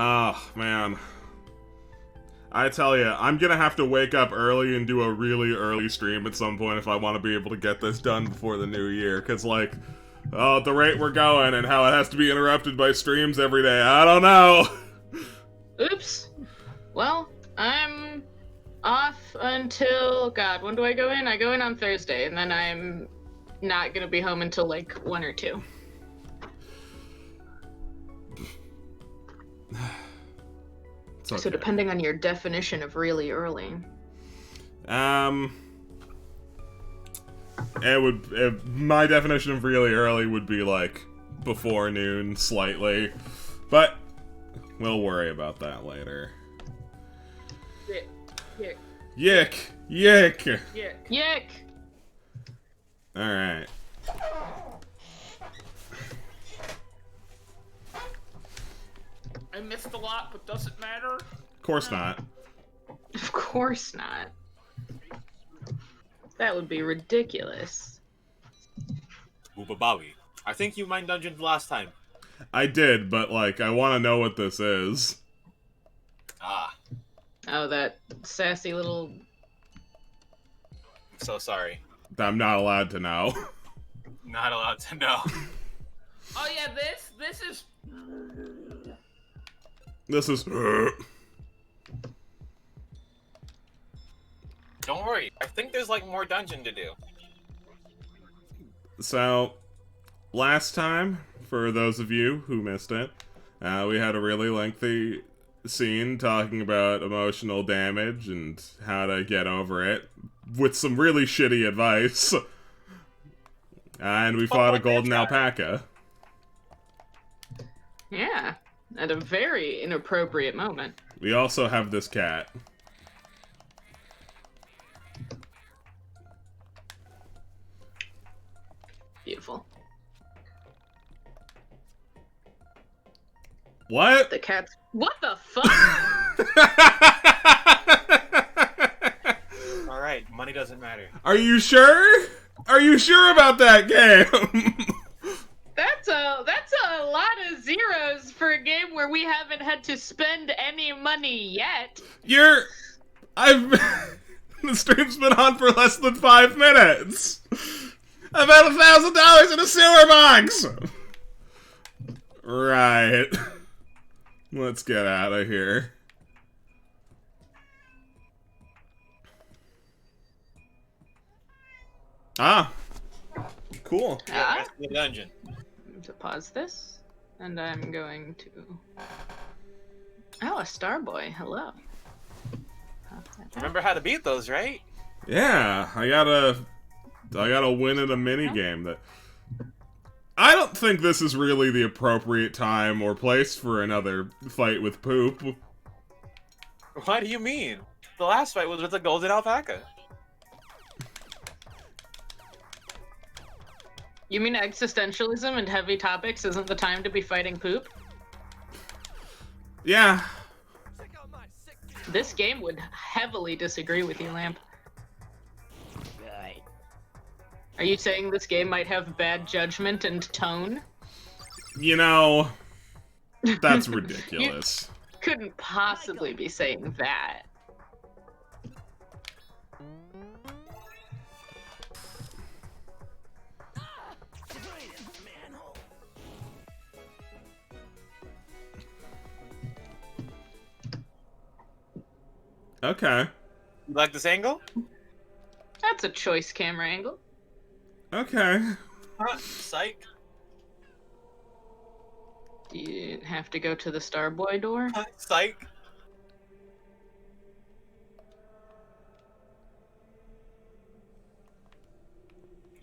Oh, man. I tell you, I'm gonna have to wake up early and do a really early stream at some point if I want to be able to get this done before the new year. Because, like, oh, at the rate we're going and how it has to be interrupted by streams every day, I don't know. Oops. Well, I'm off until, God, when do I go in? I go in on Thursday, and then I'm not gonna be home until, like, 1 or 2. Okay. So depending on your definition of really early. My definition of really early would be like before noon slightly, but we'll worry about that later. YIIK. All right. I missed a lot, but does it matter? Of course not. Of course not. That would be ridiculous. Ubabawi, I think you mined dungeons last time. I did, but like, I want to know what this is. Ah. Oh, that sassy little... I'm so sorry. I'm not allowed to know. Not allowed to know. Oh yeah, this is... This is... Don't worry, I think there's like more dungeon to do. So, last time, for those of you who missed it, we had a really lengthy scene talking about emotional damage and how to get over it, with some really shitty advice. And we fought a golden alpaca. Yeah, at a very inappropriate moment. We also have this cat. Beautiful. What? The cat's... What the fuck? Alright, money doesn't matter. Are you sure? Are you sure about that game? That's a lot of zeros for a game where we haven't had to spend any money yet. The stream's been on for less than 5 minutes. I've had $1,000 in a sewer box! Right. Let's get out of here. Ah. Cool. Ah. The dungeon. To pause this, and I'm going to... Oh, a Starboy. Hello. Remember how to beat those, right? Yeah, I gotta win at a minigame that... I don't think this is really the appropriate time or place for another fight with poop. What do you mean? The last fight was with the golden alpaca. You mean existentialism and heavy topics isn't the time to be fighting poop? Yeah. This game would heavily disagree with you, Lamp. Are you saying this game might have bad judgment and tone? You know, that's ridiculous. You couldn't possibly be saying that. Okay. You like this angle? That's a choice camera angle. Okay. Psych. Do you have to go to the Starboy door? Psych.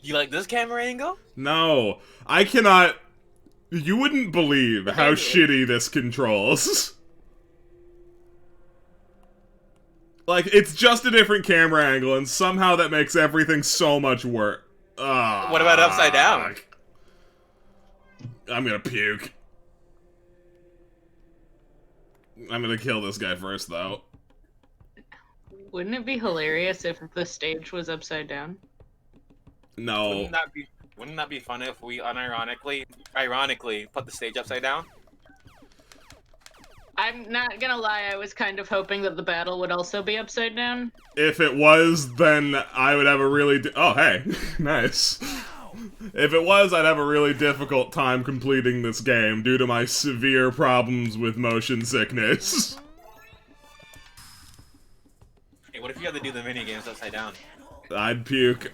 You like this camera angle? No, I cannot... You wouldn't believe how shitty this controls. Like, it's just a different camera angle, and somehow that makes everything so much worse. What about upside down? I'm gonna puke. I'm gonna kill this guy first, though. Wouldn't it be hilarious if the stage was upside down? No. Wouldn't that be fun if we ironically put the stage upside down? I'm not gonna lie, I was kind of hoping that the battle would also be upside down. If it was, then I would have a really oh, hey. Nice. If it was, I'd have a really difficult time completing this game due to my severe problems with motion sickness. Hey, what if you had to do the minigames upside down? I'd puke.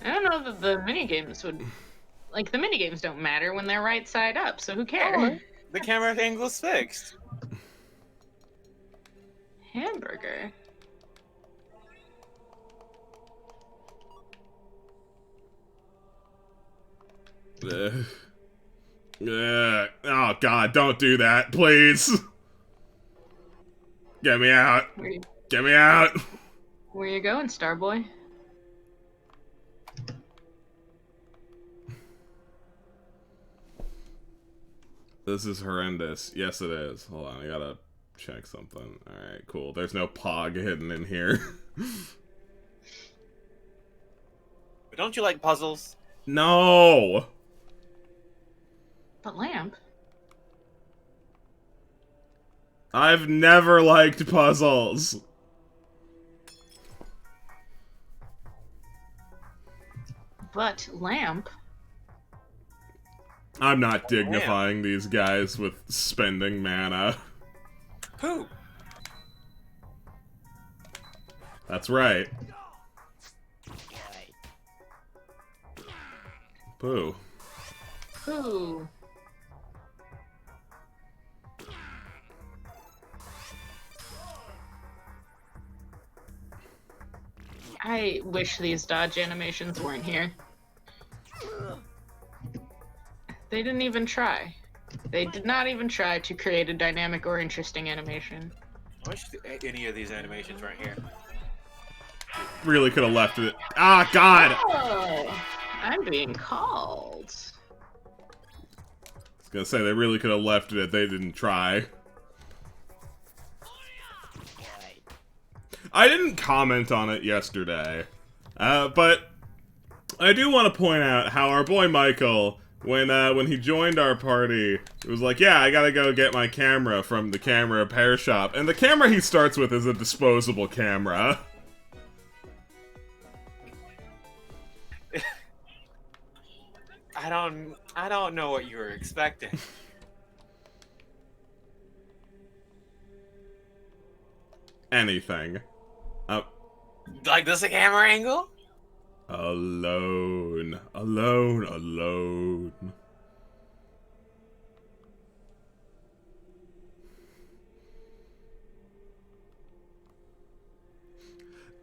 I don't know that the minigames would... Like, the minigames don't matter when they're right side up, so who cares? The camera angle's fixed. Hamburger? Oh god, don't do that, please. Get me out. Get me out. Where you going, Starboy? This is horrendous. Yes, it is. Hold on, I gotta check something. Alright, cool. There's no pog hidden in here. But don't you like puzzles? No! But Lamp? I've never liked puzzles. But Lamp? I'm not dignifying these guys with spending mana. Who? That's right. Pooh. Ooh. I wish these dodge animations weren't here. They didn't even try. They did not even try to create a dynamic or interesting animation. I wish any of these animations weren't here. Really could have left it. Ah, God! Oh, I'm being called. I was gonna say, they really could have left it if they didn't try. I didn't comment on it yesterday, but I do want to point out how our boy Michael, when he joined our party, it was like, yeah, I gotta go get my camera from the camera repair shop, and the camera he starts with is a disposable camera. I don't know what you were expecting. Anything. Like this a camera angle? Alone. Alone. Alone.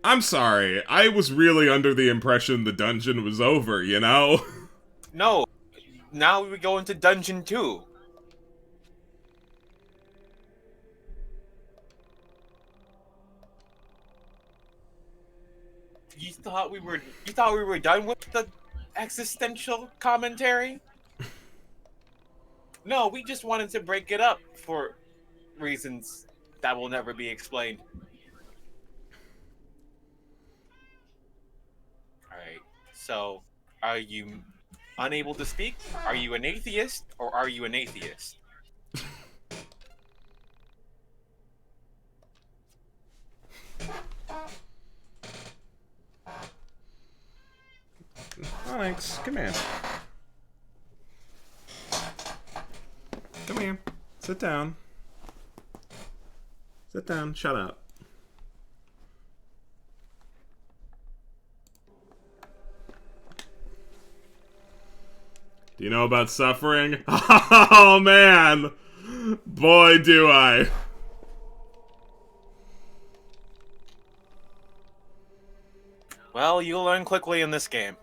I'm sorry. I was really under the impression the dungeon was over, you know? No. Now we go into dungeon 2. You thought we were done with the existential commentary? No, we just wanted to break it up for reasons that will never be explained. Alright, so are you unable to speak? Are you an atheist or are you an atheist? Alex, come here. Come here. Sit down. Sit down. Shut up. Do you know about suffering? Oh, man! Boy, do I. Well, you'll learn quickly in this game.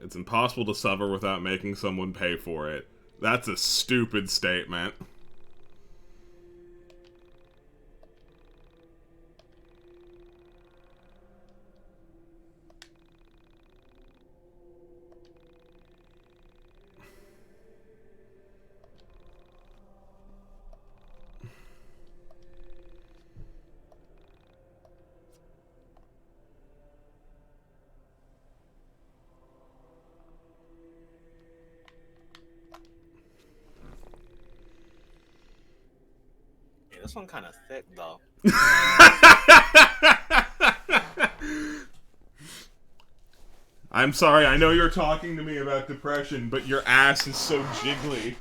It's impossible to suffer without making someone pay for it. That's a stupid statement. This one kind of thick, though. I'm sorry, I know you're talking to me about depression, but your ass is so jiggly.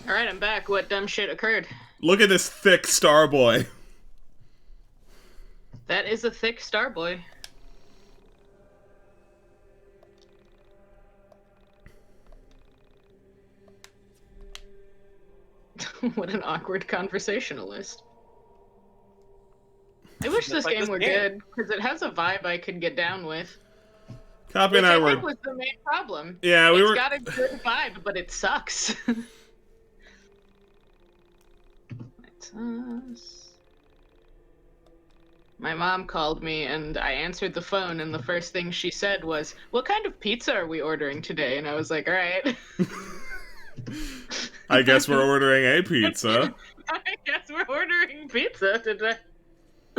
Alright, I'm back. What dumb shit occurred? Look at this thick star boy. That is a thick star boy. What an awkward conversationalist. I wish this game were good, because it has a vibe I could get down with. Copy and I were... That was the main problem. Yeah, we were... It's got a good vibe, but it sucks. My mom called me, and I answered the phone, and the first thing she said was, "What kind of pizza are we ordering today?" And I was like, alright. I guess we're ordering a pizza. I guess we're ordering pizza today.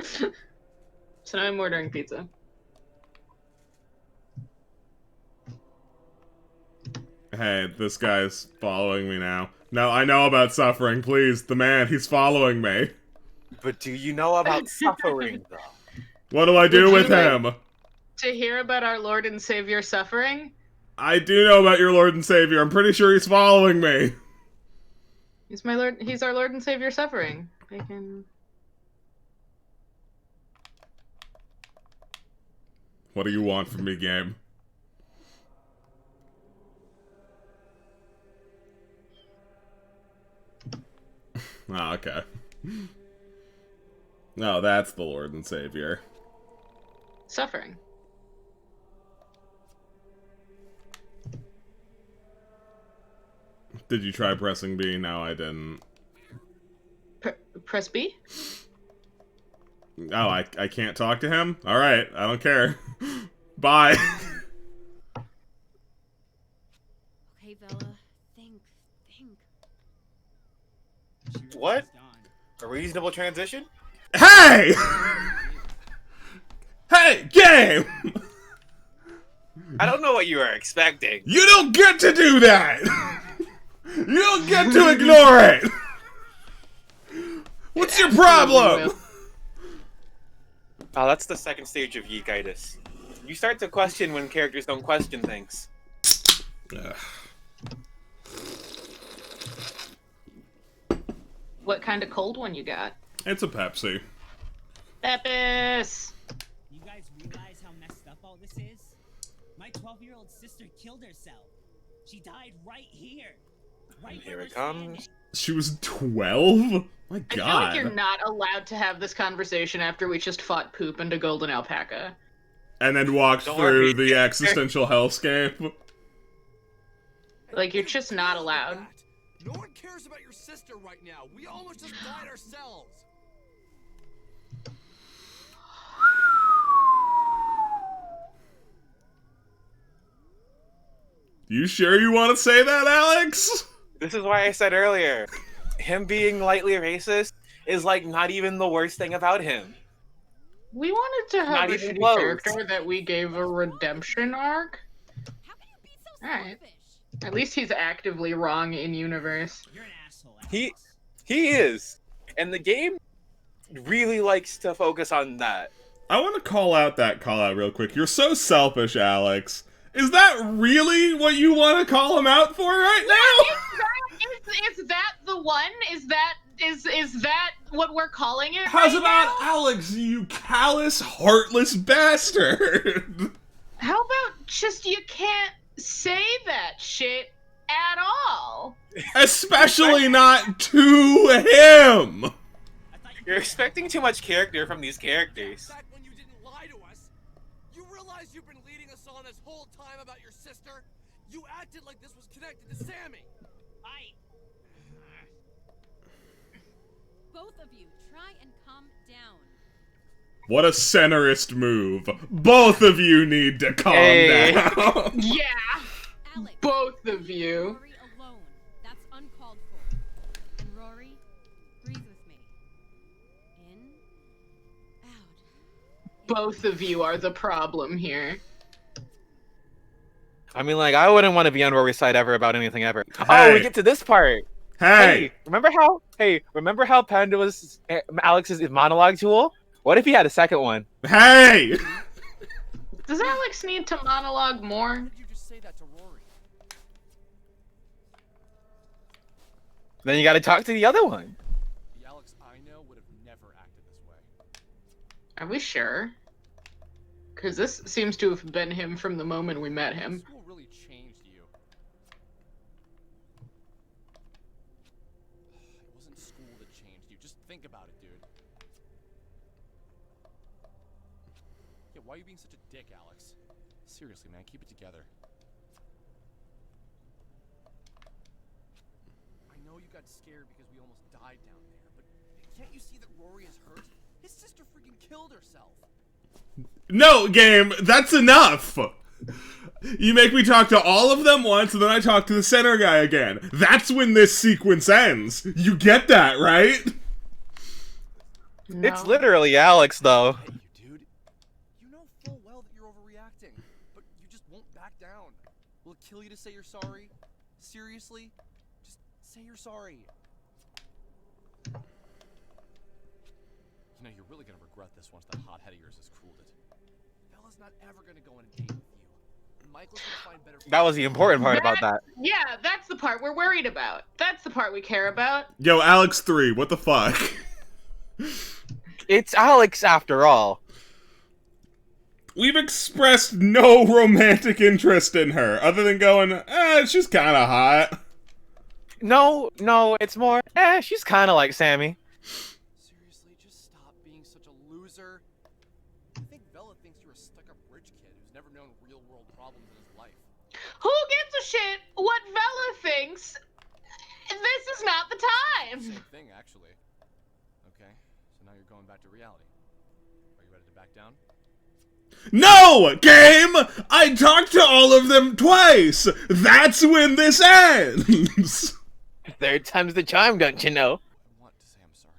So now I'm ordering pizza. Hey, this guy's following me now. No, I know about suffering, please. The man, he's following me. But do you know about suffering, though? What do I do with him? To hear about our Lord and Savior suffering? I do know about your Lord and Savior. I'm pretty sure he's following me. He's my Lord. He's our Lord and Savior suffering. I can... What do you want from me, game? Oh, okay. No, that's the Lord and Savior. Suffering. Did you try pressing B? No, I didn't. Press B? Oh, I can't talk to him? Alright, I don't care. Bye. Okay, Bella. Think. What? A reasonable transition? Hey! Hey, game! I don't know what you were expecting. You don't get to do that! You don't get to ignore it! What's your problem? Oh, that's the second stage of YIIKitis. You start to question when characters don't question things. What kind of cold one you got? It's a Pepsi. Pepis! You guys realize how messed up all this is? My 12-year-old sister killed herself. She died right here. Right Here where it we're standing. comes. She was 12? My God. I feel like you're not allowed to have this conversation after we just fought Poop and a golden alpaca. And then walked Don't through worry. the existential hellscape. Like, you're just not allowed. No one cares about your sister right now. We almost just died ourselves. You sure you want to say that, Alex? This is why I said earlier, him being lightly racist is like not even the worst thing about him. We wanted to have Not a even shitty close. character that we gave a redemption arc. How can you be so Alright. selfish? At least he's actively wrong in universe. You're an asshole. He is. And the game really likes to focus on that. I want to call out real quick. You're so selfish, Alex. Is that really what you want to call him out for right now? Is that the one? Is that what we're calling it? How's right about now? Alex, you callous, heartless bastard? How about just you can't say that shit at all? Especially not to him! You're expecting too much character from these characters. Back when you didn't lie to us, you realize you've been leading us on this whole time about your sister? You acted like this was connected to Sammy. Both of you, try and calm down. What a centerist move. Both of you need to calm Hey. down. Yeah, Alex, both of you. Rory alone. That's uncalled for. And Rory, breathe with me. In, out. Both of you are the problem here. I mean, like, I wouldn't want to be on Rory's side ever about anything ever. Oh, Hey. we get to this part. Hey! Remember how Panda was Alex's monologue tool? What if he had a second one? Hey! Does Alex need to monologue more? Why did you just say that to Rory? Then you got to talk to the other one. The Alex I know would have never acted this way. Are we sure? Because this seems to have been him from the moment we met him. School really changed you. It wasn't school that changed you. Just think about it, dude. Yeah, why are you being such a dick, Alex? Seriously, man, keep it together. I know you got scared because we almost died down there, but can't you see that Rory is hurt? His sister freaking killed herself. No, game, that's enough! You make me talk to all of them once, and then I talk to the center guy again. That's when this sequence ends. You get that, right? No. It's literally Alex, though. Hey, you dude. You know full well that you're overreacting, but you just won't back down. Will it kill you to say you're sorry? Seriously? Just say you're sorry. You know, you're really gonna regret this once that hothead of yours has cooled it. Bella's not ever gonna go on a date with you. And Michael's gonna find better. That was the important part about that. Yeah, that's the part we're worried about. That's the part we care about. Yo, Alex 3, what the fuck? It's Alex after all. We've expressed no romantic interest in her, other than going, she's kinda hot. No, it's more, she's kind of like Sammy. Seriously, just stop being such a loser. I think Bella thinks you're a stuck-up rich kid who's never known real-world problems in his life. Who gives a shit what Vela thinks? This is not the time. Same thing, actually. Okay, so now you're going back to reality. Are you ready to back down? No! Game! I talked to all of them twice! That's when this ends! Third time's the charm, don't you know? I want to say I'm sorry.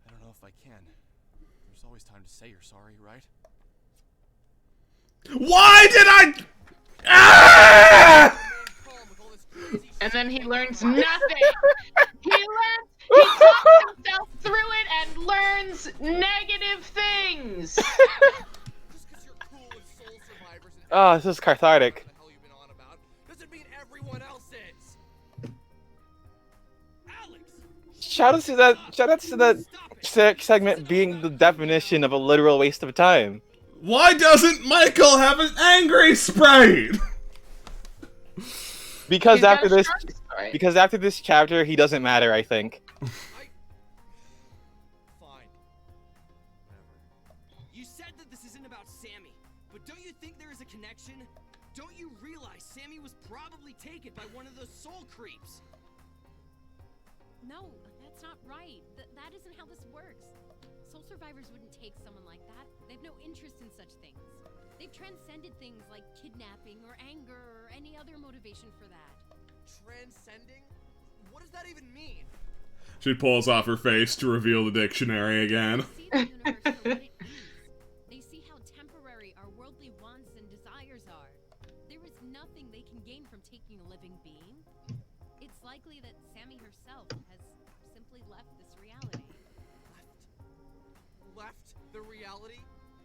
I don't know if I can. There's always time to say you're sorry, right? Why did I... Ah! And then he learns nothing. He talks himself through it and learns negative things. Just because you're cool with soul survivors and Oh, this is cathartic. what the hell you've been on about doesn't mean everyone else is. Alex! Shout out to that segment being the definition of a literal waste of time. Why doesn't Michael have an angry sprite? Because He's got after a this, shark story. because after this chapter, he doesn't matter. I think. Fine. Whatever. You said that this isn't about Sammy, but don't you think there is a connection? Don't you realize Sammy was probably taken by one of those soul creeps? No, that's not right. That isn't how this works. Soul survivors wouldn't take someone like that. They've no interest in such things. They've transcended things like kidnapping or anger or any other motivation for that. Transcending? What does that even mean? She pulls off her face to reveal the dictionary again. They see the universe for what it is. They see how temporary our worldly wants and desires are. There is nothing they can gain from taking a living being. It's likely that Sammy herself has simply left this reality. Left the reality?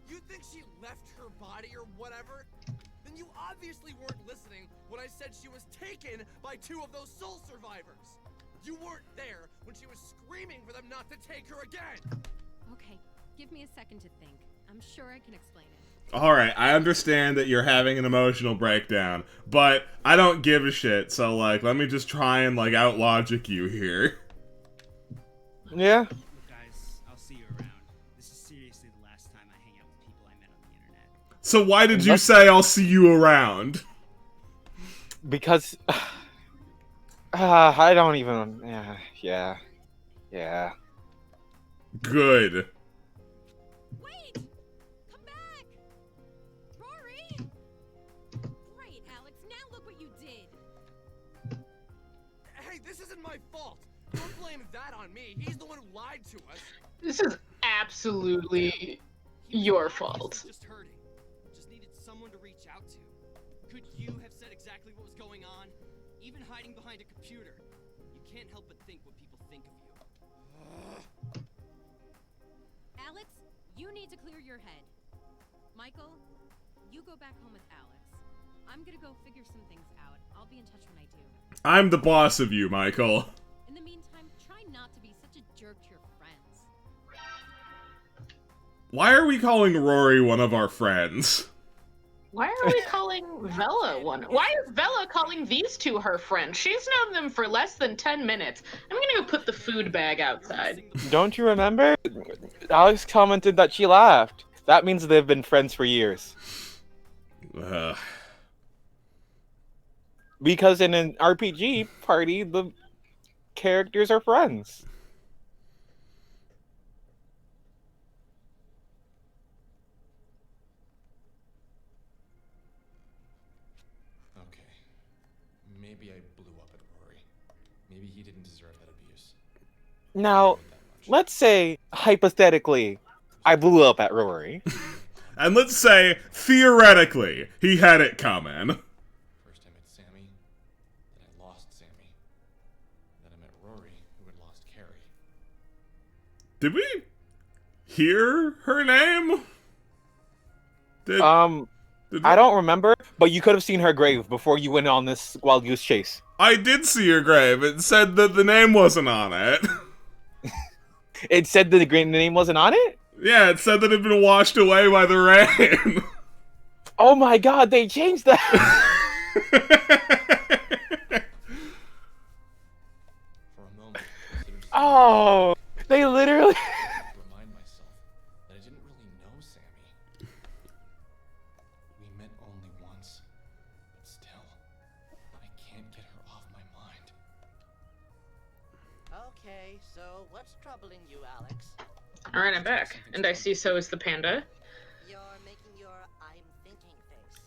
You think she left her body or whatever? Then you obviously weren't listening when I said she was taken by two of those soul survivors. You weren't there when she was screaming for them not to take her again. Okay, give me a second to think. I'm sure I can explain it. Alright, I understand that you're having an emotional breakdown, but I don't give a shit, so, like, let me just try and, like, out-logic you here. Yeah. Look, guys, I'll see you around. This is seriously the last time I hang out with people I met on the internet. So why did you say I'll see you around? Because I don't even. Yeah. Good. Wait! Come back! Rory! Great, Alex, now look what you did! Hey, this isn't my fault. Don't blame that on me. He's the one who lied to us. This is absolutely He was your obviously fault. Just hurting. Just needed someone to reach out to. Could you have said exactly what was going on? Even hiding behind a computer. You can't help but think what people think of you. Alex, you need to clear your head. Michael, you go back home with Alex. I'm gonna go figure some things out. I'll be in touch when I do. I'm the boss of you, Michael. In the meantime, try not to be such a jerk to your friends. Why are we calling Rory one of our friends? Why are we calling Vela one? Why is Vela calling these two her friends? She's known them for less than 10 minutes. I'm gonna go put the food bag outside. Don't you remember? Alex commented that she laughed. That means they've been friends for years. Because in an RPG party, the characters are friends. Okay. Maybe I blew up at Rory. Maybe he didn't deserve that abuse. Now, let's say, hypothetically, I blew up at Rory. And let's say, theoretically, he had it coming. First I met Sammy, then I lost Sammy. Then I met Rory, who had lost Carrie. Did we hear her name? Did I don't remember, but you could have seen her grave before you went on this wild goose chase. I did see her grave. It said that the name wasn't on it. It said that the name wasn't on it? Yeah, it said that it had been washed away by the rain. Oh my god, they changed that! For a moment, I considered Oh, they literally... to remind myself that I didn't really know Sammy. We met only once, but still, I can't get her off my mind. Okay, so what's troubling you, Alex? Alright, I'm back. And I see so is the panda. You're making your I'm thinking face.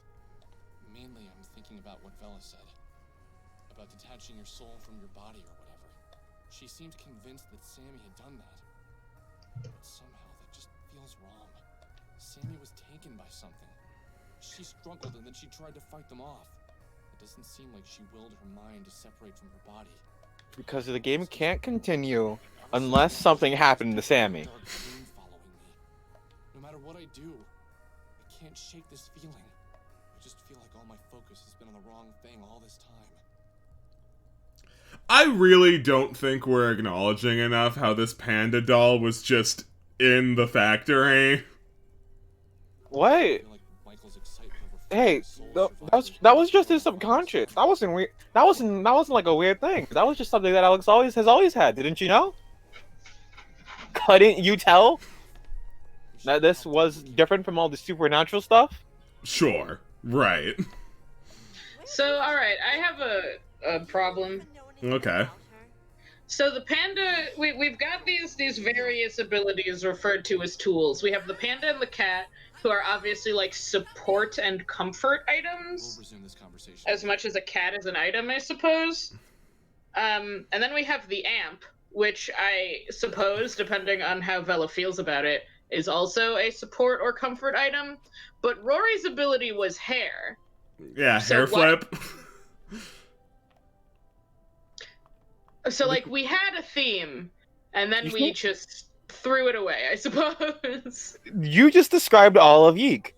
Mainly, I'm thinking about what Vela said. About detaching your soul from your body or whatever. She seemed convinced that Sammy had done that. But somehow that just feels wrong. Sammy was taken by something. She struggled and then she tried to fight them off. It doesn't seem like she willed her mind to separate from her body. Because the game can't continue unless something happened to Sammy. Dark gloom following me. No matter what I do, I can't shake this feeling. I just feel like all my focus has been on the wrong thing all this time. I really don't think we're acknowledging enough how this panda doll was just in the factory. What? I feel like Michael's excitement over Hey, soul that was just his subconscious. That wasn't weird. That wasn't like a weird thing. That was just something that Alex has always had. Didn't you know? Couldn't you tell that this was different from all the supernatural stuff? Sure, right. So, alright, I have a problem. Okay. So the panda, we've got these various abilities referred to as tools. We have the panda and the cat, who are obviously like support and comfort We'll items, resume this conversation. as much as a cat is an item, I suppose. And then we have the amp, which I suppose, depending on how Vela feels about it, is also a support or comfort item. But Rory's ability was hair. Yeah, So hair what- flip. So, like, we had a theme, and then we just threw it away, I suppose. You just described all of YIIK.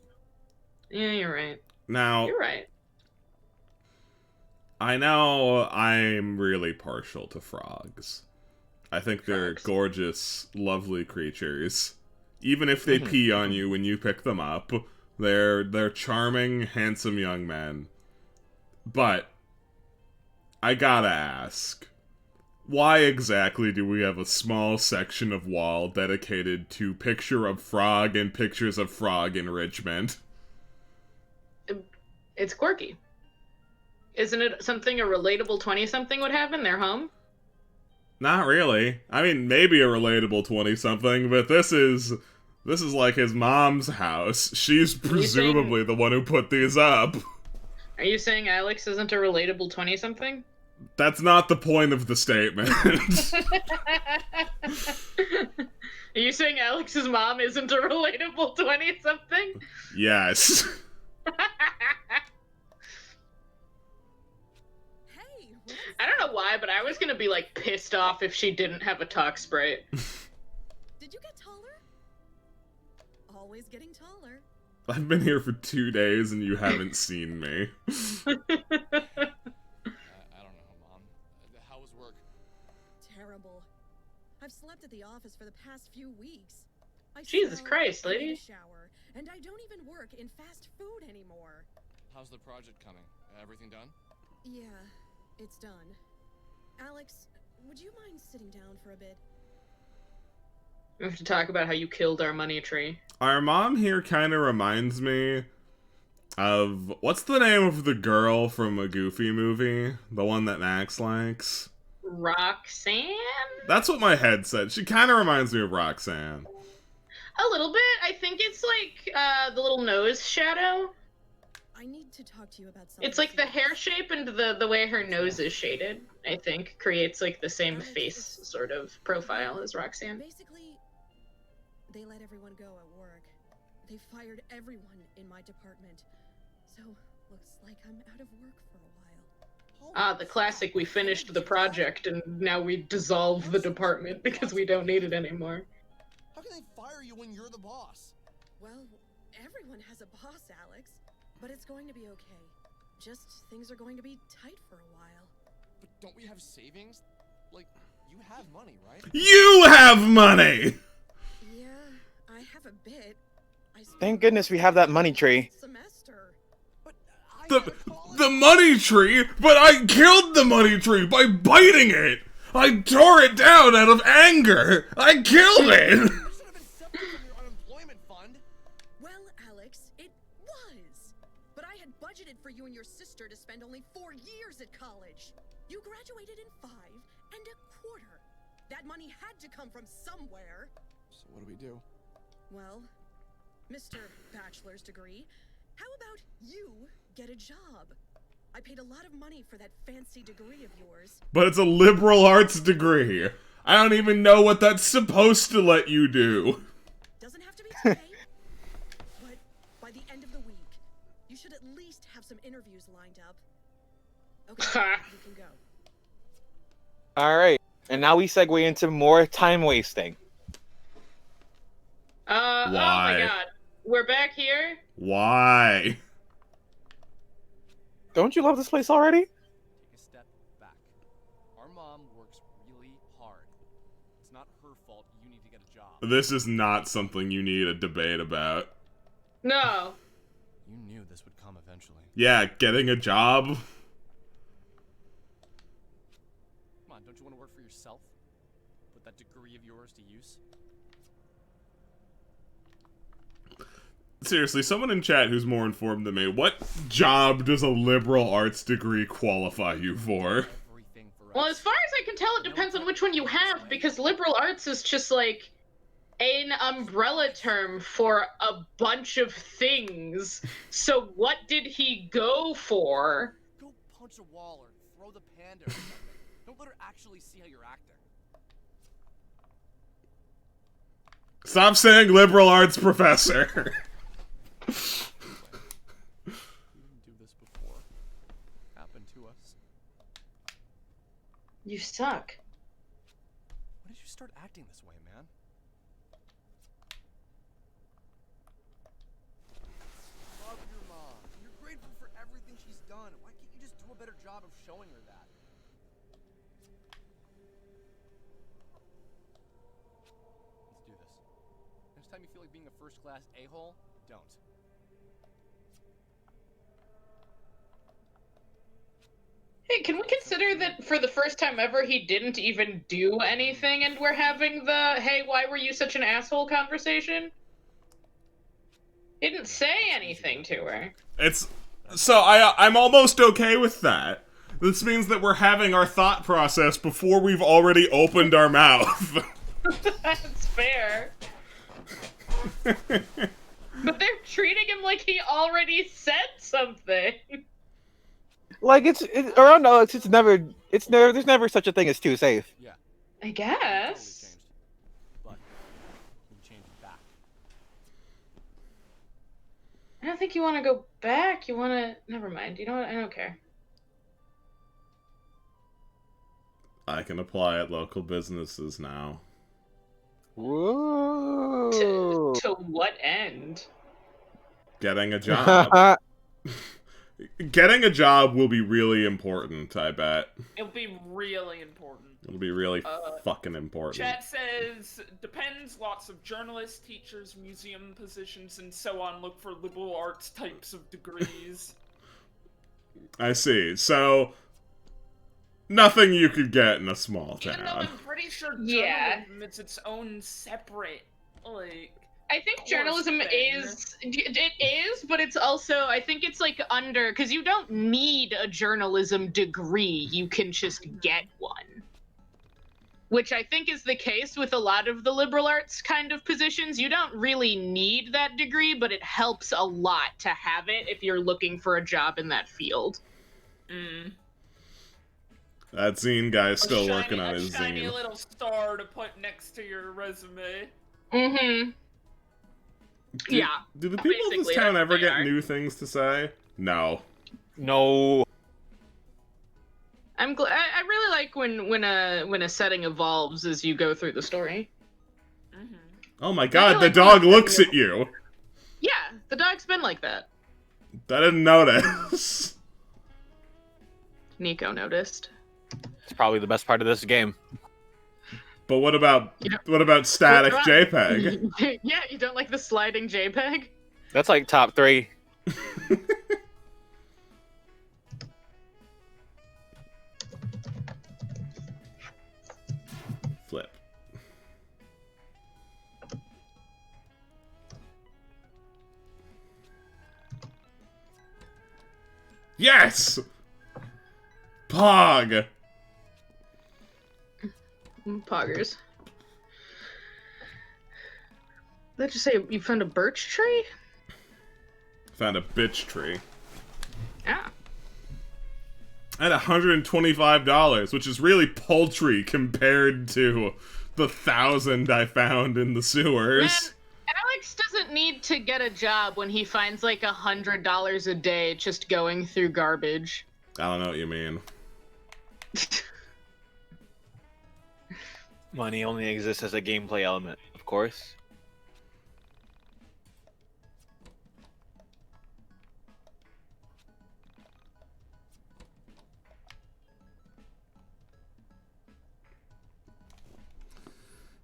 Yeah, you're right. Now, You're right. I know I'm really partial to frogs. I think they're Frogs. gorgeous, lovely creatures. Even if they pee on you when you pick them up, they're charming, handsome young men. But I gotta ask, why exactly do we have a small section of wall dedicated to picture of frog and pictures of frog enrichment? It's quirky. Isn't it something a relatable 20-something would have in their home? Not really. I mean, maybe a relatable 20-something, but this is like his mom's house. She's presumably the one who put these up. Are you saying Alex isn't a relatable 20-something? That's not the point of the statement. Are you saying Alex's mom isn't a relatable 20-something? Yes. I don't know why, but I was gonna be like pissed off if she didn't have a talk sprite. Did you get taller? Always getting taller. I've been here for 2 days and you haven't seen me. I don't know, Mom. How was work? Terrible. I've slept at the office for the past few weeks. I Jesus smell, Christ, I need lady. a shower, and I don't even work in fast food anymore. How's the project coming? Everything done? Yeah, it's done. Alex, would you mind sitting down for a bit? We have to talk about how you killed our money tree. Our mom here kind of reminds me of... What's the name of the girl from a Goofy movie? The one that Max likes? Roxanne? That's what my head said. She kind of reminds me of Roxanne. A little bit. I think it's like the little nose shadow. I need to talk to you about something. It's like the serious. hair shape and the way her nose is shaded, I think, creates like the same Alex, face it's- sort of profile as Roxanne. Basically, they let everyone go at work. They fired everyone in my department. So, looks like I'm out of work for a while. Ah, the classic, we finished the project and now we dissolve the department because we don't need it anymore. How can they fire you when you're the boss? Well, everyone has a boss, Alex. But it's going to be okay. Just things are going to be tight for a while. But don't we have savings? Like, you have money, right? You have money! Yeah, I have a bit. I Thank goodness we have that money tree. Semester. But The money tree? But I killed the money tree by biting it! I tore it down out of anger! I killed it! You should have been separate from your unemployment fund. Well, Alex, it was. But I had budgeted for you and your sister to spend only 4 years at college. You graduated in 5 and a quarter. That money had to come from somewhere. So what do we do? Well, Mr. Bachelor's degree, how about you get a job? I paid a lot of money for that fancy degree of yours. But it's a liberal arts degree. I don't even know what that's supposed to let you do. Doesn't have to be today, but by the end of the week, you should at least have some interviews lined up. Okay, you can go. Alright, and now we segue into more time wasting. Oh my Why? god. We're back here? Why? Don't you love this place already? Take a step back. Our mom works really hard. It's not her fault you need to get a job. This is not something you need a debate about. No. You knew this would come eventually. Yeah, getting a job. Come on, don't you want to work for yourself? Put that degree of yours to use? Seriously, someone in chat who's more informed than me, what job does a liberal arts degree qualify you for? Everything for Well, us. as far as I can tell, it depends on which one you have, because liberal arts is just like an umbrella term for a bunch of things. So what did he go for? Go punch a wall or throw the panda or something. Don't let her actually see how you're acting. Stop saying liberal arts professor. We didn't do this before. Happened to us. You suck. When did you start acting this way, man? Love your mom. You're grateful for everything she's done. Why can't you just do a better job of showing her that? Let's do this. Next time you feel like being a first-class a-hole, don't. Hey, can we consider that for the first time ever he didn't even do anything and we're having the, hey, why were you such an asshole conversation? He didn't say anything to her. It's so I'm almost okay with that. This means that we're having our thought process before we've already opened our mouth. That's fair. But they're treating him like he already said something. Like around Alex, there's never such a thing as too safe. Yeah, I totally guess. changed. But you can change it back. I don't think you want to go back. You want to... Never mind. You know what? I don't care. I can apply at local businesses now. Whoa. To what end? Getting a job. Getting a job will be really important, I bet. It'll be really important. It'll be really fucking important. Chat says, depends, lots of journalists, teachers, museum positions, and so on look for liberal arts types of degrees. I see. So, nothing you could get in a small town. Even though I'm pretty sure journalism is its own separate, like... I think journalism is, but it's also, I think it's like under, because you don't need a journalism degree, you can just get one. Which I think is the case with a lot of the liberal arts kind of positions. You don't really need that degree, but it helps a lot to have it if you're looking for a job in that field. Mm. That zine guy's still working on his A shiny zine. little star to put next to your resume. Mm-hmm. Yeah. Do the people of this town ever get new things to say? No. No. I'm glad. I really like when a setting evolves as you go through the story. Mm-hmm. Oh my god, the dog looks at you! Yeah, the dog's been like that. I didn't notice. Nico noticed. It's probably the best part of this game. But what about static What's JPEG? Yeah, you don't like the sliding JPEG? That's like top 3. Flip. Yes! Pog! Poggers. Did that just say you found a birch tree? Found a bitch tree. Ah. At $125, which is really paltry compared to the 1,000 I found in the sewers. Man, Alex doesn't need to get a job when he finds like $100 a day just going through garbage. I don't know what you mean. Money only exists as a gameplay element, of course.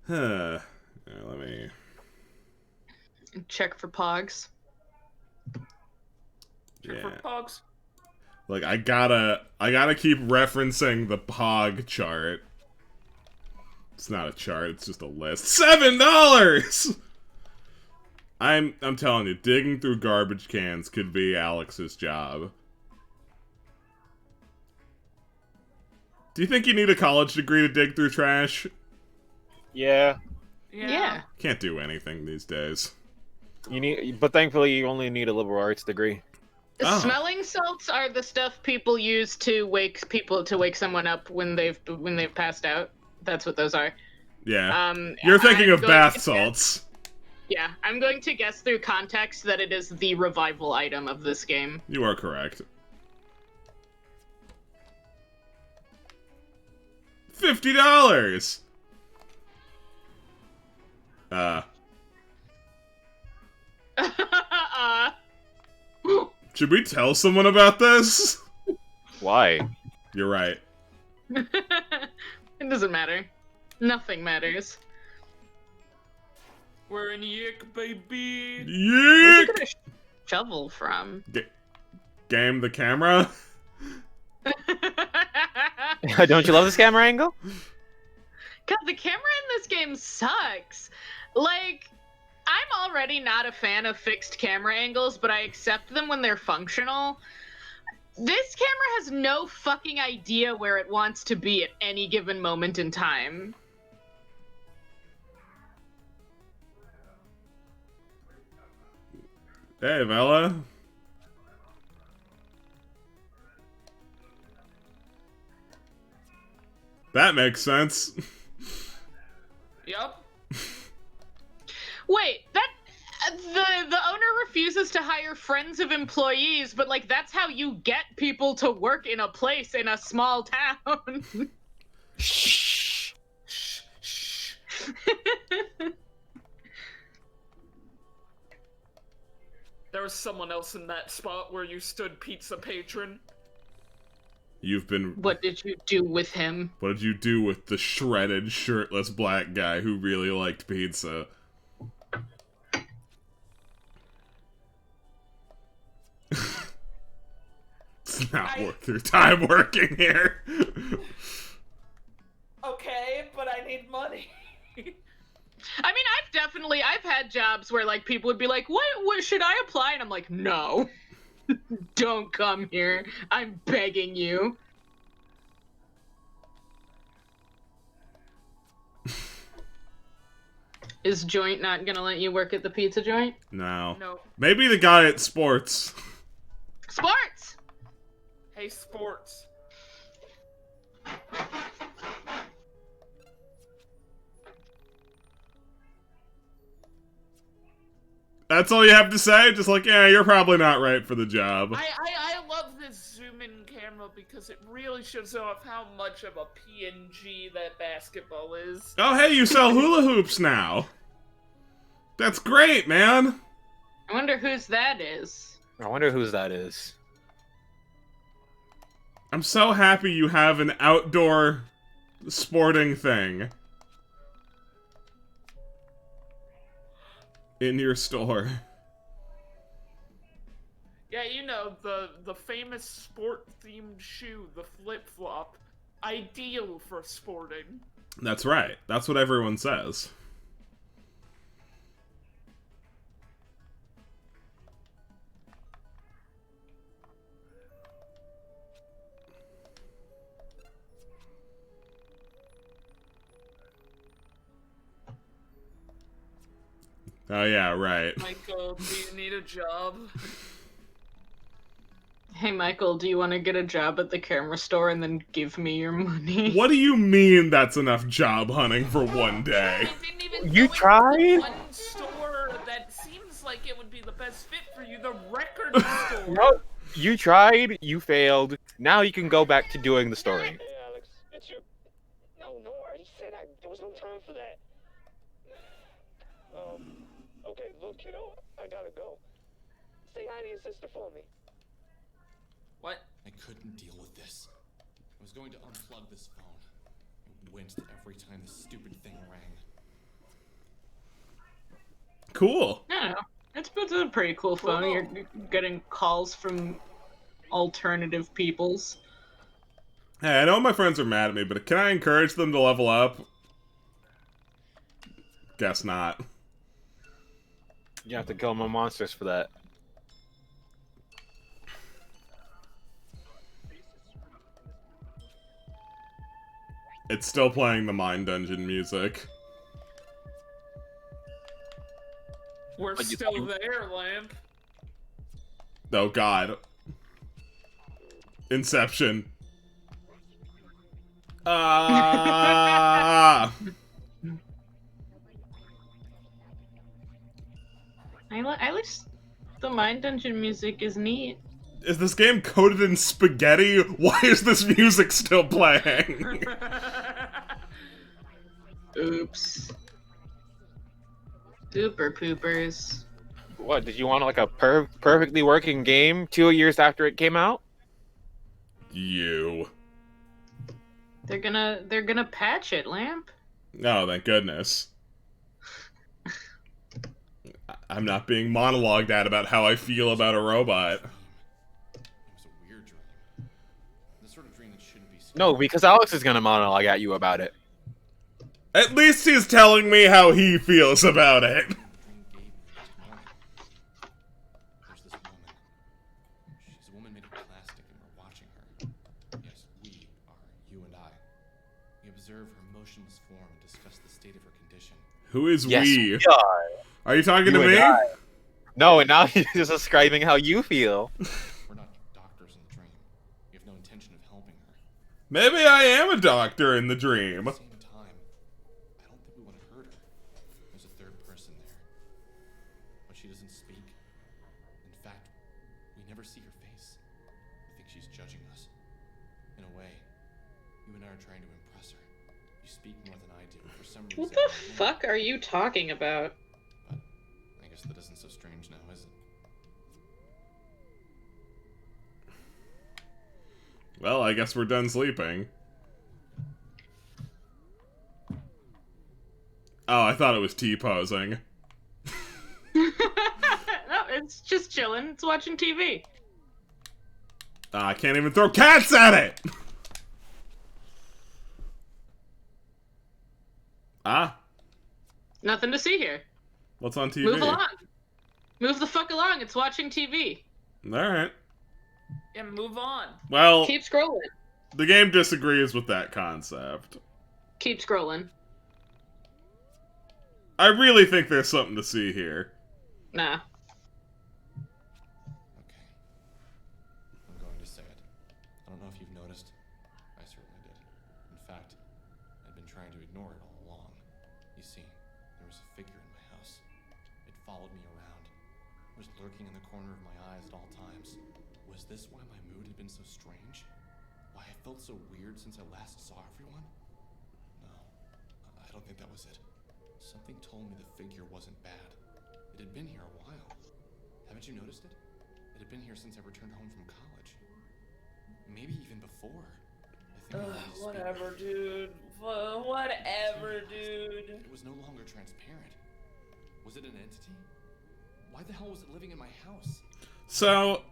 Huh. Let me... Check for pogs. Check for pogs. Like, I gotta keep referencing the Pog chart. It's not a chart, it's just a list. $7! I'm telling you, digging through garbage cans could be Alex's job. Do you think you need a college degree to dig through trash? Yeah. Yeah. Can't do anything these days. But thankfully you only need a liberal arts degree. Oh. Smelling salts are the stuff people use to wake someone up when they've passed out. That's what those are. Yeah. You're thinking of bath salts. Yeah, I'm going to guess through context that it is the revival item of this game. You are correct. $50! Should we tell someone about this? Why? You're right. It doesn't matter. Nothing matters. We're in YIIK, baby! YIIK! Where'd you get a shovel from? Game the camera? Don't you love this camera angle? God, the camera in this game sucks. Like, I'm already not a fan of fixed camera angles, but I accept them when they're functional. This camera has no fucking idea where it wants to be at any given moment in time. Hey, Bella. That makes sense. Yup. Wait, the owner refuses to hire friends of employees, but like that's how you get people to work in a place in a small town. Shh. Shh, shh. There was someone else in that spot where you stood, pizza patron. You've been. What did you do with him? What did you do with the shredded, shirtless black guy who really liked pizza? It's not worth your time working here. Okay, but I need money. I mean, I've had jobs where like people would be like, what should I apply? And I'm like, no, don't come here. I'm begging you. Is Joint not gonna let you work at the pizza joint? No. No. Maybe the guy at sports. Sports! Hey, sports. That's all you have to say? Just like, yeah, you're probably not right for the job. I love this zoom-in camera because it really shows off how much of a PNG that basketball is. Oh, hey, you sell hula hoops now. That's great, man. I wonder whose that is. I wonder whose that is. I'm so happy you have an outdoor sporting thing in your store. Yeah, you know, the famous sport-themed shoe, the flip-flop. Ideal for sporting. That's right. That's what everyone says. Oh yeah, right. Michael, do you need a job? Hey, Michael, do you want to get a job at the camera store and then give me your money? What do you mean that's enough job hunting for one day? I didn't even You go into tried? one store that seems like it would be the best fit for you, the record store. No, you tried, you failed. Now you can go back to doing the story. Hey, Alex, it's you. No, I already said there was no time for that. Okay, look, I gotta go. Say hi to your sister for me. What? I couldn't deal with this. I was going to unplug this phone. I winced every time this stupid thing rang. Cool. I don't know. It's a pretty cool phone. Cool. You're getting calls from alternative peoples. Hey, I know my friends are mad at me, but can I encourage them to level up? Guess not. You have to kill more monsters for that. It's still playing the Mind Dungeon music. We're But you- still there, Lamp. Oh god. Inception. Ah! At least the Mind Dungeon music is neat. Is this game coated in spaghetti? Why is this music still playing? Oops. Super poopers. What, did you want like a perfectly working game 2 years after it came out? You. They're gonna patch it, Lamp. Oh, thank goodness. I'm not being monologued at about how I feel about a robot. It was a weird dream. The sort of dream that shouldn't be seen. No, because Alex is gonna monologue at you about it. At least he's telling me how he feels about it. The dream gave me this morning. There's this woman. She's a woman made of plastic, and we're watching her. Yes, we are, you and I. We observe her motionless form and discuss the state of her condition. Who is Yes, we? we are. Are you talking You to and me? I. No, and now he's just describing how you feel. We're not doctors in the dream. We have no intention of helping her. Maybe I am a doctor in the dream. At the same time, I don't think we want to hurt her. There's a third person there. But she doesn't speak. In fact, we never see her face. I think she's judging us. In a way, you and I are trying to impress her. You speak more than I do. For some reason. What the fuck are you talking about? But I guess that isn't so strange now, is it? Well, I guess we're done sleeping. Oh, I thought it was T-posing. No, it's just chilling. It's watching TV. I can't even throw cats at it! Ah. Nothing to see here. What's on TV? Move along. Move the fuck along. It's watching TV. Alright. Yeah, move on. Well, Keep scrolling. the game disagrees with that concept. Keep scrolling. I really think there's something to see here. Nah. Okay. I'm going to say it. I don't know if you've noticed. I certainly did. In fact, I'd been trying to ignore it all along. You see, there was a figure in my house. It followed me around. It was lurking in the corner of my eyes at all times. Was this why my mood had been so strange? Why I felt so weird since I last saw everyone? No, I don't think that was it. Something told me the figure wasn't bad. It had been here a while. Haven't you noticed it? It had been here since I returned home from college. Maybe even before. I think I need to speak. Whatever, dude. Whatever, dude. It was no longer transparent. Was it an entity? Why the hell was it living in my house? So...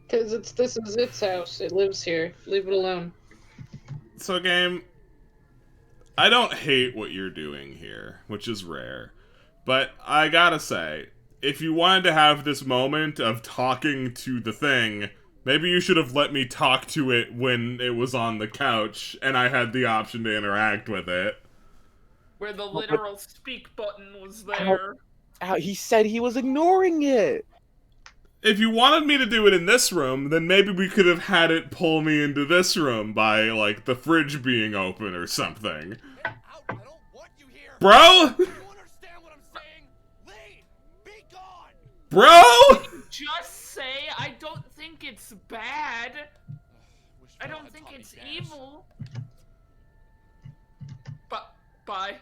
Because this is its house. It lives here. Leave it alone. So, game... I don't hate what you're doing here, which is rare. But I gotta say, if you wanted to have this moment of talking to the thing, maybe you should have let me talk to it when it was on the couch, and I had the option to interact with it. Where the literal speak button was there. He said he was ignoring it. If you wanted me to do it in this room, then maybe we could have had it pull me into this room by, like, the fridge being open or something. Get out! I don't want you here. Bro? You understand what I'm saying? Leave! Be gone! Bro? Just say I don't think it's bad. I don't think it's evil. But bye.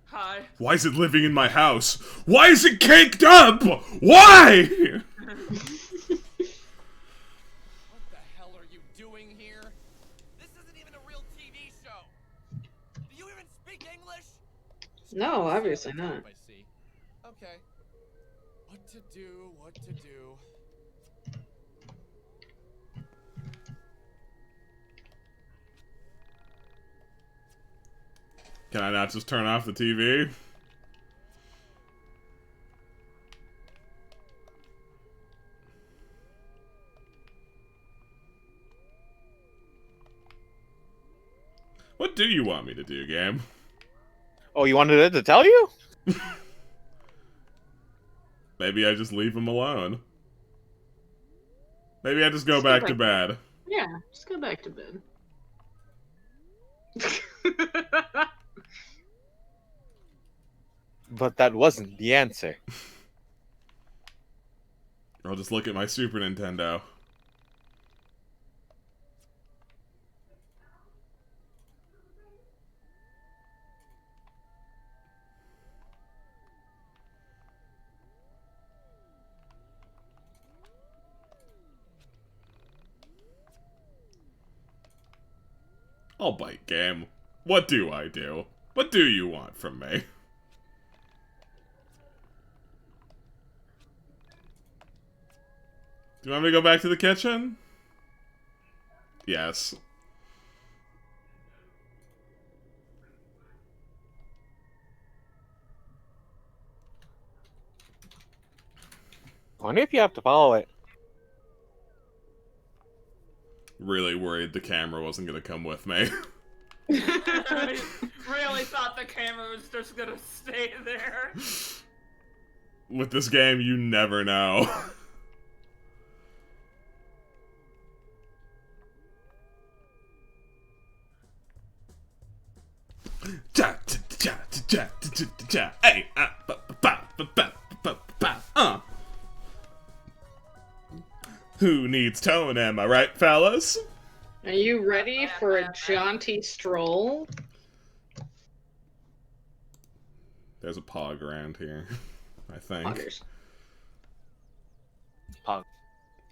Hi. Why is it living in my house? Why is it caked up? Why? What the hell are you doing here? This isn't even a real TV show. Do you even speak English? No, obviously not. I see. Okay. What to do, what to do. Can I not just turn off the TV? What do you want me to do, game? Oh, you wanted it to tell you? Maybe I just leave him alone. Maybe I just go back to bed. Yeah, just go back to bed. But that wasn't the answer. I'll just look at my Super Nintendo. I'll bite, game. What do I do? What do you want from me? Do you want me to go back to the kitchen? Yes. Wonder if you have to follow it. Really worried the camera wasn't gonna come with me. Really thought the camera was just gonna stay there. With this game, you never know. Hey, who needs tone, am I right, fellas? Are you ready for a jaunty stroll? There's a pog around here, I think. Poggers. Pog.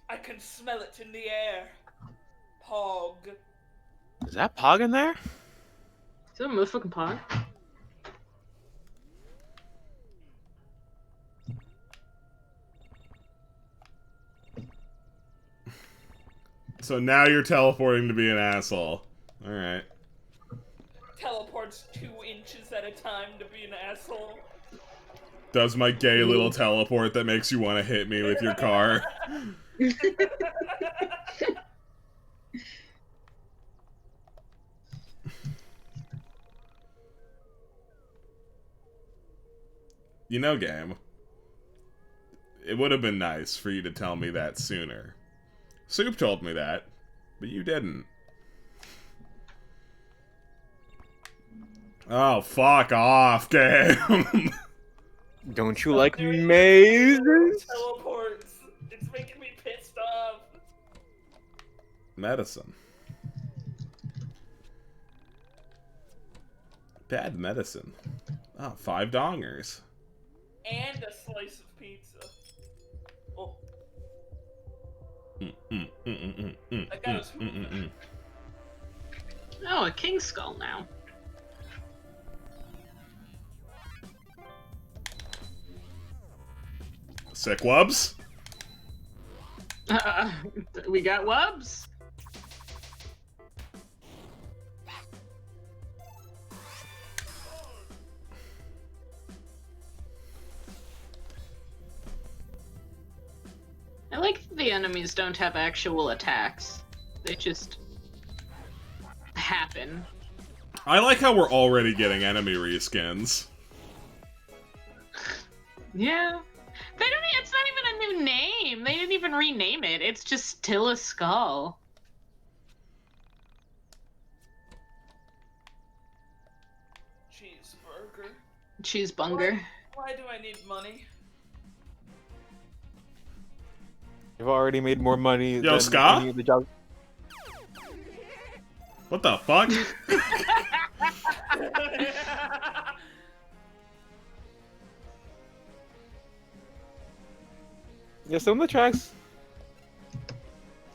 I can smell it in the air. Pog. Is that Pog in there? Is that a motherfucking pog? So now you're teleporting to be an asshole. Alright. Teleports 2 inches at a time to be an asshole. Does my gay little teleport that makes you want to hit me with your car. You know, game. It would have been nice for you to tell me that sooner. Soup told me that, but you didn't. Oh, fuck off, game. Don't you like mazes? Teleports. It's making me pissed off. Medicine. Bad medicine. Oh, 5 dongers. And a slice of pizza. Oh. That guy was moving. Oh, a king skull now. Sick wubs? We got wubs. I like that the enemies don't have actual attacks. They just happen. I like how we're already getting enemy reskins. Yeah. They don't. It's not even a new name. They didn't even rename it. It's just still a skull. Cheeseburger. Cheesebunger. Why do I need money? You've already made more money Yo, than Ska? any of the jobs. What the fuck? Yeah, some of the tracks,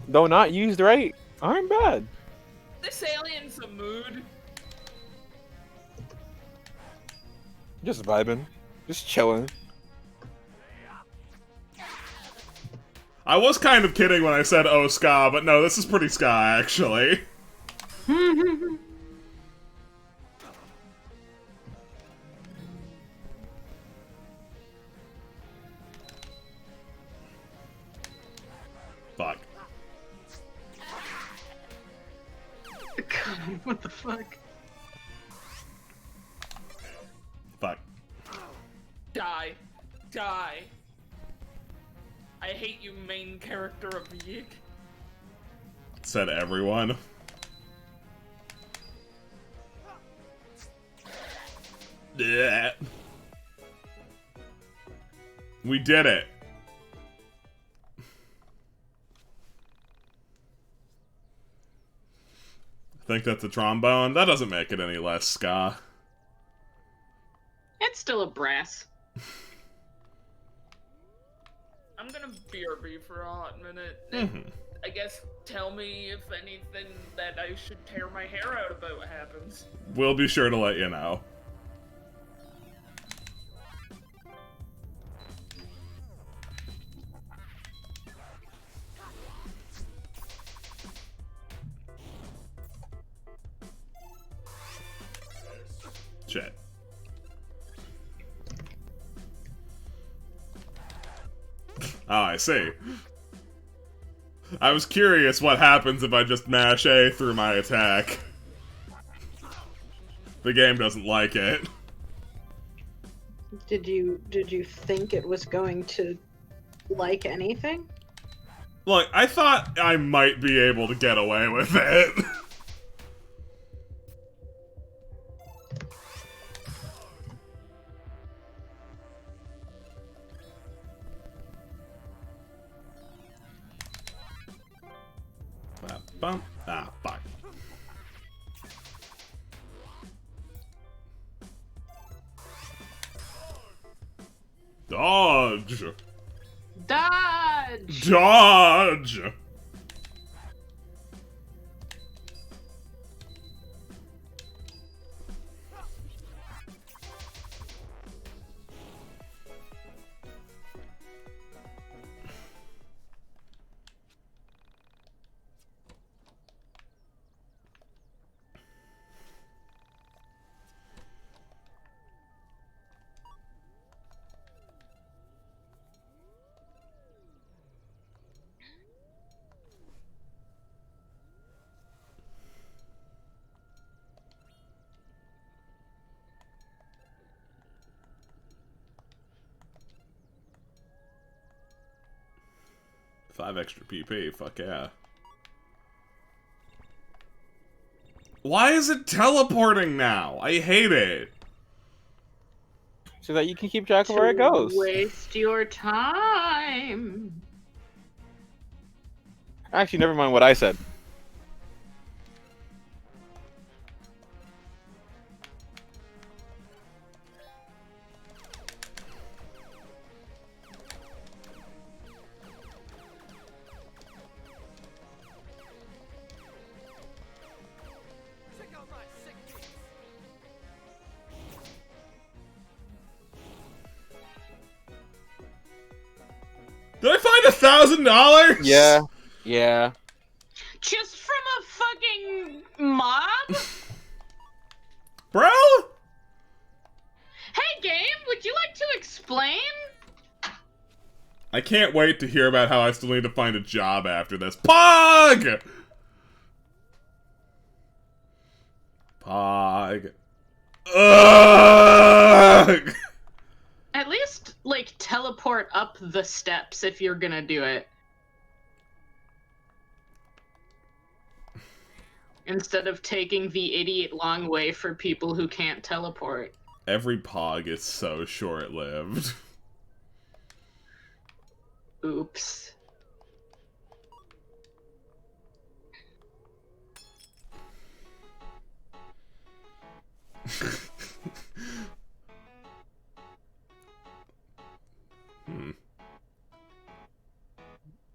though not used right, aren't bad. This alien's a mood. Just vibing. Just chilling. I was kind of kidding when I said oh ska, but no, this is pretty ska actually. Fuck. God, what the fuck? Fuck. Die. Die. I hate you, main character of YIIK. Said everyone. Yeah. We did it. I think that's a trombone. That doesn't make it any less ska. It's still a brass. I'm gonna BRB for a hot minute. I guess tell me if anything that I should tear my hair out about happens. We'll be sure to let you know. Shit. Oh, I see. I was curious what happens if I just mash A through my attack. The game doesn't like it. Did you think it was going to like anything? Look, I thought I might be able to get away with it. Bump. Ah, fuck. Dodge! Dodge! Dodge! Five extra PP, fuck yeah. Why is it teleporting now? I hate it. So that you can keep track of where it goes. Waste your time. Actually, never mind what I said. Check out my sick beats. Did I find $1,000? Yeah. Yeah. Just from a fucking mob? Bro? Hey, game, would you like to explain? I can't wait to hear about how I still need to find a job after this. Pog! Pog. Ugh! At least, like, teleport up the steps if you're gonna do it. Instead of taking the idiot long way for people who can't teleport. Every Pog is so short-lived. Oops.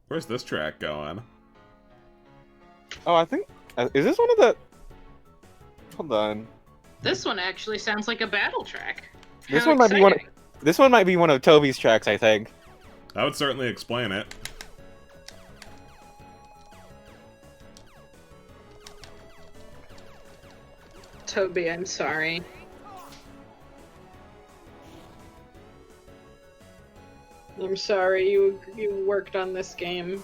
Where's this track going? Oh, I think is this one of the? Hold on. This one actually sounds like a battle track. This How one might be one. exciting. This one might be one of Toby's tracks, I think. That would certainly explain it. Toby, I'm sorry. I'm sorry you worked on this game.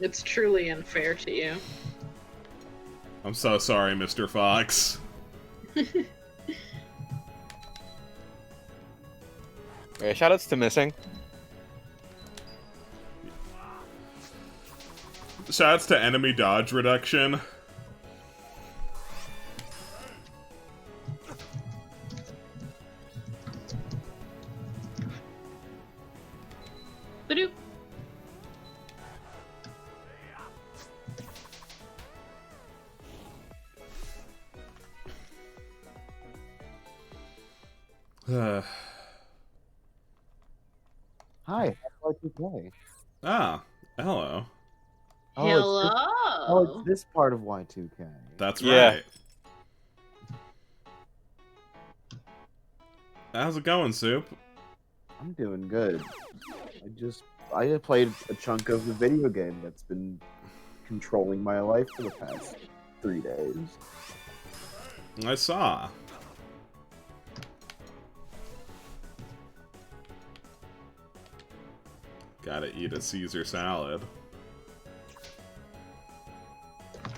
It's truly unfair to you. I'm so sorry, Mr. Fox. Okay, shoutouts to Missing. Shoutouts to enemy dodge reduction. Badoop. Hi, how do you play? Ah, hello. Hello. It's this part of Y2K. That's Yeah. right. How's it going, Soup? I'm doing good. I played a chunk of the video game that's been controlling my life for the past 3 days. I saw. Gotta eat a Caesar salad.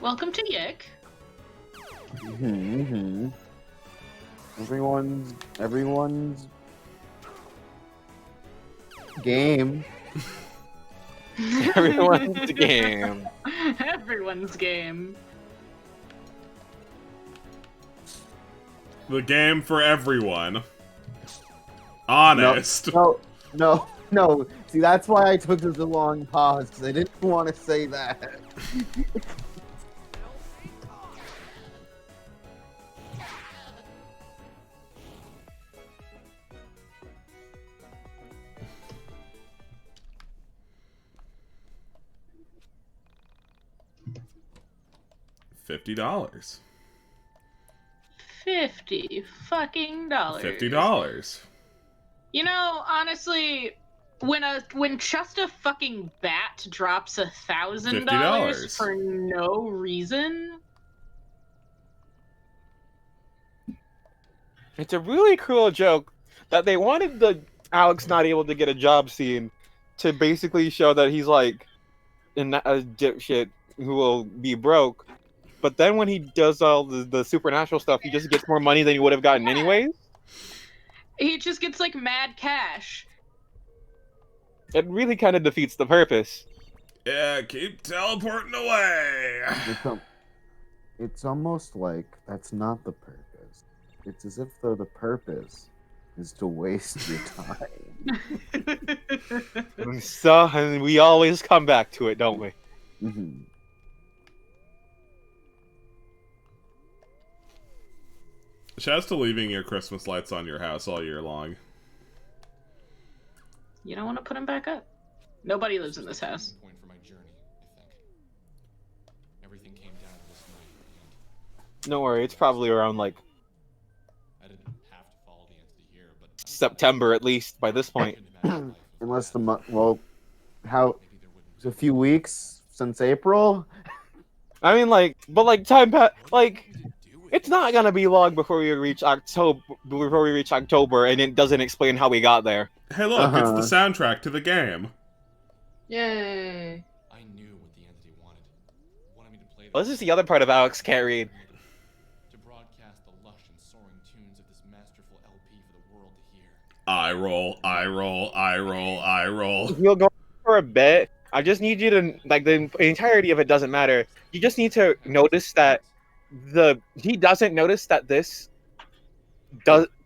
Welcome to YIIK. Everyone's game. Everyone's game. Everyone's game. The game for everyone. Honest. No. See, that's why I took such a long pause, because I didn't want to say that. $50. $50 fucking dollars. $50. You know, honestly, when just a fucking bat drops $1,000 for no reason. It's a really cruel joke that they wanted the Alex not able to get a job scene to basically show that he's like a dipshit who will be broke. But then when he does all the supernatural stuff, he just gets more money than he would have gotten anyways. He just gets like mad cash. It really kind of defeats the purpose. Yeah, keep teleporting away. It's almost like that's not the purpose. It's as if though the purpose is to waste your time. And we always come back to it, don't we? Mm-hmm. Shouts to leaving your Christmas lights on your house all year long. You don't want to put them back up. Nobody lives in this house. Point for my journey, I think. Everything came down to this night. Don't worry, it's probably around like I didn't have to follow the entity here, but September at least by this point. Unless the it's a few weeks since April. I mean, like, but like time like it's not gonna be long before we reach October. And it doesn't explain how we got there. Hey, look, it's the soundtrack to the game. Yay! I knew what the entity wanted. Wanted me to play. Well, this is the other part of Alex can't read. To broadcast the lush and soaring tunes of this masterful LP for the world to hear. I roll, I roll, I roll, I roll. You'll go for a bit. I just need you to like the entirety of it doesn't matter. You just need to notice that he doesn't notice that this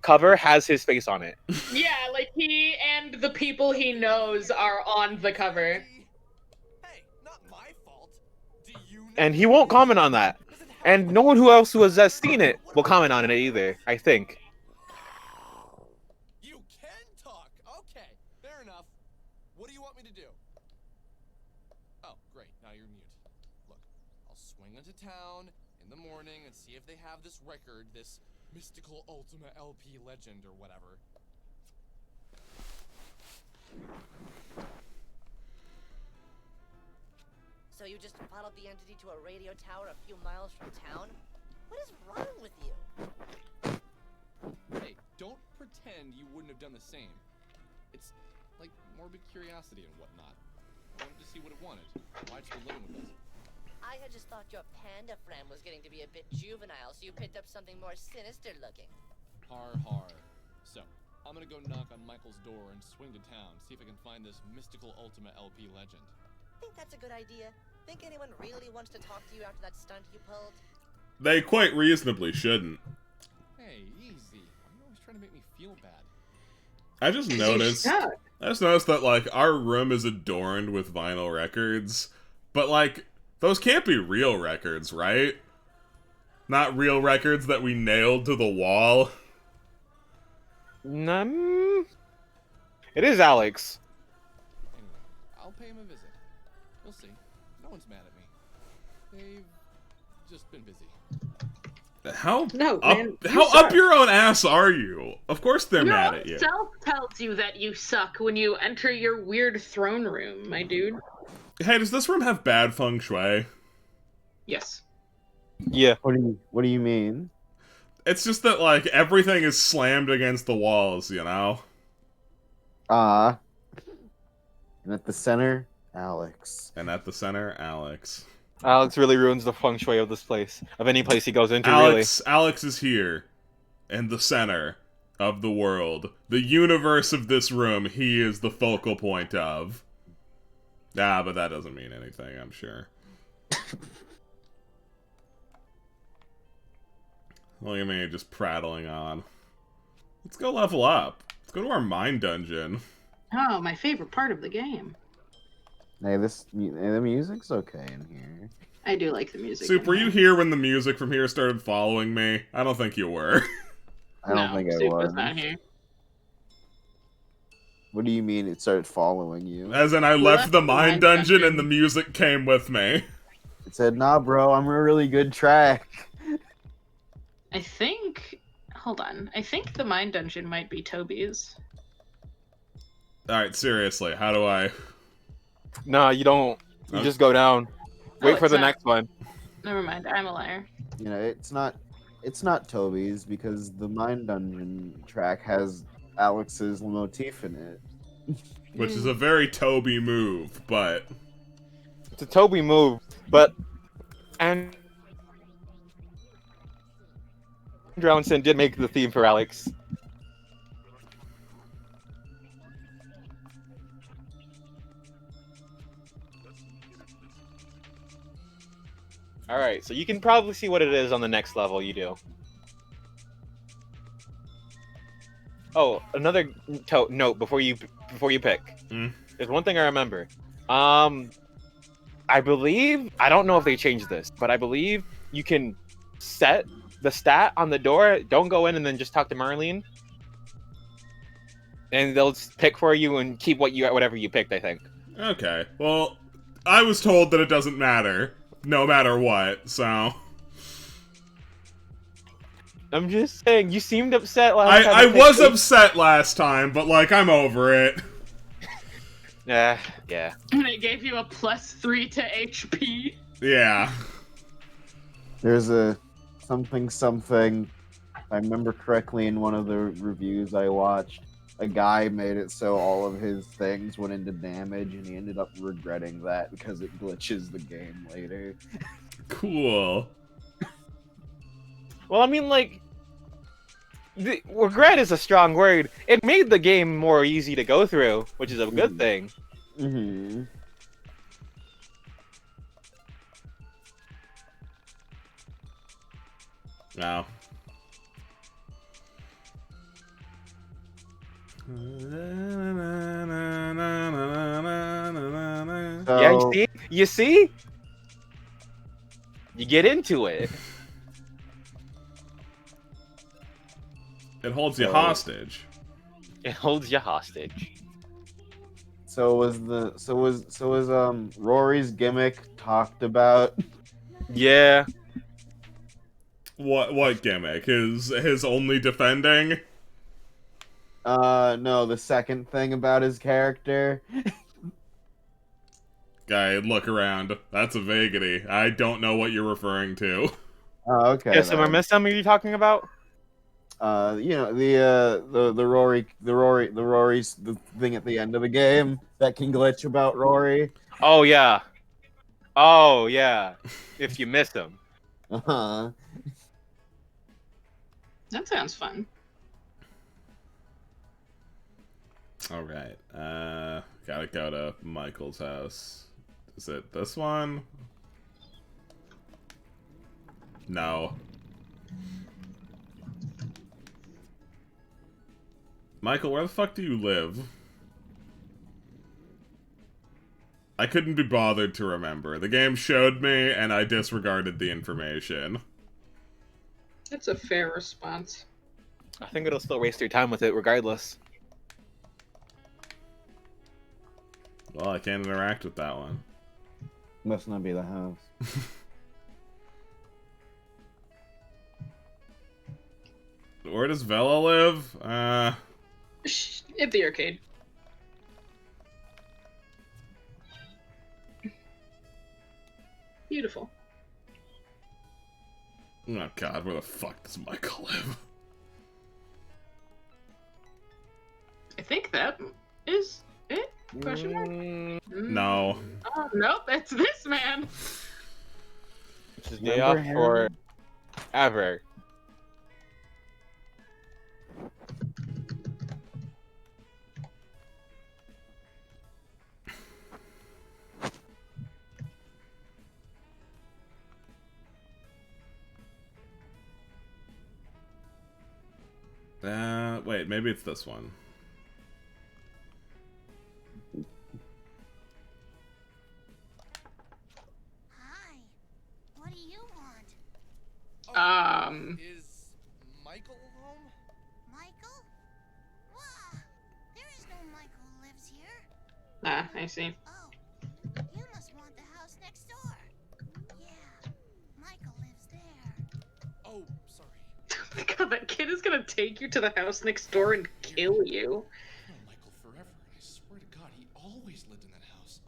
cover has his face on it. Yeah, like he and the people he knows are on the cover. Hey, not my fault. Do you know And he won't comment on that. And no one who else who has seen it will comment on it either, I think. You can talk. Okay, fair enough. What do you want me to do? Oh, great. Now you're mute. Look, I'll swing into town in the morning and see if they have this record, this mystical Ultima LP legend or whatever. So you just followed the entity to a radio tower a few miles from town? What is wrong with you? Hey, don't pretend you wouldn't have done the same. It's like morbid curiosity and whatnot. I wanted to see what it wanted. Why it's been living with us. I had just thought your panda friend was getting to be a bit juvenile, so you picked up something more sinister looking. Har har. So, I'm gonna go knock on Michael's door and swing to town, see if I can find this mystical Ultima LP legend. Think that's a good idea? Think anyone really wants to talk to you after that stunt you pulled? They quite reasonably shouldn't. Hey, easy. You're always trying to make me feel bad. I just noticed that, like, our room is adorned with vinyl records, but, like, those can't be real records, right? Not real records that we nailed to the wall. It is Alex. Anyway, I'll pay him a visit. We'll see. No one's mad at me. They've just been busy. How No, up, man, you how suck. up your own ass are you? Of course they're Your mad own at you. self tells you that you suck when you enter your weird throne room, my dude. Hey, does this room have bad feng shui? Yes. Yeah. What do you mean? It's just that, like, everything is slammed against the walls, you know? And at the center, Alex. And at the center, Alex. Alex really ruins the feng shui of this place. Of any place he goes into, Alex is here. In the center of the world. The universe of this room, he is the focal point of. Ah, but that doesn't mean anything, I'm sure. Look at me just prattling on. Let's go level up. Let's go to our mine dungeon. Oh, my favorite part of the game. Hey, the music's okay in here. I do like the music. Soup, were you here when the music from here started following me? I don't think you were. I don't think I Soup was. was not here. What do you mean it started following you? As in, I left the mine dungeon and the music came with me. I said, nah, bro, I'm a really good track. I think. Hold on. I think the mine dungeon might be Toby's. Alright, seriously, how do I... No, you don't. You Okay. just go down. Wait for it's the not. next one. Never mind. I'm a liar. You know, it's not Toby's because the mine dungeon track has Alex's motif in it. Which is a very Toby move, but... It's a Toby move, but and Drownson did make the theme for Alex. Alright, so you can probably see what it is on the next level you do. Oh, another note before you pick. There's one thing I remember. I believe, I don't know if they changed this, but I believe you can set the stat on the door. Don't go in and then just talk to Marlene. And they'll pick for you and keep whatever you picked, I think. Okay, well, I was told that it doesn't matter, no matter what, so... I'm just saying, you seemed upset last time. I was upset last time, but, like, I'm over it. Yeah. And it gave you a +3 to HP. Yeah. There's a something. If I remember correctly in one of the reviews I watched, a guy made it so all of his things went into damage, and he ended up regretting that because it glitches the game later. Cool. Well, I mean, like, regret is a strong word. It made the game more easy to go through, which is a good thing. Mm-hmm. No. Yeah, you see? You get into it. It holds you hostage. It holds you hostage. So was Rory's gimmick talked about? Yeah. What gimmick? His only defending? No, the second thing about his character. Guy, look around. That's a vagity. I don't know what you're referring to. Oh, okay. Yeah, Summer Miss, are you talking about? You know, the Rory's the thing at the end of the game that can glitch about Rory. Oh yeah. Oh yeah. If you miss him. Uh-huh. That sounds fun. Alright. Gotta go to Michael's house. Is it this one? No. Michael, where the fuck do you live? I couldn't be bothered to remember. The game showed me, and I disregarded the information. That's a fair response. I think it'll still waste your time with it regardless. Well, I can't interact with that one. Must not be the house. Where does Vela live? At the arcade. Beautiful. Oh god, where the fuck does Michael live? I think that is it? Question mark? No. Oh, nope, it's this man. It's his day off for ever. Wait, maybe it's this one. Hi. What do you want? Is Michael home? Michael? Wow. There is no Michael who lives here. Ah, I see. Oh. You must want the house next door. Yeah. kid is gonna take you to the house next door and kill you. I know Michael forever, and I swear to God, he always lived in that house.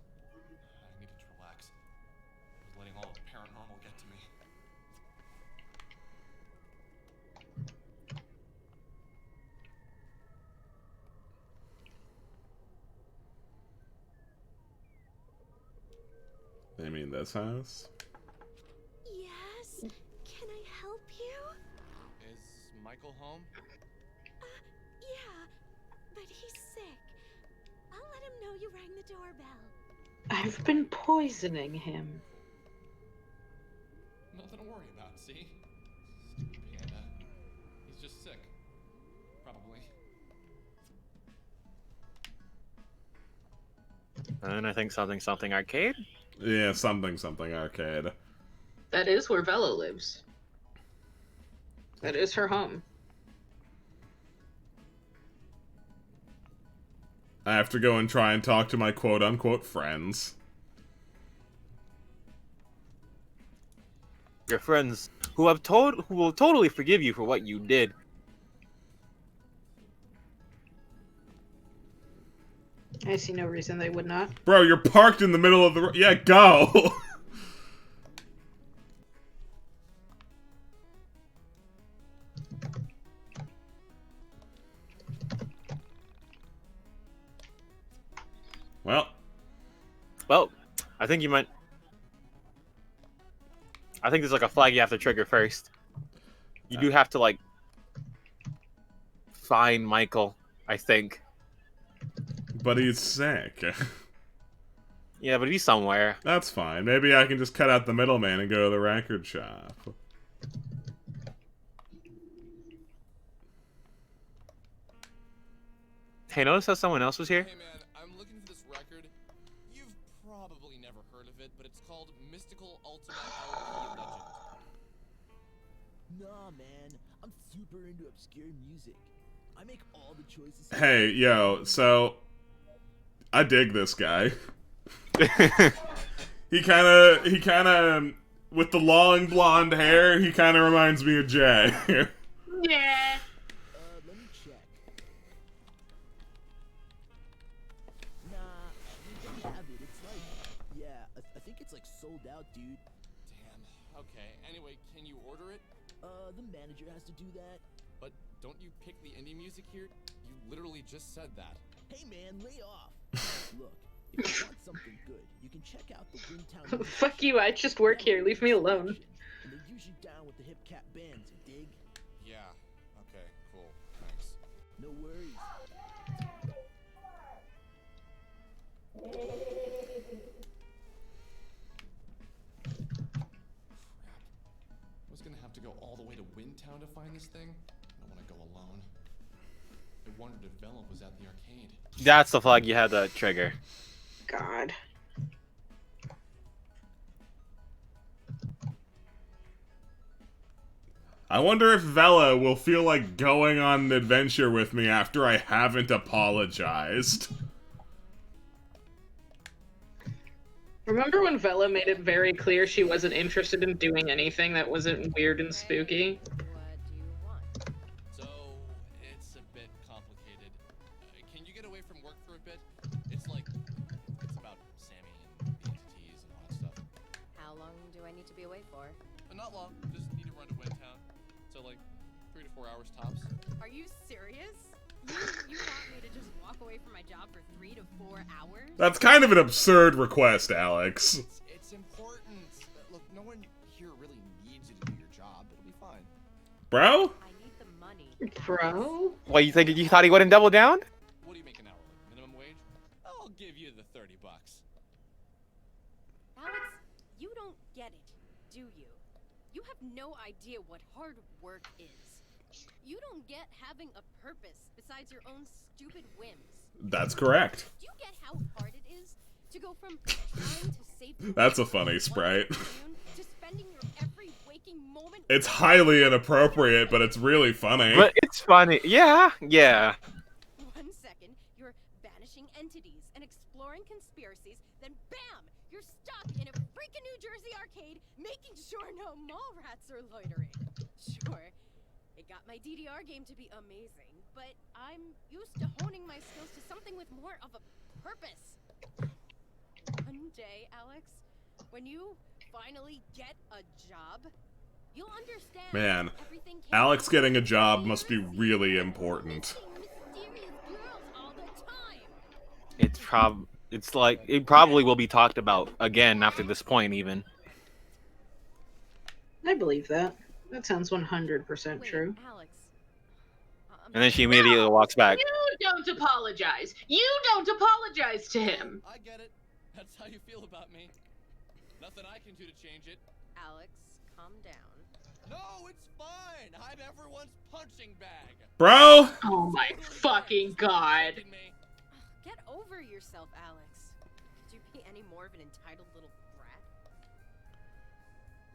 I needed to relax. I was letting all the paranormal get to me. They mean this house? Yes? Can I help you? Is Michael home? Yeah, but he's sick. I'll let him know you rang the doorbell. I've been poisoning him. Nothing to worry about, see? Stupid panda. He's just sick. Probably. And I think something arcade. Yeah, something arcade. That is where Vela lives. That is her home. I have to go and try and talk to my quote-unquote friends. Your friends who will totally forgive you for what you did. I see no reason they would not. Bro, you're parked in the middle of the... Yeah, go! Well, I think you might... I think there's like a flag you have to trigger first. You do have to, like, find Michael, I think. But he's sick. Yeah, but he's somewhere. That's fine. Maybe I can just cut out the middleman and go to the record shop. Hey, notice how someone else was here? Hey man, I'm looking for this record. You've probably never heard of it, but it's called Mystical Ultimate LP Legend. Nah, man. I'm super into obscure music. I make all the choices. Hey, yo, so... I dig this guy. He kinda... With the long blonde hair, he kinda reminds me of Jay. Yeah. Let me check. Nah, you don't have it. It's like, yeah, I think it's like sold out, dude. Damn. Okay. Anyway, can you order it? The manager has to do that. But don't you pick the indie music here? You literally just said that. Hey man, lay off. Look, if you want something good, you can check out the Wingtown. Fuck you, I just work here, leave me alone. And they're usually down with the hip cat bands, you dig? Yeah. Okay, cool. Thanks. No worries. I was gonna have to go all the way to Windtown to find this thing. I don't want to go alone. I wondered if Vela was at the arcade. That's the flag you had to trigger. God. I wonder if Vela will feel like going on an adventure with me after I haven't apologized. Remember when Vela made it very clear she wasn't interested in doing anything that wasn't weird and spooky? So, it's a bit complicated. Can you get away from work for a bit? It's like, it's about Sammy and the entities and all that stuff. How long do I need to be away for? Not long, just need to run to Windtown. So like, 3 to 4 hours tops. Are you serious? You want me to just walk away from my job for 3 to 4 hours? That's kind of an absurd request, Alex. It's important. Look, no one here really needs you to do your job. It'll be fine. Bro? I need the money. Bro? What, you thought he wouldn't double down? What do you make an hour? Like minimum wage? I'll give you the $30. Alex, you don't get it, do you? You have no idea what hard work is. You don't get having a purpose besides your own stupid whims. That's correct. Do you get how hard it is to go from trying to save That's a funny sprite. to spending your every waking moment? It's highly inappropriate, but it's really funny. But it's funny. Yeah, yeah. 1 second, you're banishing entities and exploring conspiracies, then bam! You're stuck in a freaking New Jersey arcade making sure no mall rats are loitering. Sure, It got my DDR game to be amazing, but I'm used to honing my skills to something with more of a purpose. One day, Alex, when you finally get a job, you'll understand. Man, everything came Alex from getting a job must be really important. mysterious girls all the time. It's like it probably will be talked about again after this point, even. I believe that. That sounds 100% true. Alex. And then she immediately walks back. You don't apologize. You don't apologize to him. I get it. That's how you feel about me. Nothing I can do to change it. Alex, calm down. No, it's fine. I'm everyone's punching bag. Bro! Oh my fucking god. Get over yourself, Alex. Could you be any more of an entitled little brat?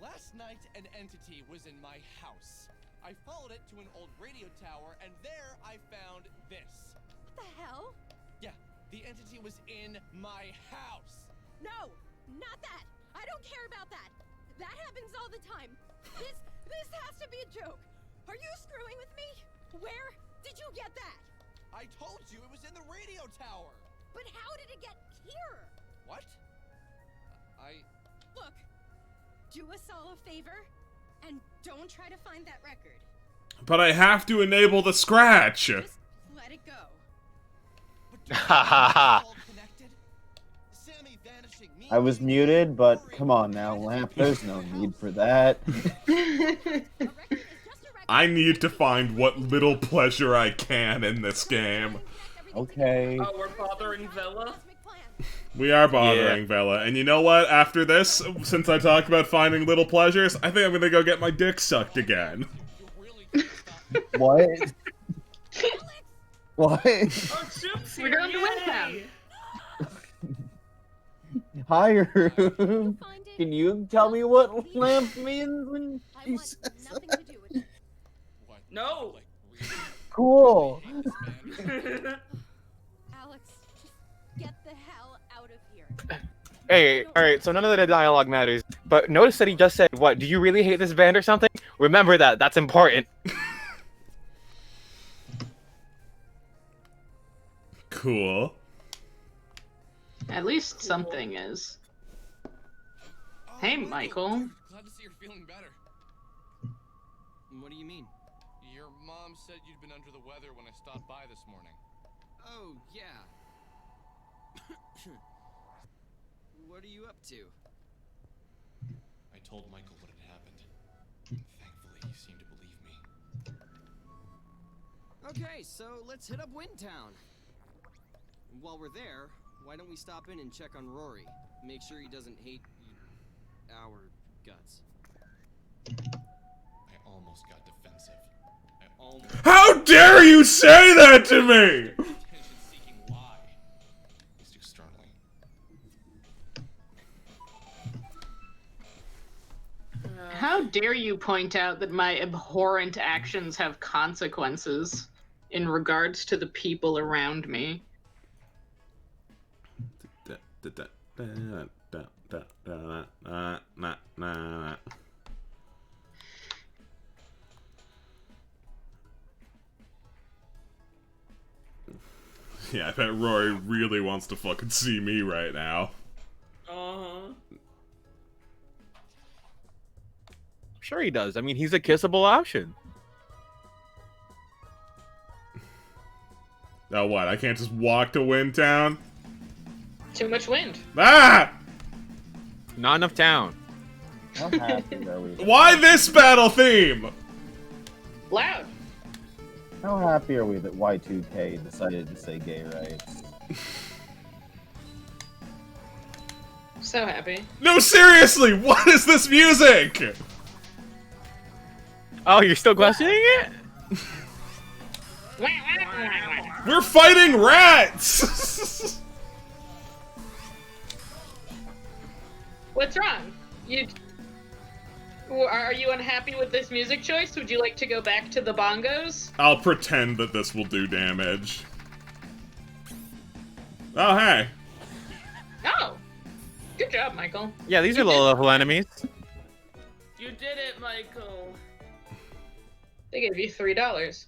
Last night, an entity was in my house. I followed it to an old radio tower, and there I found this. What the hell? Yeah, the entity was in my house. No, not that. I don't care about that. That happens all the time. This has to be a joke. Are you screwing with me? Where did you get that? I told you it was in the radio tower. But how did it get here? What? Look, do us all a favor and don't try to find that record. But I have to enable the scratch! Just let it go. Ha ha ha. I was muted, but come on now, Lamp. There's no need for that. I need to find what little pleasure I can in this game. Okay. Oh, we're bothering Vela? We are bothering Vela, and you know what? After this, since I talked about finding little pleasures, I think I'm gonna go get my dick sucked again. What? What? Oh, Soup's here! We're going to win Hi, Rube. Can you tell me what lamp means when he says that? No! Cool. Alex, just get the hell out of here. Hey, alright, so none of the dialogue matters. But notice that he just said, what, do you really hate this band or something? Remember that, that's important. Cool. At least something is. Hey, Michael. Glad to see you're feeling better. What do you mean? Your mom said you'd been under the weather when I stopped by this morning. Oh, yeah. What are you up to? I told Michael what had happened. Thankfully, he seemed to believe me. Okay, so let's hit up Windtown. While we're there, why don't we stop in and check on Rory? Make sure he doesn't hate our guts. I almost got defensive. How dare you say that to me?! Attention-seeking lie. It's too startling. How dare you point out that my abhorrent actions have consequences in regards to the people around me? Yeah, I bet Rory really wants to fucking see me right now. Uh-huh. Sure he does. I mean, he's a kissable option. Now what, I can't just walk to Windtown? Too much wind. Ah! Not enough town. How happy are we? Why this battle theme? Loud. How happy are we that Y2K decided to say gay rights? So happy. No, seriously, what is this music? Oh, you're still questioning it? We're fighting rats! What's wrong? Are you unhappy with this music choice? Would you like to go back to the bongos? I'll pretend that this will do damage. Oh, hey. Oh! Good job, Michael. Yeah, these are low-level enemies. You did it, Michael. They gave you $3.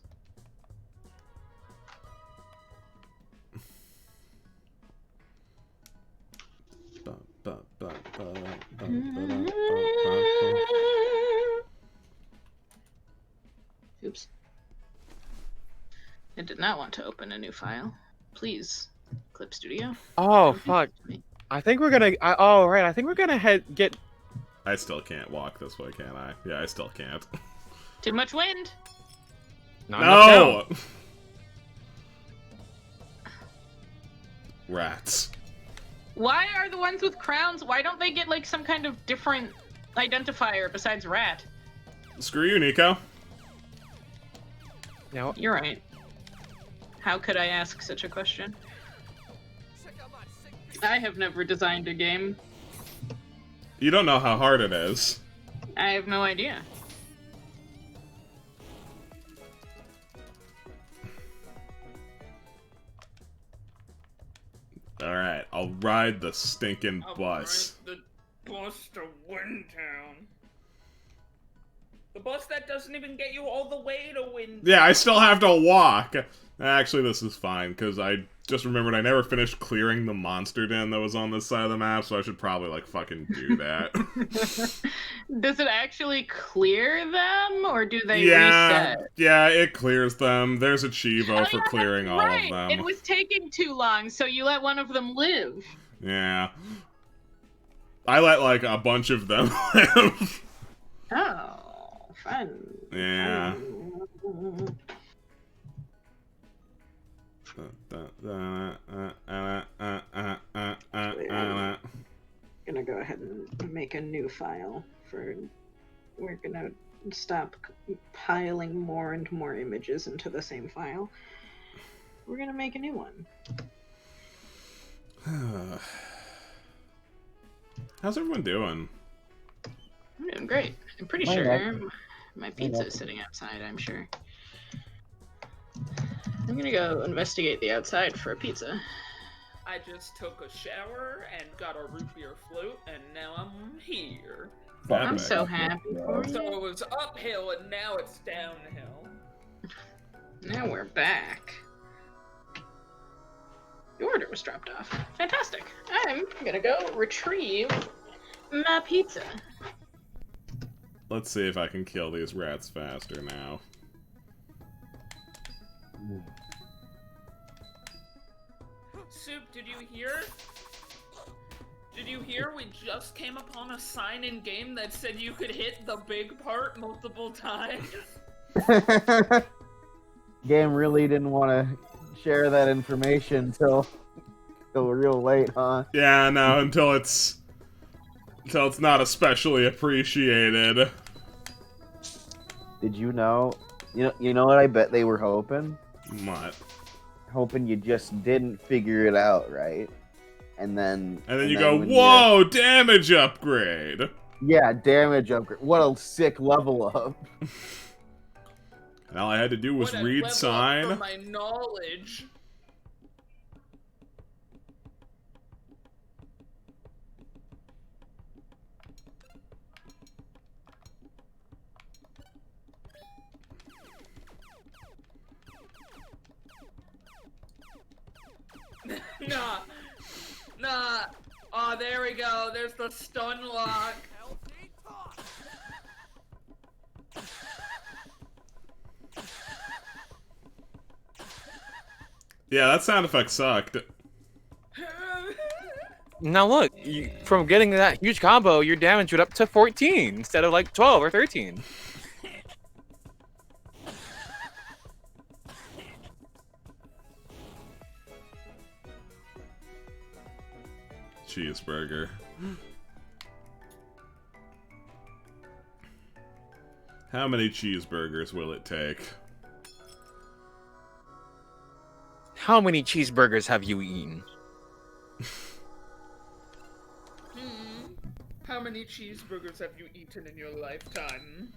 Oops. I did not want to open a new file. Please, Clip Studio. Oh fuck! I think we're gonna. Oh right, I think we're gonna get. I still can't walk this way, can I? Yeah, I still can't. Too much wind. Not enough No! sound. Rats. Why are the ones with crowns? Why don't they get like some kind of different identifier besides rat? Screw you, Nico. No. You're right. How could I ask such a question? I have never designed a game. You don't know how hard it is. I have no idea. Alright, I'll ride the stinking bus. The bus to Windtown. The bus that doesn't even get you all the way to Windtown. Yeah, I still have to walk. Actually, this is fine, because I just remembered I never finished clearing the monster den that was on this side of the map, so I should probably, like, fucking do that. Does it actually clear them, or do they reset? Yeah, it clears them. There's a Chivo for clearing all of them. It was taking too long, so you let one of them live. Yeah. I let, like, a bunch of them live. Oh, fun. Yeah. Gonna go ahead and make a new file for. We're gonna stop piling more and more images into the same file. We're gonna make a new one. How's everyone doing? I'm doing great. I'm pretty sure my pizza is sitting outside, I'm sure. I'm gonna go investigate the outside for a pizza. I just took a shower and got a root beer float, and now I'm here. I'm so happy for you. So it was uphill, and now it's downhill. Now we're back. The order was dropped off. Fantastic. I'm gonna go retrieve my pizza. Let's see if I can kill these rats faster now. Soup, did you hear? Did you hear we just came upon a sign in game that said you could hit the big part multiple times? Game really didn't want to share that information till real late, huh? Yeah, no, until it's not especially appreciated. Did you know? You know what I bet they were hoping? What? Hoping you just didn't figure it out, right? And then you go, whoa, damage upgrade! Yeah, damage upgrade. What a sick level up. And all I had to do was read sign. For my knowledge. Nah. Oh, there we go. There's the stun lock. Yeah, that sound effect sucked. Now look, from getting that huge combo, your damage went up to 14 instead of like 12 or 13. Cheeseburger. How many cheeseburgers will it take? How many cheeseburgers have you eaten? How many cheeseburgers have you eaten in your lifetime?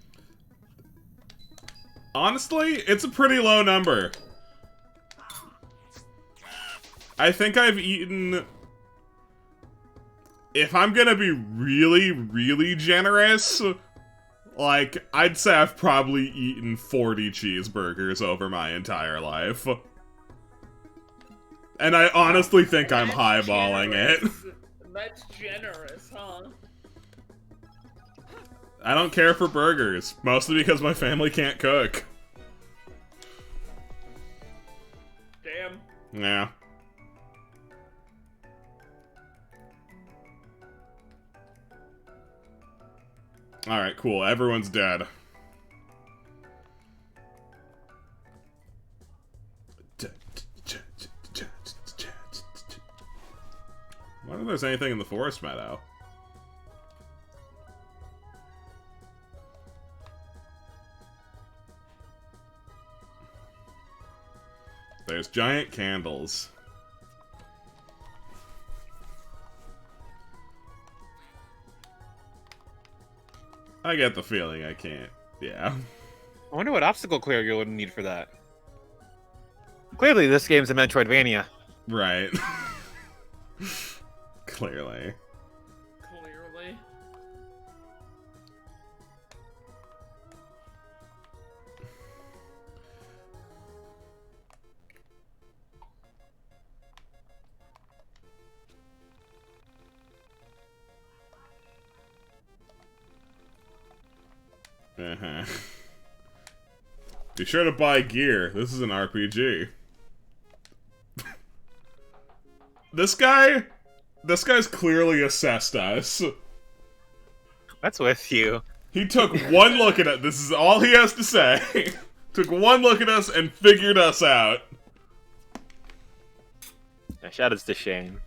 Honestly, it's a pretty low number. I think I've eaten... If I'm gonna be really, really generous, Like, I'd say I've probably eaten 40 cheeseburgers over my entire life. And I honestly think I'm highballing it. That's generous, huh? I don't care for burgers, mostly because my family can't cook. Damn. Yeah. Alright, cool. Everyone's dead. I wonder if there's anything in the forest meadow. There's giant candles. I get the feeling I can't. Yeah. I wonder what obstacle clear you'll need for that. Clearly, this game's a Metroidvania. Right. Clearly. Clearly. Uh-huh. Be sure to buy gear. This is an RPG. This guy's clearly assessed us. What's with you? He took one look at it. This is all he has to say. Took one look at us and figured us out. Yeah, shout outs to Shane.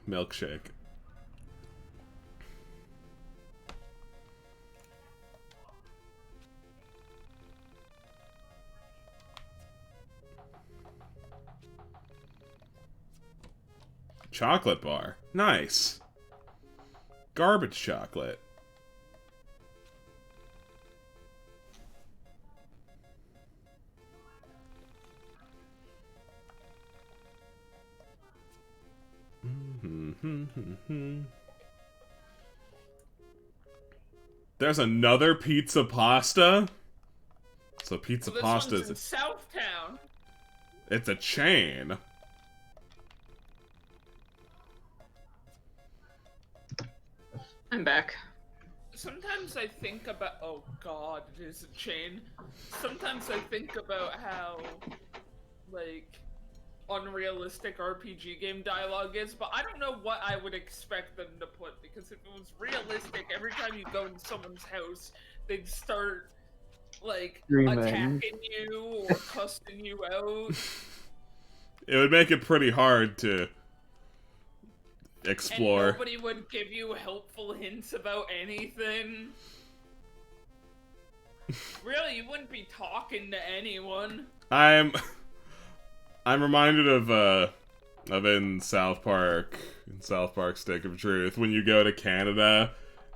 Milkshake. Chocolate bar. Nice. Garbage chocolate. There's another pizza pasta? So pizza Well, this pasta one's in is... Southtown. It's a chain. I'm back. Sometimes I think about— oh god, it is a chain. Sometimes I think about how, like, unrealistic RPG game dialogue is, but I don't know what I would expect them to put, because if it was realistic, every time you go in someone's house, they'd start, like, Screaming. attacking you or cussing you out. It would make it pretty hard to explore. And nobody would give you helpful hints about anything. Really, you wouldn't be talking to anyone. I'm reminded of in South Park Stick of Truth, when you go to Canada,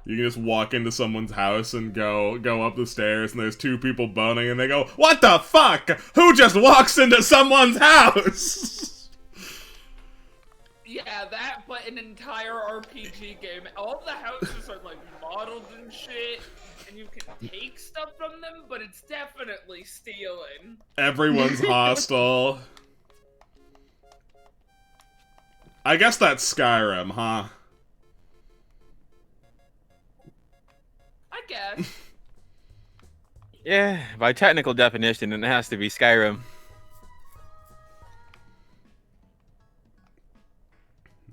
you can just walk into someone's house and go up the stairs and there's two people boning and they go, "What the fuck? Who just walks into someone's house?" Yeah, that, but an entire RPG game. All the houses are, like, modeled and shit, and you can take stuff from them, but it's definitely stealing. Everyone's hostile. I guess that's Skyrim, huh? I guess. Yeah, by technical definition, it has to be Skyrim.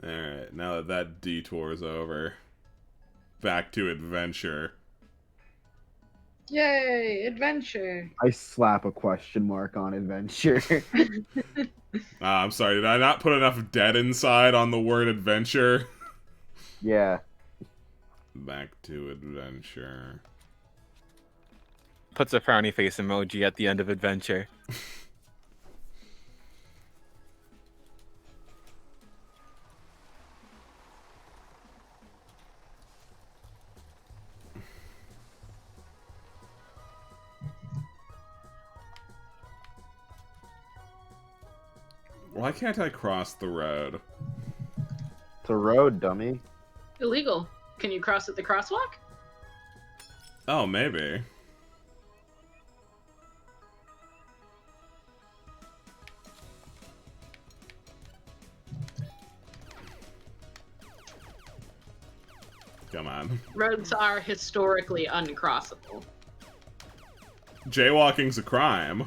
Alright, now that detour is over, back to adventure. Yay, adventure. I slap a question mark on adventure. I'm sorry, did I not put enough dead inside on the word adventure? Yeah. Back to adventure. Puts a frowny face emoji at the end of adventure. Why can't I cross the road? It's a road, dummy. Illegal. Can you cross at the crosswalk? Oh, maybe. Come on. Roads are historically uncrossable. Jaywalking's a crime.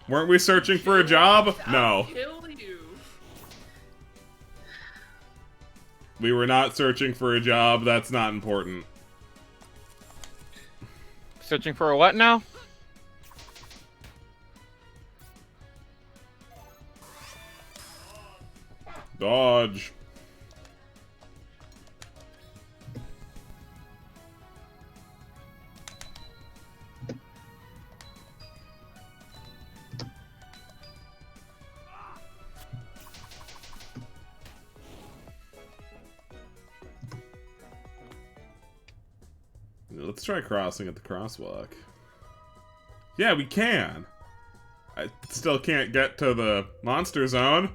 Weren't we searching for a job? No. Kill you. We were not searching for a job. That's not important. Searching for a what now? Dodge. Let's try crossing at the crosswalk. Yeah, we can. I still can't get to the monster zone.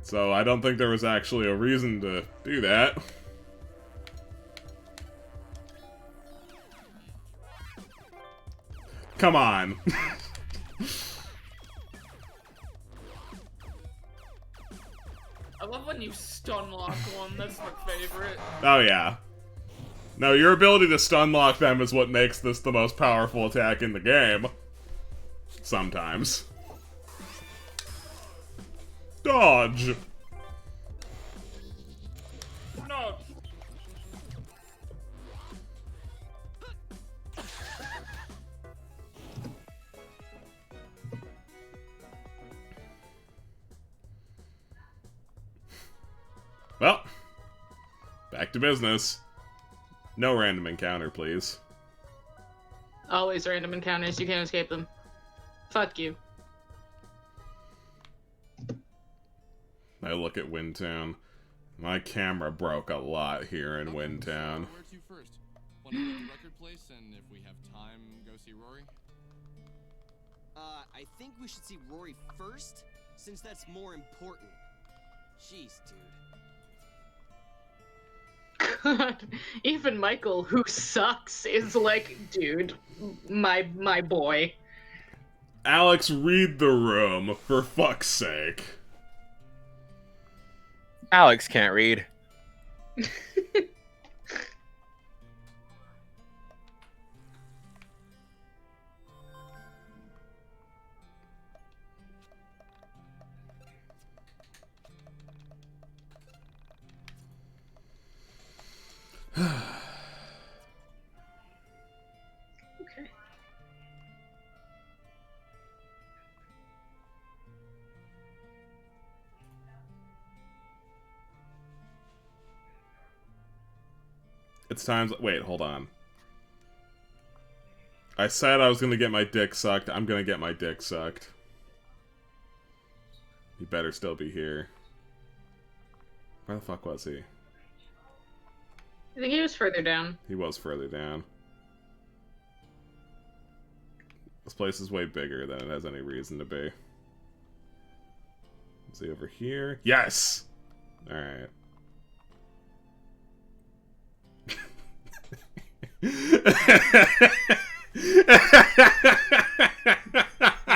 So I don't think there was actually a reason to do that. Come on. I love when you stun lock one, that's my favorite. Oh yeah. No, your ability to stun lock them is what makes this the most powerful attack in the game. Sometimes. Dodge! No. Well, back to business. No random encounter, please. Always random encounters, you can't escape them. Fuck you. I look at Windtown. My camera broke a lot here in Windtown. Where to first? Want to go to the record place, and if we have time, go see Rory? I think we should see Rory first, since that's more important. Jeez, dude. God, even Michael, who sucks, is like, dude, my boy. Alex, read the room, for fuck's sake. Alex can't read. Okay. It's time. Wait, hold on. I said I was gonna get my dick sucked. I'm gonna get my dick sucked. He better still be here. Where the fuck was he? I think he was further down. He was further down. This place is way bigger than it has any reason to be. Is he over here? Yes! Alright.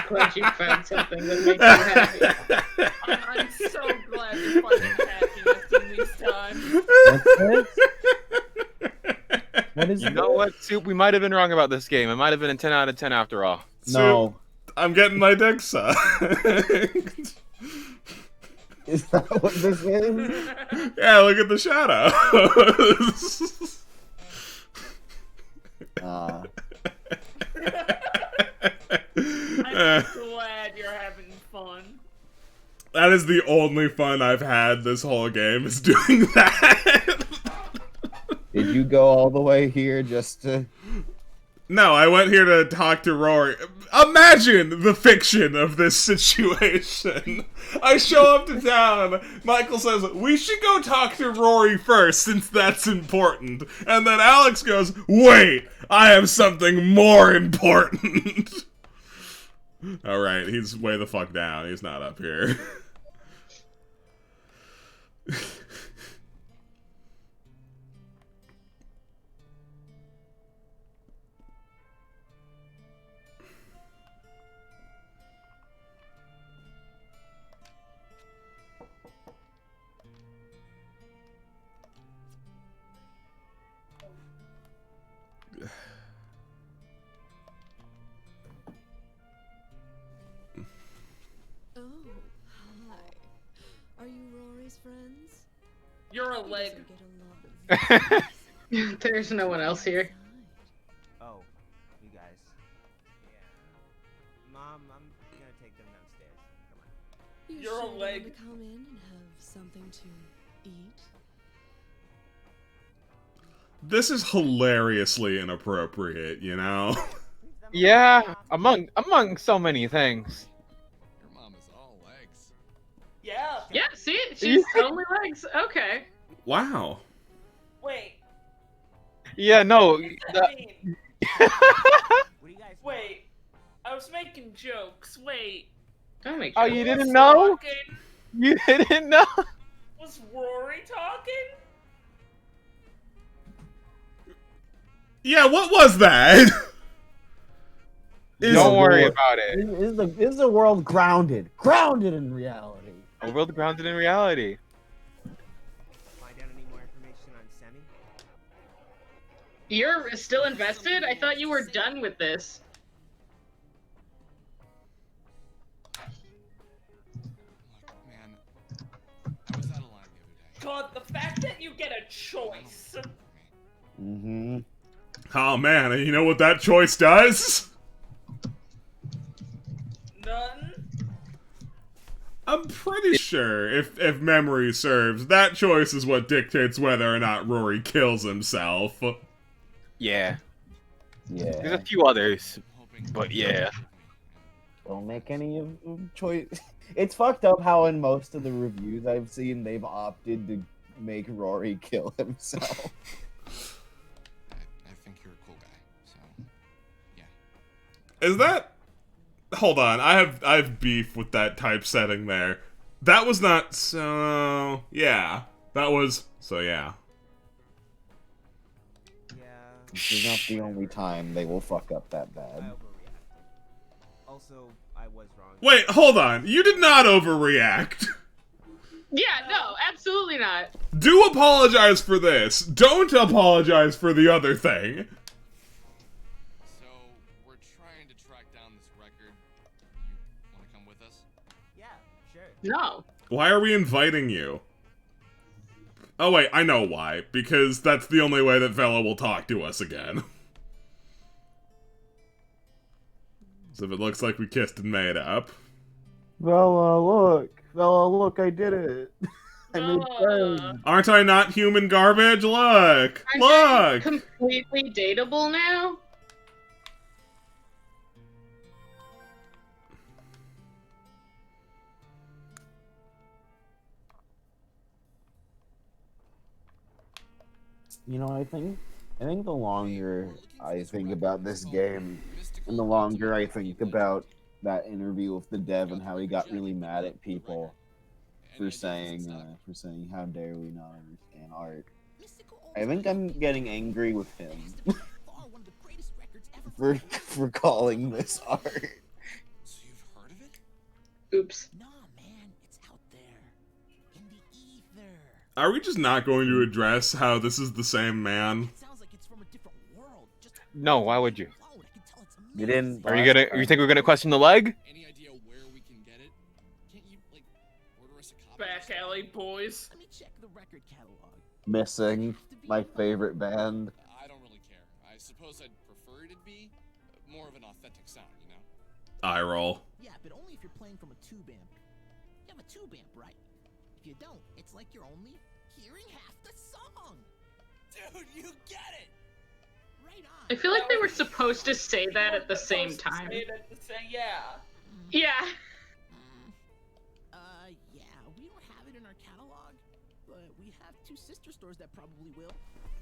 Glad you found something that makes you happy. I'm so glad you're finding happiness in these times. What's this? What is You know what, Soup? We might have been wrong about this game. It might have been a 10 out of 10 after all. No. I'm getting my dick sucked. Is that what this is? Yeah, look at the shadows. I'm glad you're having fun. That is the only fun I've had this whole game, is doing that. Did you go all the way here just to... No, I went here to talk to Rory. Imagine the fiction of this situation. I show up to town, Michael says, we should go talk to Rory first, since that's important. And then Alex goes, wait, I have something more important. Alright, he's way the fuck down. He's not up here. Oh, hi. Are you Rory's friends? You're a leg. There's no one else here. Oh, you guys. Yeah. Mom, I'm gonna take them downstairs. Come on. You You're sure a you leg. want to come in and have something to eat? This is hilariously inappropriate, you know? Yeah, among so many things. Your mom is all legs. Yeah. Yeah, see? She's only legs. Okay. Wow. Wait. Yeah, no. What does that mean? What do you guys Wait. I was making jokes. Wait. Don't make Oh, jokes. you Who was didn't know? talking? You didn't know? Was Rory talking? Yeah, what was that? Don't worry about it. Is the world grounded? Grounded in reality. A world grounded in reality. find out any more information on Sammy? You're still invested? I thought you were done with this. Look, man, I was out of line the other day. God, the fact that you get a choice. Mm-hmm. Oh man, and you know what that choice does? None? I'm pretty sure, if memory serves, that choice is what dictates whether or not Rory kills himself. Yeah. Yeah. There's a few others, but yeah. Don't make any of choice. It's fucked up how in most of the reviews I've seen they've opted to make Rory kill himself. I think you're a cool guy, so yeah. Is that... Hold on, I have beef with that typesetting there. That was not so... Yeah. That was... So yeah. Yeah. This is not the only time they will fuck up that I bad. overreacted. Also, I was wrong. Wait, hold on. You did not overreact. Yeah, no, absolutely not. Do apologize for this. Don't apologize for the other thing. So we're trying to track down this record. You want to come with us? Yeah, sure. No. Why are we inviting you? Oh wait, I know why. Because that's the only way that Vela will talk to us again. So if it looks like we kissed and made up. Vela, look, I did it. I made friends. Aren't I not human garbage? Look! Aren't Look! you completely dateable now? You know, I think the longer I think about this game, and the longer I think about that interview with the dev and how he got really mad at people for saying how dare we not understand art. I think I'm getting angry with him for calling this art. So you've heard of it? Oops. Nah, man, it's out there. In the ether. Are we just not going to address how this is the same man? Sounds like it's from a different world. Just No, why would you? alone, I can tell it's You didn't. Are you gonna? You think we're gonna question the leg? Any idea where we can get it? Can't you, like, order us a copy? Back alley boys. Let me check the record catalog. Missing my favorite band? I don't really care. I suppose I'd prefer it'd be more of an authentic sound, you know? Eye roll. Yeah, but only if you're playing from a tube amp. You have a tube amp, right? If you don't, it's like you're only hearing half the song. Dude, you get it. Right on. I feel like they were supposed to say that at the same Supposed to time. say it at the same- yeah. Yeah. Yeah, we don't have it in our catalog, but we have two sister stores that probably will.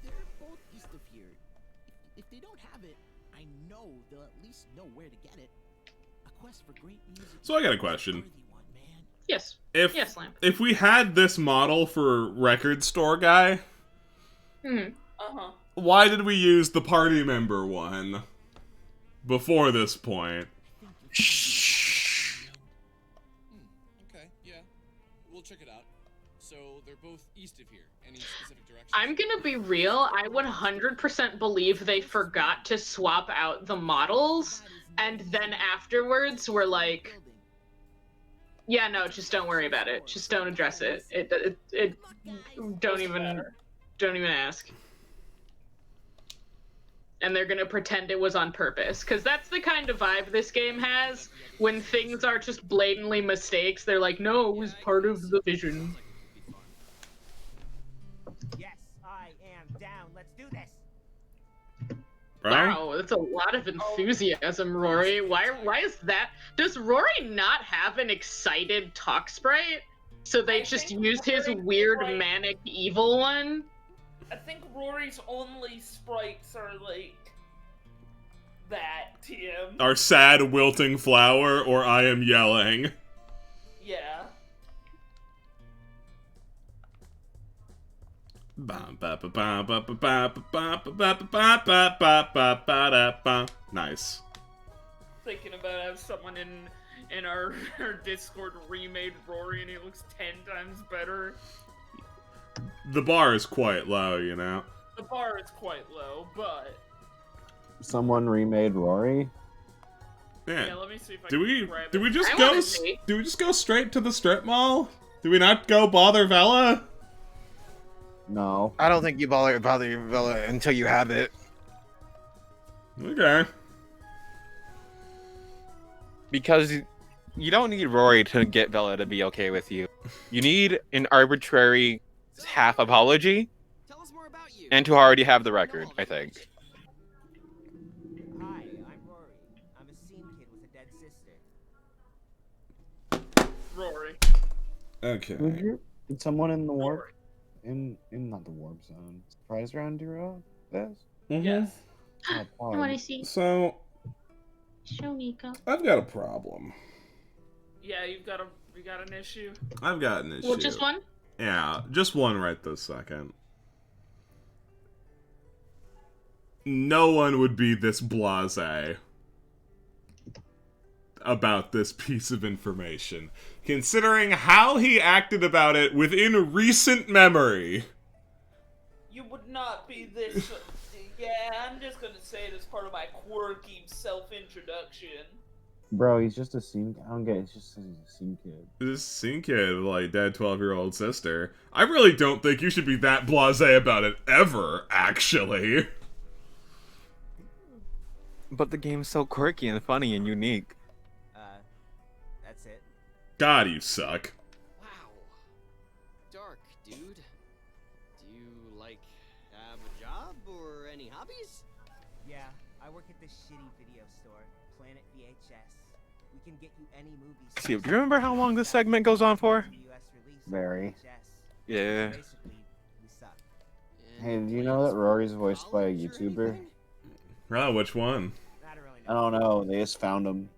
They're both east of here. If they don't have it, I know they'll at least know where to get it. A So I got a question. Yes. If Yes, Lamp. if we had this model for record store guy, why did we use the party member one before this point? Okay, yeah. We'll check it out. So they're both east of here. Any specific direction? I'm gonna be real, I 100% believe they forgot to swap out the models, and then afterwards were like, yeah, no, just don't worry about it. Just don't address it. Don't even ask. And they're gonna pretend it was on purpose, because that's the kind of vibe this game has. When things are just blatantly mistakes, they're like, no, it was part of the vision. Yes, I am down. Let's do this. Wow, that's a lot of enthusiasm, Rory. Why is that? Does Rory not have an excited talk sprite? So they just use his weird manic evil one? I think Rory's only sprites are like that, TM. Our sad wilting flower, or I am yelling. Yeah. Nice. Thinking about how someone in our Discord remade Rory and he looks 10 times better. The bar is quite low, you know. The bar is quite low, but Someone remade Rory? Yeah. let me see if I Do can we grab do we it. just I go wanna see. do we just go straight to the strip mall? Do we not go bother Vela? No. I don't think you bother Vela until you have it. Okay. Because you don't need Rory to get Vela to be okay with you. You need an arbitrary half apology and to already have the record, I think. Hi, I'm Rory. I'm a scene kid with a dead sister. Rory. Okay. Did someone in the warp in not the warp zone surprise round do this? Yes. I want to see. So Show Nico. I've got a problem. Yeah, you got an issue. I've got an issue. Well, just one? Yeah, just one right this second. No one would be this blasé about this piece of information, considering how he acted about it within recent memory. You would not be this. Yeah, I'm just gonna say it as part of my quirky self-introduction. Bro, he's just a scene. I don't get it. It's just he's a scene kid. This scene kid, like dead 12-year-old sister. I really don't think you should be that blasé about it ever, actually. But the game's so quirky and funny and unique. That's it. God, you suck. Wow. Dark, dude. Do you, like, have a job or any hobbies? Yeah, I work at this shitty video store, Planet VHS. We can get you any movies. See, do you remember how long this segment goes on for? Very. Yeah. Basically, we suck. Hey, do you know that Rory's voiced by a YouTuber? Oh, which one? I don't know. They just found him.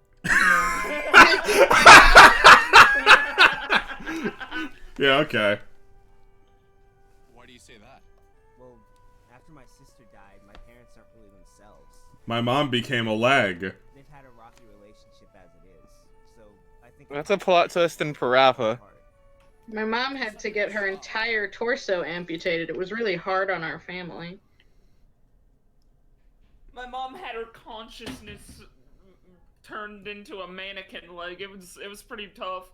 Yeah, okay. Why do you say that? Well, after my sister died, my parents aren't really themselves. My mom became a leg. They've had a rocky relationship as it is, so I think That's a plot twist in Parappa. My mom had to get her entire torso amputated. It was really hard on our family. My mom had her consciousness turned into a mannequin leg. It was pretty tough.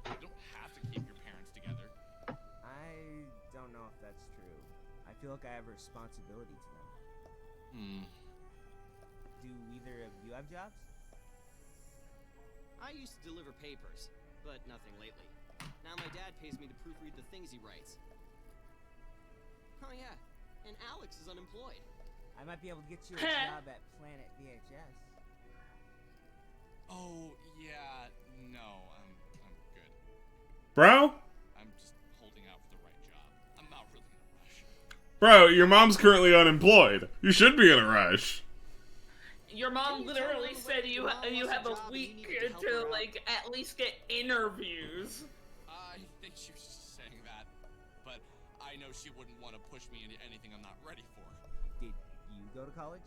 You don't have to keep your parents together. I don't know if that's true. I feel like I have a responsibility to them. Do either of you have jobs? I used to deliver papers, but nothing lately. Now my dad pays me to proofread the things he writes. Oh yeah, and Alex is unemployed. I might be able to get you a job at Planet VHS. Oh, yeah, no, I'm good. Bro? I'm just holding out for the right job. I'm not really in a rush. Bro, your mom's currently unemployed. You should be in a rush. Your mom Didn't you tell literally everybody said that you your mom you lost a have a job and you week needed to help to her out? like at least get interviews. I think she was just saying that, but I know she wouldn't want to push me into anything I'm not ready for. Did you go to college?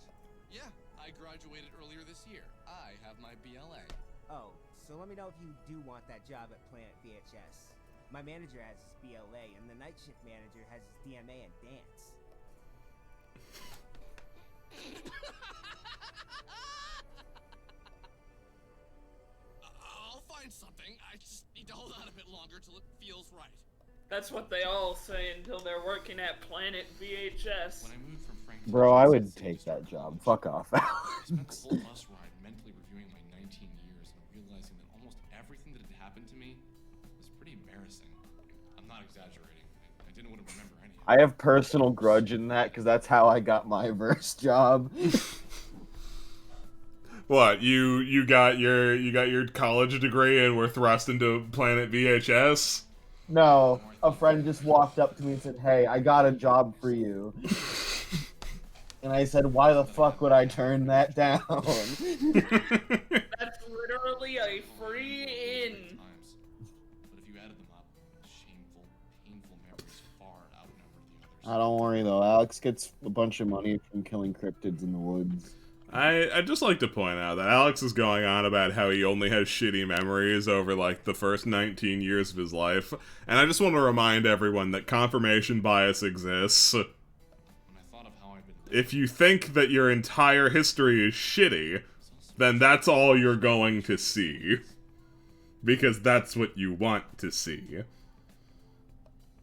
Yeah, I graduated earlier this year. I have my BLA. Oh, so let me know if you do want that job at Planet VHS. My manager has his BLA, and the night shift manager has his DMA and dance. I'll find something. I just need to hold on a bit longer till it feels right. That's what they all say until they're working at Planet VHS. When I moved from Franklin, Bro, I would take that job. Fuck off, I spent the Alex. whole bus ride mentally reviewing my 19 years and realizing that almost everything that had happened to me was pretty embarrassing. I'm not exaggerating. I didn't want to remember any of it. I have personal grudge in that because that's how I got my first job. What, you got your college degree and were thrust into Planet VHS? No, a friend just walked up to me and said, "Hey, I got a job for you." And I said, "Why the fuck would I turn that down?" That's literally a free in. But if you added them up, shameful, painful memories far outnumbered the others. Don't worry though, Alex gets a bunch of money from killing cryptids in the woods. I'd just like to point out that Alex is going on about how he only has shitty memories over, like, the first 19 years of his life, and I just want to remind everyone that confirmation bias exists. If you think that your entire history is shitty, then that's all you're going to see. Because that's what you want to see.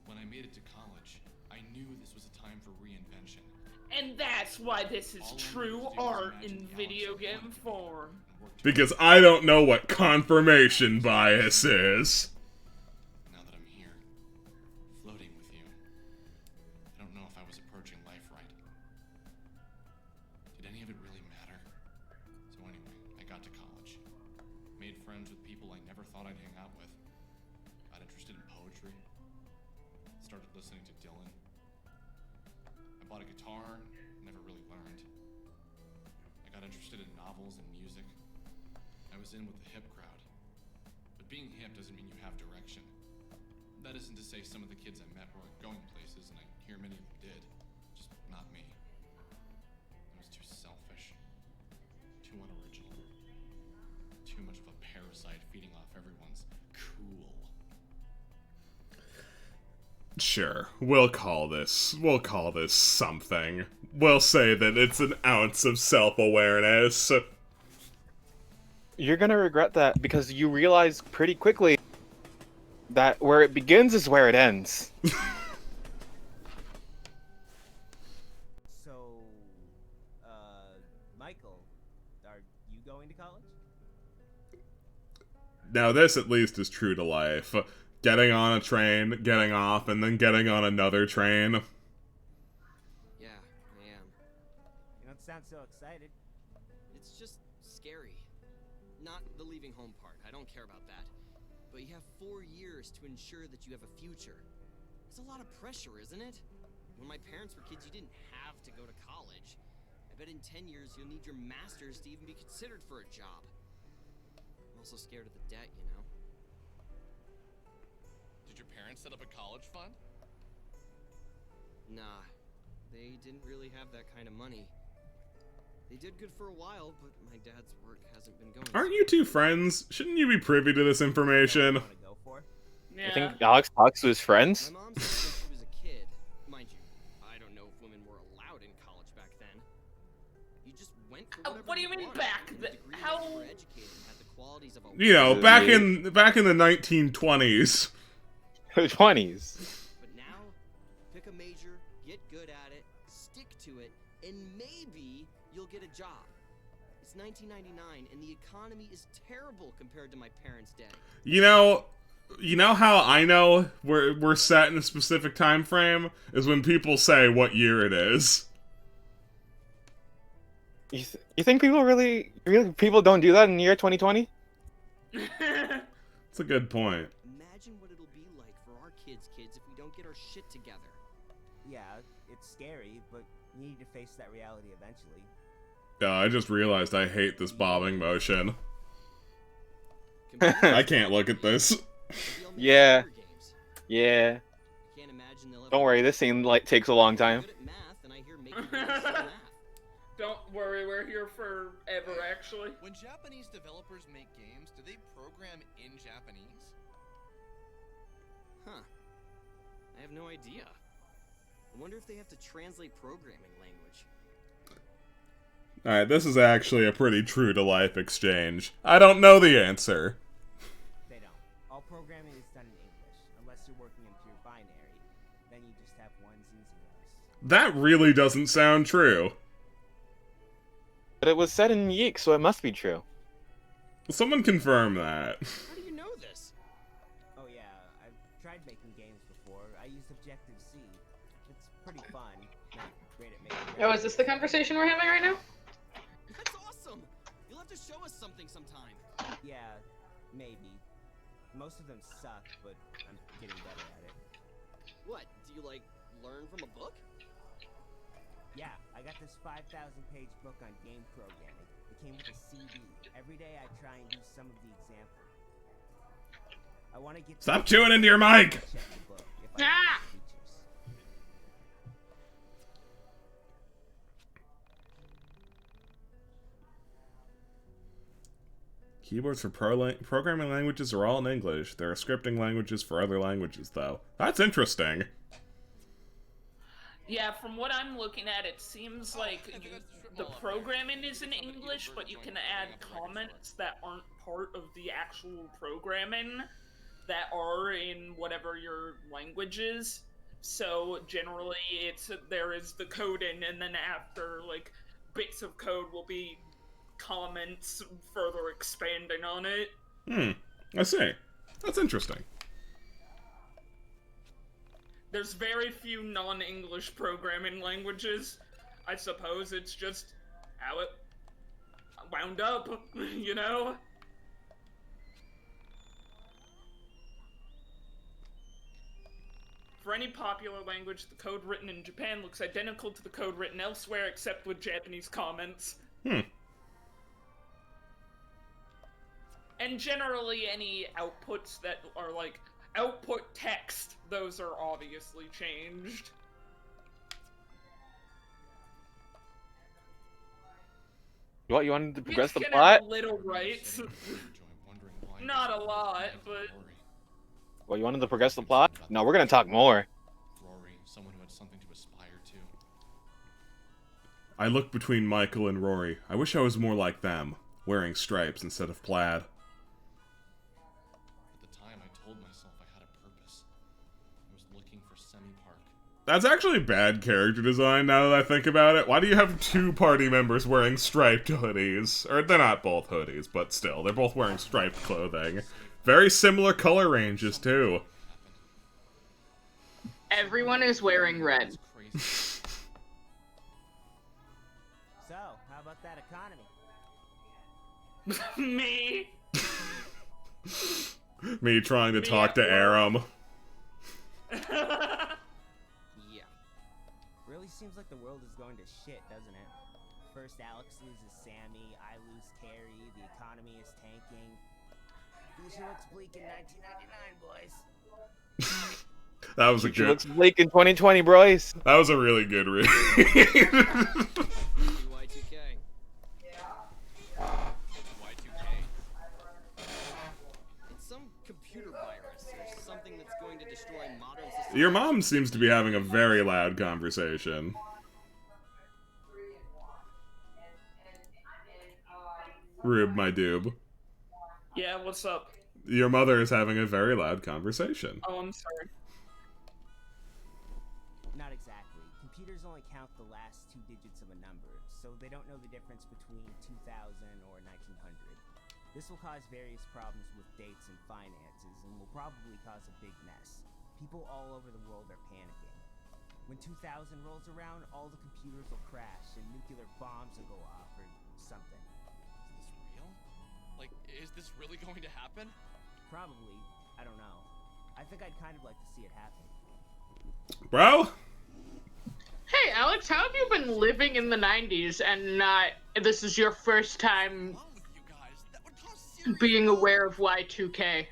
When I made it to college, I knew this was a time for reinvention. And that's why this is true art in video game form. Because I don't know what confirmation bias is. Now that I'm here, floating with you, I don't know if I was approaching life right. Did any of it really matter? So anyway, I got to college. Made friends with people I never thought I'd hang out with. Got interested in poetry. Started listening to Dylan. I bought a guitar, never really learned. I got interested in novels and music. I was in with the hip crowd. But being hip doesn't mean you have direction. That isn't to say some of the kids I met weren't going places, and I hear many of them did. Just not me. I was too selfish. Too unoriginal. Too much of a parasite feeding off everyone's cool. Sure, we'll call this something. We'll say that it's an ounce of self-awareness. You're gonna regret that because you realize pretty quickly that where it begins is where it ends. So, Michael, are you going to college? Now this at least is true to life. Getting on a train, getting off, and then getting on another train. Yeah, I am. You don't sound so excited. It's just scary. Not the leaving home part. I don't care about that. But you have 4 years to ensure that you have a future. It's a lot of pressure, isn't it? When my parents were kids, you didn't have to go to college. I bet in 10 years you'll need your master's to even be considered for a job. I'm also scared of the debt, you know? Did your parents set up a college fund? Nah, they didn't really have that kind of money. They did good for a while, but my dad's work hasn't been going. Aren't you two friends? Shouldn't you be privy to this information? I think Alex talks to his friends. My mom said when she was a kid, mind you, I don't know if women were allowed in college back then. You just went for whatever What do you mean wanted, back and the then? degree How? that you were educated and had the qualities of a You know, woman. back in the 1920s. 20s. But now, pick a major, get good at it, stick to it, and maybe you'll get a job. It's 1999, and the economy is terrible compared to my parents' day. You know how I know we're set in a specific time frame is when people say what year it is. You think people really people don't do that in the year 2020? That's a good point. Imagine what it'll be like for our kids if we don't get our shit together. Yeah, it's scary, but you need to face that reality eventually. I just realized I hate this bobbing motion. I can't look at this. Yeah. Yeah. Don't worry, this scene like takes a long time. Don't worry, we're here forever, actually. When Japanese developers make games, do they program in Japanese? Huh. I have no idea. I wonder if they have to translate programming language. Alright, this is actually a pretty true-to-life exchange. I don't know the answer. They don't. All programming is done in English, unless you're working in pure binary. Then you just have ones and zeros. That really doesn't sound true. But it was said in YIIK, so it must be true. Someone confirm that. How do you know this? Oh yeah, I've tried making games before. I used Objective-C. It's pretty fun. Not great at making Oh, is this the conversation we're having right now? That's awesome! You'll have to show us something sometime. Yeah, maybe. Most of them suck, but I'm getting better at it. What? Do you, like, learn from a book? Yeah, I got this 5,000-page book on game programming. It came with a CD. Every day I try and do some of the example. I want to get. Stop chewing into your mic! Ah! Keyboards for programming languages are all in English. There are scripting languages for other languages, though. That's interesting. Yeah, from what I'm looking at, it seems like the programming is in English, but you can add comments that aren't part of the actual programming that are in whatever your language is. So generally, there is the coding, and then after, like, bits of code will be comments further expanding on it. I see. That's interesting. There's very few non-English programming languages. I suppose it's just how it wound up, you know? For any popular language, the code written in Japan looks identical to the code written elsewhere, except with Japanese comments. And generally, any outputs that are, like, output text, those are obviously changed. What, you wanted to progress the Can plot? have little rights. Not a lot, but... Well, you wanted to progress the plot? No, we're gonna talk more. Rory, someone who had something to aspire to. I look between Michael and Rory. I wish I was more like them, wearing stripes instead of plaid. At the time, I told myself I had a purpose. I was looking for Semi-Park. That's actually bad character design now that I think about it. Why do you have two party members wearing striped hoodies? Or they're not both hoodies, but still, they're both wearing striped clothing. Very similar color ranges, too. Everyone is wearing red. So, how about that economy? Me? Me trying to talk to Aram. Yeah. Really seems like the world is going to shit, doesn't it? First Alex loses Sammy, I lose Carrie, the economy is tanking. Future looks bleak in 1999, boys. That was a good... Looks bleak in 2020, boys. That was a really good read. YIIK. It's some computer virus or something that's going to destroy modern society. Your mom seems to be having a very loud conversation. Rube, my doob. Yeah, what's up? Your mother is having a very loud conversation. Oh, I'm sorry. Not exactly. Computers only count the last two digits of a number, so they don't know the difference between 2000 or 1900. This will cause various problems with dates and finances, and will probably cause a big mess. People all over the world are panicking. When 2000 rolls around, all the computers will crash, and nuclear bombs will go off, or something. Is this real? Like, is this really going to happen? Probably. I don't know. I think I'd kind of like to see it happen. Bro? Hey, Alex, how have you been imagine living in the 90s and not, this is your first time being aware of Y2K.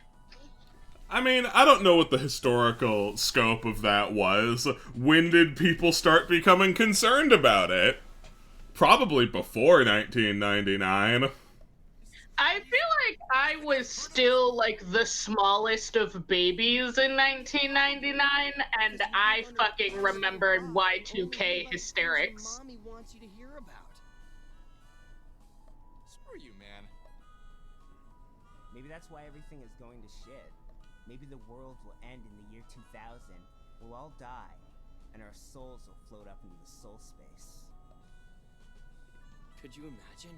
I mean, I don't know what the historical scope of that was. When did people start becoming concerned about it? Probably before 1999. I feel like I was still like the smallest of babies in 1999, and I fucking remembered Y2K hysterics. Mommy wants you to hear about. Screw you, man. Maybe that's why everything is going to shit. Maybe the world will end in the year 2000. We'll all die, and our souls will float up into the soul space. Could you imagine?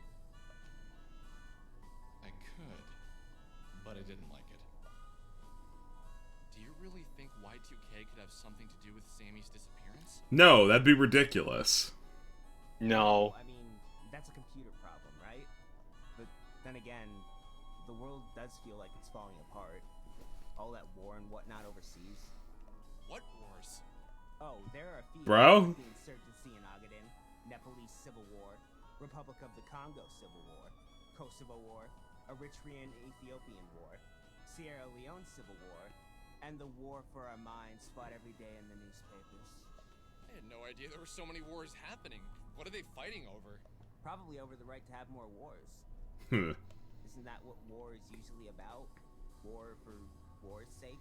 I could, but I didn't like it. Do you really think Y2K could have something to do with Sammy's disappearance? No, that'd be ridiculous. No. I mean, that's a computer problem, right? But then again, the world does feel like it's falling apart. All that war and whatnot overseas. What wars? Oh, there are a few. Bro? The insurgency in Ogaden, Nepalese Civil War, Republic of the Congo Civil War, Kosovo War, Eritrean Ethiopian War, Sierra Leone Civil War, and the war for our minds fought every day in the newspapers. I had no idea there were so many wars happening. What are they fighting over? Probably over the right to have more wars. Isn't that what war is usually about? War for war's sake?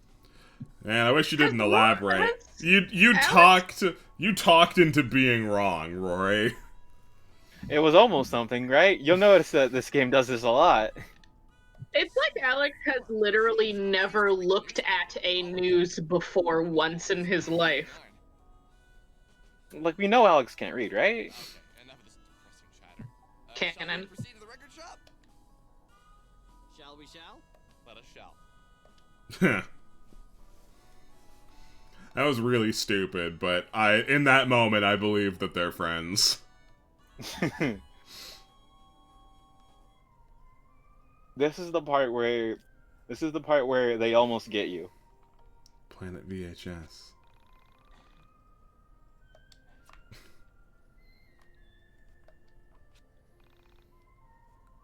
Man, I wish you didn't elaborate. You talked into being wrong, Rory. It was almost something, right? You'll notice that this game does this a lot. It's like Alex has literally never looked at a news before once in his life. Like, we know Alex can't read, right? Okay, enough of this depressing chatter. Canon. Shall we proceed to the record shop? Shall we shall? Let us shall. That was really stupid, but in that moment, I believe that they're friends. This is the part where they almost get you. Planet VHS.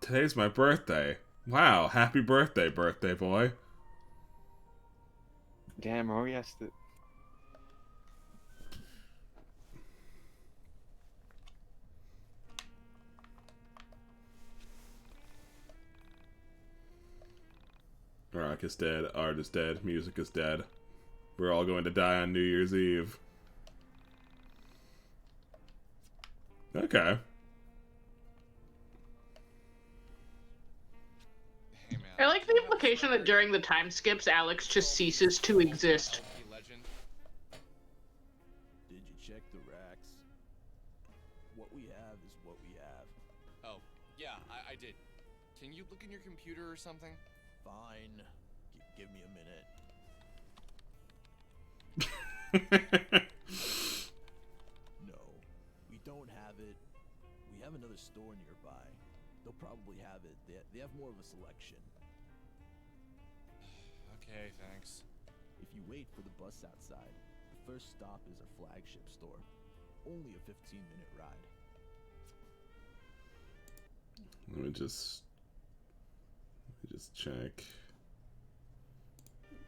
Today's my birthday. Wow, happy birthday, birthday boy. Damn, Rory has to... Rock is dead, art is dead, music is dead. We're all going to die on New Year's Eve. Okay. Hey, man. I like the implication that during the time skips, Alex just ceases to exist. Legend. Did you check the racks? What we have is what we have. Oh, yeah, I did. Can you look in your computer or something? Fine. Give me a minute. No, we don't have it. We have another store nearby. They'll probably have it. They have more of a selection. Okay, thanks. If you wait for the bus outside, the first stop is our flagship store. Only a 15-minute ride. Let me just check.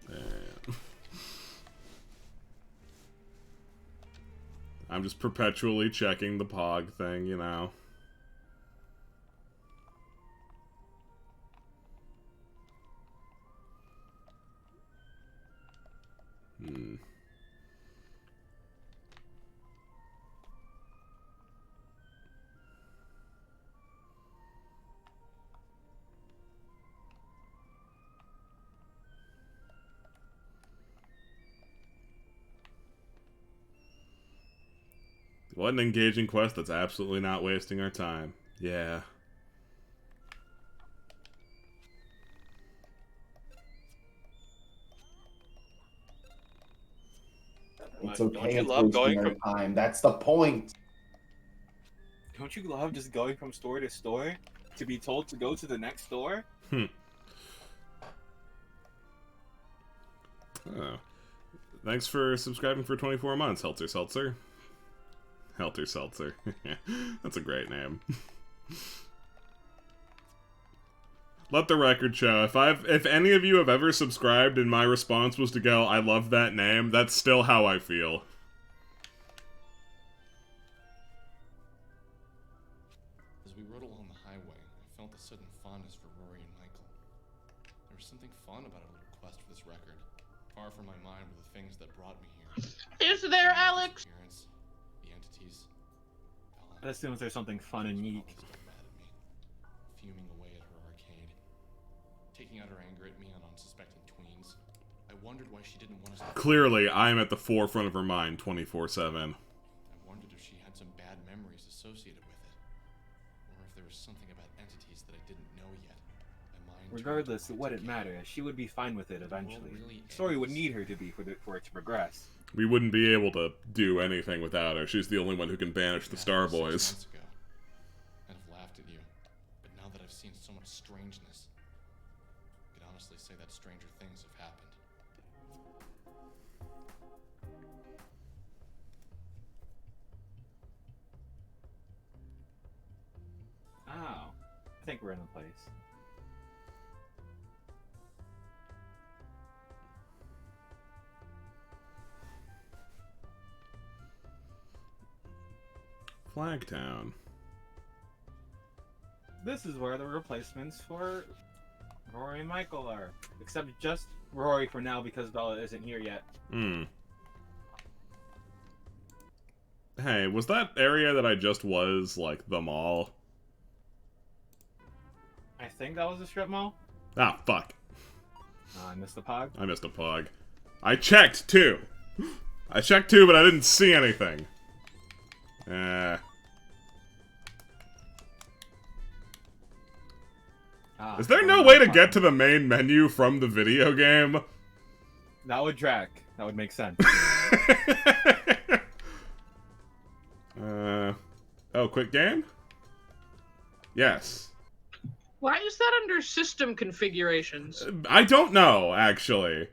And I'm just perpetually checking the Pog thing, you know. What an engaging quest that's absolutely not wasting our time. Yeah. It's Don't okay. you It's love wasting going our from- time. That's the point. Don't you love just going from store to store to be told to go to the next store? Oh. Thanks for subscribing for 24 months, Helter Seltzer. Helter Seltzer. That's a great name. Let the record show, if any of you have ever subscribed and my response was to go, I love that name, that's still how I feel. As we rode along the highway, I felt a sudden fondness for Rory and Michael. There was something fun about a little quest for this record. Far from my mind were the things that brought me here. Is there, Alex? The entities. I assume there's something fun in YIIK. Fuming away at her arcade. Taking out her anger at me on unsuspecting tweens. I wondered why she didn't want us to... Clearly, I'm at the forefront of her mind 24/7. I wondered if she had some bad memories associated with it. Or if there was something about entities that I didn't know yet. My mind Regardless of what it matters, she would be fine with it eventually. The story would need her to be for it to progress. We wouldn't be able to do anything without her. She's the only one who can banish the Star Boys. I'd have laughed at you. But now that I've seen so much strangeness, I could honestly say that stranger things have happened. Oh. I think we're in a place. Flagtown. This is where the replacements for Rory and Michael are. Except just Rory for now because Bella isn't here yet. Hey, was that area that I just was, like, the mall? I think that was the strip mall. Ah, fuck. I missed the pog. I missed a pog. I checked, too! I checked, too, but I didn't see anything. Is there no way to get to the main menu from the video game? That would drag. That would make sense. Oh, quick game? Yes. Why is that under system configurations? I don't know, actually.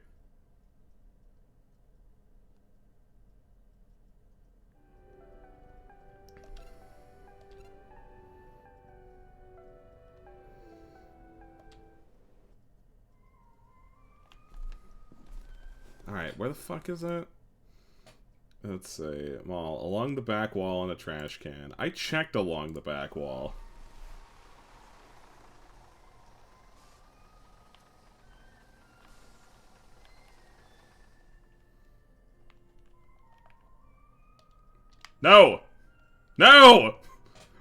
Alright, where the fuck is it? Let's see. Mall. Along the back wall and a trash can. I checked along the back wall. No! No!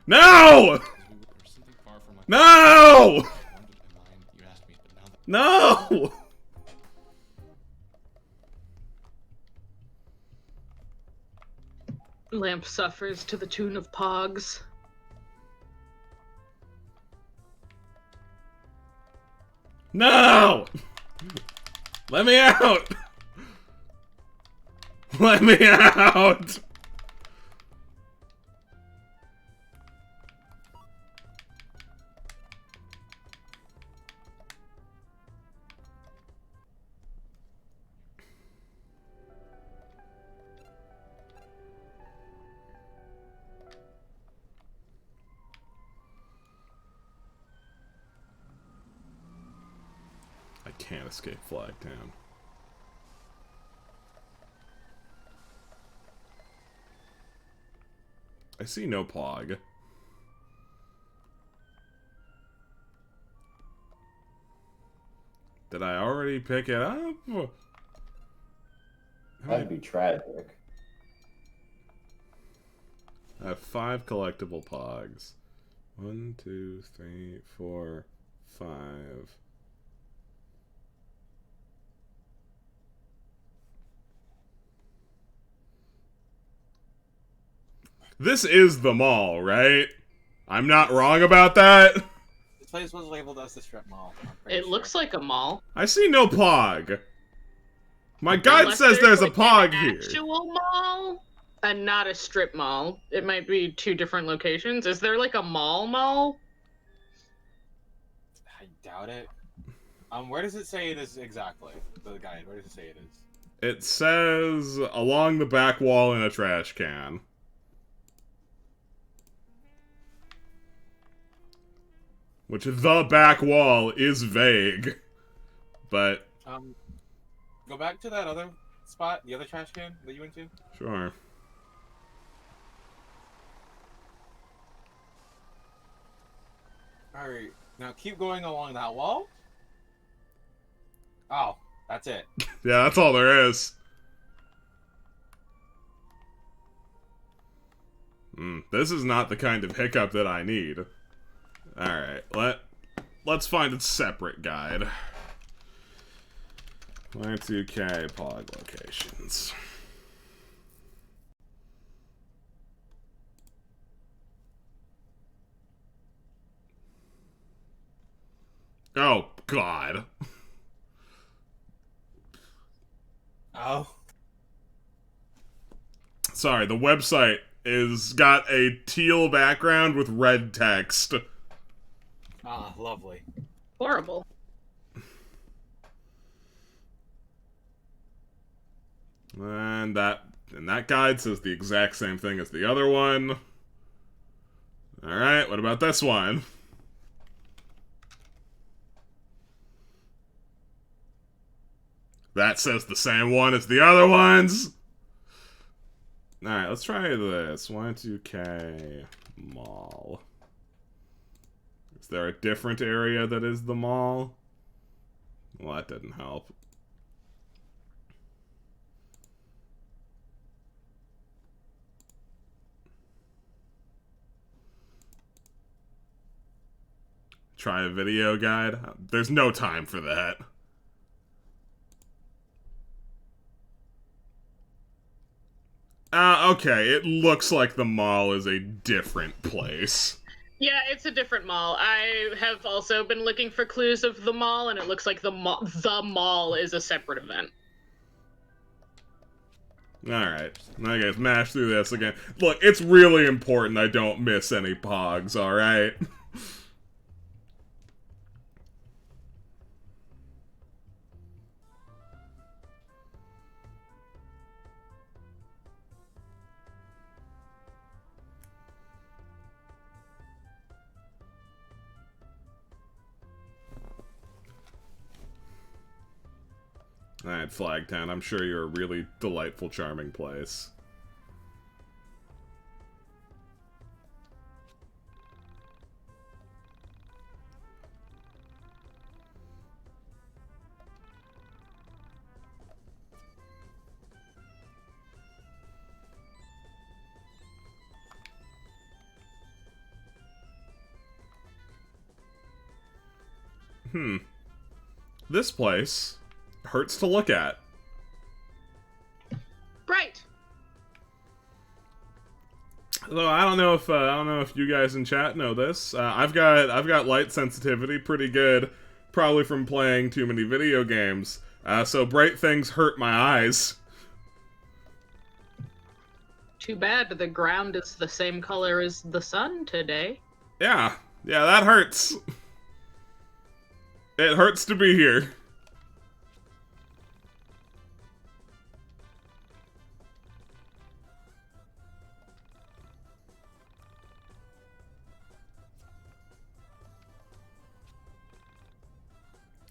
No! No! No! Lamp suffers to the tune of pogs. No! Let me out! Let me out! I can't escape Flagtown. I see no pog. Did I already pick it up? That'd be tragic. I have 5 collectible pogs. 1, 2, 3, 4, 5. This is the mall, right? I'm not wrong about that? This place was labeled as the strip mall. It looks like a mall. I see no pog. My guide Unless says there's a like pog an here. actual mall and not a strip mall. It might be 2 different locations. Is there like a mall? I doubt it. Where does it say it is exactly? The guide, where does it say it is? It says along the back wall in a trash can. Which the back wall is vague. But... Go back to that other spot, the other trash can that you went to. Sure. Alright, now keep going along that wall. Oh, that's it. Yeah, that's all there is. This is not the kind of hiccup that I need. Alright, let's find a separate guide. Y2K Pog locations. Oh, God. Oh. Sorry, the website is got a teal background with red text. Ah, lovely. Horrible. And that guide says the exact same thing as the other one. Alright, what about this one? That says the same one as the other ones. Alright, let's try this. Y2K Mall. Is there a different area that is the mall? Well, that didn't help. Try a video guide? There's no time for that. Okay, it looks like the mall is a different place. Yeah, it's a different mall. I have also been looking for clues of the mall, and it looks like the mall is a separate event. Alright, I guess mash through this again. Look, it's really important I don't miss any pogs, alright? Alright, Flagtown, I'm sure you're a really delightful, charming place. This place hurts to look at. Right. So I don't know if you guys in chat know this. I've got light sensitivity pretty good, probably from playing too many video games. So bright things hurt my eyes. Too bad the ground is the same color as the sun today. Yeah, that hurts. It hurts to be here.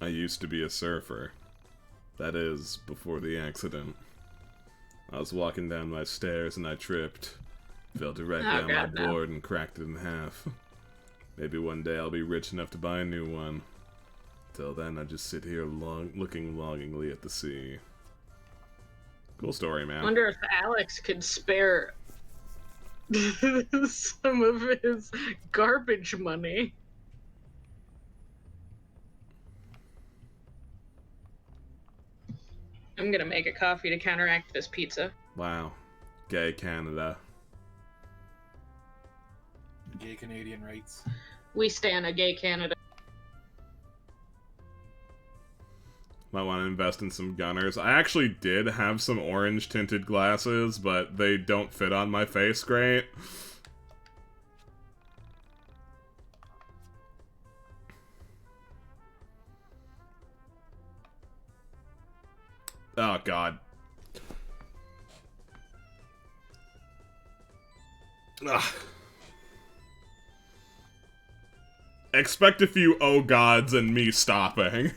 I used to be a surfer. That is, before the accident. I was walking down my stairs and I tripped. Fell directly on my board and cracked it in half. Maybe one day I'll be rich enough to buy a new one. Till then, I just sit here looking longingly at the sea. Cool story, man. I wonder if Alex could spare some of his garbage money. I'm gonna make a coffee to counteract this pizza. Wow. Gay Canada. Gay Canadian rights. We stand a gay Canada. Might want to invest in some gunners. I actually did have some orange tinted glasses, but they don't fit on my face great. Oh, God. Ugh. expect a few oh gods and me stopping.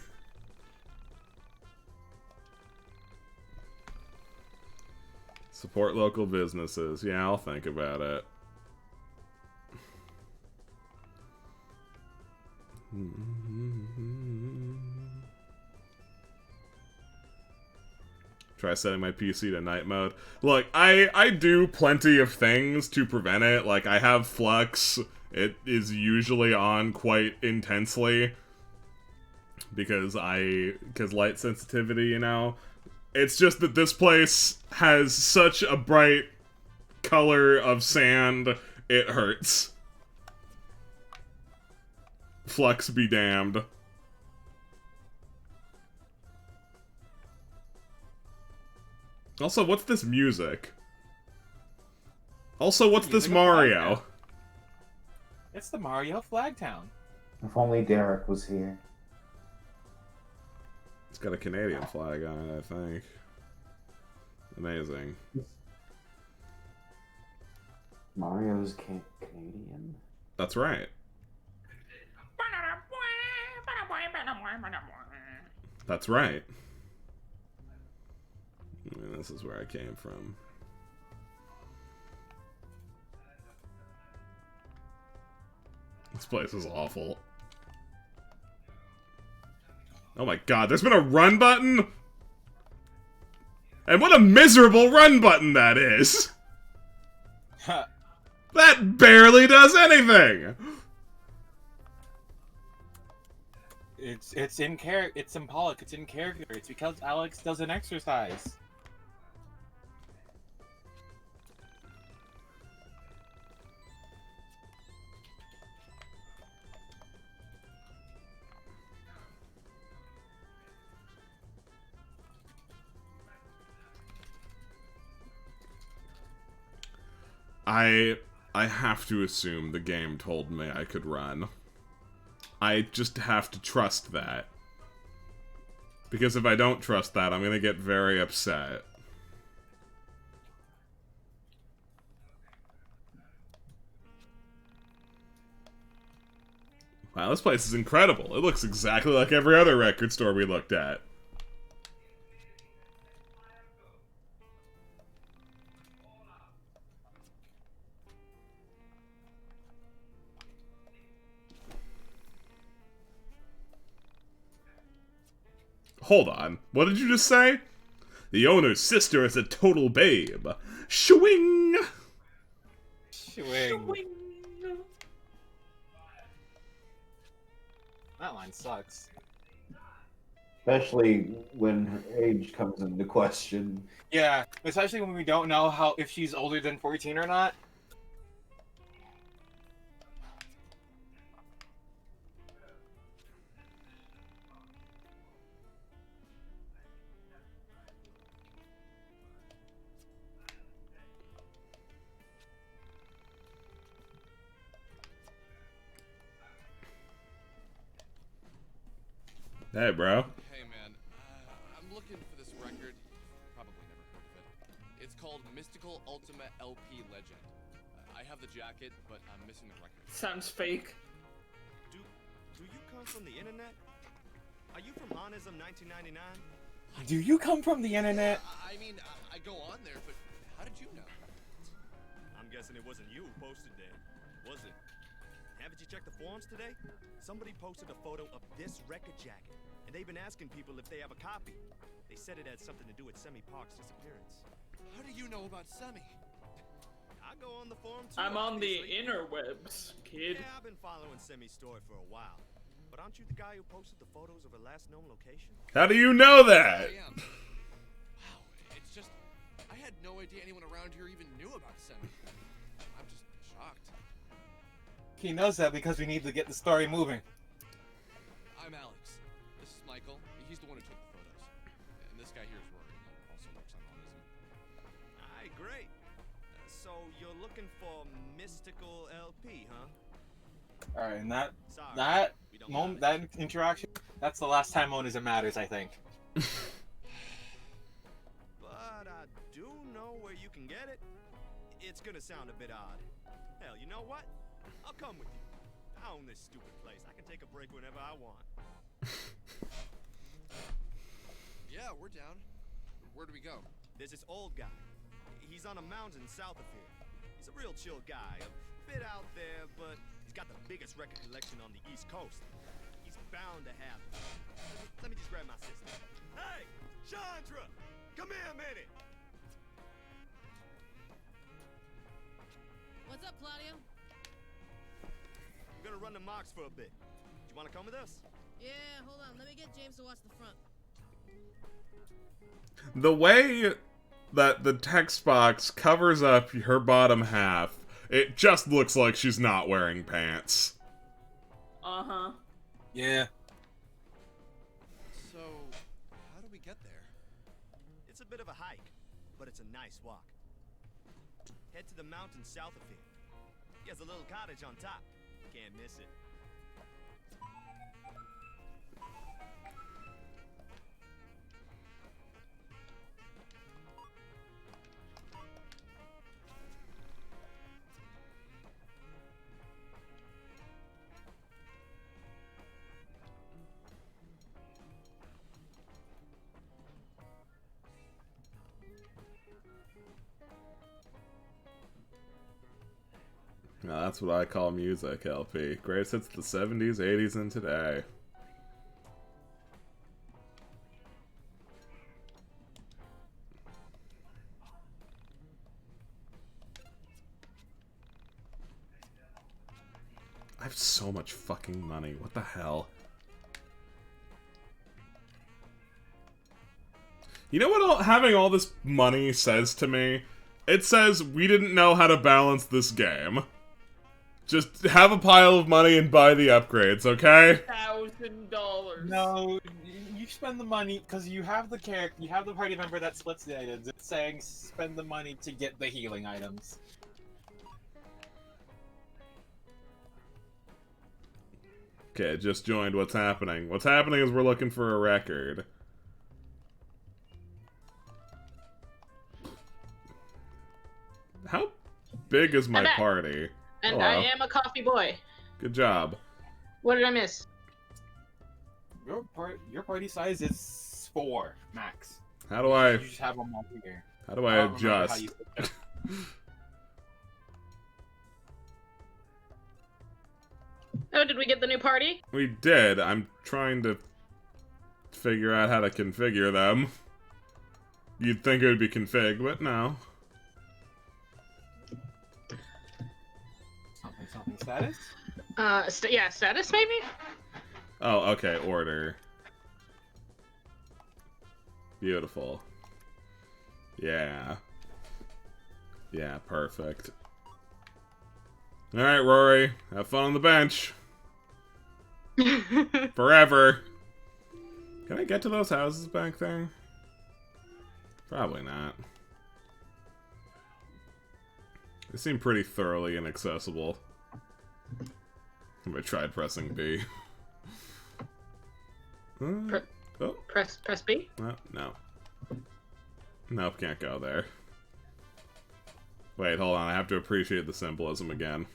Support local businesses. Yeah, I'll think about it. Try setting my PC to night mode. Look, I do plenty of things to prevent it. Like, I have Flux. It is usually on quite intensely. Because light sensitivity, you know? It's just that this place has such a bright color of sand, it hurts. Flux be damned. Also, what's this music? Also, what's this Mario? It's the Mario Flagtown. If only Derek was here. It's got a Canadian flag on it, I think. Amazing. Mario's Canadian? That's right. That's right. And this is where I came from. This place is awful. Oh my god, there's been a run button? And what a miserable run button that is! That barely does anything! It's in character. It's symbolic. It's in character. It's because Alex doesn't exercise. I have to assume the game told me I could run. I just have to trust that. Because if I don't trust that, I'm gonna get very upset. Wow, this place is incredible. It looks exactly like every other record store we looked at. Hold on. What did you just say? The owner's sister is a total babe. Shwing! Shwing. That line sucks. Especially when her age comes into question. Yeah, especially when we don't know if she's older than 14 or not. Hey, bro. Hey, man. I'm looking for this record. Probably never heard of it. It's called Mystical Ultimate LP Legend. I have the jacket, but I'm missing the record. Sounds fake. Do you come from the internet? Are you from Hanism 1999? Do you come from the internet? I mean, I go on there, but how did you know? I'm guessing it wasn't you who posted there, was it? Haven't you checked the forums today? Somebody posted a photo of this record jacket, and they've been asking people if they have a copy. They said it had something to do with Semi Park's disappearance. How do you know about Semi? I go on the forum too. I'm on the obviously. interwebs, kid. Yeah, I've been following Semi's story for a while. But aren't you the guy who posted the photos of her last known location? How do you know that? I am. Wow, it's just... I had no idea anyone around here even knew about Semi. I'm just shocked. He knows that because we need to get the story moving. I'm Alex. This is Michael. He's the one who took the photos. And this guy here is Rory. He also works on Hanism. Aye, great. So you're looking for Mystical LP, huh? All right, and that Sorry, that interaction, that's the last time Monism matters, I think. But I do know where you can get it. It's gonna sound a bit odd. Hell, you know what? I'll come with you. I own this stupid place. I can take a break whenever I want. Yeah, we're down. Where do we go? There's this old guy. He's on a mountain south of here. He's a real chill guy. A bit out there, but he's got the biggest record collection on the East Coast. He's bound to have it. Let me just grab my sister. Hey, Chandra! Come here a minute! What's up, Claudio? I'm gonna run the mocks for a bit. Do you wanna come with us? Yeah, hold on. Let me get James to watch the front. The way that the text box covers up her bottom half, it just looks like she's not wearing pants. Uh-huh. Yeah. So, how do we get there? It's a bit of a hike, but it's a nice walk. Head to the mountains south of here. He has a little cottage on top. Can't miss it. Now, that's what I call music, LP. Greatest hits of the 70s, 80s, and today. I have so much fucking money. What the hell? You know what having all this money says to me? It says we didn't know how to balance this game. Just have a pile of money and buy the upgrades, okay? $1,000. No, you spend the money because you have the character, you have the party member that splits the items. It's saying spend the money to get the healing items. Okay, just joined. What's happening? What's happening is we're looking for a record. How big is my I'm back. party? And Hello. I am a coffee boy. Good job. What did I miss? Your party size is 4 max. How do I? You just have them all here. How do I don't remember how adjust? you put them. Oh, did we get the new party? We did. I'm trying to figure out how to configure them. You'd think it would be config, but no. Something status? Yeah, status maybe? Oh, okay, order. Beautiful. Yeah. Yeah, perfect. Alright, Rory. Have fun on the bench. Forever. Can I get to those houses back there? Probably not. They seem pretty thoroughly inaccessible. I tried pressing B. Oh. Press B? No. Nope, can't go there. Wait, hold on. I have to appreciate the symbolism again.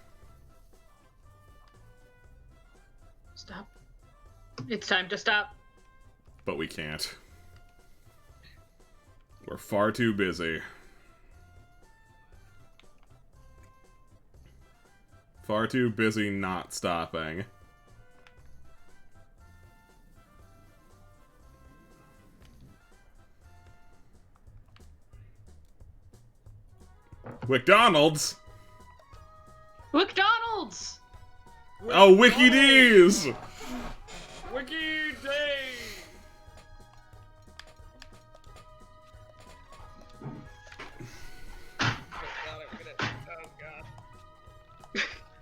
Stop. It's time to stop. But we can't. We're far too busy. Far too busy not stopping. McDonald's? McDonald's! Oh, Wiki D's! Wiki D!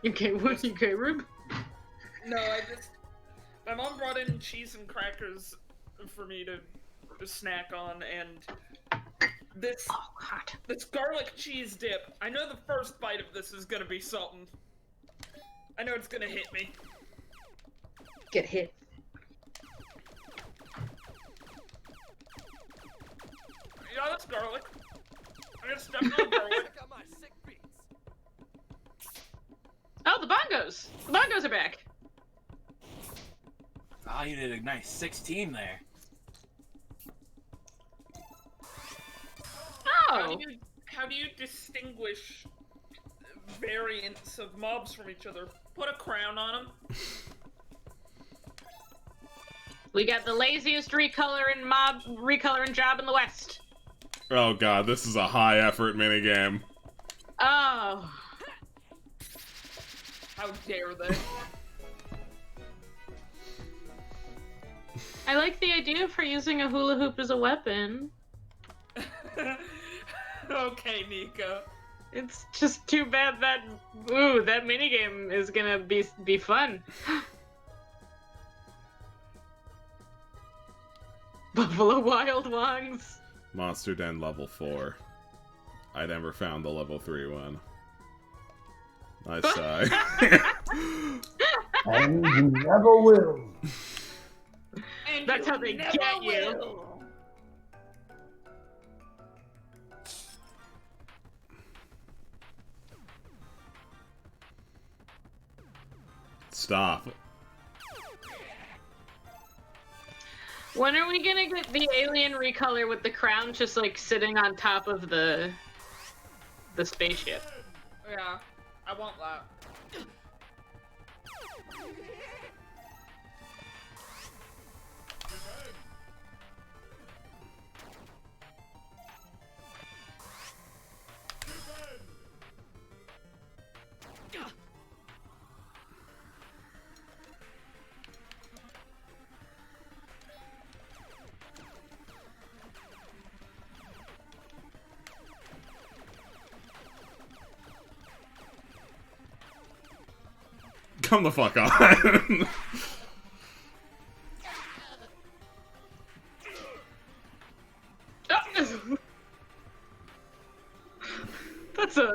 Okay, what? Okay, Rube? No, my mom brought in cheese and crackers for me to snack on, and this garlic cheese dip. I know the first bite of this is gonna be something. I know it's gonna hit me. Get hit. Yeah, that's garlic. I got stuff on garlic. Oh, the bongos! bongos. The bongos are back. Ah, you did a nice 16 there. Oh. How do you distinguish variants of mobs from each other? Put a crown on them. We got the laziest recoloring job in the West. Oh god, this is a high effort minigame. Oh. How dare they? I like the idea of her using a hula hoop as a weapon. Okay, Nico. It's just too bad that that minigame is gonna be fun. Buffalo Wild Wongs. Monster Den level 4. I never found the level 3 one. I sigh. And you never will. And That's how they never get you. will. Stop. When are we gonna get the alien recolor with the crown just like sitting on top of the spaceship? Yeah, I want that. Come the fuck on.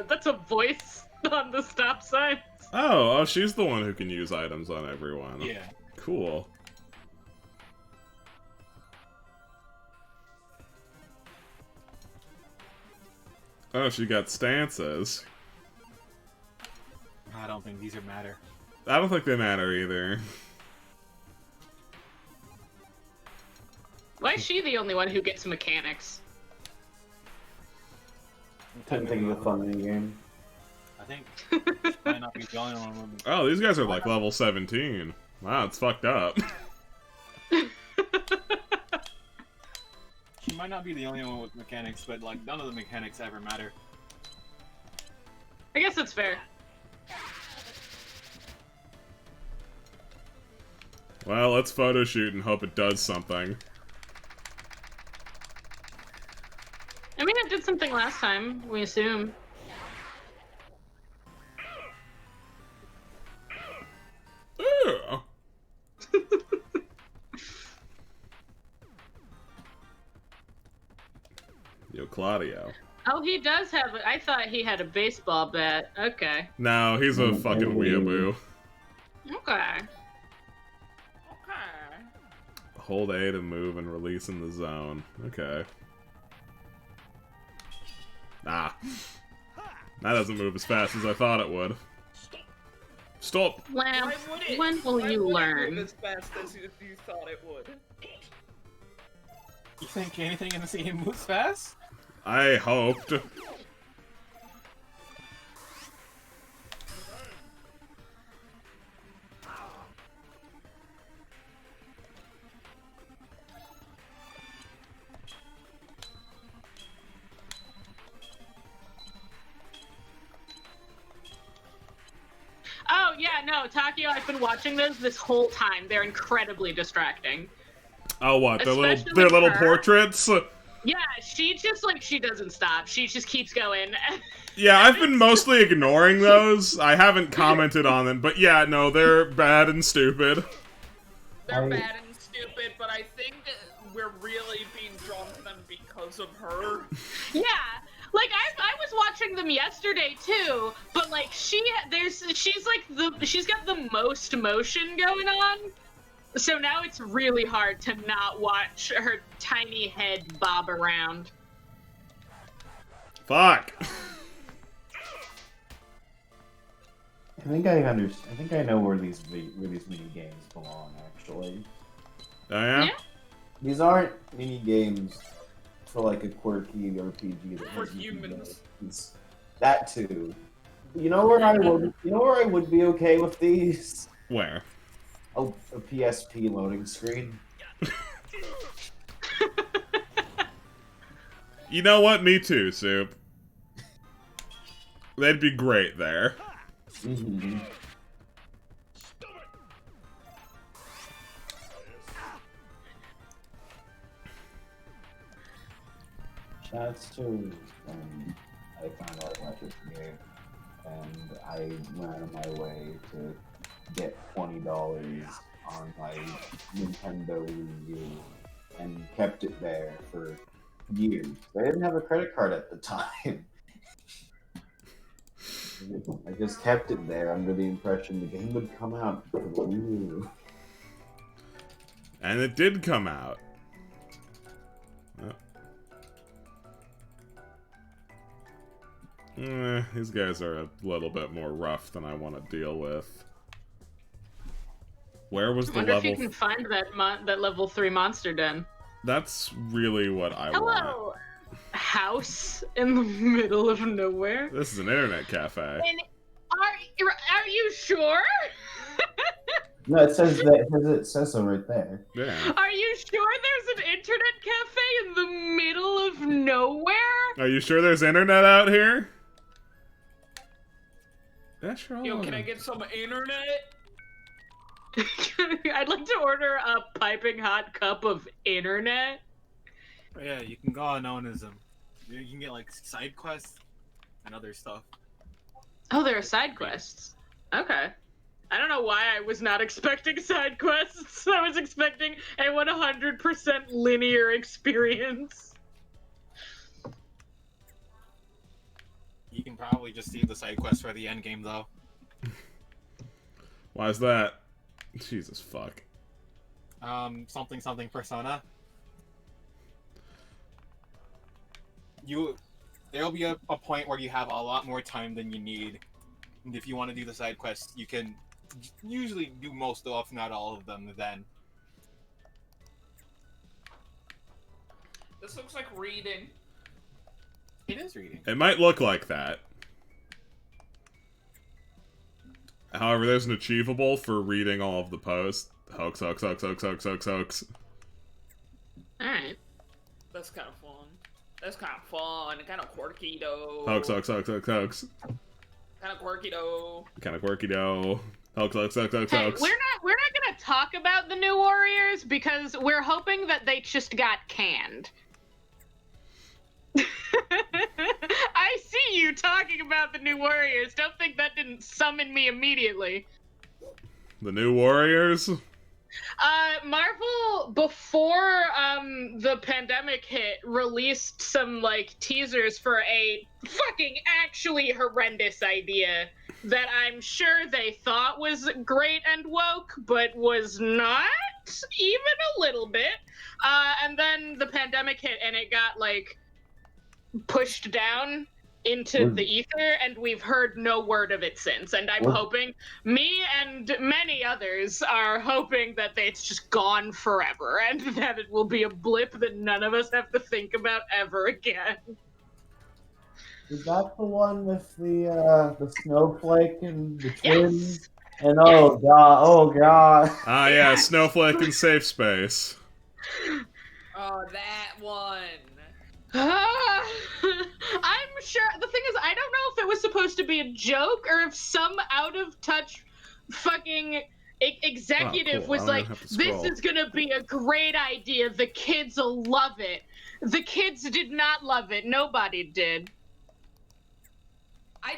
That's a voice on the stop sign. Oh, she's the one who can use items on everyone. Yeah. Cool. Oh, she got stances. I don't think these are matter. I don't think they matter either. Why is she the only one who gets mechanics? Couldn't think of a fun minigame. I think she might not be the only one. Oh, these guys are like level 17. Wow, it's fucked up. She might not be the only one with mechanics, but like none of the mechanics ever matter. I guess that's fair. Well, let's photo shoot and hope it does something. I mean, it did something last time, we assume. Ew. Yo, Claudio. Oh, he does have I thought he had a baseball bat. Okay. No, he's a fucking weeaboo. Okay. Hold A to move and release in the zone. Okay. Ah. That doesn't move as fast as I thought it would. Stop! Lamp, Why would it? when will Why you would it learn? move as fast as you thought it would? You think anything in this game moves fast? I hoped. Oh, yeah, no, Takio, I've been watching those this whole time. They're incredibly distracting. Oh, what? Their Especially little her. portraits? Yeah, she just, like, she doesn't stop. She just keeps going. Yeah, I've been mostly ignoring those. I haven't commented on them, but yeah, no, they're bad and stupid. They're bad and stupid, but I think we're really being drawn to them because of her. Yeah, like I was watching them yesterday too, but like she's got the most motion going on, so now it's really hard to not watch her tiny head bob around. Fuck. I think I understand. I think I know where these mini games belong. Actually, Oh yeah? these aren't mini games for like a quirky RPG that For has mini humans. games. That too. You know where I would. You know where I would be okay with these. Where? A PSP loading screen. You know what? Me too, Soup. They'd be great there. That's too. I found out about this game, and I went out of my way to get $20 on my Nintendo Wii U, and kept it there for years. I didn't have a credit card at the time. I just kept it there under the impression the game would come out for the Wii U. And it did come out. These guys are a little bit more rough than I want to deal with. Where was I the wonder level? if you can find that level 3 monster den. That's really what I want. Hello, house in the middle of nowhere. This is an internet cafe. And are you sure? No, it says that. It says so right there. Yeah. Are you sure there's an internet cafe in the middle of nowhere? Are you sure there's internet out here? Yeah, sure. Yo, can I get some internet? I'd like to order a piping hot cup of internet. Oh, yeah, you can go on Onism. You can get like side quests and other stuff. Oh, there are side quests. Okay. I don't know why I was not expecting side quests. I was expecting a 100% linear experience. You can probably just save the side quest for the end game though. Why is that? Jesus fuck. Something Persona. There'll be a point where you have a lot more time than you need. And if you want to do the side quests, you can usually do most of, if not all of them, then. This looks like reading. It is reading. It might look like that. However, there's an achievable for reading all of the posts. Hoax, hoax, hoax, hoax, hoax, hoax, hoax. Alright. That's kind of fun. That's kind of fun. Kind of quirky though. Hoax, hoax, hoax, hoax, hoax. Kind of quirky though. Kind of quirky though. Hoax, hoax, hoax, hoax, Hey, hoax. we're not gonna talk about the new Warriors because we're hoping that they just got canned. I see you talking about the new Warriors. Don't think that didn't summon me immediately. The new Warriors? Marvel, before the pandemic hit, released some like teasers for a fucking actually horrendous idea that I'm sure they thought was great and woke, but was not even a little bit. And then the pandemic hit and it got like pushed down into the ether, and we've heard no word of it since. And I'm hoping, me and many others are hoping that it's just gone forever, and that it will be a blip that none of us have to think about ever again. Is that the one with the snowflake and the twins? Yes. And oh god. Ah, yeah, Snowflake in Safe Space. Oh, that one. I'm sure. The thing is, I don't know if it was supposed to be a joke or if some out of touch fucking executive was like, this is gonna be a great idea. The kids will love it. The kids did not love it. Nobody did. I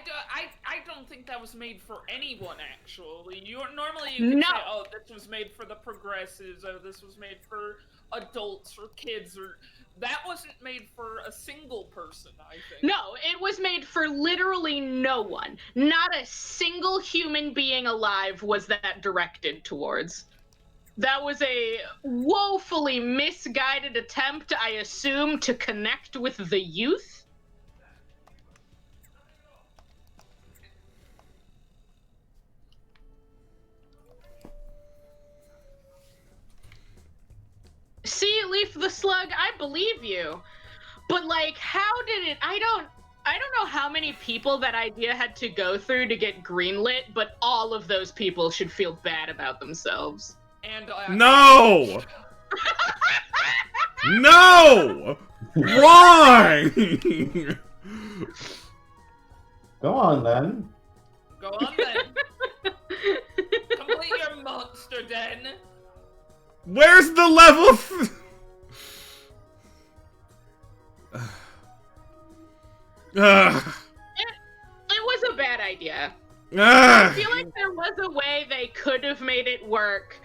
don't think that was made for anyone, actually. Normally you can say, oh, this was made for the progressives, or this was made for adults or kids, or... That wasn't made for a single person, I think. No, it was made for literally no one. Not a single human being alive was that directed towards. That was a woefully misguided attempt, I assume, to connect with the youth. Leaf the Slug, I believe you. But like, how did it? I don't know how many people that idea had to go through to get greenlit, but all of those people should feel bad about themselves. And No! No! Wrong! Go on then. Go on then. Complete your monster den. Where's the level? It was a bad idea. Ah. I feel like there was a way they could have made it work,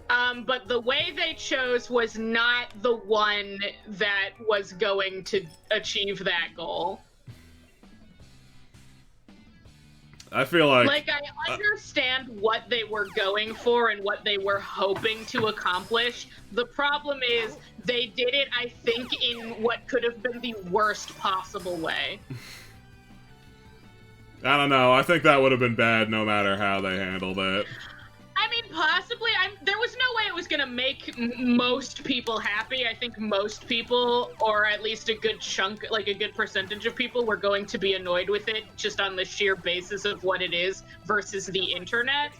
but the way they chose was not the one that was going to achieve that goal. I feel like... Like, I understand what they were going for and what they were hoping to accomplish. The problem is, they did it, I think, in what could have been the worst possible way. I don't know. I think that would have been bad no matter how they handled it. I mean, possibly. There was no way it was going to make most people happy. I think most people, or at least a good chunk, like a good percentage of people, were going to be annoyed with it just on the sheer basis of what it is versus the internet.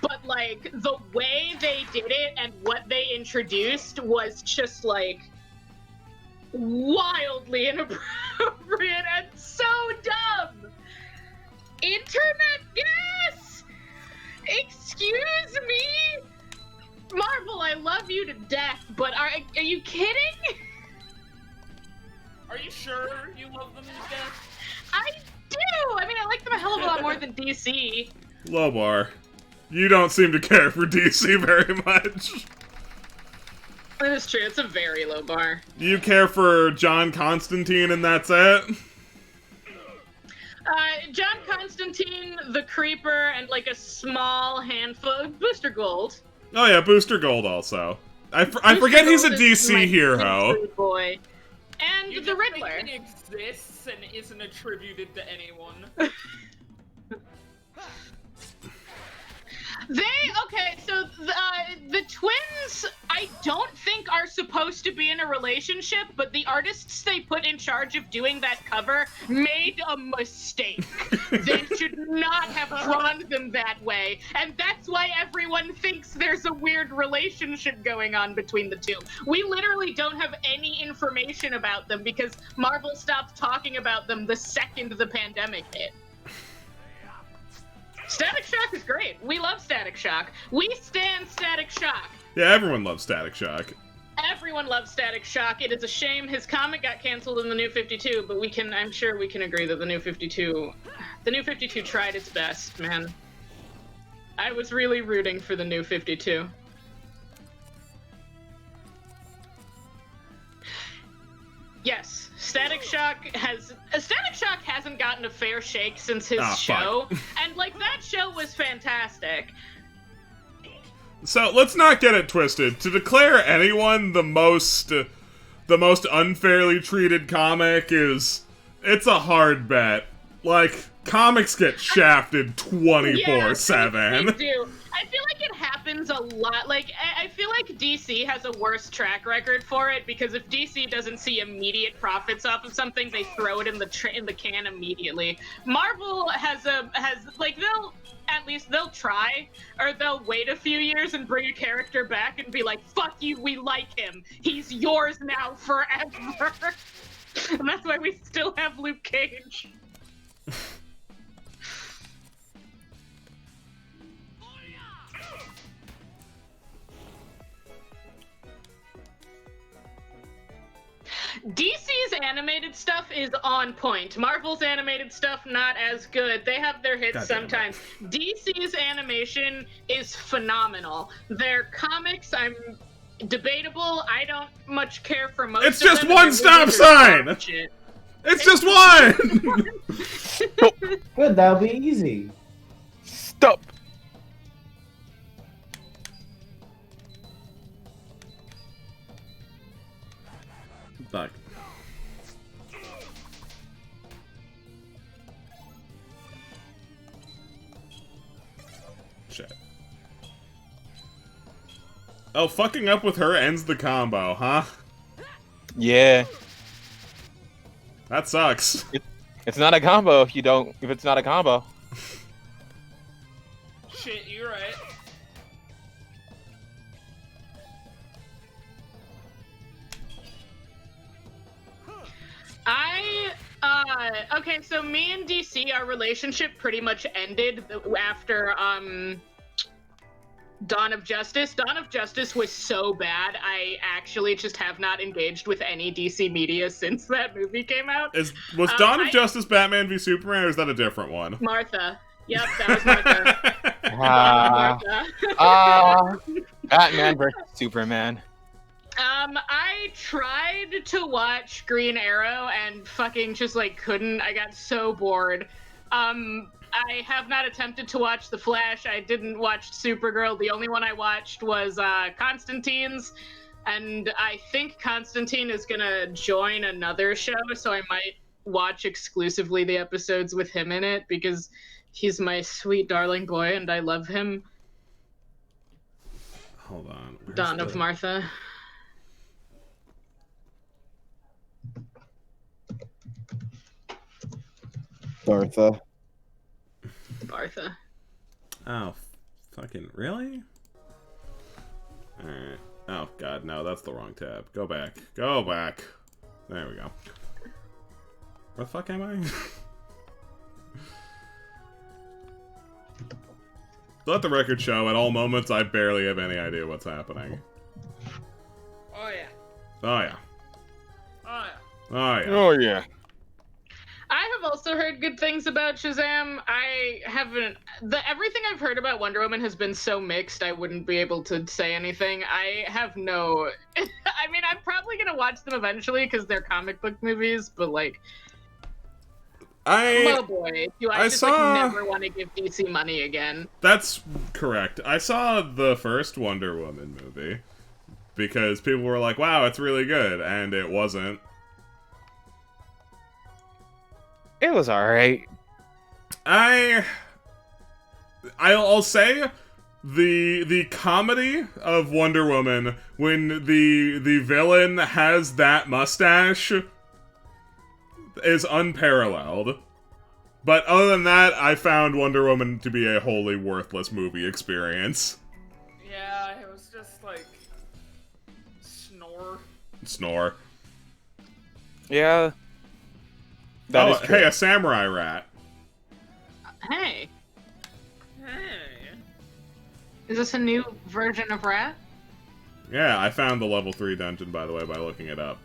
But, like, the way they did it and what they introduced was just, like, wildly inappropriate and so dumb. Internet gas? Excuse me? Marvel, I love you to death, but are you kidding? Are you sure you love them to death? I do! I mean, I like them a hell of a lot more than DC. Low bar. You don't seem to care for DC very much. That is true, it's a very low bar. You care for John Constantine and that's it? John Constantine, the Creeper, and like a small handful of Booster Gold. Oh yeah, Booster Gold also. I forget he's a DC hero. Boy. And you the Riddler. Think he exists and isn't attributed to anyone. Okay, so the twins, I don't think are supposed to be in a relationship, but the artists they put in charge of doing that cover made a mistake. They should not have drawn them that way, and that's why everyone thinks there's a weird relationship going on between the two. We literally don't have any information about them because Marvel stopped talking about them the second the pandemic hit. Static Shock is great. We love Static Shock. We stan Static Shock. Yeah, everyone loves Static Shock. Everyone loves Static Shock. It is a shame his comic got canceled in the New 52, but I'm sure we can agree that the New 52 tried its best, man. I was really rooting for the New 52. Yes, Static Shock hasn't gotten a fair shake since his show, and like that show was fantastic. So let's not get it twisted. To declare anyone the most unfairly treated comic it's a hard bet. Like, comics get shafted 24/7. They do. I feel like it happens a lot. Like, I feel like DC has a worse track record for it because if DC doesn't see immediate profits off of something, they throw it in the can immediately. Marvel has they'll try, or they'll wait a few years and bring a character back and be like, "Fuck you, we like him. He's yours now forever." And that's why we still have Luke Cage. DC's animated stuff is on point. Marvel's animated stuff, not as good. They have their hits sometimes. DC's animation is phenomenal. Their comics, I'm debatable. I don't much care for most It's of just them. one stop sign! It's just one! Good, that'll be easy. Stop! Fuck. Shit. Oh, fucking up with her ends the combo, huh? Yeah. That sucks. It's not a combo if it's not a combo. Shit, you're right. Okay, so me and DC, our relationship pretty much ended after, Dawn of Justice. Dawn of Justice was so bad, I actually just have not engaged with any DC media since that movie came out. Was Dawn of Justice Batman v Superman, or is that a different one? Martha. Yep, that was Martha. Batman versus Superman. I tried to watch Green Arrow and fucking just, like, couldn't. I got so bored. I have not attempted to watch The Flash. I didn't watch Supergirl. The only one I watched was Constantine's, and I think Constantine is gonna join another show, so I might watch exclusively the episodes with him in it, because he's my sweet darling boy and I love him. Hold on. Dawn of Martha. Bartha. Bartha. Oh, fucking really? Alright. Oh, God, no, that's the wrong tab. Go back. Go back. There we go. Where the fuck am I? Let the record show, at all moments, I barely have any idea what's happening. Oh, yeah. Oh, yeah. Oh, yeah. Oh, yeah. Oh, yeah. I have also heard good things about Shazam. I haven't. Everything I've heard about Wonder Woman has been so mixed, I wouldn't be able to say anything. I have no. I mean, I'm probably gonna watch them eventually because they're comic book movies, but like. Oh boy, do I just like never want to give DC money again. That's correct. I saw the first Wonder Woman movie because people were like, wow, it's really good, and it wasn't. It was alright. I'll say the comedy of Wonder Woman when the villain has that mustache is unparalleled. But other than that, I found Wonder Woman to be a wholly worthless movie experience. Yeah, it was just like snore. Snore. Yeah. That is true. Hey, a samurai rat. Hey. Hey. Is this a new version of Rat? Yeah, I found the level 3 dungeon, by the way, by looking it up.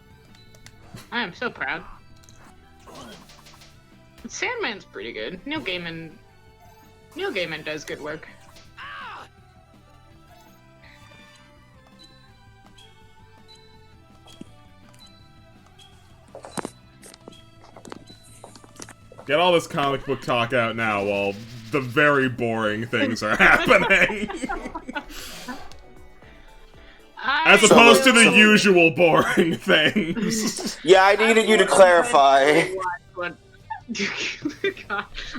I am so proud. Sandman's pretty good. Neil Gaiman does good work. Get all this comic book talk out now while the very boring things are happening. As opposed to the usual boring things. Yeah, I needed you to clarify.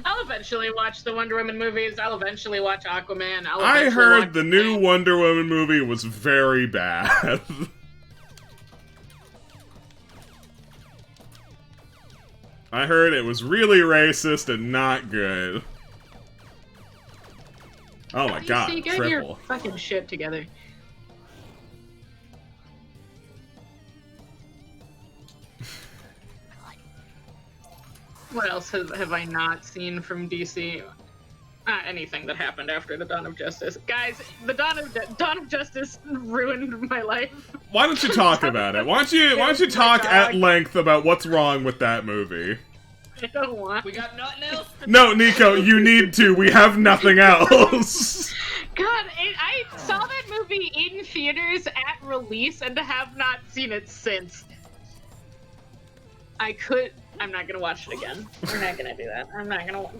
I'll eventually watch the Wonder Woman movies. I'll eventually watch Aquaman. I heard the new Wonder Woman movie was very bad. I heard it was really racist and not good. Oh my god, get triple. your fucking shit together. What else have I not seen from DC? Anything that happened after the Dawn of Justice. Guys, the Dawn of Justice ruined my life. Why don't you talk about it? Why don't you talk at length about what's wrong with that movie? I don't want. We got nothing else. No, Nico, you need to. We have nothing else. God, I saw that movie in theaters at release and have not seen it since. I'm not gonna watch it again. We're not gonna do that.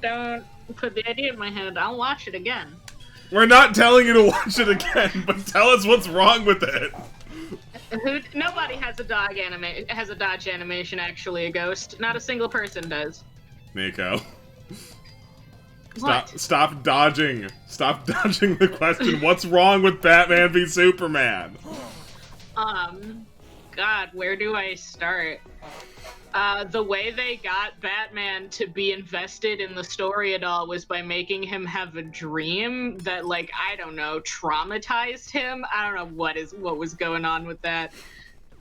Don't put the idea in my head. I'll watch it again. We're not telling you to watch it again, but tell us what's wrong with it. Nobody has a Dodge animation, actually, a ghost. Not a single person does. Nico. What? Stop dodging. Stop dodging the question. What's wrong with Batman v Superman? God, where do I start? The way they got Batman to be invested in the story at all was by making him have a dream that, like, I don't know, traumatized him. I don't know what was going on with that.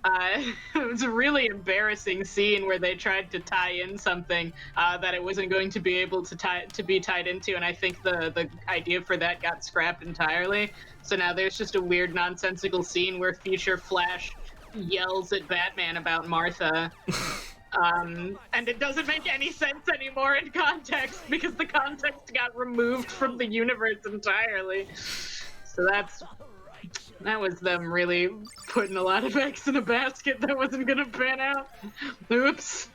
It was a really embarrassing scene where they tried to tie in something that it wasn't going to be able to be tied into, and I think the idea for that got scrapped entirely. So now there's just a weird nonsensical scene where future Flash yells at Batman about Martha. And it doesn't make any sense anymore in context because the context got removed from the universe entirely. So that was them really putting a lot of eggs in a basket that wasn't gonna pan out. Oops.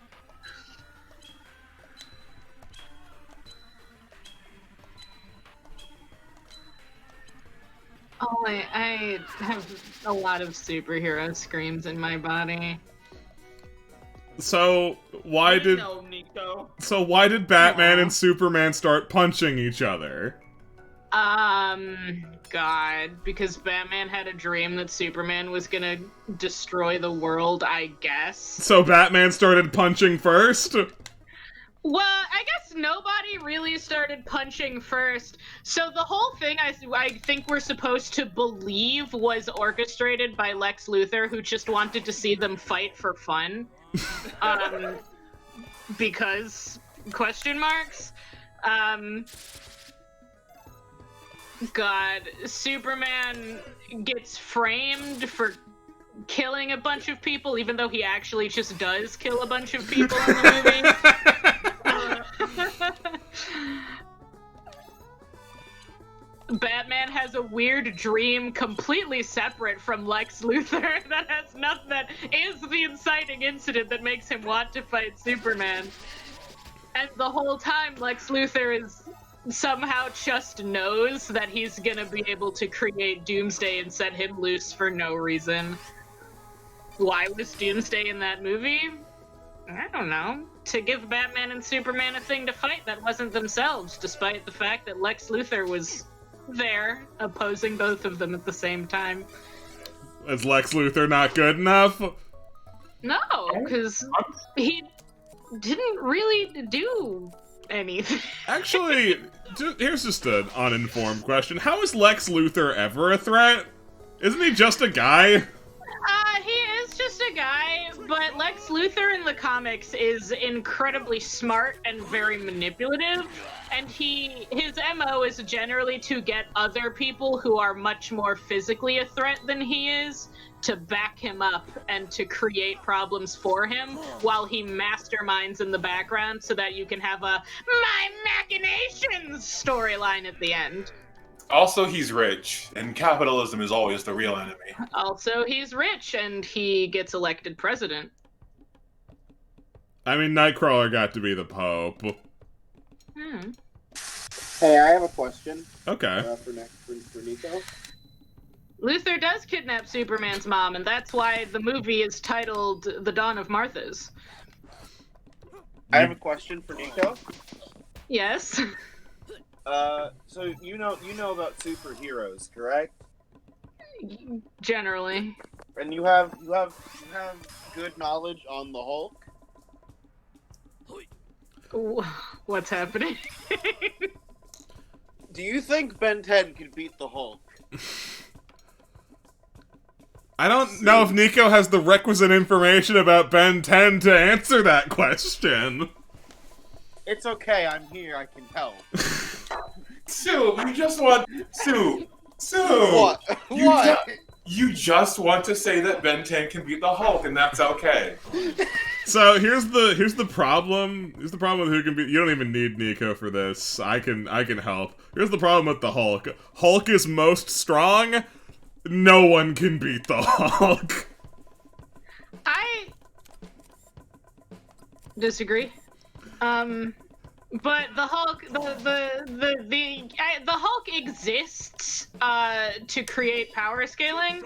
Oh, I have a lot of superhero screams in my body. So why did Batman and Superman start punching each other? God, because Batman had a dream that Superman was gonna destroy the world, I guess. So Batman started punching first? Well, I guess nobody really started punching first. So the whole thing I think we're supposed to believe was orchestrated by Lex Luthor, who just wanted to see them fight for fun. Because question marks. God, Superman gets framed for killing a bunch of people, even though he actually just does kill a bunch of people in the movie. Batman has a weird dream completely separate from Lex Luthor that is the inciting incident that makes him want to fight Superman. And the whole time Lex Luthor is somehow just knows that he's gonna be able to create Doomsday and set him loose for no reason. Why was Doomsday in that movie? I don't know. To give Batman and Superman a thing to fight that wasn't themselves, despite the fact that Lex Luthor was there, opposing both of them at the same time. Is Lex Luthor not good enough? No, because he didn't really do anything. Actually, here's just an uninformed question. How is Lex Luthor ever a threat? Isn't he just a guy? He is just a guy, but Lex Luthor in the comics is incredibly smart and very manipulative, and his MO is generally to get other people who are much more physically a threat than he is to back him up and to create problems for him while he masterminds in the background so that you can have a "my machinations" storyline at the end. Also, he's rich, and capitalism is always the real enemy. Also, he's rich, and he gets elected president. I mean, Nightcrawler got to be the Pope. Hey, I have a question. Okay. For Nico. Luthor does kidnap Superman's mom, and that's why the movie is titled The Dawn of Marthas. I have a question for Nico. Yes. So you know about superheroes, correct? Generally. And you have good knowledge on the Hulk? What's happening? Do you think Ben 10 could beat the Hulk? I don't know if Nico has the requisite information about Ben 10 to answer that question. It's okay, I'm here, I can help. Sue, you just want... Sue! What? What? You just want to say that Ben 10 can beat the Hulk, and that's okay. So here's the problem. Here's the problem with who can beat. You don't even need Nico for this. I can help. Here's the problem with the Hulk. Hulk is most strong. No one can beat the Hulk. I disagree. But the Hulk, the Hulk exists to create power scaling.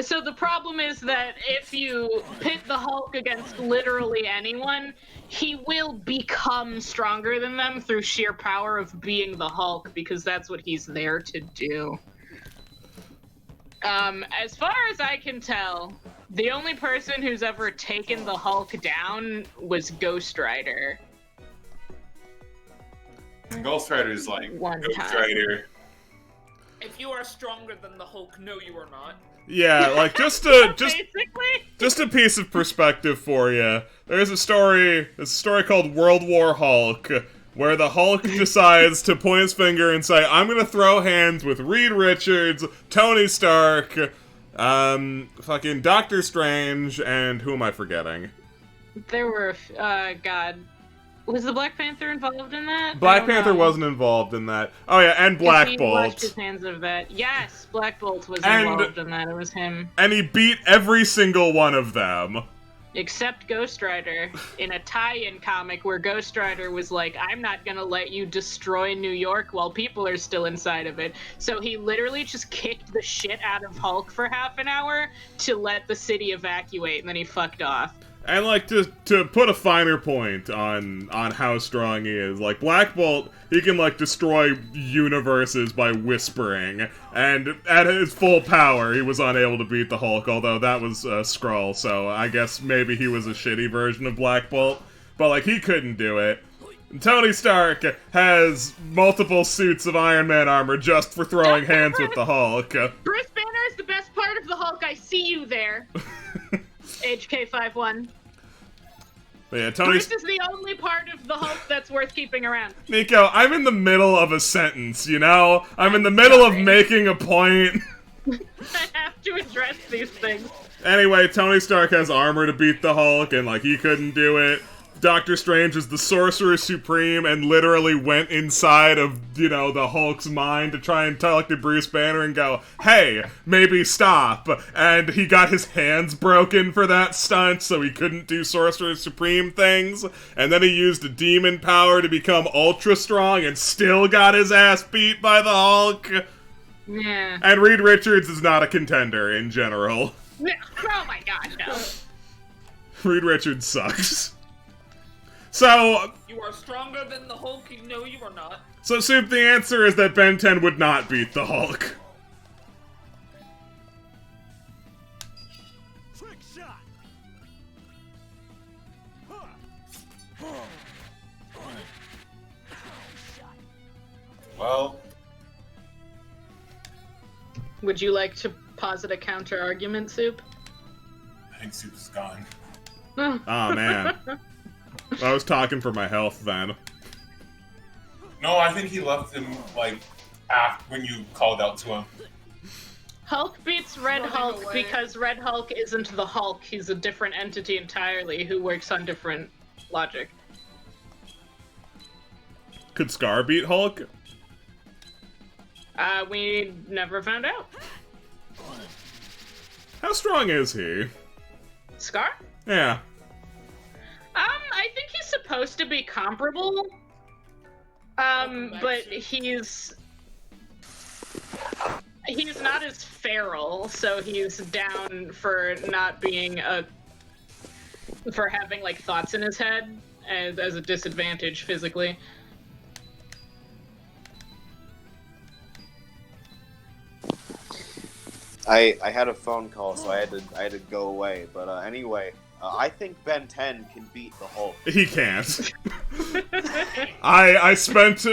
So the problem is that if you pit the Hulk against literally anyone, he will become stronger than them through sheer power of being the Hulk, because that's what he's there to do. As far as I can tell, The only person who's ever taken the Hulk down was Ghost Rider. And Ghost Rider's like One Ghost time. Rider. If you are stronger than the Hulk, no, you are not. Yeah, like just a piece of perspective for you. There's a story called World War Hulk, where the Hulk decides to point his finger and say, "I'm gonna throw hands with Reed Richards, Tony Stark, fucking Doctor Strange, and who am I forgetting?" There were, God. Was the Black Panther involved in that? Black Panther wasn't involved in that. Oh yeah, and Black He Bolt. washed his hands of that. Yes, Black Bolt was involved in that. It was him. And he beat every single one of them. Except Ghost Rider, in a tie-in comic where Ghost Rider was like, "I'm not gonna let you destroy New York while people are still inside of it." So he literally just kicked the shit out of Hulk for half an hour to let the city evacuate, and then he fucked off. And, like, to put a finer point on how strong he is, like, Black Bolt, he can, like, destroy universes by whispering, and at his full power, he was unable to beat the Hulk, although that was Skrull, so I guess maybe he was a shitty version of Black Bolt, but, like, he couldn't do it. And Tony Stark has multiple suits of Iron Man armor just for throwing hands with the Hulk. Bruce Banner is the best part of the Hulk. I see you there. HK51. But yeah, Bruce is the only part of the Hulk that's worth keeping around. Nico, I'm in the middle of a sentence, you know? I'm in the middle of making a point. I have to address these things. Anyway, Tony Stark has armor to beat the Hulk, and, like, he couldn't do it. Doctor Strange is the Sorcerer Supreme and literally went inside of, you know, the Hulk's mind to try and talk to Bruce Banner and go, "Hey, maybe stop." And he got his hands broken for that stunt, so he couldn't do Sorcerer Supreme things. And then he used a demon power to become ultra strong and still got his ass beat by the Hulk. Yeah. And Reed Richards is not a contender in general. Oh my god, no. Reed Richards sucks. So, You are stronger than the Hulk, no, you are not. So, Soup, the answer is that Ben 10 would not beat the Hulk. Trick shot. Well, Would you like to posit a counter argument, Soup? I think Soup's gone. Oh, man. I was talking for my health then. No, I think he left him, like, after when you called out to him. Hulk beats Red Hulk because Red Hulk isn't the Hulk. He's a different entity entirely who works on different logic. Could Scar beat Hulk? We never found out. How strong is he? Scar? Yeah. I think he's supposed to be comparable. But he's not as feral, so he's down for not being for having, like, thoughts in his head as a disadvantage physically. I had a phone call, so I had to go away. But anyway, I think Ben 10 can beat the Hulk. He can't. I spent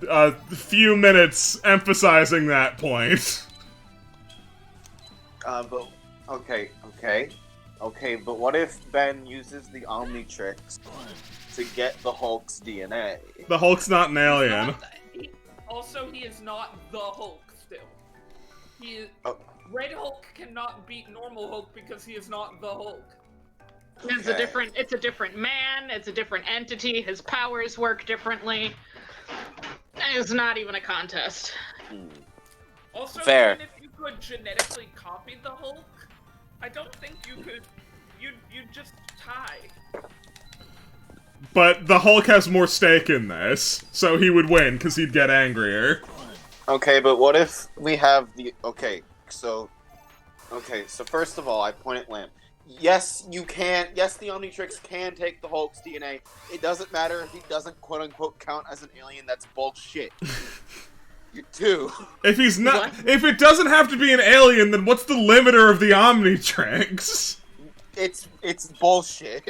a few minutes emphasizing that point. But okay. But what if Ben uses the Omnitrix to get the Hulk's DNA? The Hulk's not an alien. Also, he is not the Hulk still. He is, Red Hulk cannot beat normal Hulk because he is not the Hulk. It's a different man, it's a different entity, his powers work differently. It's not even a contest. Also, Fair. even if you could genetically copy the Hulk, I don't think you could. You'd just tie. But the Hulk has more stake in this, so he would win because he'd get angrier. Okay, but what if we have the so first of all, I point at Lamp. Yes, you can. Yes, the Omnitrix can take the Hulk's DNA. It doesn't matter if he doesn't quote unquote count as an alien. That's bullshit. You too. If he's not, if it doesn't have to be an alien, then what's the limiter of the Omnitrix? It's bullshit.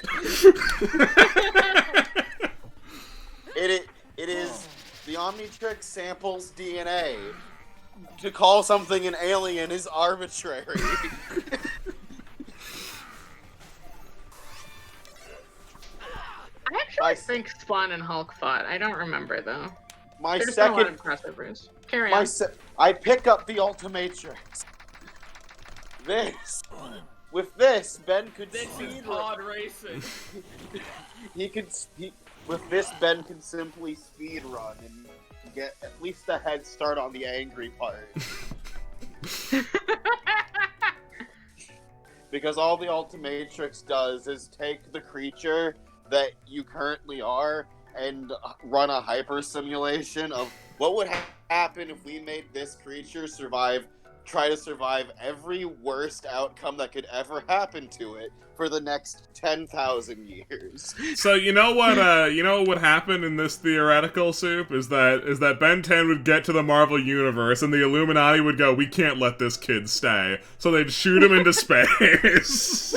It is the Omnitrix samples DNA. To call something an alien is arbitrary. I actually think Spawn and Hulk fought. I don't remember though. My There's second been a lot of crossovers. Carry my on. I pick up the Ultimatrix. With this, Ben could This is speed pod racing. with this, Ben can simply speed run and get at least a head start on the angry part. Because all the Ultimatrix does is take the creature that you currently are and run a hyper simulation of what would happen if we made this creature try to survive every worst outcome that could ever happen to it for the next 10,000 years. So you know what would happen in this theoretical soup is that Ben 10 would get to the Marvel universe and the Illuminati would go, we can't let this kid stay. So they'd shoot him into space.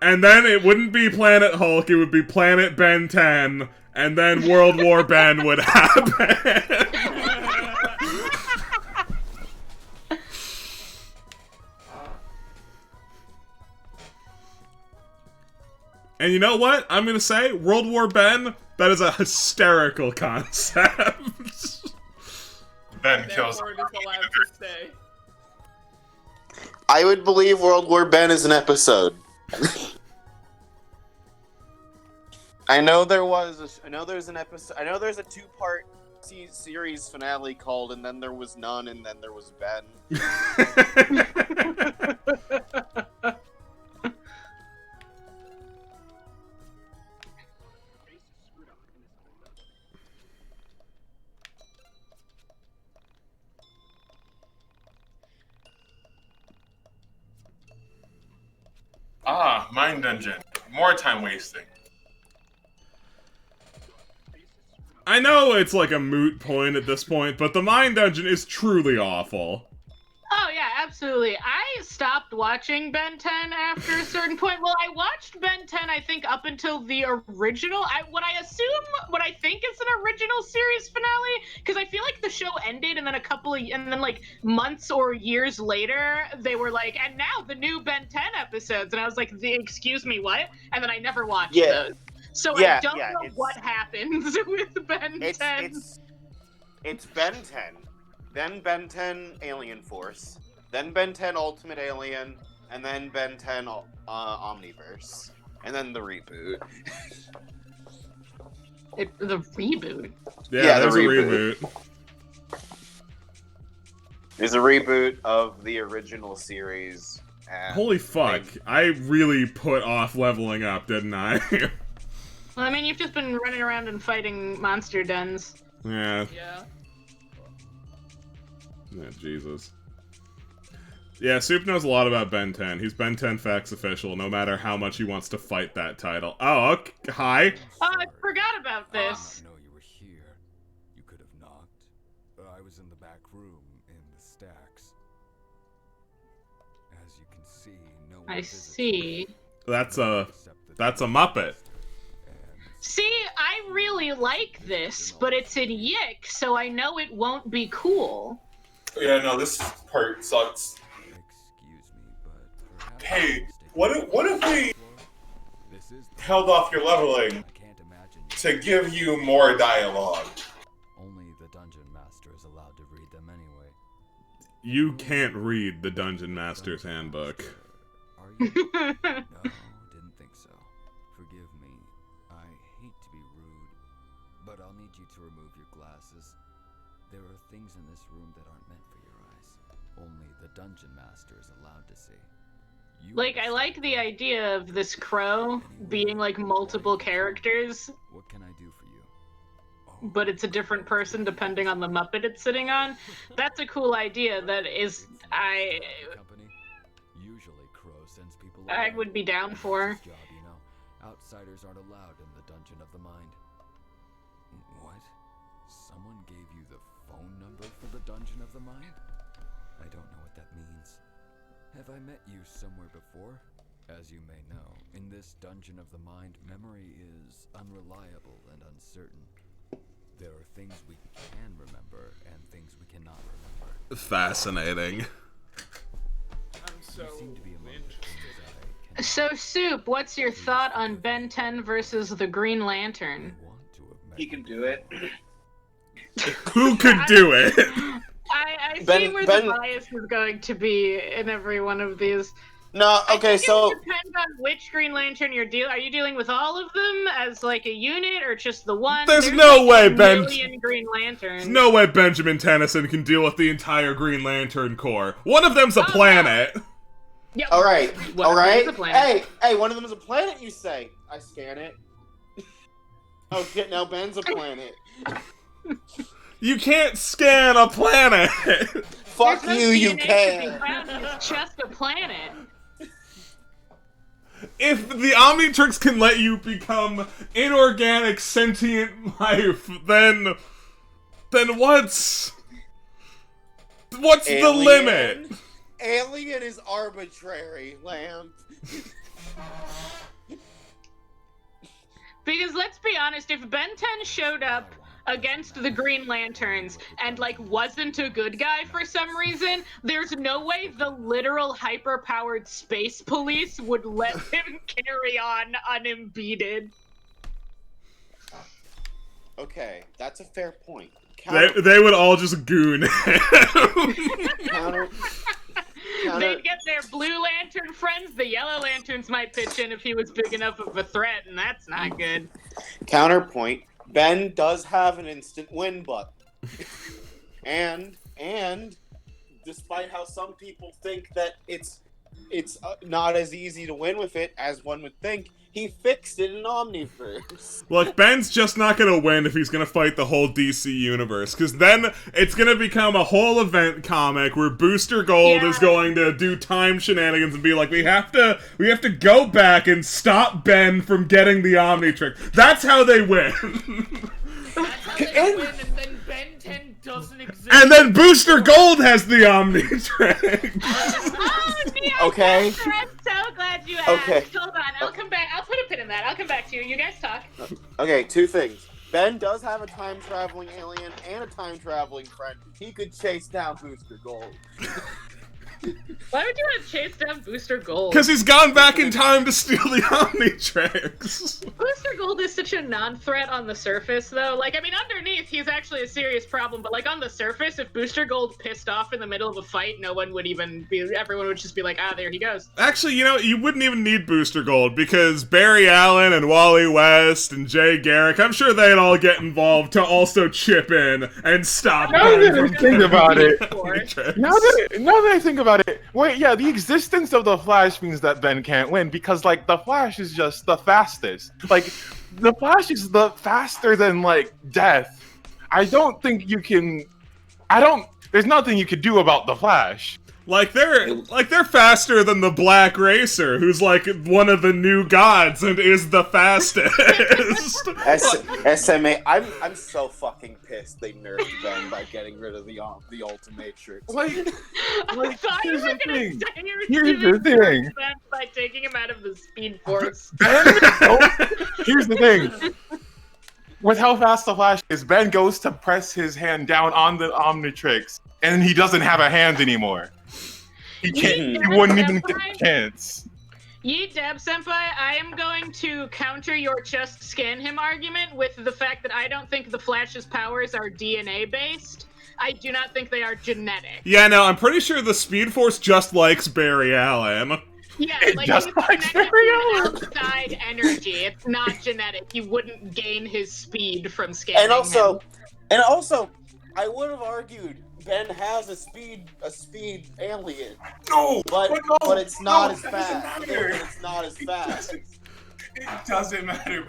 And then it wouldn't be Planet Hulk, it would be Planet Ben 10, and then World War Ben would happen. And you know what? I'm gonna say, World War Ben, that is a hysterical concept. Ben kills. Word is allowed to stay. I would believe World War Ben is an episode. I know there's an episode. I know there's a 2-part series finale called "And Then There Was None, and Then There Was Ben." Mind Dungeon. More time wasting. I know it's like a moot point at this point, but the Mind Dungeon is truly awful. Oh yeah, absolutely. I stopped watching Ben 10 after a certain point. Well, I watched Ben 10, I think, up until the original. What I think is an original series finale, because I feel like the show ended, and then like months or years later, they were like, and now the new Ben 10 episodes, and I was like, excuse me, what? And then I never watched those. So I don't know what happens with Ben 10. It's Ben 10. Then Ben 10 Alien Force, then Ben 10 Ultimate Alien, and then Ben 10 Omniverse, and then the reboot. The reboot? Yeah, there's a reboot. There's a reboot of the original series. And holy fuck, I really put off leveling up, didn't I? Well, I mean, you've just been running around and fighting monster dens. Yeah. Yeah. Yeah, Jesus. Yeah, Soup knows a lot about Ben 10. He's Ben 10 Facts official, no matter how much he wants to fight that title. Oh, okay. Hi. Oh, I forgot about this. I know you were here. You could have knocked. I was in the back room in the stacks. As you can see, no one I see. That's a Muppet. See, I really like this, but it's in YIIK, so I know it won't be cool. Yeah, no, this part sucks. Hey, what if we held off your leveling to give you more dialogue? Only the Dungeon Master is allowed to read them anyway. You can't read the Dungeon Master's Handbook. No, didn't think so. Forgive me. I hate to be rude, but I'll need you to remove your glasses. There are things in this room that aren't meant for your eyes. Only the Dungeon Master is allowed to see. Like, I like the idea of this crow being like multiple characters. What can I do for you? But it's a different person depending on the Muppet it's sitting on. That's a cool idea. Usually Crow sends people I would be down for. Job, you know. Outsiders aren't allowed in the Dungeon of the Mind. What? Someone gave you the phone number for the Dungeon of the Mind? I don't know what that means. Have I met you somewhere before? As you may know, in this dungeon of the mind, memory is unreliable and uncertain. There are things we can remember and things we cannot remember. Fascinating. I'm so interested. So, Soup, what's your thought on Ben 10 versus the Green Lantern? He can do it. Who could do it? I see Ben- where Ben- the bias is going to be in every one of these. No, okay, so It depends on which Green Lantern you're dealing. Are you dealing with all of them as like a unit, or just the one? There's no like way a Ben- million Green Lanterns. There's no way Benjamin Tennyson can deal with the entire Green Lantern Corps. One of them's a planet. Yeah, all right, one all of them right. is a planet. Hey, one of them is a planet. You say? I scan it. Oh shit! Now Ben's a planet. You can't scan a planet. Fuck There's no you! You DNA to be can. found, It's just a planet. If the Omnitrix can let you become inorganic sentient life, then what's the limit? Alien is arbitrary, Lamp. Because let's be honest, if Ben 10 showed up against the Green Lanterns and like wasn't a good guy for some reason, there's no way the literal hyper-powered space police would let him carry on unimpeded. Okay, that's a fair point. They would all just goon him. Counter. They'd get their Blue Lantern friends, the Yellow Lanterns might pitch in if he was big enough of a threat, and that's not good. Counterpoint. Ben does have an instant win button. and despite how some people think that it's not as easy to win with it as one would think, he fixed it in Omniverse. Look, Ben's just not gonna win if he's gonna fight the whole DC universe, because then it's gonna become a whole event comic where Booster Gold is going to do time shenanigans and be like, we have to go back and stop Ben from getting the Omnitrix. That's how they win. That's how they win, and then Ben 10 doesn't exist. And then Booster Gold has the Omnitrix. Oh, yeah, Okay. Chester, I'm so glad you asked. Okay. Hold on, I'll come back. I'll put a pin in that. I'll come back to you. You guys talk. Okay, two things. Ben does have a time-traveling alien and a time-traveling friend. He could chase down Booster Gold. Why would you want to chase down Booster Gold? Because he's gone back in time to steal the Omnitrix. Booster Gold is such a non-threat on the surface, though. Like, I mean, underneath, he's actually a serious problem, but, like, on the surface, if Booster Gold pissed off in the middle of a fight, no one would even be... Everyone would just be like, ah, there he goes. Actually, you know, you wouldn't even need Booster Gold, because Barry Allen and Wally West and Jay Garrick, I'm sure they'd all get involved to also chip in and stop Now Ben that I from think about it, Omnitrix. now that I think about it, wait, yeah, the existence of the Flash means that Ben can't win because, like, the Flash is just the fastest. Like, the Flash is the faster than, like, death. I don't think you can. There's nothing you could do about the Flash. Like they're faster than the Black Racer, who's like one of the new gods and is the fastest. SMA, I'm so fucking pissed they nerfed Ben by getting rid of the Ultimatrix. Like I thought you here's were the gonna thing. say you were Here's doing the thing. Ben by taking him out of the Speed Force. Here's the thing. With how fast the Flash is, Ben goes to press his hand down on the Omnitrix, and he doesn't have a hand anymore. He can't. He wouldn't even get a chance. Yi Deb Senpai, I am going to counter your just scan him argument with the fact that I don't think the Flash's powers are DNA based. I do not think they are genetic. Yeah, no, I'm pretty sure the Speed Force just likes Barry Allen. Yeah, like just he's likes connected to an outside energy. It's not genetic. You wouldn't gain his speed from scanning And also, him. I would have argued Ben has a speed alien. No, but it's not as that doesn't fast. matter. It's not as fast. It doesn't matter.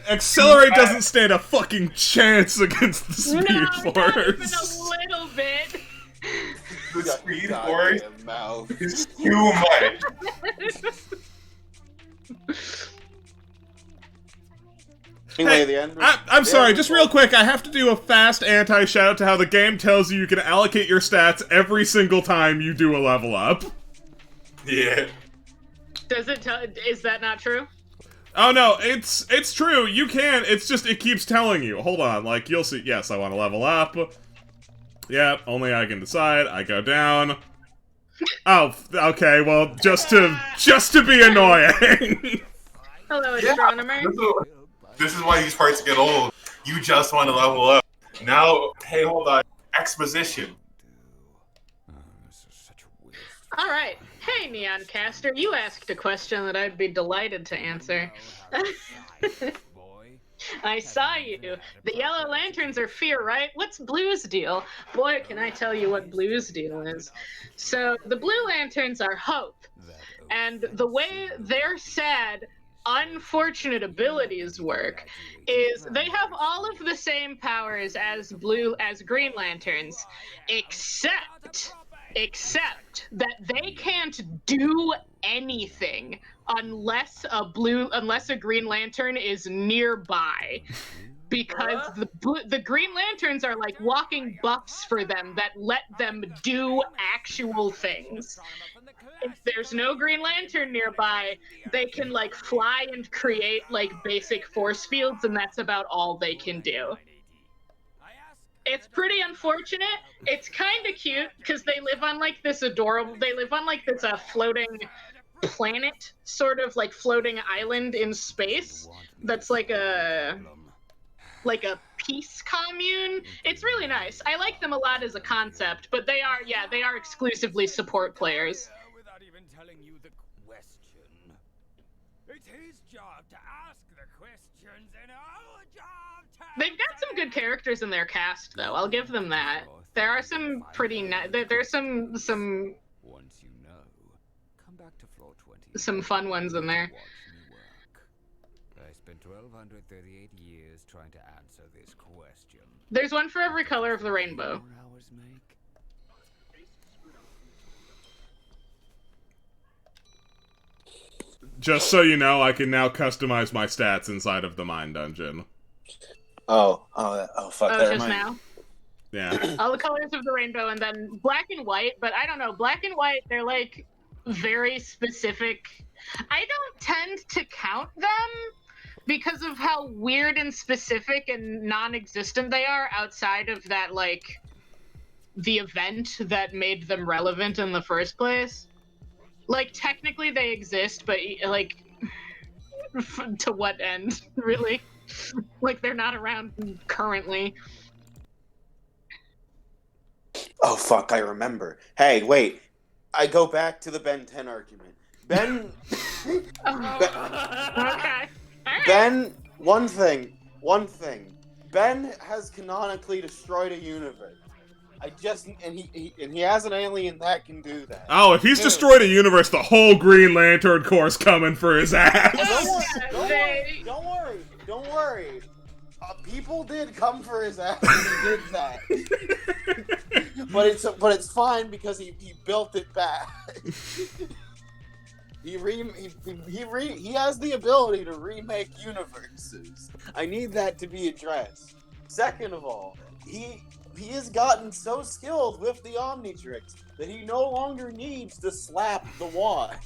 Accelerate doesn't stand a fucking chance against the Speed No, Force. not even a little bit. The Speed Goddamn Force mouth. is too much. Anyway, Hey, the end. I'm sorry, just real quick, I have to do a fast anti-shout out to how the game tells you you can allocate your stats every single time you do a level up. Yeah. Does it tell? Is that not true? Oh no, it's true. You can. It's just it keeps telling you. Hold on, like you'll see. Yes, I want to level up. Yep, only I can decide. I go down. Oh, okay. Well, just to be annoying. Hello, Yeah, astronomer. this is why these parts get old. You just want to level up. Now, hey, hold on. Exposition. All right. Hey, Neon Caster, you asked a question that I'd be delighted to answer. I saw you. The Yellow Lanterns are fear, right? What's Blue's deal? Boy, can I tell you what Blue's deal is. So, the Blue Lanterns are hope. And the way their sad, unfortunate abilities work is they have all of the same powers as Green Lanterns, except that they can't do anything unless a Green Lantern is nearby, because the Green Lanterns are like walking buffs for them that let them do actual things. If there's no Green Lantern nearby, they can like fly and create like basic force fields, and that's about all they can do. It's pretty unfortunate. It's kind of cute because they live on like this floating planet, sort of like floating island in space that's like a peace commune. It's really nice. I like them a lot as a concept, but they are exclusively support players. Without even telling you the question. It's his job to ask the questions and our job to... They've got some good characters in their cast, though. I'll give them that. There are some pretty there's some Once you know, come back to floor 20. some fun ones in there. I spent 1238 years trying to answer this question. There's one for every color of the rainbow. Just so you know, I can now customize my stats inside of the Mine Dungeon. Oh, fuck. Oh, That just reminds- now? Yeah. All the colors of the rainbow, and then black and white, but I don't know. Black and white, they're like very specific. I don't tend to count them because of how weird and specific and non-existent they are outside of that, like, the event that made them relevant in the first place. Like, technically they exist, but, like, to what end, really? Like, they're not around currently. Oh, fuck, I remember. Hey, wait. I go back to the Ben 10 argument. Ben... Okay. Ben, one thing. Ben has canonically destroyed a universe. And he has an alien that can do that. Oh, if he's Dude. destroyed a universe, the whole Green Lantern Corps coming for his ass. Don't worry. People did come for his ass when he did that. but it's fine because he built it back. He has the ability to remake universes. I need that to be addressed. Second of all, he has gotten so skilled with the Omnitrix that he no longer needs to slap the wand.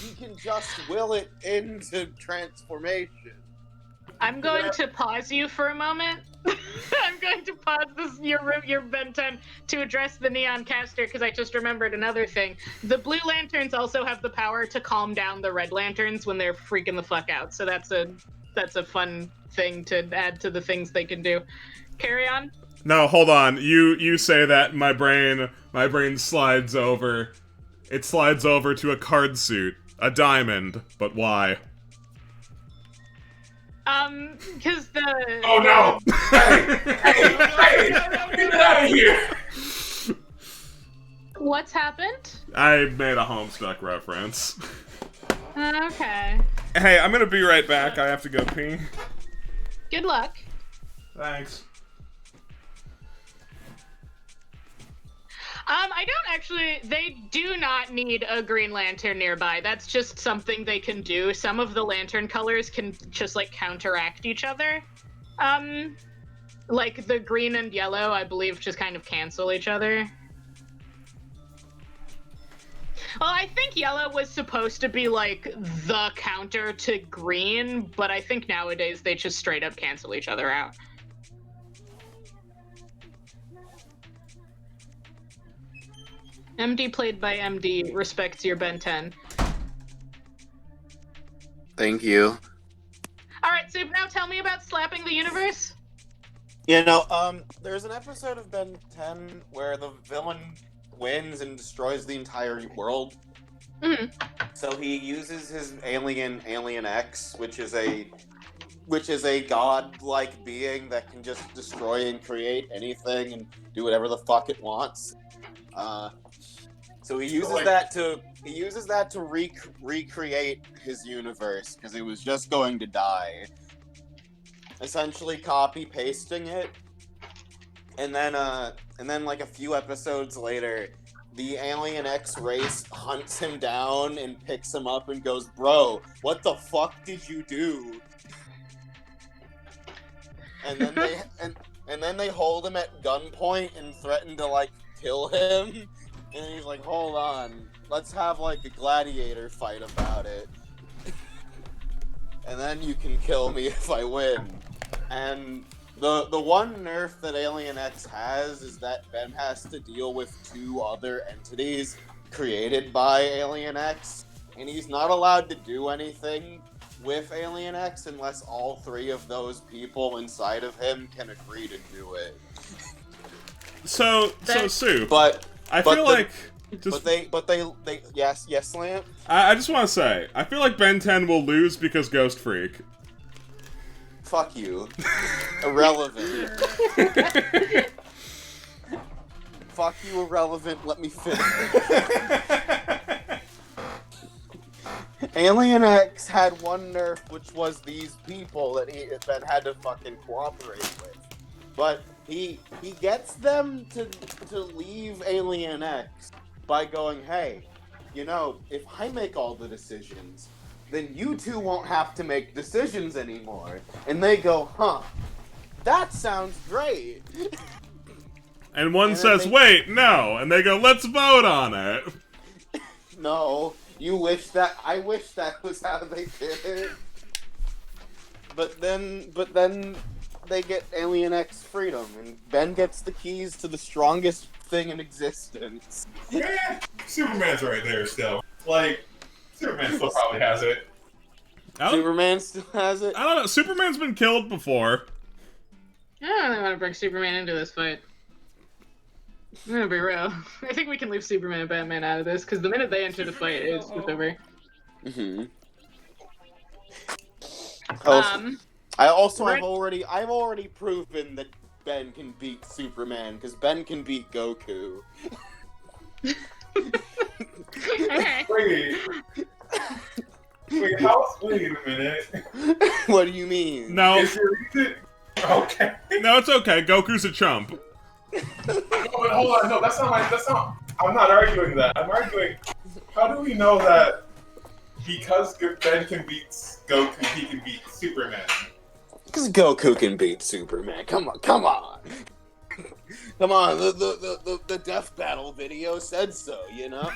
He can just will it into transformation. I'm going to pause you for a moment. I'm going to pause your Ben 10 to address the Neon Caster, because I just remembered another thing. The Blue Lanterns also have the power to calm down the Red Lanterns when they're freaking the fuck out. So that's a fun thing to add to the things they can do. Carry on. No, hold on. You say that, my brain slides over. It slides over to a card suit. A diamond. But why? Because the... Oh no! Hey! Get out of here! What's happened? I made a Homestuck reference. Okay. Hey, I'm gonna be right back. I have to go pee. Good luck. Thanks. I don't actually... They do not need a Green Lantern nearby. That's just something they can do. Some of the lantern colors can just, like, counteract each other. Like, the green and yellow, I believe, just kind of cancel each other. Well, I think yellow was supposed to be like the counter to green, but I think nowadays they just straight up cancel each other out. MD played by MD respects your Ben 10. Thank you. Alright, so now tell me about slapping the universe. You know, there's an episode of Ben 10 where the villain wins and destroys the entire world. Mm-hmm. So he uses his Alien X, which is a god-like being that can just destroy and create anything and do whatever the fuck it wants. So he uses that to recreate his universe because it was just going to die. Essentially copy pasting it, and then like a few episodes later, the Alien X race hunts him down and picks him up and goes, "Bro, what the fuck did you do?" And then they hold him at gunpoint and threaten to like kill him. And he's like, "Hold on, let's have like a gladiator fight about it, and then you can kill me if I win." And the one nerf that Alien X has is that Ben has to deal with two other entities created by Alien X, and he's not allowed to do anything with Alien X unless all three of those people inside of him can agree to do it. So Sue. But I feel like yes, Lamp. I just want to say, I feel like Ben 10 will lose because Ghost Freak. Fuck you. Irrelevant. Fuck you, irrelevant. Let me finish. Alien X had one nerf, which was these people that Ben had to fucking cooperate with. But he gets them to leave Alien X by going, "Hey, you know, if I make all the decisions, then you two won't have to make decisions anymore." And they go, "Huh, that sounds great." And one says, "Wait, no," and they go, "Let's vote on it." No, I wish that was how they did it. But then they get Alien X freedom, and Ben gets the keys to the strongest thing in existence. Yeah, Superman's right there still. Like, Superman still probably has it. Superman still has it? I don't know. Superman's been killed before. I don't really want to bring Superman into this fight. I'm gonna be real. I think we can leave Superman and Batman out of this, because the minute they enter the fight, it's over. Mm-hmm. I've already proven that Ben can beat Superman, because Ben can beat Goku. Okay. Wait a minute. What do you mean? No. Okay. No, it's okay. Goku's a chump. Hold on, no, that's not, I'm not arguing that. I'm arguing, how do we know that because Ben can beat Goku, he can beat Superman? Because Goku can beat Superman. Come on. Come on, the Death Battle video said so, you know?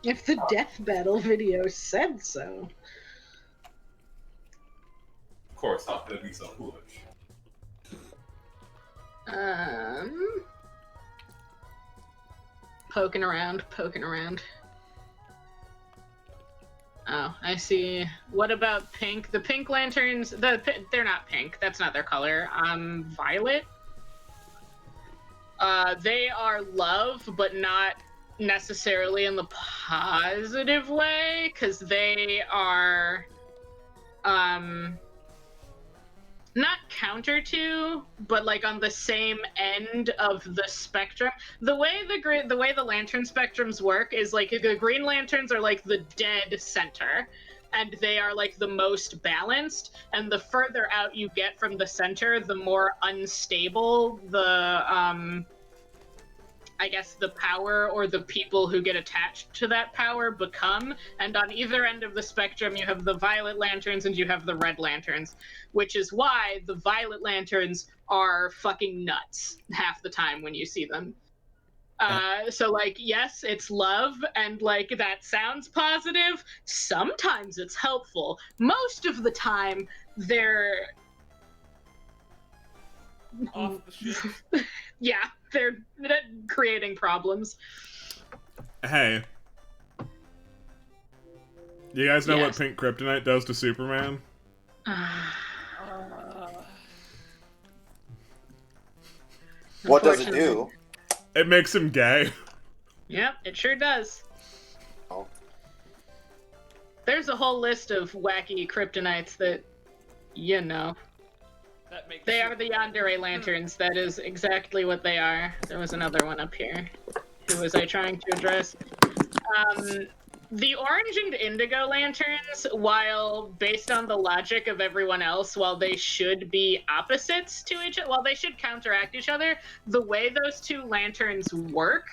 If the Death Battle video said so. Of course, how could it be so foolish? Poking around. Oh, I see. What about pink? The pink lanterns, they're not pink. That's not their color. Violet. They are love, but not necessarily in the positive way, because they are, not counter to, but like on the same end of the spectrum. The way the lantern spectrums work is like the green lanterns are like the dead center, and they are like the most balanced, and the further out you get from the center, the more unstable the I guess the power or the people who get attached to that power become. And on either end of the spectrum, you have the violet lanterns and you have the red lanterns, which is why the violet lanterns are fucking nuts half the time when you see them. So, like, yes, it's love, and, like, that sounds positive. Sometimes it's helpful. Most of the time, they're... Off the ship. Yeah, they're creating problems. Hey. You guys know Yes. what pink kryptonite does to Superman? What does it do? It makes him gay. Yep, it sure does. Oh. There's a whole list of wacky kryptonites that, you know. That makes They are the Yandere lanterns. That is exactly what they are. There was another one up here. Who was I trying to address? The orange and indigo lanterns, while based on the logic of everyone else, while they should be opposites to each other, while they should counteract each other, the way those two lanterns work,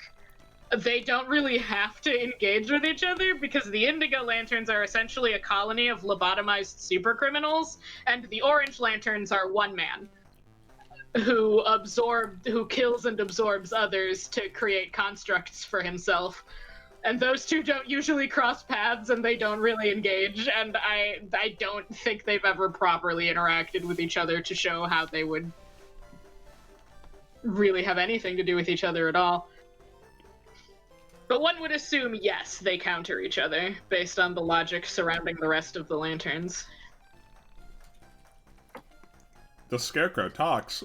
they don't really have to engage with each other because the indigo lanterns are essentially a colony of lobotomized super criminals, and the orange lanterns are one man who kills and absorbs others to create constructs for himself. And those two don't usually cross paths, and they don't really engage, and I don't think they've ever properly interacted with each other to show how they would really have anything to do with each other at all. But one would assume, yes, they counter each other, based on the logic surrounding the rest of the lanterns. The Scarecrow talks.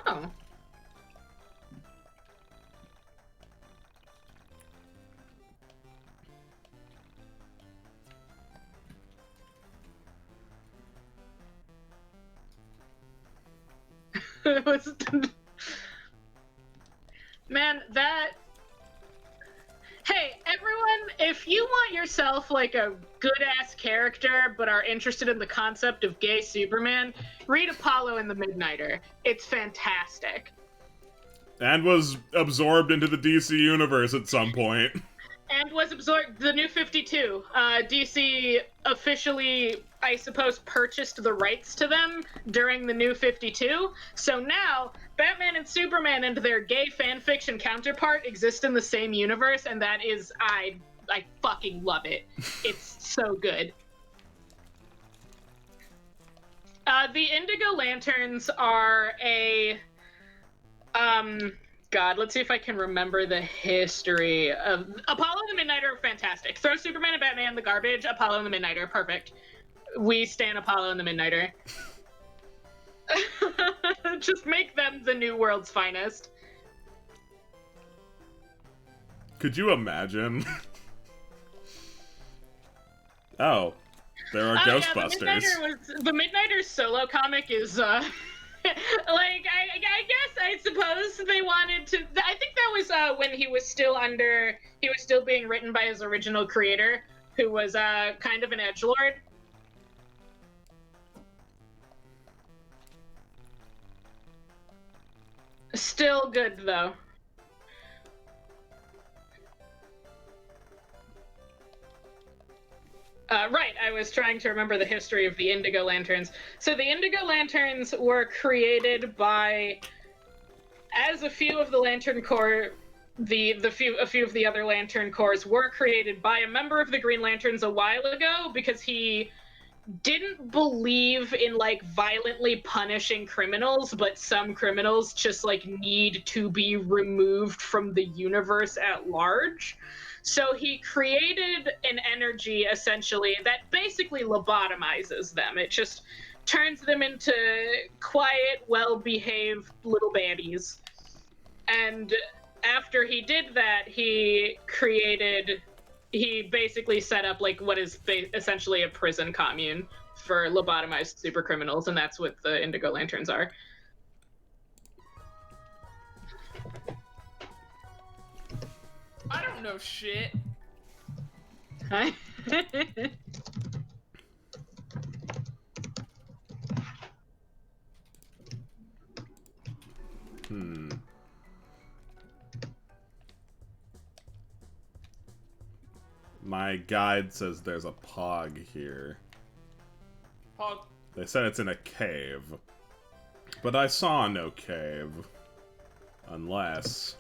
Oh. It was... Man, that... Hey, everyone, if you want yourself, like, a good-ass character, but are interested in the concept of gay Superman, read Apollo and the Midnighter. It's fantastic. And was absorbed into the DC universe at some point. And was absorbed, the New 52. DC officially, I suppose, purchased the rights to them during the New 52. So now, Batman and Superman and their gay fanfiction counterpart exist in the same universe, and that is, I fucking love it. It's so good. The Indigo Lanterns are a, God, let's see if I can remember the history of... Apollo and the Midnighter are fantastic. Throw Superman and Batman in the garbage, Apollo and the Midnighter, perfect. We stand Apollo and the Midnighter. Just make them the new world's finest. Could you imagine? Oh, there are Ghostbusters. Yeah, the Midnighter solo comic is, like, I guess, I suppose they wanted to... I think that was when he was still being written by his original creator, who was kind of an edgelord. Still good, though. Right, I was trying to remember the history of the Indigo Lanterns. So the Indigo Lanterns were created by, as a few of the Lantern Corps, a few of the other Lantern Corps were created by a member of the Green Lanterns a while ago because he didn't believe in, like, violently punishing criminals, but some criminals just, like, need to be removed from the universe at large. So he created an energy, essentially, that basically lobotomizes them. It just turns them into quiet, well-behaved little baddies. And after he did that, he basically set up, like, what is essentially a prison commune for lobotomized super criminals, and that's what the Indigo Lanterns are. I don't know shit. Hi. My guide says there's a pog here. Pog. They said it's in a cave. But I saw no cave. Unless...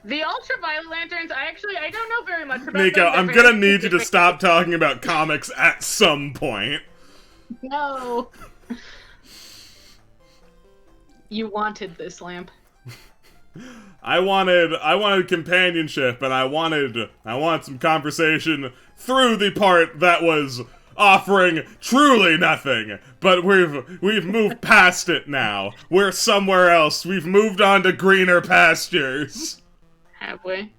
The ultraviolet lanterns, I don't know very much about Nico, them. They're I'm very gonna need you to specific. stop talking about comics at some point. No. You wanted this lamp. I wanted companionship, and I wanted some conversation through the part that was offering truly nothing. But we've moved past it now. We're somewhere else. We've moved on to greener pastures. Have we?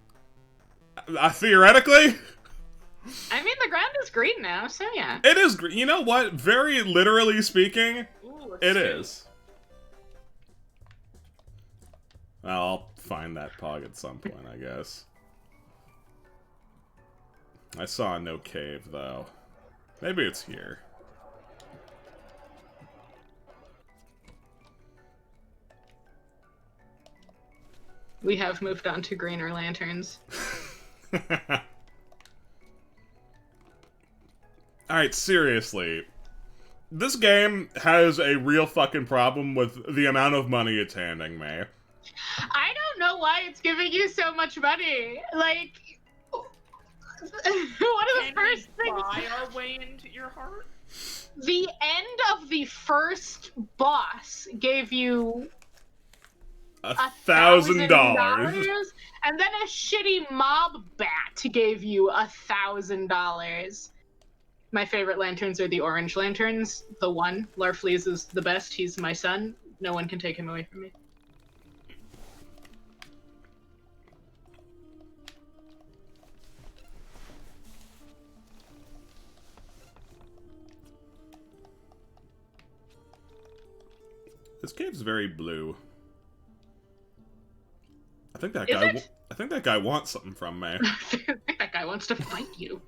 Theoretically? I mean, the ground is green now, so yeah. It is green. You know what? Very literally speaking, Ooh, it is. Well, I'll find that pog at some point, I guess. I saw no cave, though. Maybe it's here. We have moved on to greener lanterns. Alright, seriously. This game has a real fucking problem with the amount of money it's handing me. I don't know why it's giving you so much money. Like, one of the first things. Buy our way into your heart? The end of the first boss gave you $1,000. and then a shitty mob bat gave you $1,000. My favorite lanterns are the orange lanterns. The one, Larfleeze is the best. He's my son. No one can take him away from me. This cave's very blue. I think that Is guy. it? I think that guy wants something from me. I think that guy wants to fight you.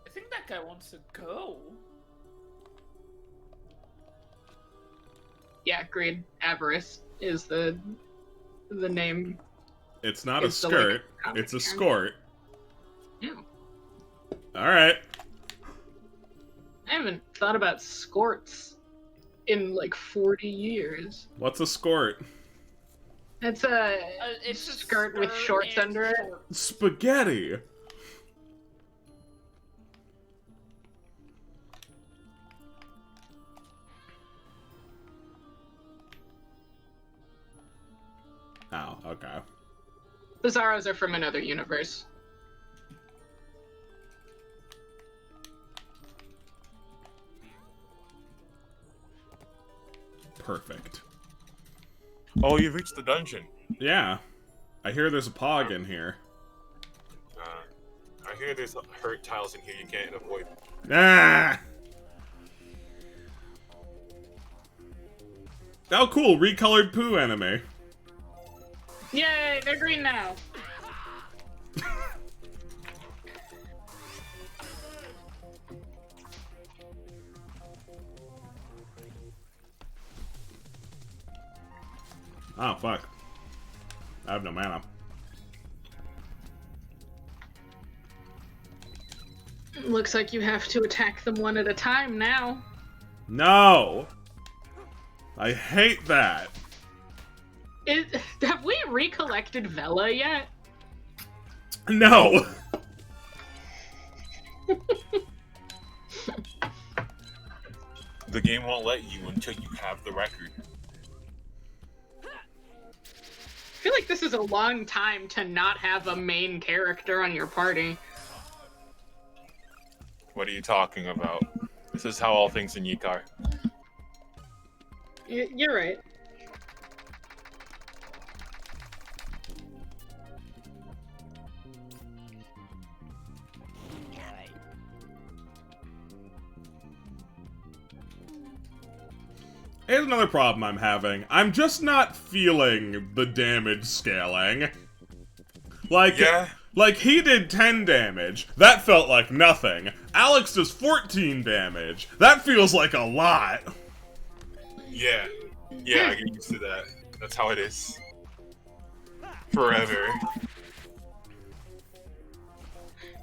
I think that guy wants to go. Yeah, greed. Avarice is the name. It's not a It's the, skirt. like, It's a term. skort. Yeah. All right. I haven't thought about skorts in like 40 years. What's a skort? It's a, It's a skirt with shorts and under it. shorts. Spaghetti. Oh, okay. The Zaros are from another universe. Perfect. Oh, you've reached the dungeon. Yeah. I hear there's a pog in here. I hear there's hurt tiles in here you can't avoid. Ah! Oh, cool. Recolored poo anime. Yay, they're green now. Oh, fuck. I have no mana. Looks like you have to attack them one at a time now. No! I hate that. Have we recollected Vela yet? No! The game won't let you until you have the record. I feel like this is a long time to not have a main character on your party. What are you talking about? This is how all things in YIIK are. You're right. Here's another problem I'm having. I'm just not feeling the damage scaling. Like, Yeah. like he did 10 damage. That felt like nothing. Alex does 14 damage. That feels like a lot. Yeah. Yeah, I get used to that. That's how it is. Forever.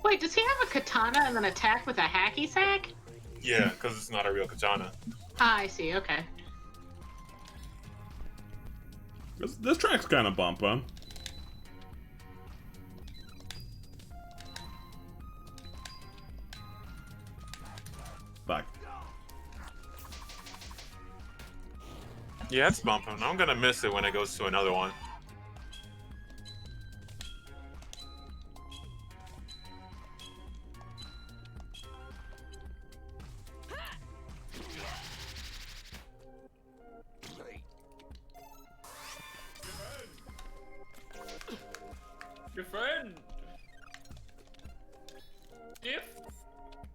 Wait, does he have a katana and then attack with a hacky sack? Yeah, because it's not a real katana. Ah, I see, okay. This track's kind of bumping. Fuck. Yeah, it's bumping. I'm gonna miss it when it goes to another one. Defend! Diff!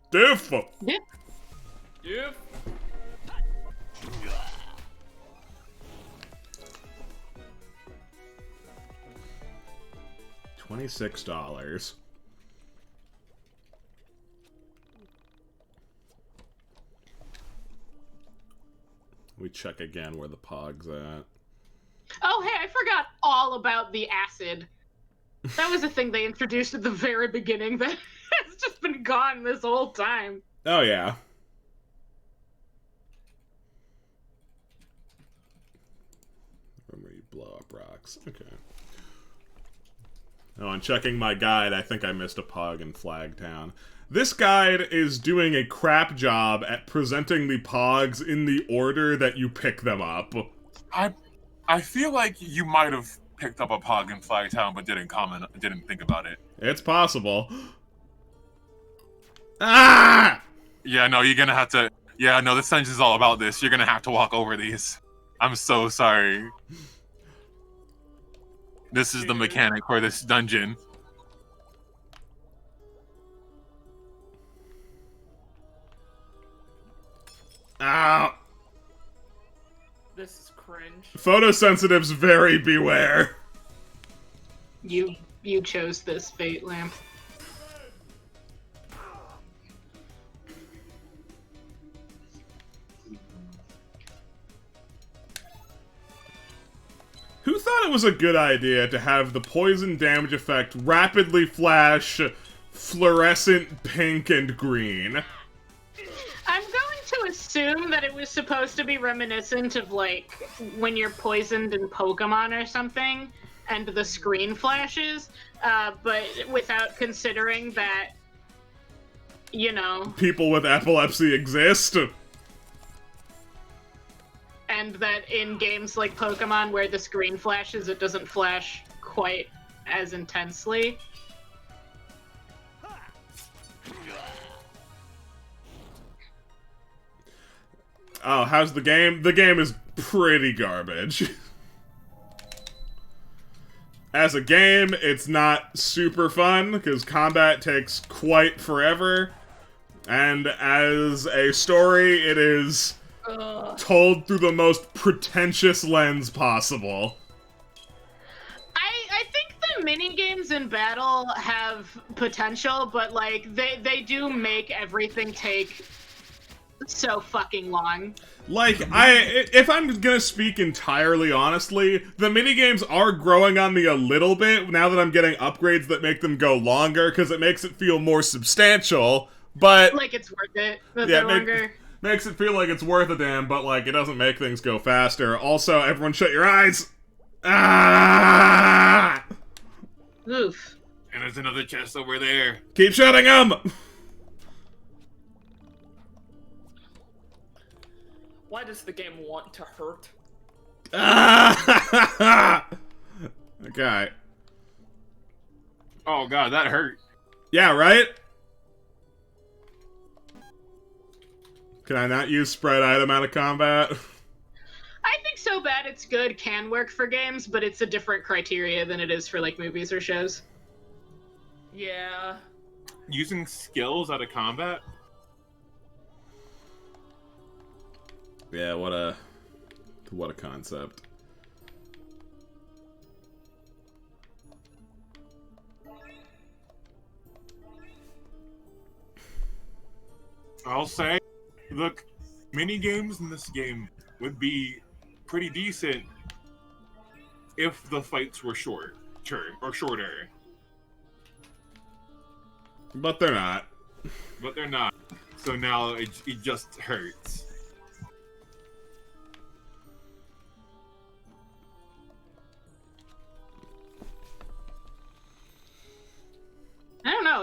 Diff! Diff! Diff! $26. We check again where the pog's at. Oh, hey, I forgot all about the acid. That was a thing they introduced at the very beginning that has just been gone this whole time. Oh, yeah. Room where you blow up rocks. Okay. Oh, on checking my guide, I think I missed a pog in Flagtown. This guide is doing a crap job at presenting the pogs in the order that you pick them up. I feel like you might have picked up a pog in Flagtown, but didn't think about it. It's possible. Ah! Yeah, no, you're gonna have to. Yeah, no, this dungeon's all about this. You're gonna have to walk over these. I'm so sorry. This is the mechanic for this dungeon. Ow! This is cringe. Photosensitives, very beware. You chose this fate, Lamp. Who thought it was a good idea to have the poison damage effect rapidly flash fluorescent pink and green? I'm going to assume that it was supposed to be reminiscent of, like, when you're poisoned in Pokemon or something, and the screen flashes, but without considering that, you know... People with epilepsy exist. And that in games like Pokemon where the screen flashes, it doesn't flash quite as intensely. Oh, how's the game? The game is pretty garbage. As a game, it's not super fun, because combat takes quite forever. And as a story, it is told through the most pretentious lens possible. I think the mini-games in battle have potential, but, like, they do make everything take so fucking long. Like, if I'm gonna speak entirely honestly, the minigames are growing on me a little bit now that I'm getting upgrades that make them go longer, because it makes it feel more substantial, but... Like it's worth it, that yeah, they're longer. Makes it feel like it's worth a damn, but, like, it doesn't make things go faster. Also, everyone shut your eyes! Ah! Oof. And there's another chest over there. Keep shutting them! Why does the game want to hurt? Okay. Oh god, that hurt. Yeah, right? Can I not use spread item out of combat? I think So Bad It's Good can work for games, but it's a different criteria than it is for, like, movies or shows. Yeah. Using skills out of combat? Yeah, what a concept. I'll say, look, mini games in this game would be pretty decent if the fights were shorter. But they're not. But they're not. So now it just hurts.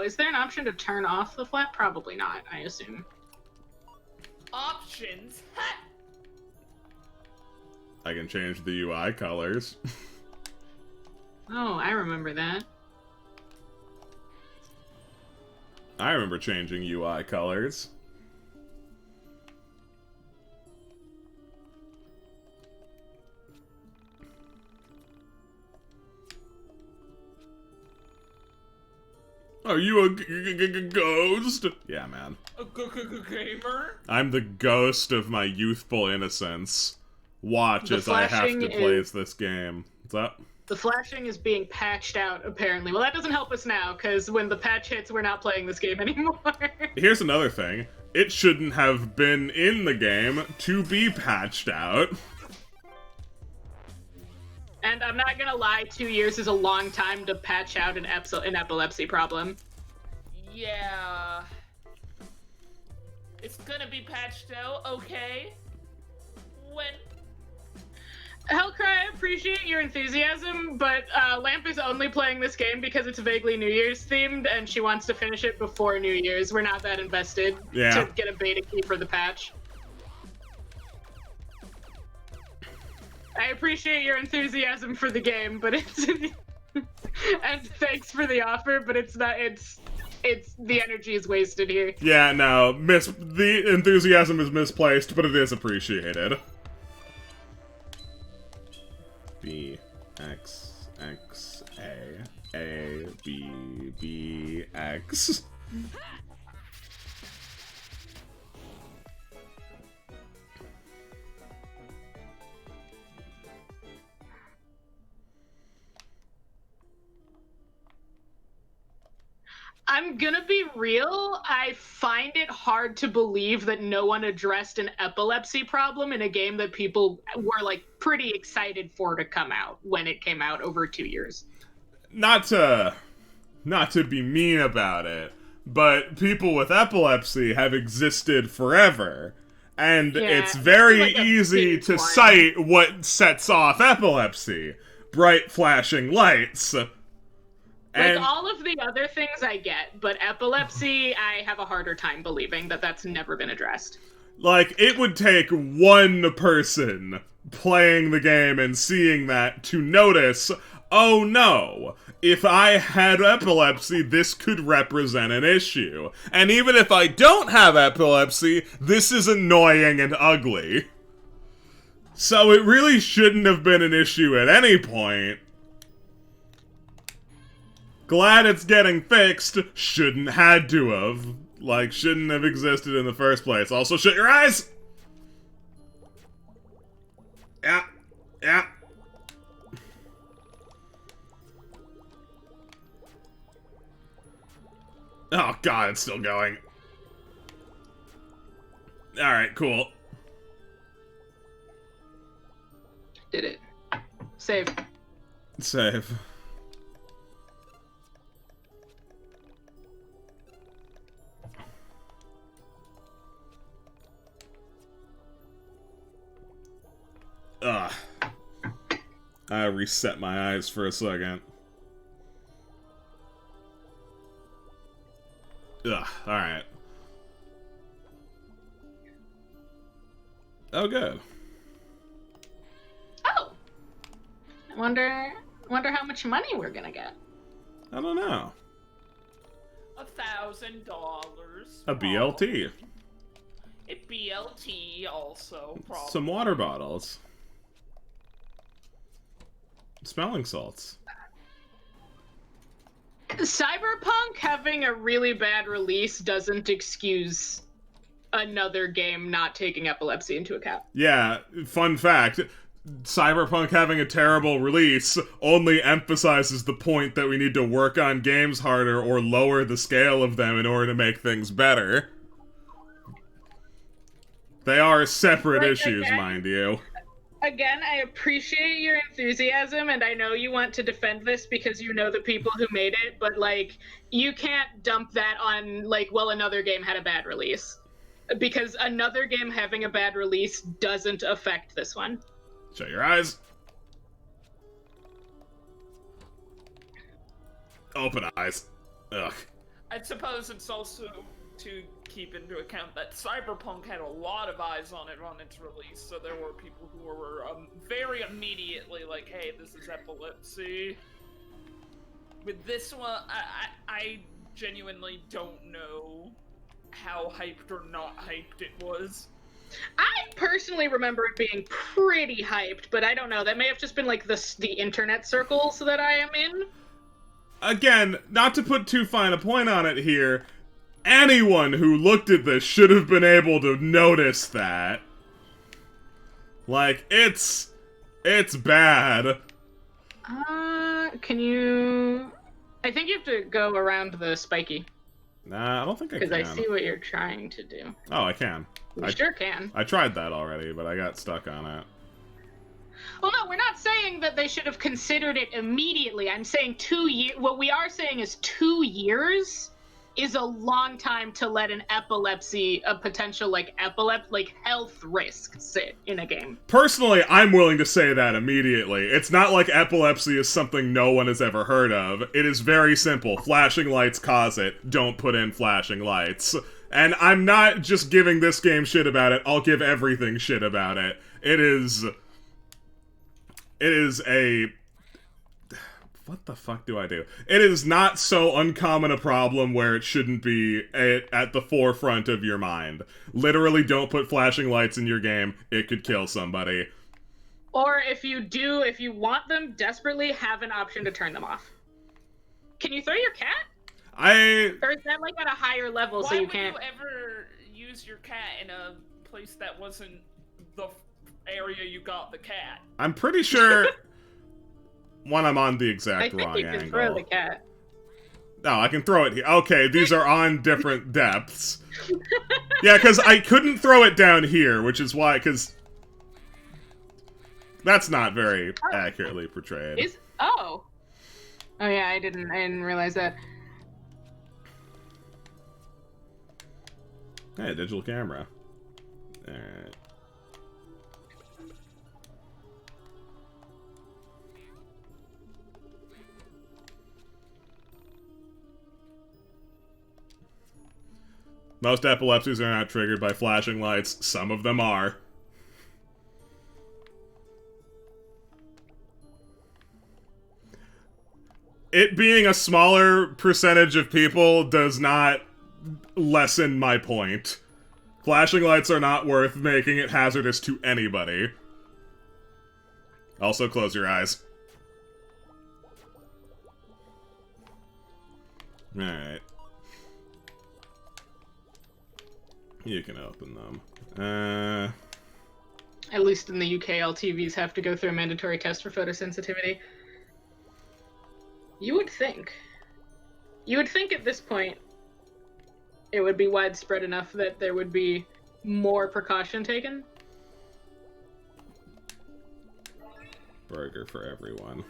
is there an option to turn off the flap? Probably not, I assume. Options. I can change the UI colors. Oh, I remember that. I remember changing UI colors. Are you a ghost? Yeah, man. A gamer? I'm the ghost of my youthful innocence. Watch The as I have flashing to play is- this game. What's up? The flashing is being patched out, apparently. Well, that doesn't help us now, because when the patch hits, we're not playing this game anymore. Here's another thing. It shouldn't have been in the game to be patched out. And I'm not gonna lie, 2 years is a long time to patch out an epilepsy problem. Yeah. It's gonna be patched out, okay? When? Hellcry, I appreciate your enthusiasm, but Lamp is only playing this game because it's vaguely New Year's themed, and she wants to finish it before New Year's. We're not that invested Yeah. to get a beta key for the patch. I appreciate your enthusiasm for the game, but it's and thanks for the offer, but it's not. It's the energy is wasted here. Yeah, no, the enthusiasm is misplaced, but it is appreciated. B, X, X, A, B, B, X. I'm gonna be real, I find it hard to believe that no one addressed an epilepsy problem in a game that people were, like, pretty excited for to come out when it came out over 2 years. Not to be mean about it, but people with epilepsy have existed forever. And Yeah, it's very like a easy big to one. cite what sets off epilepsy. Bright flashing lights. Like, all of the other things I get, but epilepsy, I have a harder time believing that that's never been addressed. Like, it would take one person playing the game and seeing that to notice, oh no, if I had epilepsy, this could represent an issue. And even if I don't have epilepsy, this is annoying and ugly. So it really shouldn't have been an issue at any point. Glad it's getting fixed. Shouldn't had to have. Like, shouldn't have existed in the first place. Also, shut your eyes! Yeah. Yeah. Oh god, it's still going. Alright, cool. Did it. Save. Save. Ugh. I reset my eyes for a second. Ugh, alright. Oh, good. Oh! I wonder how much money we're gonna get. I don't know. $1,000. A BLT. A BLT also, probably. Some water bottles. Smelling salts. Cyberpunk having a really bad release doesn't excuse another game not taking epilepsy into account. Yeah, fun fact. Cyberpunk having a terrible release only emphasizes the point that we need to work on games harder or lower the scale of them in order to make things better. They are separate Like, issues, again- mind you. Again, I appreciate your enthusiasm, and I know you want to defend this because you know the people who made it, but, like, you can't dump that on, like, well, another game had a bad release. Because another game having a bad release doesn't affect this one. Shut your eyes. Open eyes. Ugh. I suppose it's also to keep into account that Cyberpunk had a lot of eyes on it on its release, so there were people who were very immediately like, hey, this is epilepsy. With this one, I genuinely don't know how hyped or not hyped it was. I personally remember it being pretty hyped, but I don't know. That may have just been like the internet circles that I am in. Again, not to put too fine a point on it here, anyone who looked at this should have been able to notice that. Like, it's bad. Can you... I think you have to go around the spiky. Nah, I don't think I can. Because I see what you're trying to do. Oh, I can. You sure can. I tried that already, but I got stuck on it. Well, no, we're not saying that they should have considered it immediately. I'm saying 2 years. What we are saying is 2 years is a long time to let an epilepsy, a potential health risk sit in a game. Personally, I'm willing to say that immediately. It's not like epilepsy is something no one has ever heard of. It is very simple. Flashing lights cause it. Don't put in flashing lights. And I'm not just giving this game shit about it. I'll give everything shit about it. It is a... What the fuck do I do? It is not so uncommon a problem where it shouldn't be at the forefront of your mind. Literally, don't put flashing lights in your game. It could kill somebody. Or if you want them desperately, have an option to turn them off. Can you throw your cat? Or is that like at a higher level so you can't... Why would you ever use your cat in a place that wasn't the area you got the cat? I'm pretty sure... When I'm on the exact wrong angle. I think you can throw the cat. No, I can throw it here. Okay, these are on different depths. Yeah, because I couldn't throw it down here, which is why, because... That's not very accurately portrayed. Oh yeah, I didn't realize that. Hey, digital camera. Alright. Most epilepsies are not triggered by flashing lights. Some of them are. It being a smaller percentage of people does not lessen my point. Flashing lights are not worth making it hazardous to anybody. Also, close your eyes. Alright. You can open them. At least in the UK, all TVs have to go through a mandatory test for photosensitivity. You would think at this point it would be widespread enough that there would be more precaution taken. Burger for everyone.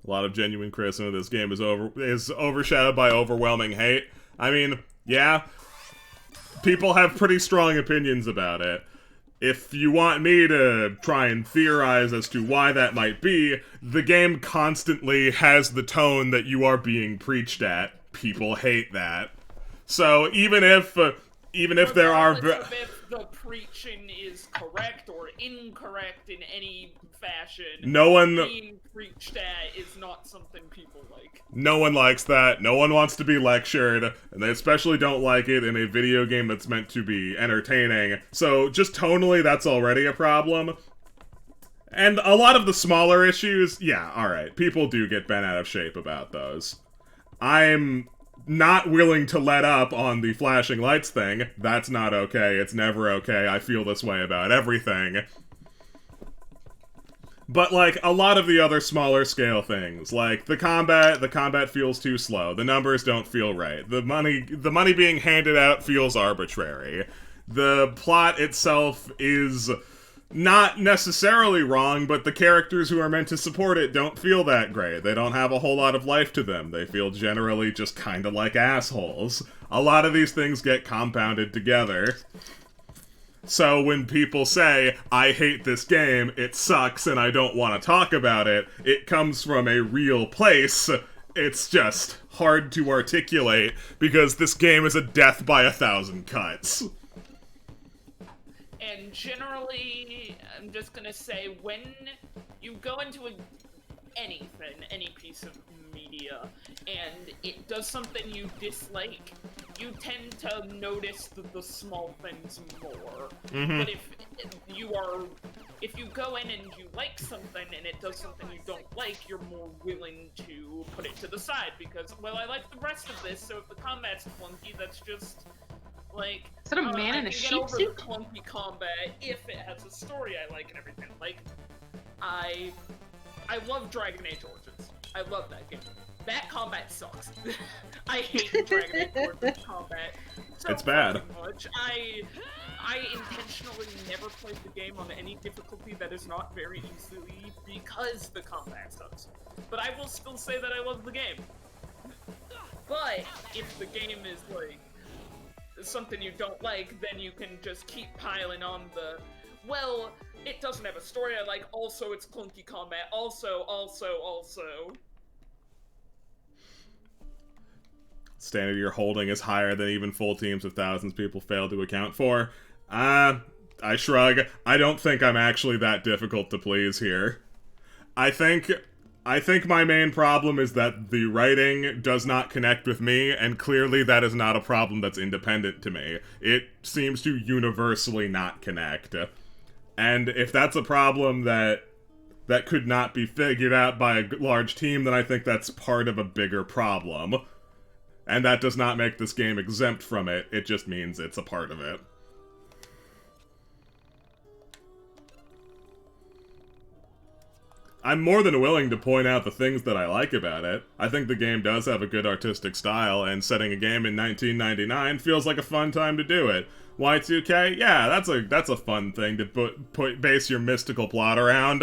A lot of genuine criticism. This game is overshadowed by overwhelming hate. I mean, yeah, people have pretty strong opinions about it. If you want me to try and theorize as to why that might be, the game constantly has the tone that you are being preached at. People hate that. So even if there are... If the preaching is correct or incorrect in any fashion, no one being preached at is not something people like. No one likes that. No one wants to be lectured, and they especially don't like it in a video game that's meant to be entertaining. So just tonally, that's already a problem. And a lot of the smaller issues, yeah, alright, people do get bent out of shape about those. I'm not willing to let up on the flashing lights thing. That's not okay. It's never okay. I feel this way about everything. But, like, a lot of the other smaller scale things, like the combat feels too slow. The numbers don't feel right. The money being handed out feels arbitrary. The plot itself is not necessarily wrong, but the characters who are meant to support it don't feel that great. They don't have a whole lot of life to them. They feel generally just kind of like assholes. A lot of these things get compounded together. So when people say, I hate this game, it sucks, and I don't want to talk about it, it comes from a real place. It's just hard to articulate, because this game is a death by 1,000 cuts. And generally, I'm just gonna say, when you go into anything, any piece of media, and it does something you dislike, you tend to notice the small things more. Mhm. But if you go in and you like something and it does something you don't like, you're more willing to put it to the side because, well, I like the rest of this, so if the combat's clunky, that's just like, is that a man in a I can sheep get over suit? the clunky combat if it has a story I like and everything. Like, I love Dragon Age Origins. I love that game. That combat sucks. I hate Dragon Age Origins combat so It's bad. fucking much. I intentionally never played the game on any difficulty that is not very easily because the combat sucks. But I will still say that I love the game. But if the game is like something you don't like, then you can just keep piling on the, well, it doesn't have a story I like, also it's clunky combat, also. Standard you're holding is higher than even full teams of thousands people fail to account for. I shrug. I don't think I'm actually that difficult to please here. I think my main problem is that the writing does not connect with me, and clearly that is not a problem that's independent to me. It seems to universally not connect. And if that's a problem that could not be figured out by a large team, then I think that's part of a bigger problem. And that does not make this game exempt from it, it just means it's a part of it. I'm more than willing to point out the things that I like about it. I think the game does have a good artistic style, and setting a game in 1999 feels like a fun time to do it. Y2K? Yeah, that's a fun thing to base your mystical plot around.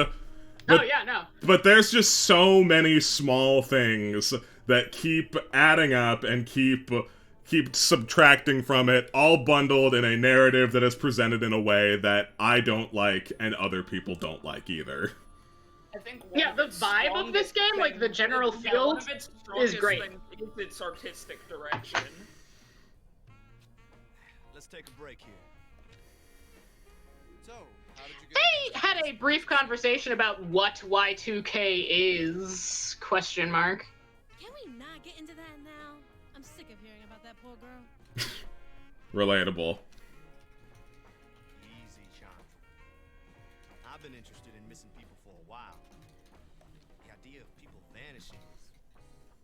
But, oh yeah, no. But there's just so many small things that keep adding up and keep subtracting from it, all bundled in a narrative that is presented in a way that I don't like and other people don't like either. I think yeah, the vibe of this game, like the general feel, is great. Is its artistic direction. Let's take a break here. So, how did you get? They had a brief conversation about what Y2K is, question mark. Can we not get into that now? I'm sick of hearing about that poor girl. Relatable. Easy, John. I've been interested in missing people for a while. The idea of people vanishing is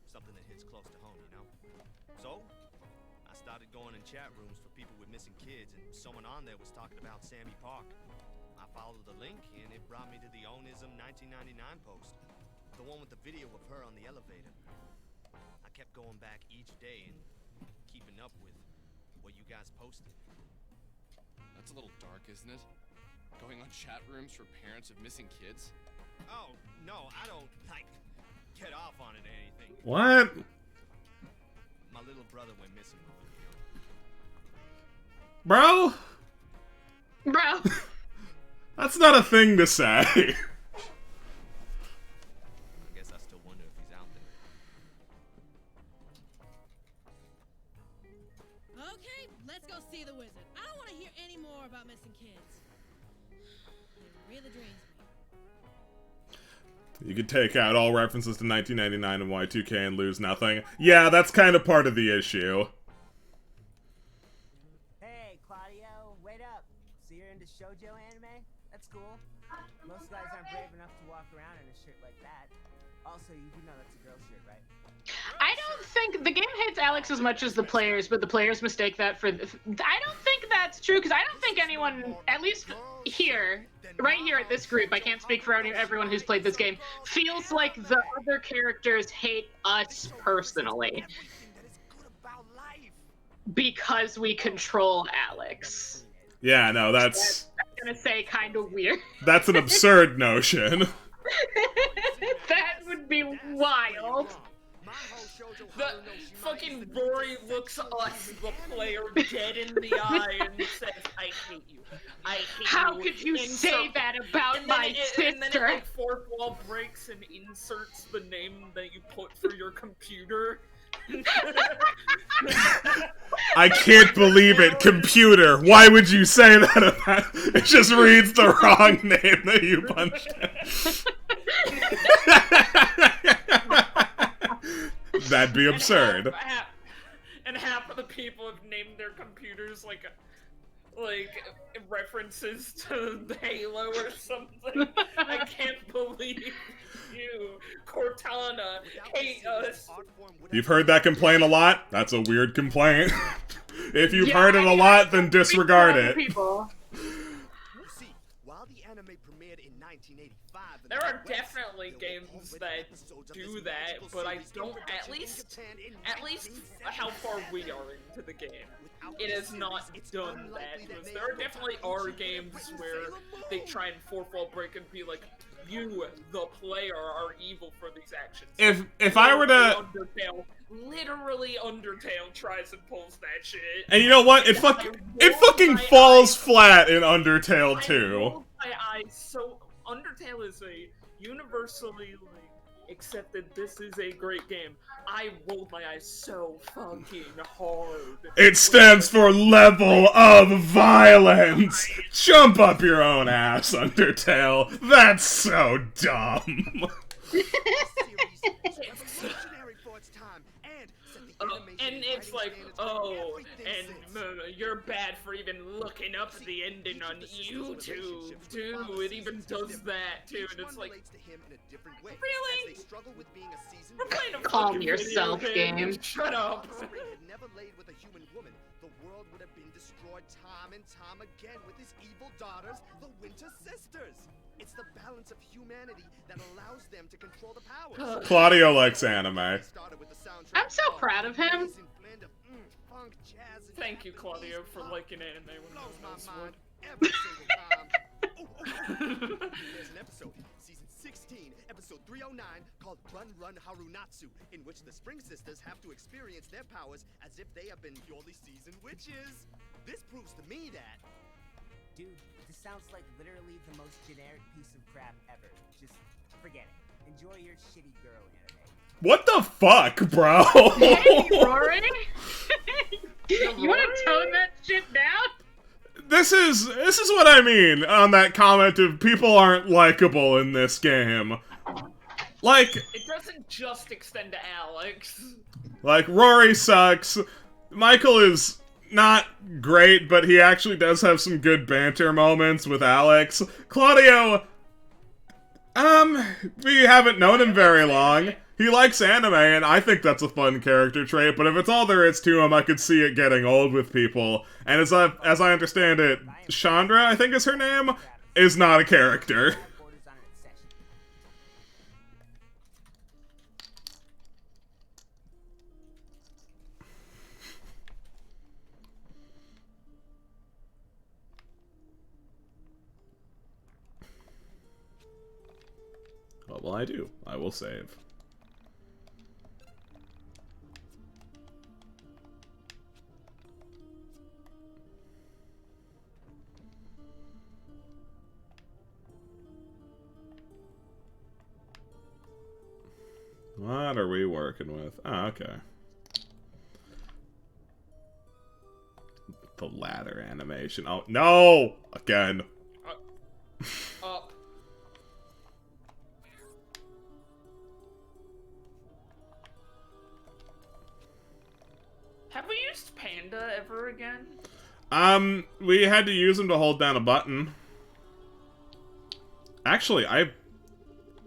something that hits close to home, you know? So, I started going in chat rooms for people with missing kids, and someone on there was talking about Sammy Park. I followed the link, and it brought me to the Onism 1999 post. The one with the video of her on the elevator. I kept going back each day and keeping up with what you guys posted. That's a little dark, isn't it? Going on chat rooms for parents of missing kids? Oh, no, I don't, like, get off on it or anything. What? My little brother went missing when we Bro? were young. Bro. That's not a thing to say. I guess I still wonder if he's out there. Okay, let's go see the wizard. I don't want to hear any more about missing kids. It really drains me. You could take out all references to 1999 and Y2K and lose nothing. Yeah, that's kind of part of the issue. Hey, Claudio, wait up. So you're into shoujo anime? That's cool. Most guys aren't brave enough to walk around in a shirt like that. Also, you do know that's a girl shirt, right? I don't think the game hates Alex as much as the players, but the players mistake that for. I don't think that's true because I don't think anyone, at least here, right here at this group, I can't speak for everyone who's played this game, feels like the other characters hate us personally because we control Alex. Yeah, no, that's gonna say kind of weird. That's an absurd notion. That would be wild. The fucking Rory looks us, the player, dead in the eye and says, I hate you. I hate you. How could you say that about my sister? And then it like fourth wall breaks and inserts the name that you put for your computer. I can't believe it, computer. Why would you say that about it? Just reads the wrong name that you punched in. That'd be absurd. And half of the people have named their computers like references to the Halo or something. I can't believe you, Cortana, hate us. You've heard that complaint a lot? That's a weird complaint. If you've heard it a lot, then disregard it. There are definitely games that do that, but I don't. At least how far we are into the game, it has not done that. There are definitely games where they try and fourth wall break and be like, you, the player, are evil for these actions. If I were to literally Undertale tries and pulls that shit. And you know what? It fucking falls flat in Undertale too. So Undertale is a universally accepted. This is a great game. I rolled my eyes so fucking hard. It stands for level of violence. Jump up your own ass, Undertale. That's so dumb. And it's like, oh, and you're bad for even looking up the ending on YouTube, too. It even does that, too. And it's like, really? We're playing a Calm fucking yourself, video game. Shut up. Never laid with a human woman, the world would have been destroyed time and time again with his evil daughters, the Winter Sisters. It's the balance of humanity that allows them to control the powers. Claudio likes anime. I'm so proud of him. Thank you, Claudio, for liking anime when no one else would. There's an episode, season 16, episode 309, called Run Run Harunatsu, in which the Spring Sisters have to experience their powers as if they have been purely seasoned witches. This proves to me that... Dude, this sounds like literally the most generic piece of crap ever. Just forget it. Enjoy your shitty girl anime. What the fuck, bro? Hey, Rory. You want to tone that shit down? This is what I mean on that comment of people aren't likable in this game. Like, It doesn't just extend to Alex. like Rory sucks. Michael is not great, but he actually does have some good banter moments with Alex. Claudio, we haven't known him very long. He likes anime, and I think that's a fun character trait, but if it's all there is to him, I could see it getting old with people. And as I understand it, Chandra, I think is her name, is not a character. What will I do? I will save. What are we working with? Oh, okay. The ladder animation. Oh, no! Again. Have we used Panda ever again? We had to use him to hold down a button. Actually, I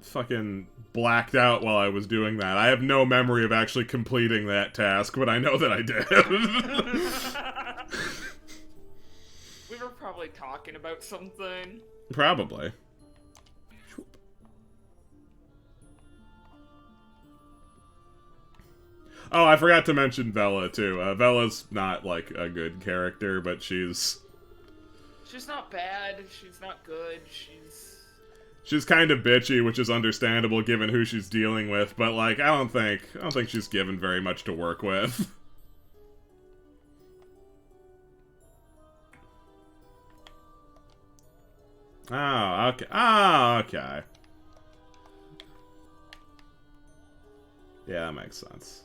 fucking blacked out while I was doing that. I have no memory of actually completing that task, but I know that I did. We were probably talking about something. Probably. Oh, I forgot to mention Vela, too. Vela's not, like, a good character, but she's She's not bad. She's not good. She's kind of bitchy, which is understandable given who she's dealing with. But like, I don't think she's given very much to work with. Oh, okay. Oh, okay. Yeah, that makes sense.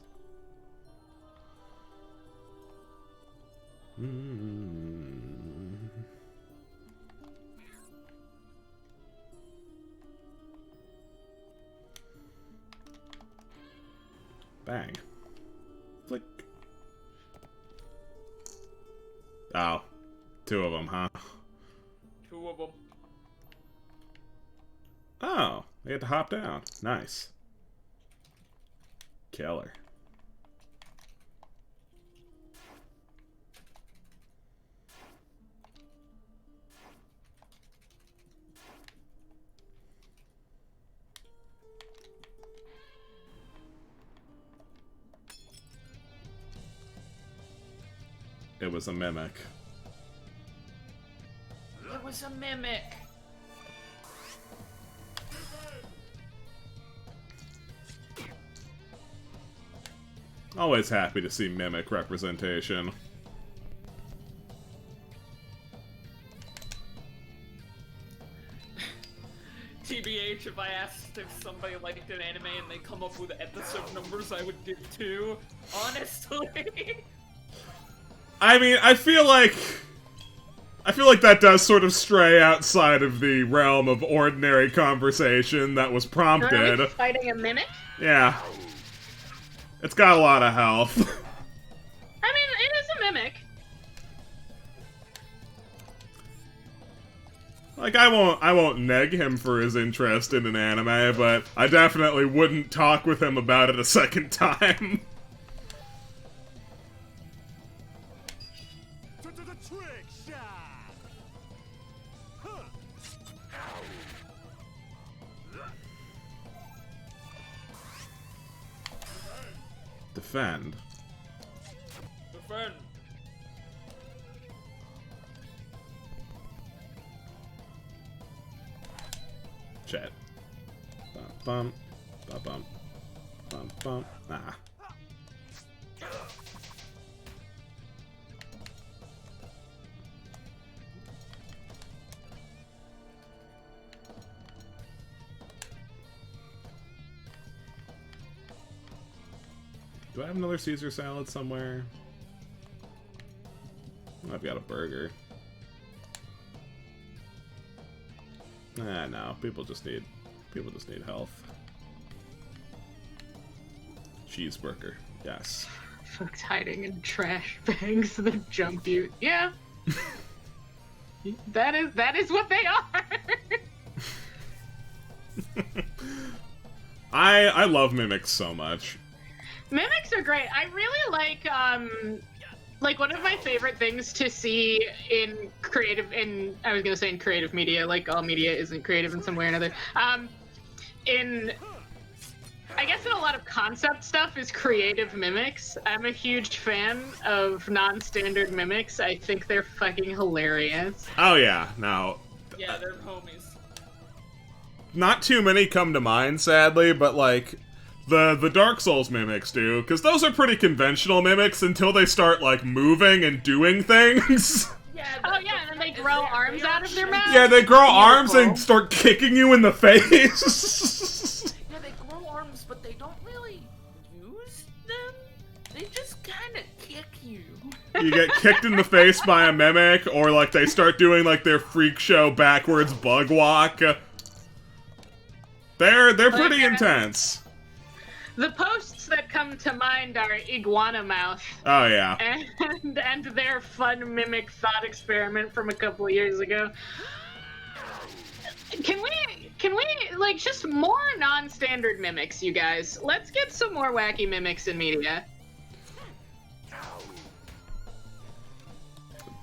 Bang. Flick. Oh. Two of them, huh? Two of them. Oh, they had to hop down. Nice. Killer. It was a mimic. It was a mimic. Always happy to see mimic representation. TBH, if I asked if somebody liked an anime and they come up with episode numbers, I would give 2. Honestly. I mean, I feel like that does sort of stray outside of the realm of ordinary conversation that was prompted. Are we fighting a mimic? Yeah. It's got a lot of health. I mean, it is a mimic. Like, I won't neg him for his interest in an anime, but I definitely wouldn't talk with him about it a second time. Trick shot. Huh. Defend. Defend. Shit. Bum bum. Bum bum. Nah. Do I have another Caesar salad somewhere? I've got a burger. No. People just need health. Cheeseburger. Yes. Folks hiding in trash bags that jump you. Yeah. That is what they are. I love mimics so much. Mimics are great. I really like one of my favorite things to see in creative media, like all media isn't creative in some way or another. I guess in a lot of concept stuff is creative mimics. I'm a huge fan of non-standard mimics. I think they're fucking hilarious. Oh yeah, no. Yeah, they're homies. Not too many come to mind, sadly, but like the Dark Souls mimics do, because those are pretty conventional mimics until they start like moving and doing things. Yeah, and then they grow arms out of their mouth. Yeah, they grow arms and start kicking you in the face. Yeah, they grow arms, but they don't really use them. They just kind of kick you. You get kicked in the face by a mimic, or like they start doing like their freak show backwards bug walk. They're pretty intense. The posts that come to mind are Iguana Mouth. Oh yeah. And their fun mimic thought experiment from a couple of years ago. Can we like just more non-standard mimics, you guys? Let's get some more wacky mimics in media.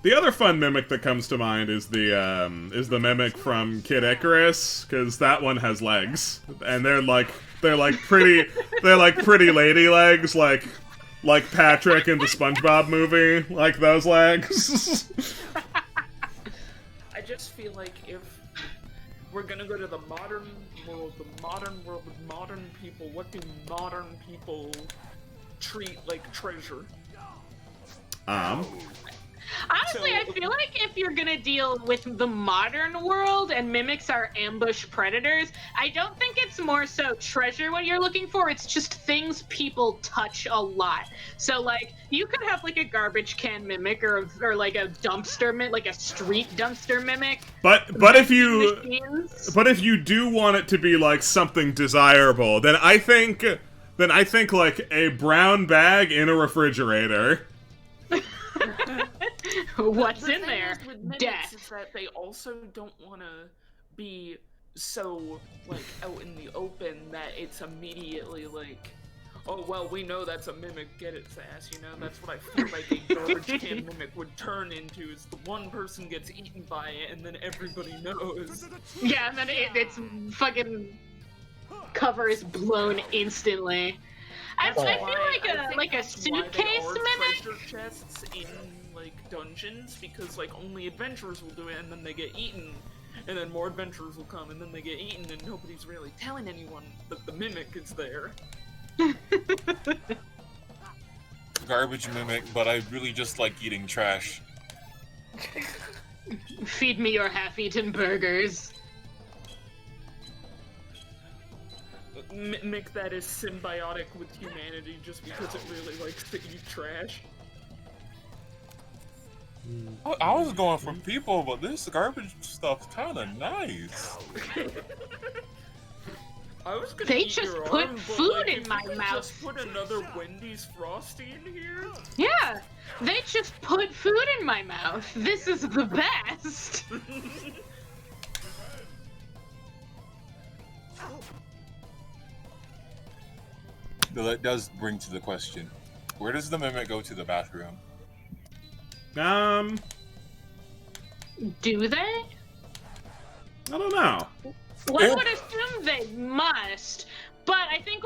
The other fun mimic that comes to mind is the mimic from Kid Icarus, because that one has legs, and they're like pretty lady legs, like Patrick in the SpongeBob movie, like those legs. just feel like if we're gonna go to the modern world with modern people, what do modern people treat like treasure? Honestly, I feel like if you're gonna deal with the modern world and mimics are ambush predators, I don't think it's more so treasure what you're looking for, it's just things people touch a lot. So, like, you could have, like, a garbage can mimic or like, a dumpster mimic, like a street dumpster mimic. But if machines. if you do want it to be like something desirable, then I think like a brown bag in a refrigerator. What's The in thing there? is with mimics Death. is that they also don't want to be so like out in the open that it's immediately like, oh well, we know that's a mimic, get its ass, you know? That's what I feel like a garbage can mimic would turn into, is the one person gets eaten by it and then everybody knows. Yeah, and then its fucking cover is blown instantly. I feel like a suitcase mimic. Treasure chests in like dungeons, because like only adventurers will do it and then they get eaten, and then more adventurers will come and then they get eaten, and nobody's really telling anyone that the mimic is there. Garbage mimic, but I really just like eating trash. Feed me your half-eaten burgers. Mimic that is symbiotic with humanity just because it really likes to eat trash. I was going for people, but this garbage stuff's kind of nice. I was gonna They eat just your put arm, but, food like, in if my you could mouth. Just put another Wendy's Frosty in here. Yeah, they just put food in my mouth. This is the best. Though that does bring to the question, where does the mimic go to the bathroom? Do they? I don't know. One would assume they must, but I think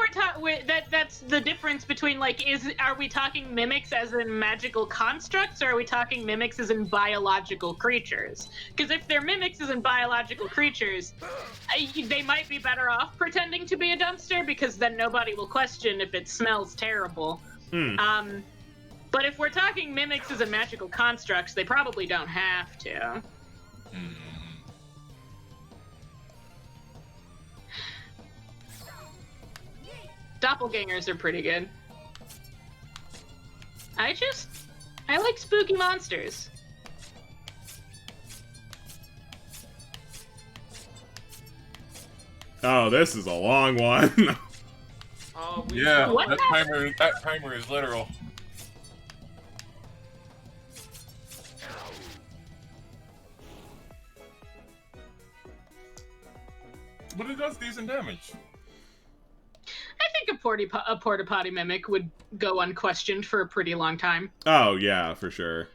that's the difference between, like, are we talking mimics as in magical constructs, or are we talking mimics as in biological creatures? Because if they're mimics as in biological creatures, they might be better off pretending to be a dumpster, because then nobody will question if it smells terrible. But if we're talking mimics as in magical constructs, they probably don't have to. Doppelgangers are pretty good. I like spooky monsters. Oh, this is a long one. Yeah, What that timer is literal. But it does decent damage. I think a porta potty mimic would go unquestioned for a pretty long time. Oh yeah, for sure.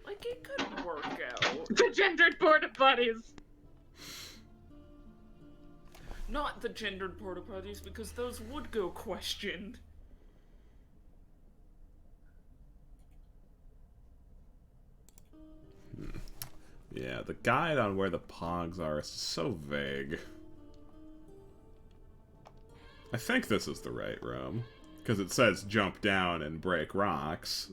Like, it could work out. The gendered porta potties. Not the gendered porta potties, because those would go questioned. Yeah, the guide on where the pogs are is so vague. I think this is the right room, because it says jump down and break rocks,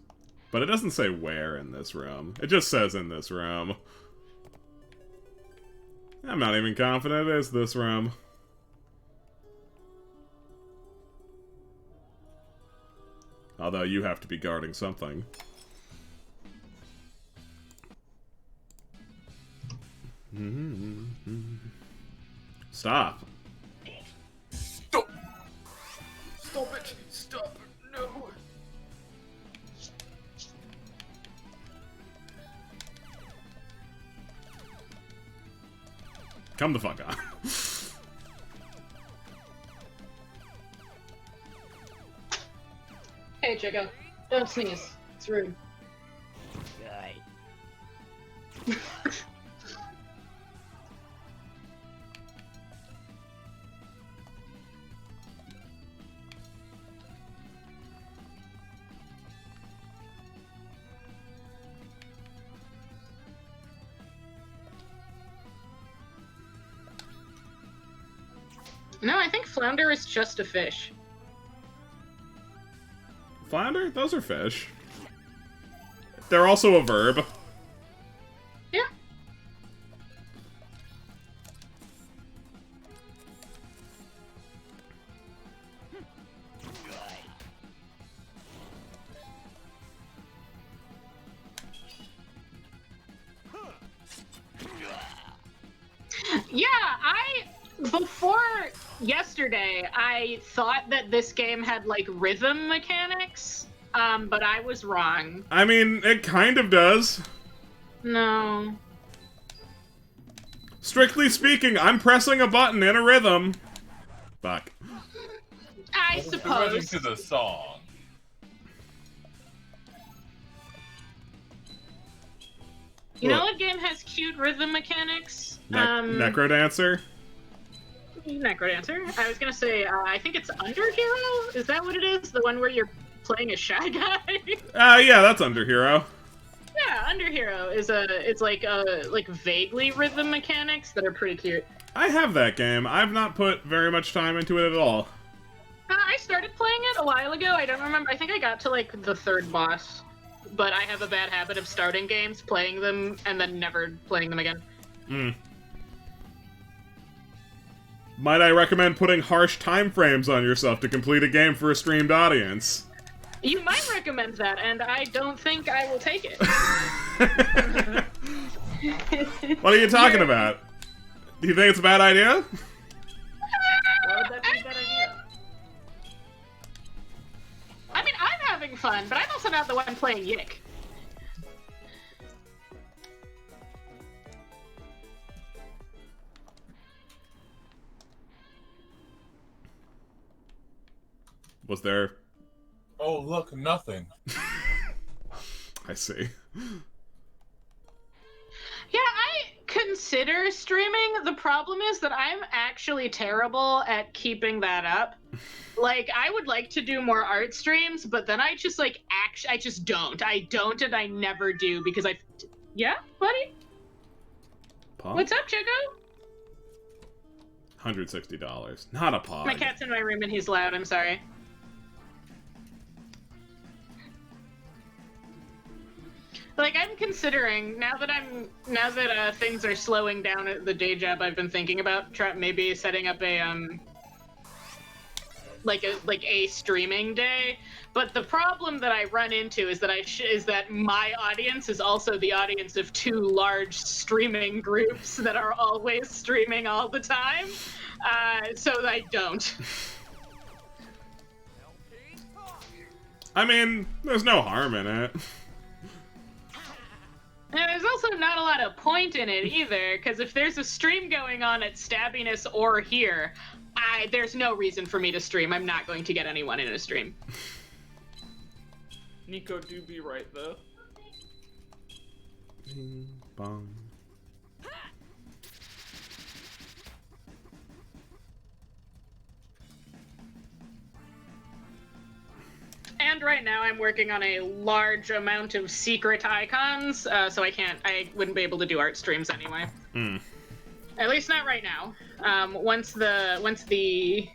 but it doesn't say where in this room. It just says in this room. I'm not even confident it is this room. Although you have to be guarding something. Stop. Stop! Stop it! Stop! No! Come the fuck on. Hey, Chico. Don't sneeze. It's rude. No, I think flounder is just a fish. Flounder? Those are fish. They're also a verb. Yeah. Yeah, before yesterday, I thought that this game had, like, rhythm mechanics, but I was wrong. I mean, it kind of does. No. Strictly speaking, I'm pressing a button in a rhythm. Fuck. I What's the rhythm suppose. to the song? You know what game has cute rhythm mechanics? Necrodancer? Necrodancer. I was gonna say, I think it's Underhero? Is that what it is? The one where you're playing a shy guy? Yeah, that's Underhero. Yeah, Underhero is it's like vaguely rhythm mechanics that are pretty cute. I have that game. I've not put very much time into it at all. I started playing it a while ago. I don't remember. I think I got to like the third boss, but I have a bad habit of starting games, playing them, and then never playing them again. Might I recommend putting harsh time frames on yourself to complete a game for a streamed audience? You might recommend that, and I don't think I will take it. What are you talking about? Do you think it's a bad idea? Why would that be a bad idea? I mean, I'm having fun, but I'm also not the one playing YIIK. Was there... Oh, look, nothing. I see. Yeah, I consider streaming. The problem is that I'm actually terrible at keeping that up. Like, I would like to do more art streams, but then I just, like, I just don't. I don't, and I never do, because Yeah, buddy? Pog? What's up, Chico? $160. Not a pog. My cat's in my room and he's loud, I'm sorry. Like, I'm considering, now that things are slowing down at the day job, I've been thinking about maybe setting up a, like a streaming day. But the problem that I run into is that my audience is also the audience of two large streaming groups that are always streaming all the time. So I don't. I mean, there's no harm in it. And there's also not a lot of point in it either, because if there's a stream going on at Stabbiness or here, there's no reason for me to stream. I'm not going to get anyone in a stream. Nico do be right, though. Bing, bong. And right now I'm working on a large amount of secret icons, so I wouldn't be able to do art streams anyway. At least not right now. Once the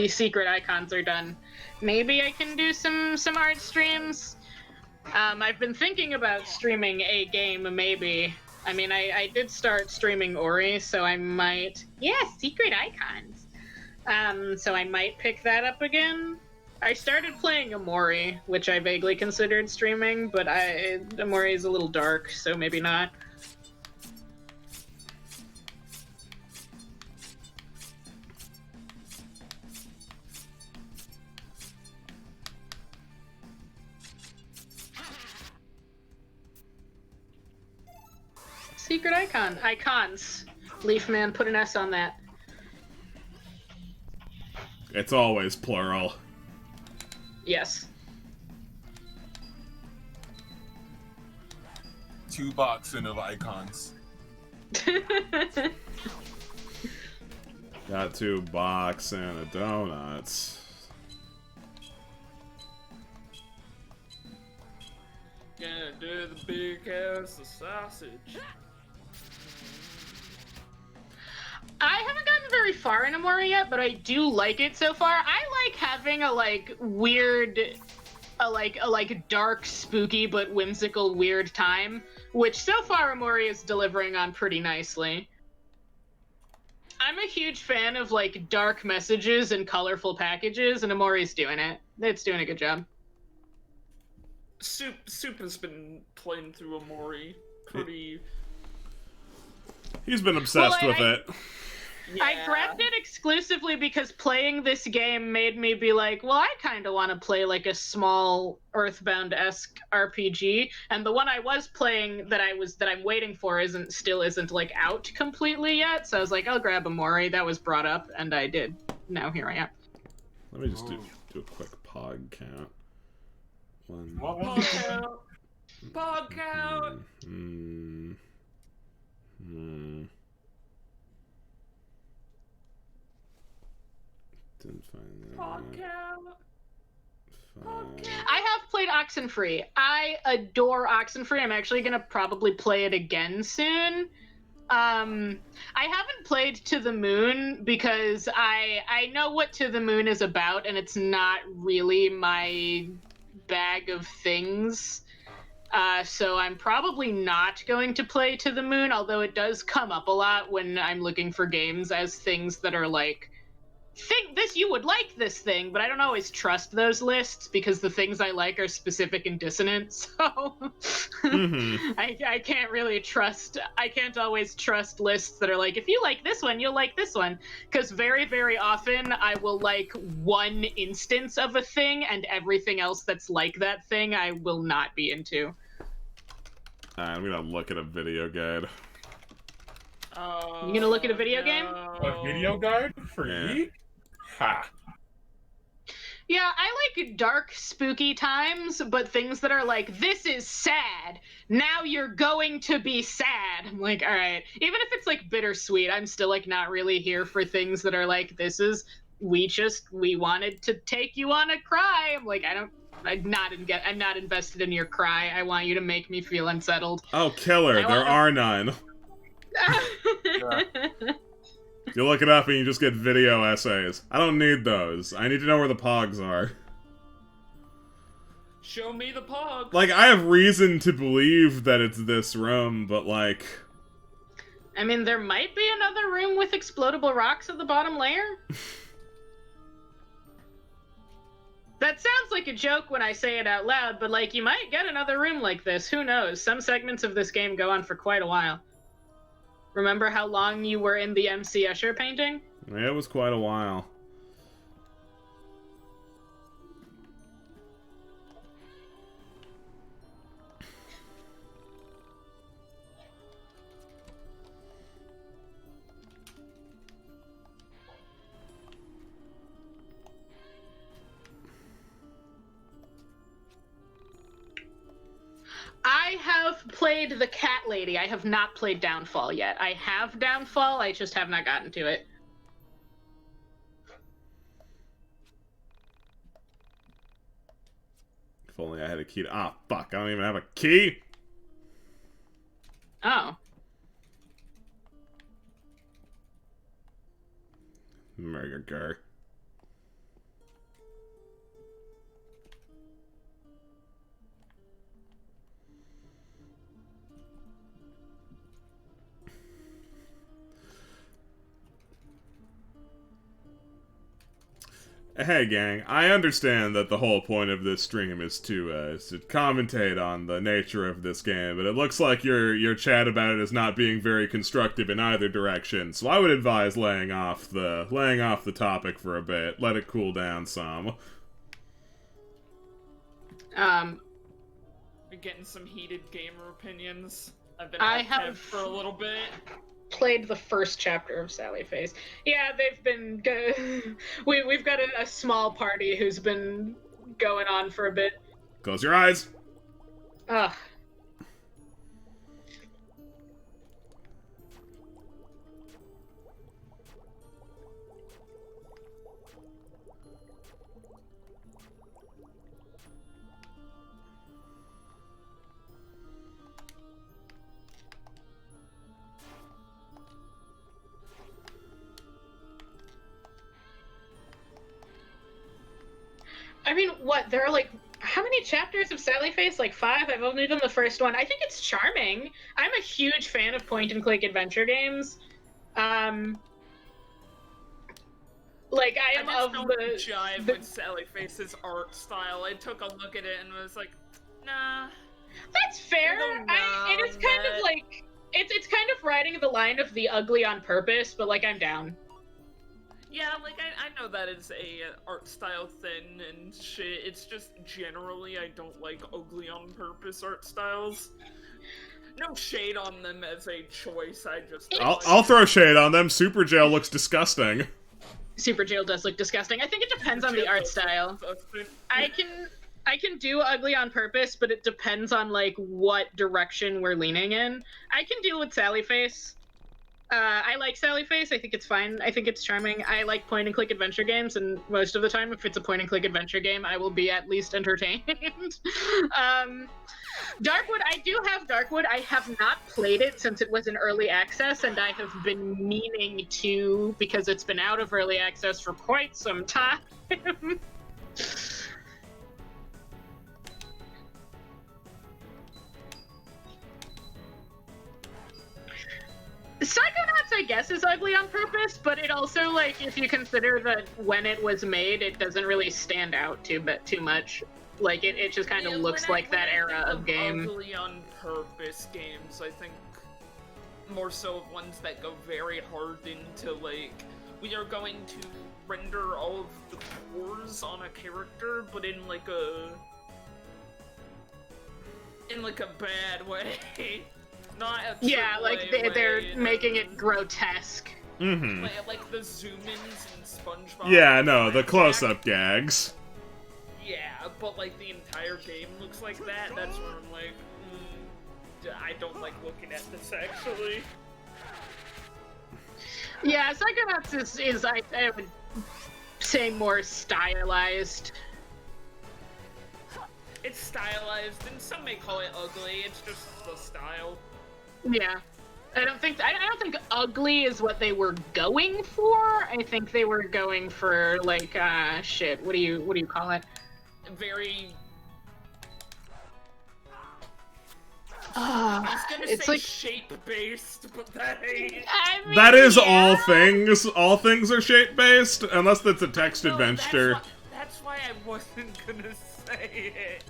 secret icons are done, maybe I can do some art streams. I've been thinking about streaming a game, maybe. I mean, I did start streaming Ori, so I might... Yeah, secret icons! So I might pick that up again. I started playing Amori, which I vaguely considered streaming, but Amori is a little dark, so maybe not. Secret icon. Icons. Leafman, put an S on that. It's always plural. Yes. 2 boxing of icons. Got 2 box and a donuts. Gonna do the big house of sausage. I haven't gotten very far in Amori yet, but I do like it so far. I like having a like weird, a dark, spooky but whimsical weird time, which so far Amori is delivering on pretty nicely. I'm a huge fan of like dark messages and colorful packages, and Amori's doing it. It's doing a good job. Soup has been playing through Amori pretty. He's been obsessed with it. I grabbed it exclusively because playing this game made me be like, well, I kind of want to play like a small Earthbound-esque RPG, and the one I was playing that I'm waiting for isn't like out completely yet. So I was like, I'll grab Amori. That was brought up, and I did. Now here I am. Let me just do a quick pog count. Pog count. Pog count. Didn't find that. Pog count. I have played Oxenfree. I adore Oxenfree. I'm actually gonna probably play it again soon. I haven't played To the Moon because I know what To the Moon is about, and it's not really my bag of things. So I'm probably not going to play To the Moon, although it does come up a lot when I'm looking for games as things that are like, think this, you would like this thing, but I don't always trust those lists because the things I like are specific and dissonant, so I can't really trust, I can't always trust lists that are like, if you like this one, you'll like this one, because very, very often I will like one instance of a thing and everything else that's like that thing I will not be into. I'm gonna look at a video guide. You gonna look at a video game? A video guide for YIIK? Ha. Yeah, I like dark, spooky times, but things that are like, this is sad, now you're going to be sad. I'm like, all right. Even if it's like bittersweet, I'm still like not really here for things that are like, this is, we wanted to take you on a cry. I'm like, I'm not invested in your cry. I want you to make me feel unsettled. Oh, killer. There are none. You look it up and you just get video essays. I don't need those. I need to know where the pogs are. Show me the pog. Like, I have reason to believe that it's this room, but like... I mean, there might be another room with explodable rocks at the bottom layer. That sounds like a joke when I say it out loud, but like, you might get another room like this. Who knows? Some segments of this game go on for quite a while. Remember how long you were in the MC Escher painting? Yeah, it was quite a while. I have played the Cat Lady. I have not played Downfall yet. I have Downfall, I just have not gotten to it. If only I had a key to... Ah, fuck, I don't even have a key! Oh. Murgar. Hey gang, I understand that the whole point of this stream is to commentate on the nature of this game, but it looks like your chat about it is not being very constructive in either direction, so I would advise laying off the topic for a bit, let it cool down some. We're getting some heated gamer opinions. I've been off for a little bit. Played the first chapter of Sally Face. Yeah, they've been we've got a small party who's been going on for a bit. Close your eyes. Ugh. mean, what? There are like how many chapters of Sally Face? Like 5? I've only done the first one. I think it's charming. I'm a huge fan of point-and-click adventure games. Like I am just of don't the jive with Sally Face's art style. I took a look at it and was like, nah. That's fair. It is kind of like it's kind of riding the line of the ugly on purpose, but like I'm down. Yeah, like I know that is a art style thing and shit. It's just generally I don't like ugly on purpose art styles. No shade on them as a choice. I just don't like I'll throw shade on them. Super Jail looks disgusting. Super Jail does look disgusting. I think it depends on the art style. I can do ugly on purpose, but it depends on like what direction we're leaning in. I can deal with Sally Face. I like Sally Face. I think it's fine. I think it's charming. I like point-and-click adventure games, and most of the time, if it's a point-and-click adventure game, I will be at least entertained. Darkwood, I do have Darkwood. I have not played it since it was in early access, and I have been meaning to because it's been out of early access for quite some time. Psychonauts, I guess, is ugly on purpose, but it also, like, if you consider that when it was made, it doesn't really stand out too much. Like, it just kind of looks like that era of game. Ugly on purpose games, I think more so of ones that go very hard into, like, we are going to render all of the pores on a character, but in, like, a bad way. Not a yeah, like they're making it grotesque. Mm-hmm. Like the zoom-ins in SpongeBob. Yeah, no, the close-up gags. Yeah, but like the entire game looks like that. That's where I'm like, I don't like looking at this actually. Yeah, Psychonauts is I would say more stylized. It's stylized, and some may call it ugly. It's just the style. Yeah, I don't think ugly is what they were going for. I think they were going for like shit. What do you call it? Very. It's say like shape-based, but that ain't. I mean, That is yeah. all things. All things are shape-based, unless that's a text adventure. That's why I wasn't gonna say it.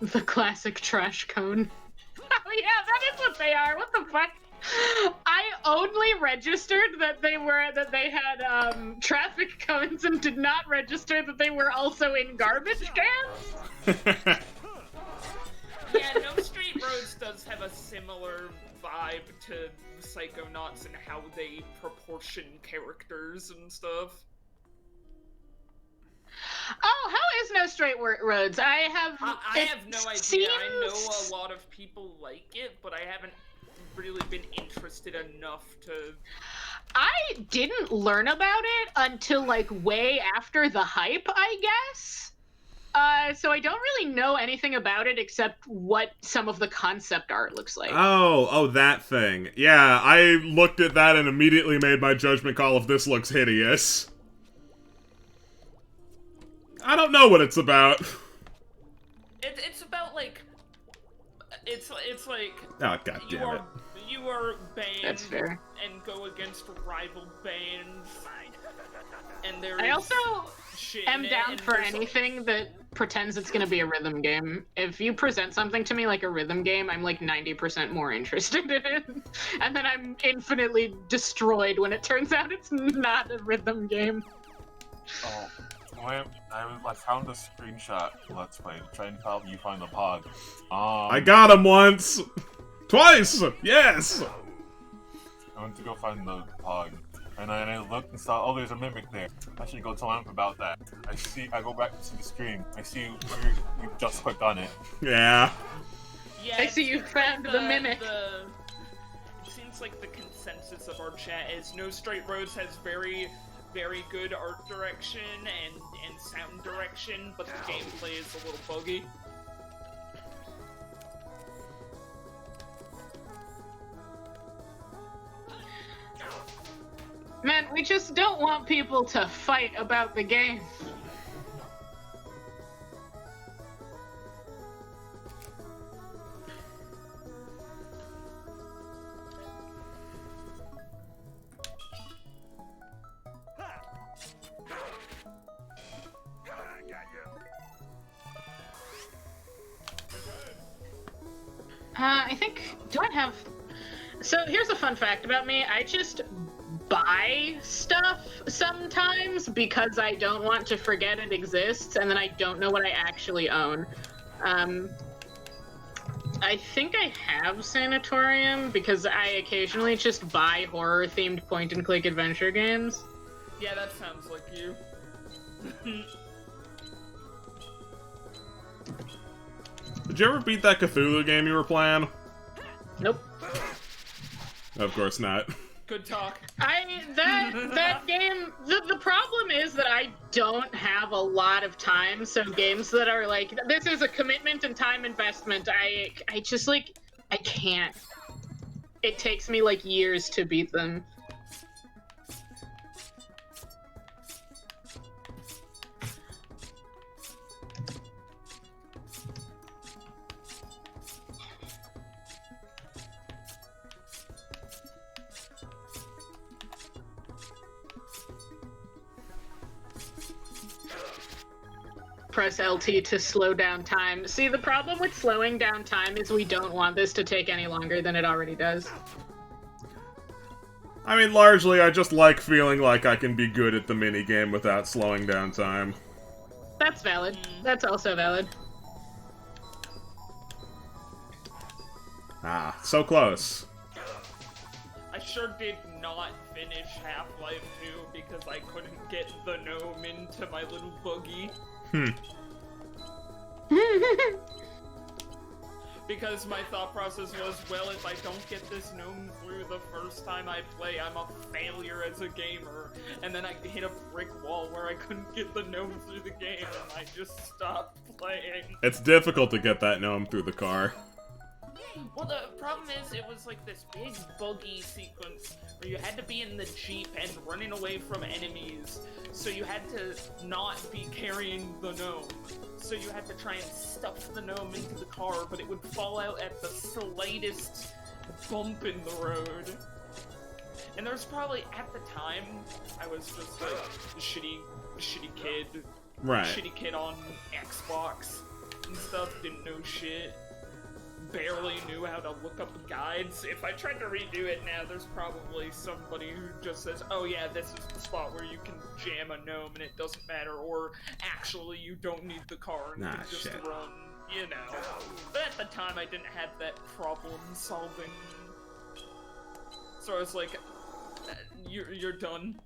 The classic trash cone. Oh yeah, that is what they are. What the fuck? I only registered that they had traffic cones and did not register that they were also in garbage cans. Yeah, No Straight Roads does have a similar vibe to Psychonauts and how they proportion characters and stuff. Oh, how is No Straight Roads? I have no idea. I know a lot of people like it, but I haven't really been interested enough to. I didn't learn about it until like way after the hype, I guess. So I don't really know anything about it except what some of the concept art looks like. Oh, that thing. Yeah, I looked at that and immediately made my judgment call of this looks hideous. I don't know what it's about. It's about like. It's like. Oh, god damn it. You are banned. That's fair. And go against rival bands. And there I also shit am down for anything that pretends it's gonna be a rhythm game. If you present something to me like a rhythm game, I'm like 90% more interested in it. And then I'm infinitely destroyed when it turns out it's not a rhythm game. Oh, I found a screenshot. Let's play. Try and help you find the pog. I got him once! Twice! Yes! I went to go find the pog. And then I looked and saw, oh, there's a mimic there. I should go tell him about that. I go back to the stream. I see you just clicked on it. Yeah. Yeah, I see you found the mimic. It seems like the consensus of our chat is No Straight Roads has very, very good art direction and sound direction, but the gameplay is a little buggy. Man, we just don't want people to fight about the game. I think, do I have... So here's a fun fact about me. I just buy stuff sometimes because I don't want to forget it exists, and then I don't know what I actually own. I think I have Sanatorium because I occasionally just buy horror-themed point-and-click adventure games. Yeah, that sounds like you. Did you ever beat that Cthulhu game you were playing? Nope. Of course not. Good talk. That game, the problem is that I don't have a lot of time, so games that are like, this is a commitment and time investment, I just like, I can't. It takes me like years to beat them. Press LT to slow down time. See, the problem with slowing down time is we don't want this to take any longer than it already does. I mean, largely, I just like feeling like I can be good at the minigame without slowing down time. That's valid. That's also valid. Ah, so close. I sure did not finish Half-Life 2 because I couldn't get the gnome into my little buggy. Because my thought process was, well, if I don't get this gnome through the first time I play, I'm a failure as a gamer. And then I hit a brick wall where I couldn't get the gnome through the game, and I just stopped playing. It's difficult to get that gnome through the car. Well, the problem is, it was like this big buggy sequence where you had to be in the Jeep and running away from enemies, so you had to not be carrying the gnome. So you had to try and stuff the gnome into the car, but it would fall out at the slightest bump in the road. And there was probably, at the time, I was just like a shitty kid. Right. Shitty kid on Xbox and stuff, didn't know shit. Barely knew how to look up guides. If I tried to redo it now, there's probably somebody who just says, oh yeah, this is the spot where you can jam a gnome and it doesn't matter, or actually you don't need the car and you can just run, you know. But at the time I didn't have that problem solving. So I was like, you're done.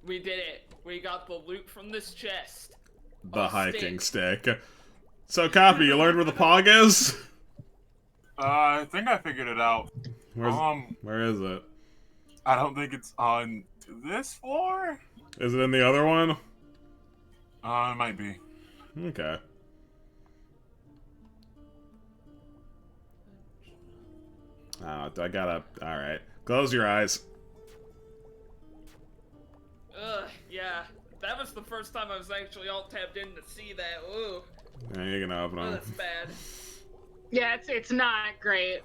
We did it. We got the loot from this chest. The hiking stick. So, Copy, you learned where the pog is? I think I figured it out. Where is it? I don't think it's on this floor. Is it in the other one? It might be. Okay. Oh, I gotta... Alright. Close your eyes. Ugh, yeah. That was the first time I was actually all tapped in to see that. Ooh. Yeah, you can open them. That's bad. Yeah, it's not great.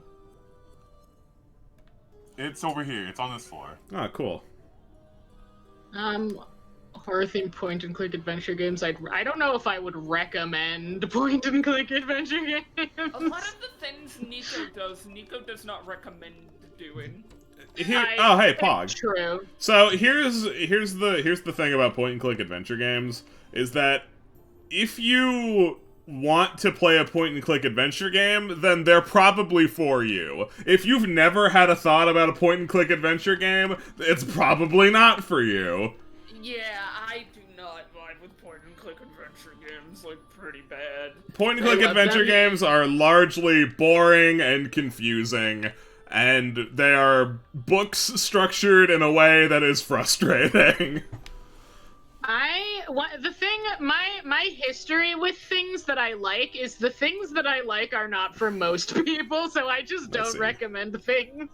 It's over here. It's on this floor. Oh, cool. Horror-themed point-and-click adventure games, I don't know if I would recommend point-and-click adventure games. A lot of the things Nico does not recommend doing. Hey, Pog. True. So here's the thing about point-and-click adventure games is that if you want to play a point-and-click adventure game, then they're probably for you. If you've never had a thought about a point-and-click adventure game, it's probably not for you. Yeah, I do not vibe with point-and-click adventure games, like, pretty bad. Point-and-click adventure games are largely boring and confusing. and they are books structured in a way that is frustrating. My history with things that I like is the things that I like are not for most people, so I just don't recommend things.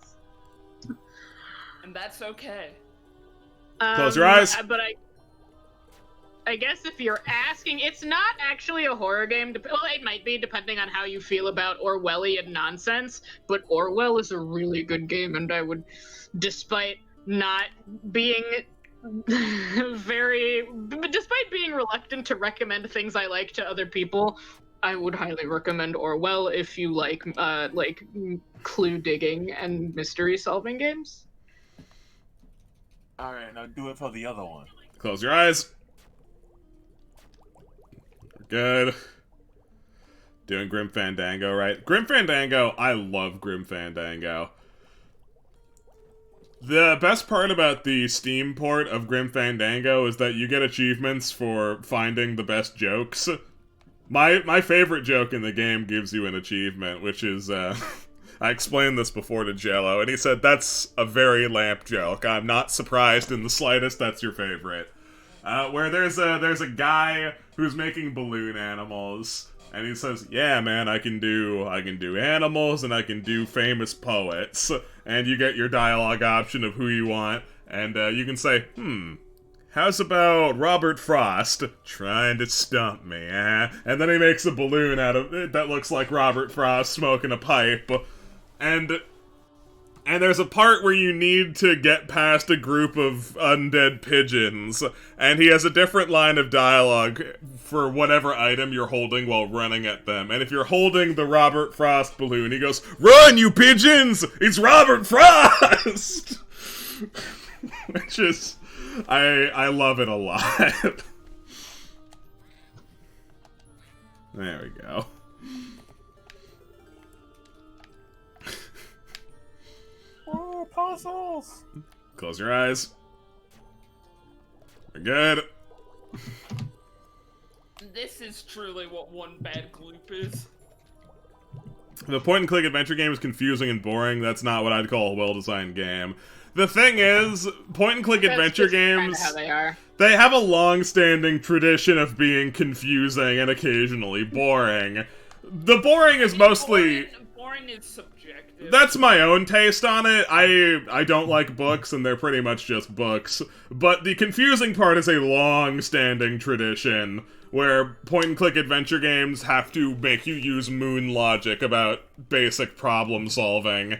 And that's okay. Close your eyes. But I guess if you're asking, it's not actually a horror game. Well, it might be, depending on how you feel about Orwellian nonsense, but Orwell is a really good game, and I would, despite not being despite being reluctant to recommend things I like to other people, I would highly recommend Orwell if you like clue digging and mystery solving games. Alright, now do it for the other one. Close your eyes. Good. Doing Grim Fandango, right? Grim Fandango, I love Grim Fandango. The best part about the Steam port of Grim Fandango is that you get achievements for finding the best jokes. My favorite joke in the game gives you an achievement, which is, I explained this before to Jello, and he said, that's a very lamp joke. I'm not surprised in the slightest that's your favorite. Where there's a guy who's making balloon animals, and he says, yeah, man, I can do animals, and I can do famous poets. And you get your dialogue option of who you want, and you can say, how's about Robert Frost trying to stump me, eh? And then he makes a balloon out of it that looks like Robert Frost smoking a pipe. And there's a part where you need to get past a group of undead pigeons, and he has a different line of dialogue for whatever item you're holding while running at them. And if you're holding the Robert Frost balloon, he goes, "Run, you pigeons! It's Robert Frost!" Which is, I love it a lot. There we go. Oh, puzzles! Close your eyes. We're good. This is truly what one bad gloop is. The point-and-click adventure game is confusing and boring. That's not what I'd call a well-designed game. The thing is, point-and-click adventure games, how they are. They have a long-standing tradition of being confusing and occasionally boring. The boring is mostly... Boring is subjective. That's my own taste on it. I don't like books, and they're pretty much just books. But the confusing part is a long-standing tradition, where point-and-click adventure games have to make you use moon logic about basic problem-solving.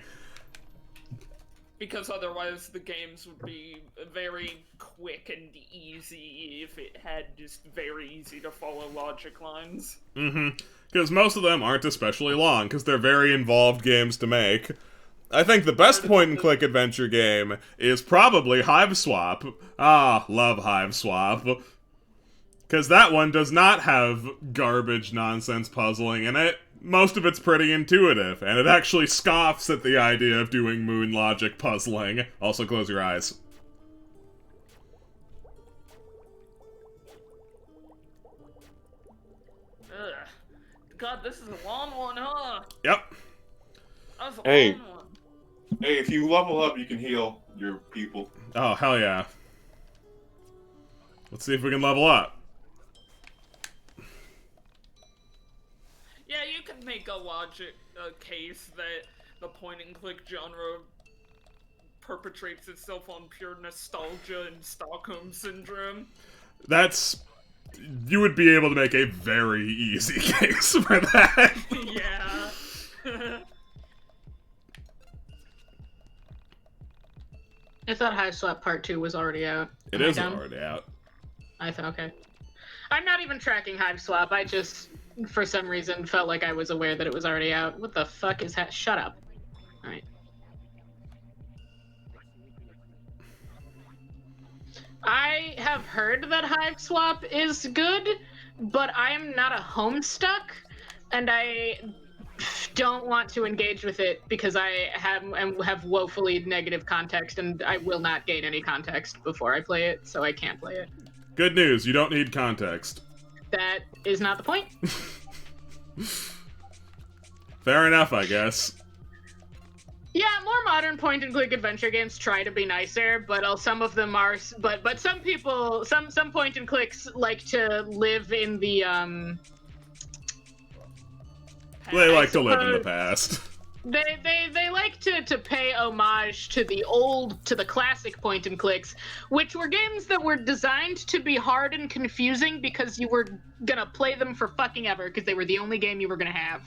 Because otherwise the games would be very quick and easy if it had just very easy to follow logic lines. Because most of them aren't especially long, because they're very involved games to make. I think the best point-and-click adventure game is probably Hive Swap. Ah, love Hive Swap. Because that one does not have garbage nonsense puzzling in it. Most of it's pretty intuitive, and it actually scoffs at the idea of doing moon logic puzzling. Also, close your eyes. Ugh. God, this is a long one, huh? Yep. That was a Hey. long one. Hey, if you level up, you can heal your people. Oh, hell yeah. Let's see if we can level up. Yeah, you can make a case that the point-and-click genre perpetrates itself on pure nostalgia and Stockholm Syndrome. That's... You would be able to make a very easy case for that. Yeah. I thought Hive Swap Part 2 was already out. It Am I is dumb? already out. I thought, okay. I'm not even tracking Hive Swap, I just, for some reason, felt like I was aware that it was already out. What the fuck is that? Shut up. Alright. I have heard that Hive Swap is good, but I'm not a Homestuck, and I don't want to engage with it because I have woefully negative context, and I will not gain any context before I play it, so I can't play it. Good news, you don't need context. That is not the point. Fair enough, I guess. Yeah, more modern point-and-click adventure games try to be nicer, but some of them are. But some people, some point-and-clicks like to live in the They like to live in the past. They like to pay homage to the classic point and clicks, which were games that were designed to be hard and confusing because you were gonna play them for fucking ever because they were the only game you were gonna have.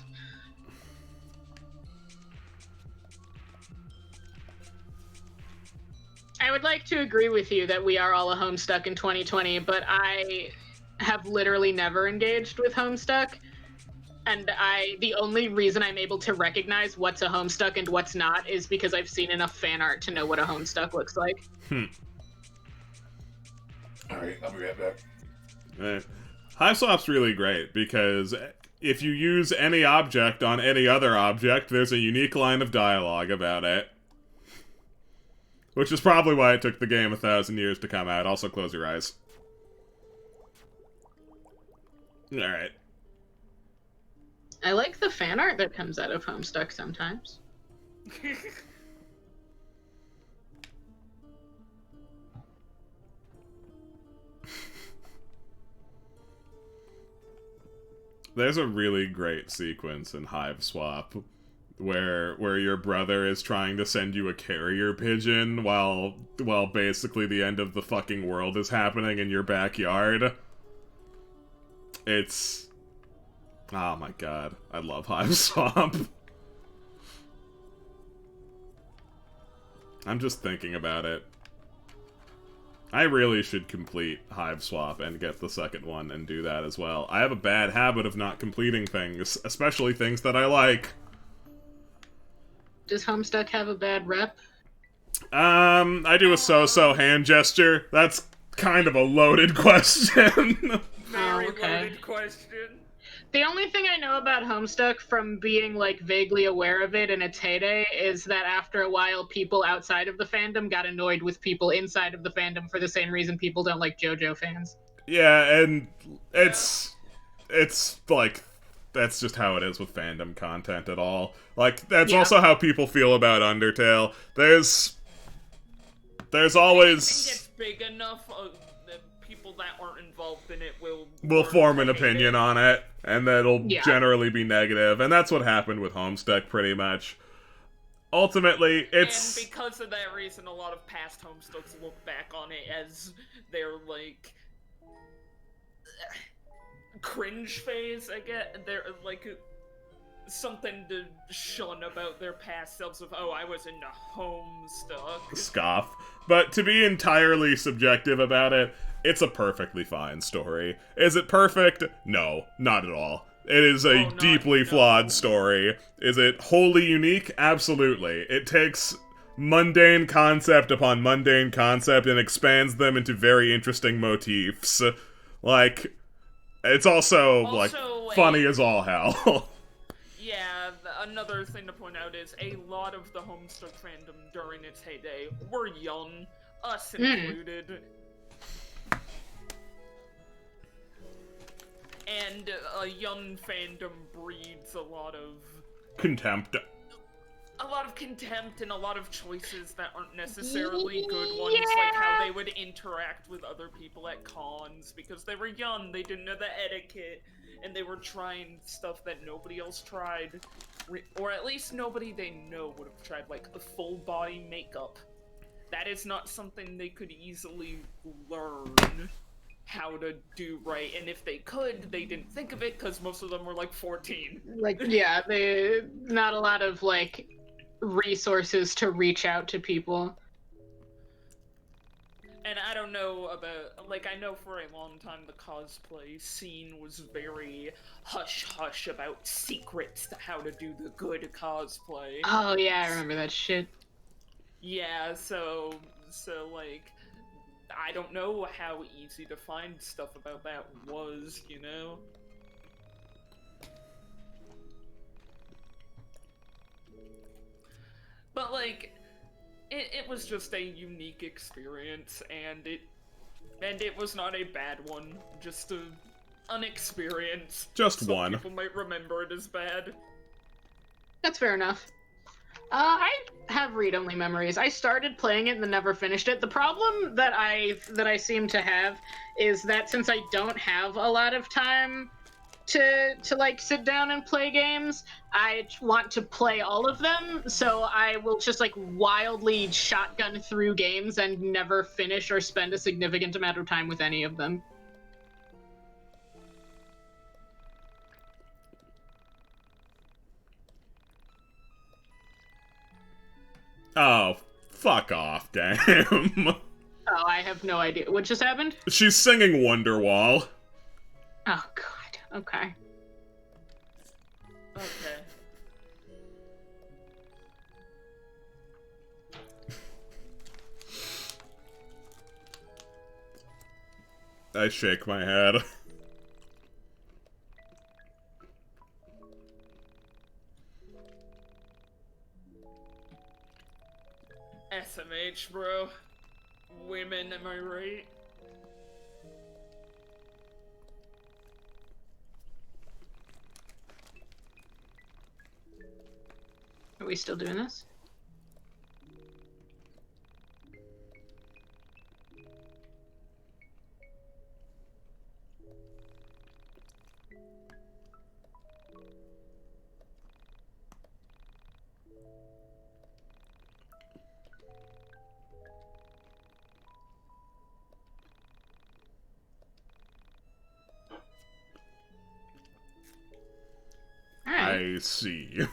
I would like to agree with you that we are all a Homestuck in 2020, but I have literally never engaged with Homestuck. And the only reason I'm able to recognize what's a Homestuck and what's not is because I've seen enough fan art to know what a Homestuck looks like. Alright, I'll be right back. Hive Swap's really great because if you use any object on any other object, there's a unique line of dialogue about it. Which is probably why it took the game 1,000 years to come out. Also, close your eyes. Alright. I like the fan art that comes out of Homestuck sometimes. There's a really great sequence in Hive Swap where your brother is trying to send you a carrier pigeon while basically the end of the fucking world is happening in your backyard. It's... oh my god, I love Hive Swap. I'm just thinking about it. I really should complete Hive Swap and get the second one and do that as well. I have a bad habit of not completing things, especially things that I like. Does Homestuck have a bad rep? I do a so-so hand gesture. That's kind of a loaded question. Very loaded question. The only thing I know about Homestuck from being, like, vaguely aware of it in its heyday is that after a while, people outside of the fandom got annoyed with people inside of the fandom for the same reason people don't like JoJo fans. Yeah, and it's like, that's just how it is with fandom content at all. Like, that's also how people feel about Undertale. There's always... If it gets big enough, the people that aren't involved in it will form an opinion on it, and that'll generally be negative, and that's what happened with Homestuck, pretty much. Ultimately, it's... And because of that reason, a lot of past Homestucks look back on it as their, like... cringe phase, I get. They're, like... something to shun about their past selves of, oh, I was in the Homestuck. Scoff. But to be entirely subjective about it, it's a perfectly fine story. Is it perfect? No, not at all. It is a deeply flawed story. Is it wholly unique? Absolutely. It takes mundane concept upon mundane concept and expands them into very interesting motifs. Like, it's also like, funny as all hell. Yeah, another thing to point out is a lot of the Homestuck fandom during its heyday were young, us included. And a young fandom breeds a lot of... contempt. A lot of contempt and a lot of choices that aren't necessarily good ones, like how they would interact with other people at cons, because they were young, they didn't know the etiquette, and they were trying stuff that nobody else tried, or at least nobody they know would have tried, like a full body makeup. That is not something they could easily learn how to do right, and if they could, they didn't think of it because most of them were like 14. Like, yeah, not a lot of, like, resources to reach out to people. And I don't know about, like, I know for a long time the cosplay scene was very hush-hush about secrets to how to do the good cosplay. Oh, yeah, I remember that shit. Yeah, so, like, I don't know how easy to find stuff about that was, you know? But, like, it was just a unique experience, and it was not a bad one, just an experience. Just Some one. people might remember it as bad. That's fair enough. I have read-only memories. I started playing it and then never finished it. The problem that I seem to have is that since I don't have a lot of time to like sit down and play games, I want to play all of them, so I will just like wildly shotgun through games and never finish or spend a significant amount of time with any of them. Oh, fuck off, game. Oh, I have no idea. What just happened? She's singing Wonderwall. Oh, God. Okay. Okay. I shake my head. SMH, bro. Women, am I right? Are we still doing this? I see.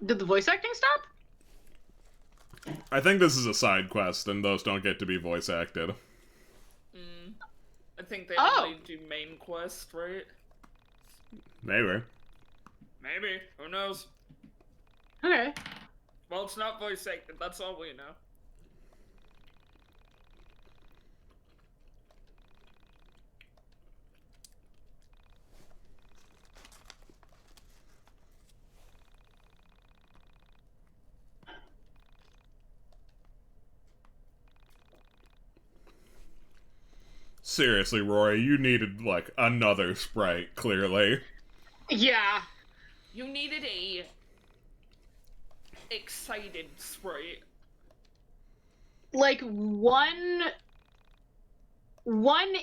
Did the voice acting stop? I think this is a side quest, and those don't get to be voice acted. I think they only do main quest, right? Maybe. Maybe. Who knows? Okay. Well, it's not voice acted, that's all we know. Seriously, Rory, you needed, like, another sprite, clearly. Yeah. You needed a excited sprite. Like one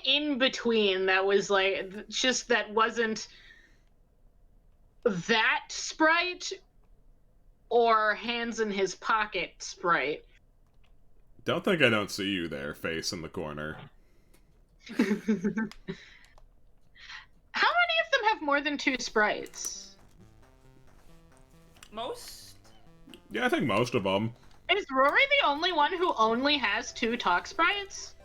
in between that was like just that wasn't that sprite or hands in his pocket sprite. Don't think I don't see you there, face in the corner. How many of them have more than 2 sprites? Most? Yeah, I think most of them. Is Rory the only one who only has 2 talk sprites?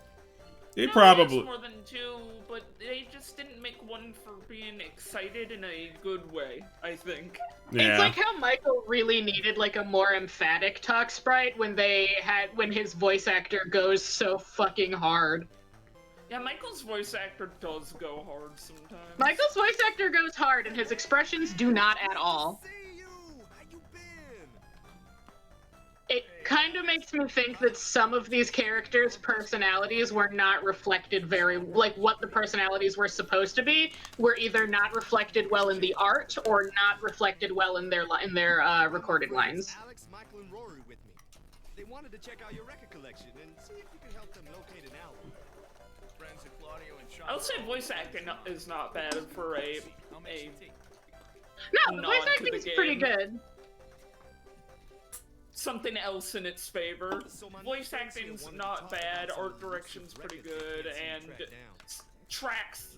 He No, probably... has more than 2, but they just didn't make one for being excited in a good way, I think. Yeah. It's like how Michael really needed like a more emphatic talk sprite when his voice actor goes so fucking hard. Yeah, Michael's voice actor does go hard sometimes. Michael's voice actor goes hard and his expressions do not at all. It kind of makes me think that some of these characters' personalities were not reflected like what the personalities were supposed to be, were either not reflected well in the art or not reflected well in their recorded lines. Alex, Michael, and Rory with me. They wanted to check out your record collection and see if you could help them locate an album. Friends of Claudio and Charlotte. I would say voice acting is not bad for a No, the voice acting is pretty good. Something else in its favor. Voice acting's not bad, art direction's pretty good, and tracks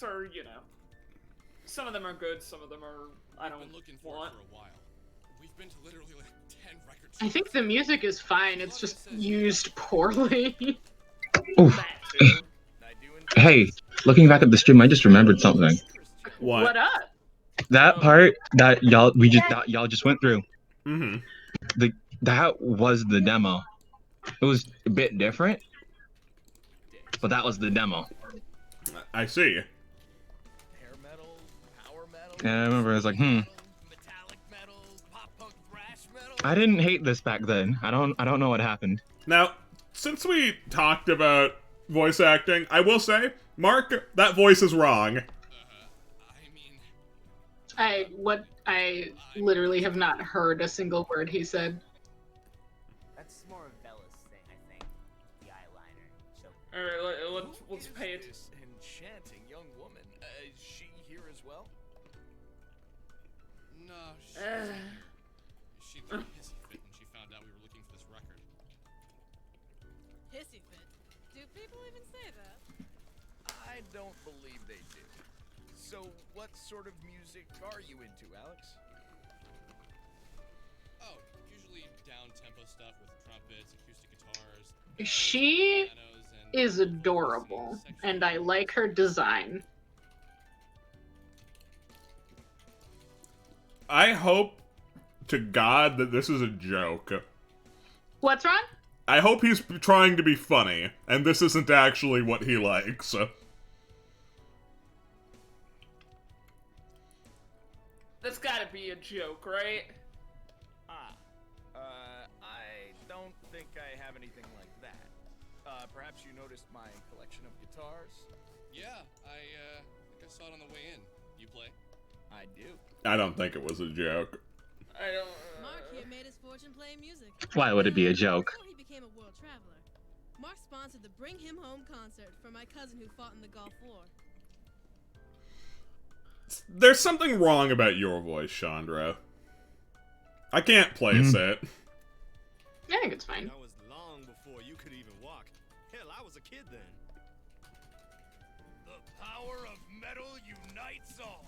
are, you know, some of them are good, some of them are I don't want. We've been to literally like 10 records. I think the music is fine, it's just used poorly. Oof. Hey, looking back at the stream, I just remembered something. What up? That part that y'all just went through. Mm-hmm. That was the demo. It was a bit different, but that was the demo. I see. And I remember I was like, I didn't hate this back then. I don't know what happened. Now, since we talked about voice acting, I will say, Mark, that voice is wrong. I literally have not heard a single word he said. That's more of Bella's thing, I think. The eyeliner. Alright, let's pay it. This enchanting young woman. Is she here as well? No, she threw a hissy fit when she found out we were looking for this record. Hissy fit. Do people even say that? I don't believe they do. So, what sort of music are you into, Alex? Oh, usually down-tempo stuff with trumpets, acoustic guitars. She is adorable, and I like her design. I hope to God that this is a joke. What's wrong? I hope he's trying to be funny, and this isn't actually what he likes. That's gotta be a joke, right? I don't think I have anything like that. Perhaps you noticed my collection of guitars? Yeah, I think I saw it on the way in. You play? I do. I don't think it was a joke. I don't. Mark here made his fortune playing music. Why would it be a joke? Before he became a world traveler, Mark sponsored the Bring Him Home concert for my cousin who fought in the Gulf War. There's something wrong about your voice, Chandra. I can't place it. I think it's fine. That was long before you could even walk. Hell, I was a kid then. The power of metal unites all.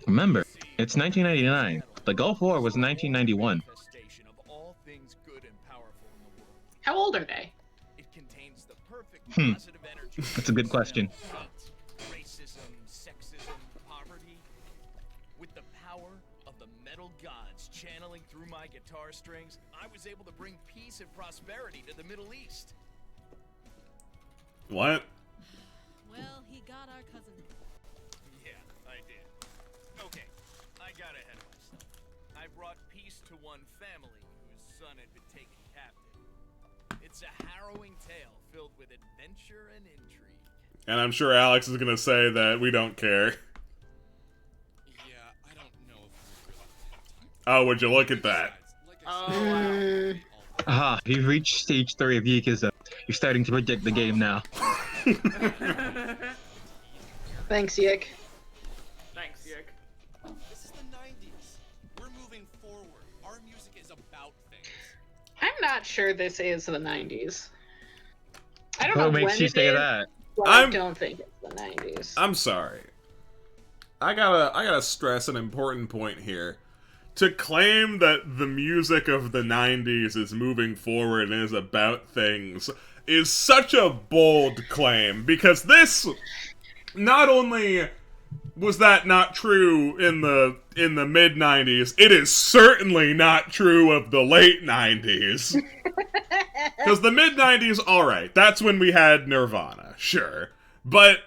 Remember, it's 1999. The Gulf War was 1991. Manifestation of all things good and powerful in the world. How old are they? It contains the perfect Hmm. positive energy. That's a good question. Racism, sexism, poverty. With the power of the metal gods channeling through my guitar strings, I was able to bring peace and prosperity to the Middle East. What? Well, he got our cousin. Yeah, I did. Okay, I got ahead of myself. I brought peace to one family whose son had been taken captive. It's a harrowing tale filled with adventure and intrigue. And I'm sure Alex is gonna say that we don't care. Yeah, I don't know if we really have time. Oh, would you look at that? Oh, Aha, you've reached stage 3 of YIIK. You're starting to predict the game now. Thanks, YIIK. Thanks, YIIK. This is the 90s. We're moving forward. Our music is about things. I'm not sure this is the 90s. I don't What know makes when you it say is, that? but I don't think it's the 90s. I'm sorry. I gotta stress an important point here. To claim that the music of the 90s is moving forward and is about things is such a bold claim, because this, not only was that not true in the mid-90s, it is certainly not true of the late 90s. Because the mid-90s, alright, that's when we had Nirvana, sure. But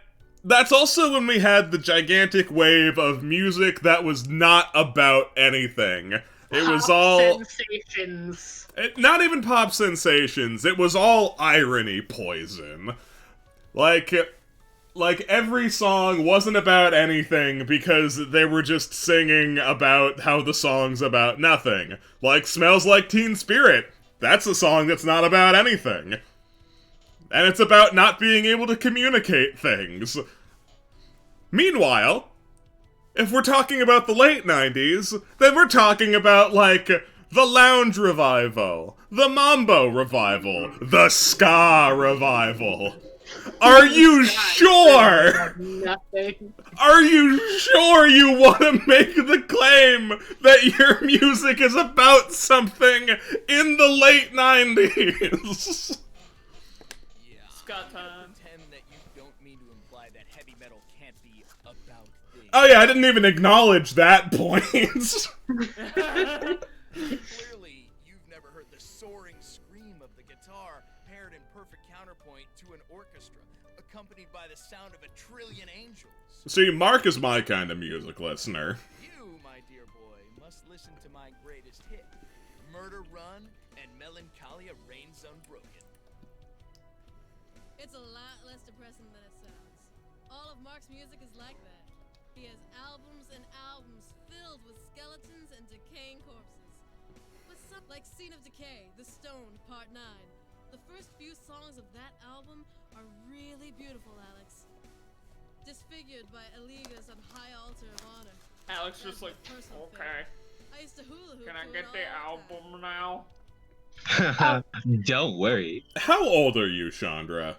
that's also when we had the gigantic wave of music that was not about anything. It was all... sensations. Not even pop sensations. It was all irony poison. Like every song wasn't about anything because they were just singing about how the song's about nothing. Like Smells Like Teen Spirit. That's a song that's not about anything. And it's about not being able to communicate things. Meanwhile, if we're talking about the late 90s, then we're talking about, like, the lounge revival, the mambo revival, the ska revival. Are you sure? Nothing. Are you sure you want to make the claim that your music is about something in the late 90s? Scott time. Pretend that you don't mean to imply that heavy metal can't be about things. Oh yeah, I didn't even acknowledge that point. Clearly, you've never heard the soaring scream of the guitar prepared and perfect counterpoint to an orchestra, accompanied by the sound of 1,000,000,000,000 angels. See, Mark is my kind of music listener. You, my dear boy, must listen to my greatest hit, Murder Run and Melancholia Reigns Unbroken. It's a lot less depressing than it sounds. All of Mark's music is like that. He has albums and albums filled with skeletons and decaying corpses. But some, like Scene of Decay, The Stone, Part 9. The first few songs of that album are really beautiful, Alex. Disfigured by Eliga's on High Altar of Honor. Alex just like, okay. I used to hula hoop. Can I to get it the all album now? Don't worry. How old are you, Chandra?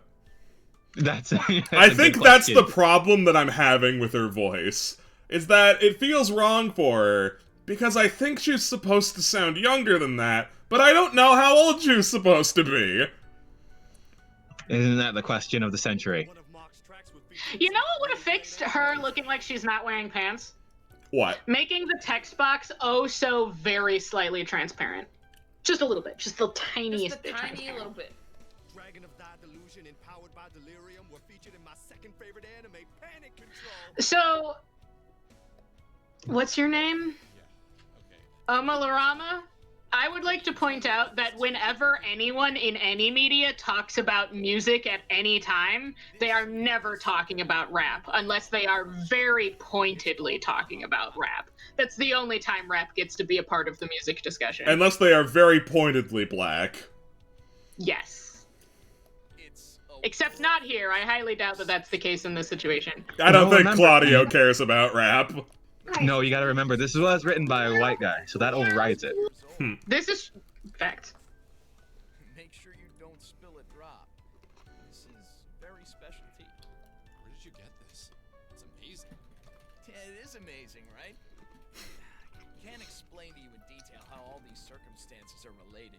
That's I think that's the problem that I'm having with her voice. Is that it feels wrong for her, because I think she's supposed to sound younger than that, but I don't know how old she's supposed to be. Isn't that the question of the century? You know what would have fixed her looking like she's not wearing pants? What? Making the text box oh so very slightly transparent. Just a little bit. Just the tiniest bit. Tiny little bit. Dragon of Thy Delusion and Powered by Delirium were featured in my second favorite anime, Panic Control. So, what's your name? Omalorama? I would like to point out that whenever anyone in any media talks about music at any time, they are never talking about rap, unless they are very pointedly talking about rap. That's the only time rap gets to be a part of the music discussion. Unless they are very pointedly black. Yes. Except not here. I highly doubt that that's the case in this situation. I don't think Claudio cares about rap. No, you gotta remember, this was written by a white guy, so that overrides it. This is fact. Make sure you don't spill a drop. This is very special tea. Where did you get this? It's amazing. Yeah, it is amazing, right? Can't explain to you in detail how all these circumstances are related.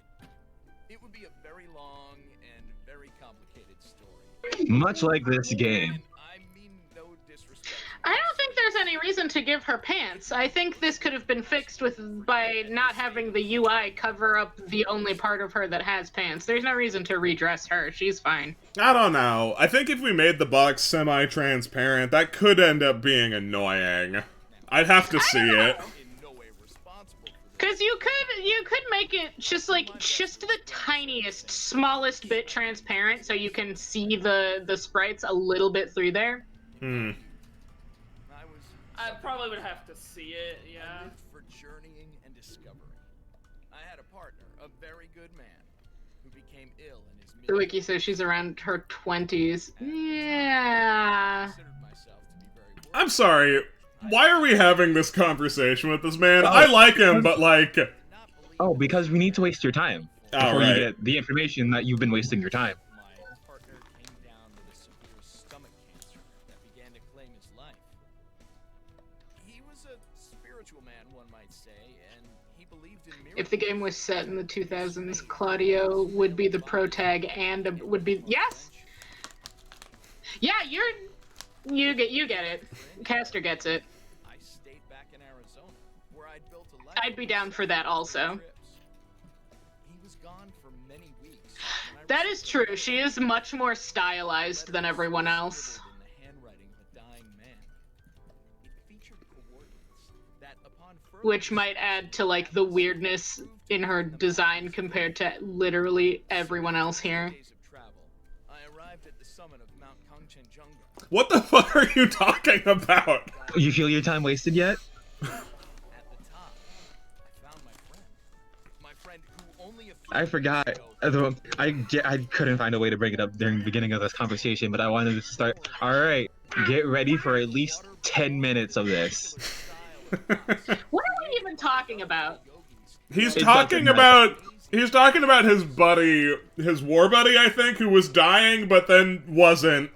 It would be a very long and very complicated story. Much like this game. I mean no disrespect. I don't think there's any reason to give her pants. I think this could have been fixed by not having the UI cover up the only part of her that has pants. There's no reason to redress her. She's fine. I don't know. I think if we made the box semi-transparent, that could end up being annoying. I'd have to see it. Cause you could make it just the tiniest, smallest bit transparent so you can see the sprites a little bit through there. I probably would have to see it, yeah. I lived for journeying and discovery. I had a partner, a very good man, who became ill in his The wiki says she's around her 20s. Yeah. I'm sorry. Why are we having this conversation with this man? I like him, but like... Oh, because we need to waste your time. Before right. you get the information that you've been wasting your time. If the game was set in the 2000s, Claudio would be the protag and would be yes. Yeah, you get it. Caster gets it. I stayed back in Arizona, where I'd built a life. I'd be down for that also. He was gone for many weeks. That is true. She is much more stylized than everyone else. Which might add to like the weirdness in her design compared to literally everyone else here. What the fuck are you talking about? You feel your time wasted yet? I forgot. I couldn't find a way to bring it up during the beginning of this conversation, but I wanted to start. Alright, get ready for at least 10 minutes of this. What are we even talking about? He's talking about his buddy, his war buddy, I think, who was dying but then wasn't.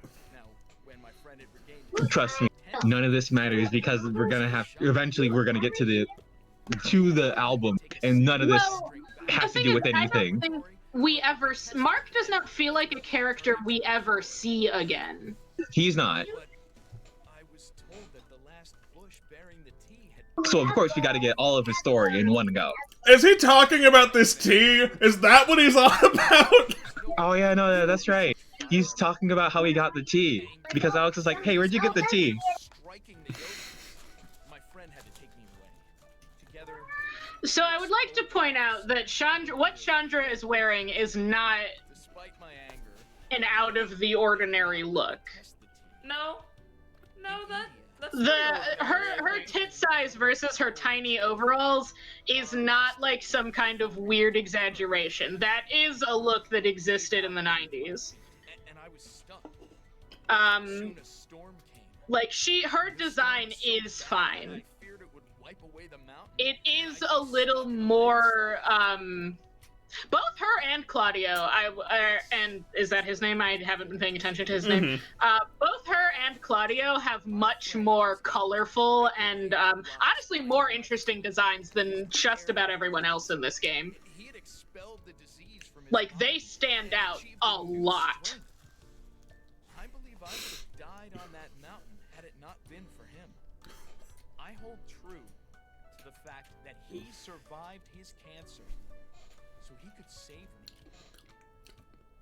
Trust me, none of this matters because we're gonna have eventually we're gonna get to the album, and none of this has to do with anything. I don't think Mark does not feel like a character we ever see again. He's not. So of course we got to get all of his story in one go. Is he talking about this tea? Is that what he's on about? Oh yeah, no, that's right. He's talking about how he got the tea because Alex is like, "Hey, where'd you get the tea?" Striking the yogis. My friend had to take me away. Together. So I would like to point out that what Chandra is wearing is not an out of the ordinary look. No, that's Her tit size versus her tiny overalls is not like some kind of weird exaggeration. That is a look that existed in the 90s. And I was stuck. Um, like her design is fine. It is a little more, both her and Claudio, and is that his name? I haven't been paying attention to his name. Both her and Claudio have much more colorful and, honestly, more interesting designs than just about everyone else in this game. Like, they stand out a lot. I believe I would have died on that mountain had it not been for him. I hold true to the fact that he survived his cancer so he could save me.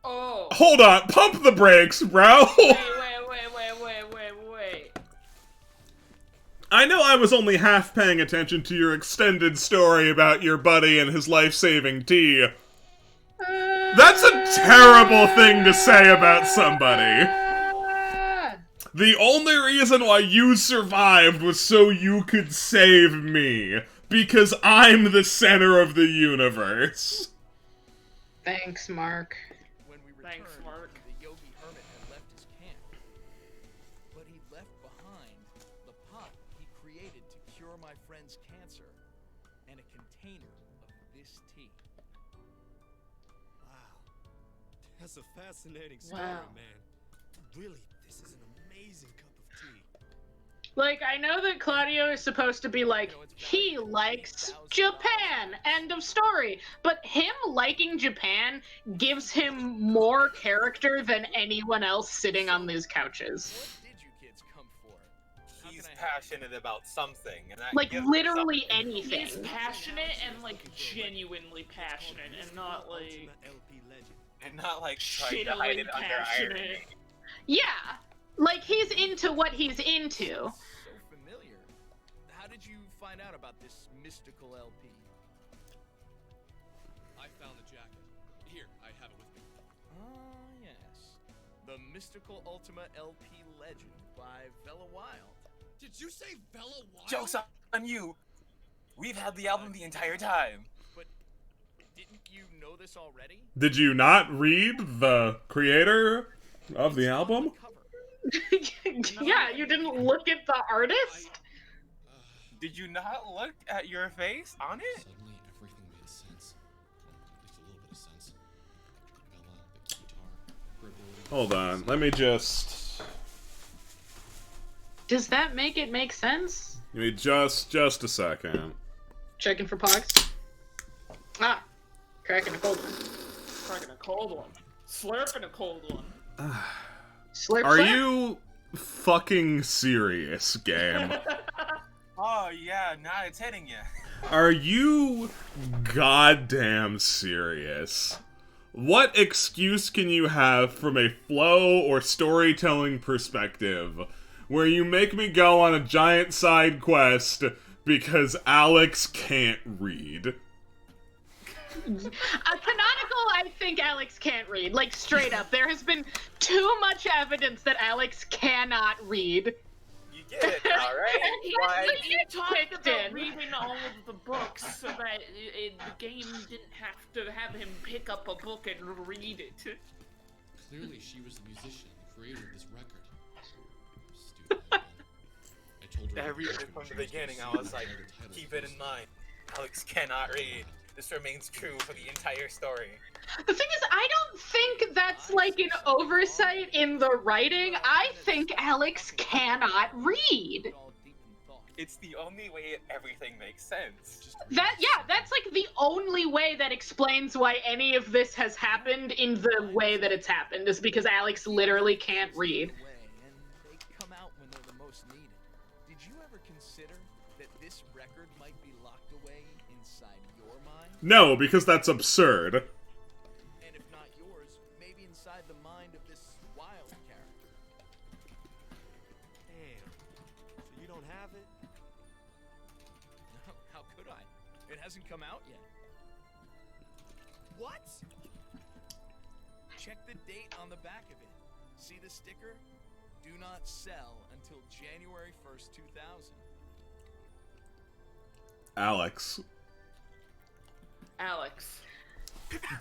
Oh. Hold on, pump the brakes, bro. Wait. I know I was only half paying attention to your extended story about your buddy and his life-saving tea. That's a terrible thing to say about somebody. The only reason why you survived was so you could save me. Because I'm the center of the universe. Thanks, Mark. Thanks, Mark. The yogi hermit had left his camp. But he left behind the pot he created to cure my friend's cancer and a container of this tea. Wow. That's a fascinating story, man. Really, this is an amazing cup of tea. Like, I know that Claudio is supposed to be like, he likes Japan, end of story. But him liking Japan gives him more character than anyone else sitting on these couches. He's passionate about something. And that Like, gives literally something. anything. He's passionate and, like, genuinely passionate and not, like... And not, like, trying to hide it under irony. Yeah. Like, he's into what he's into. So familiar. How did you find out about this mystical LP? I found the jacket. Here, I have it with me. Ah, yes. The Mystical Ultima LP Legend by Vela Wild. Did you say Vela Wild? Joke's on you! We've had the album the entire time. But didn't you know this already? Did you not read the creator of the album? Yeah, you didn't look at the artist? Did you not look at your face on it? Suddenly, everything made sense. At least a little bit of sense. Bella, the guitar, her ability. Hold on, let me just... Does that make it make sense? Give me just a second. Checking for pogs. Ah, cracking a cold one. Cracking a cold one. Slurping a cold one. Slurp, Are slurp. you fucking serious, game? Oh yeah, now it's hitting you. Are you goddamn serious? What excuse can you have from a flow or storytelling perspective where you make me go on a giant side quest because Alex can't read? Canonical, I think Alex can't read. Like, straight up. There has been too much evidence that Alex cannot read. You get it now, right? Why? You talked about reading all of the books so that the game didn't have to have him pick up a book and read it. Clearly, she was the musician who created this record. Stupid. I told her Everything from the beginning, I was like, keep it in mind. Alex cannot read. This remains true for the entire story. The thing is, I don't think that's like an oversight in the writing. I think Alex cannot read. It's the only way everything makes sense. That's like the only way that explains why any of this has happened in the way that it's happened, is because Alex literally can't read. And they come out when they're the most needed. Did you ever consider that this record might be locked away inside your mind? No, because that's absurd. And if not yours, wild character. Damn. So you don't have it? No, how could I? It hasn't come out yet. What? Check the date on the back of it. See the sticker? Do not sell until January 1st, 2000. Alex,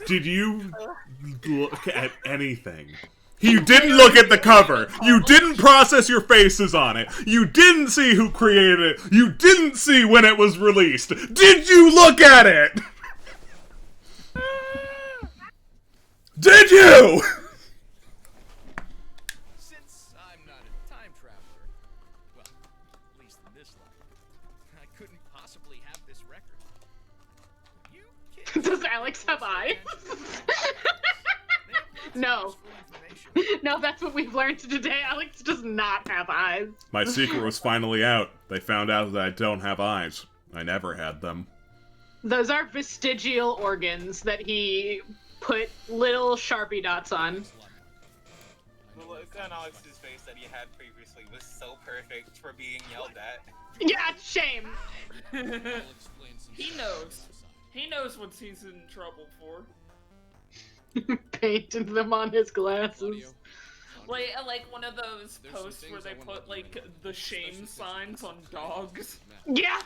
Did you look at anything? You didn't look at the cover. You didn't process your faces on it. You didn't see who created it. You didn't see when it was released. Did you look at it? Did you? Since I'm not a time traveler, well, at least in this life, I couldn't possibly have this record. You kids Does Alex have eyes? No. No, that's what we've learned today. Alex does not have eyes. My secret was finally out. They found out that I don't have eyes. I never had them. Those are vestigial organs that he put little Sharpie dots on. The look on Alex's face that he had previously was so perfect for being yelled at. Yeah, shame. He knows. He knows what he's in trouble for. Painted them on his glasses. Like one of those posts where they put like the shame signs on dogs. Yeah!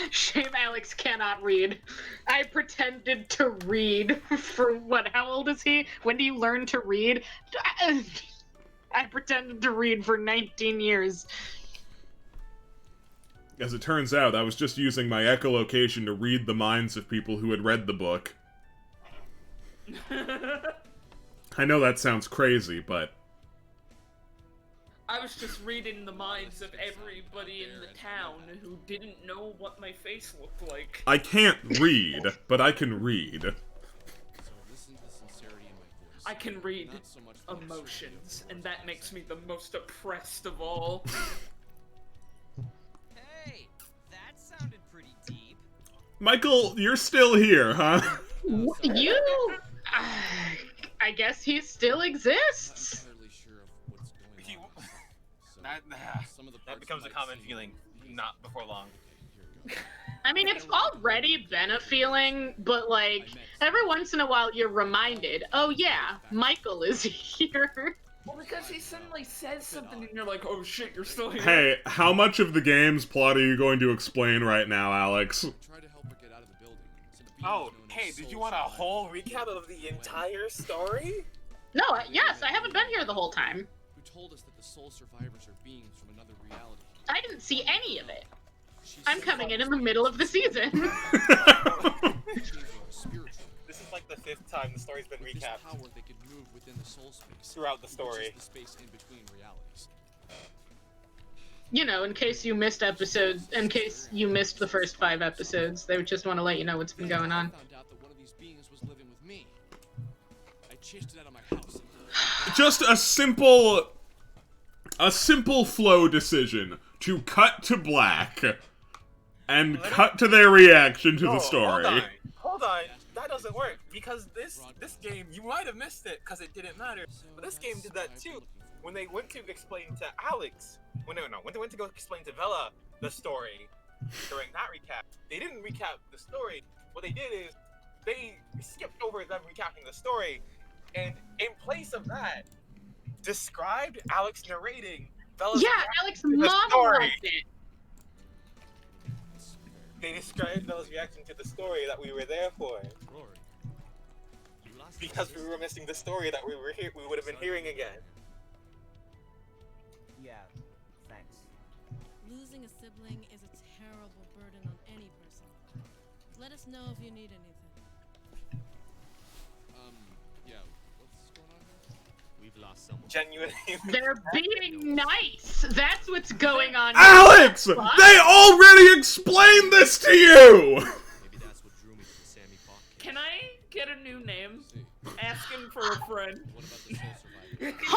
Shame Alex cannot read. I pretended to read for what? How old is he? When do you learn to read? I pretended to read for 19 years. As it turns out, I was just using my echolocation to read the minds of people who had read the book. I know that sounds crazy, but... I was just reading the minds of everybody in the town who didn't know what my face looked like. I can't read, but I can read. I can read emotions, and that makes me the most oppressed of all. Hey, that sounded pretty deep. Michael, you're still here, huh? You... I guess he still exists. That becomes a common feeling, not before long. I mean, it's already been a feeling, but like, every once in a while you're reminded, oh yeah, Michael is here. Well, because he suddenly says something and you're like, oh shit, you're still here. Hey, how much of the game's plot are you going to explain right now, Alex? Oh, hey, did you want a whole recap of the entire story? No, yes, I haven't been here the whole time. Who told us that the soul survivors are beings from another reality? I didn't see any of it. I'm coming in the middle of the season. This is like the 5th time the story's been recapped. Power they could move within the soul space throughout the story. Which is the space in between realities. You know, in case you missed episodes, in case you missed the first 5 episodes, they would just want to let you know what's been going on. I found out that one of these beings was living with me. I chased it out of my house. Just a simple flow decision to cut to black and cut to their reaction to the story. Hold on. That doesn't work because this game, you might have missed it because it didn't matter, but this game did that too. When they went to explain to Alex, when they went to go explain to Bella the story during that recap, they didn't recap the story. What they did is they skipped over them recapping the story, and in place of that, described Alex narrating Bella's Alex reaction to the monologued story. it. They described Bella's reaction to the story that we were there for. Because we were missing the story that we would have been hearing again. Yeah, thanks. Losing a sibling is a terrible burden on any person. Let us know if you need anything. Yeah, what's going on here? We've lost someone. Genuinely. They're being nice. That's what's going on. Alex! They already explained this to you! Maybe that's what drew me to the Sammy Park. Can I get a new name? Asking for a friend. What about the soul survivors?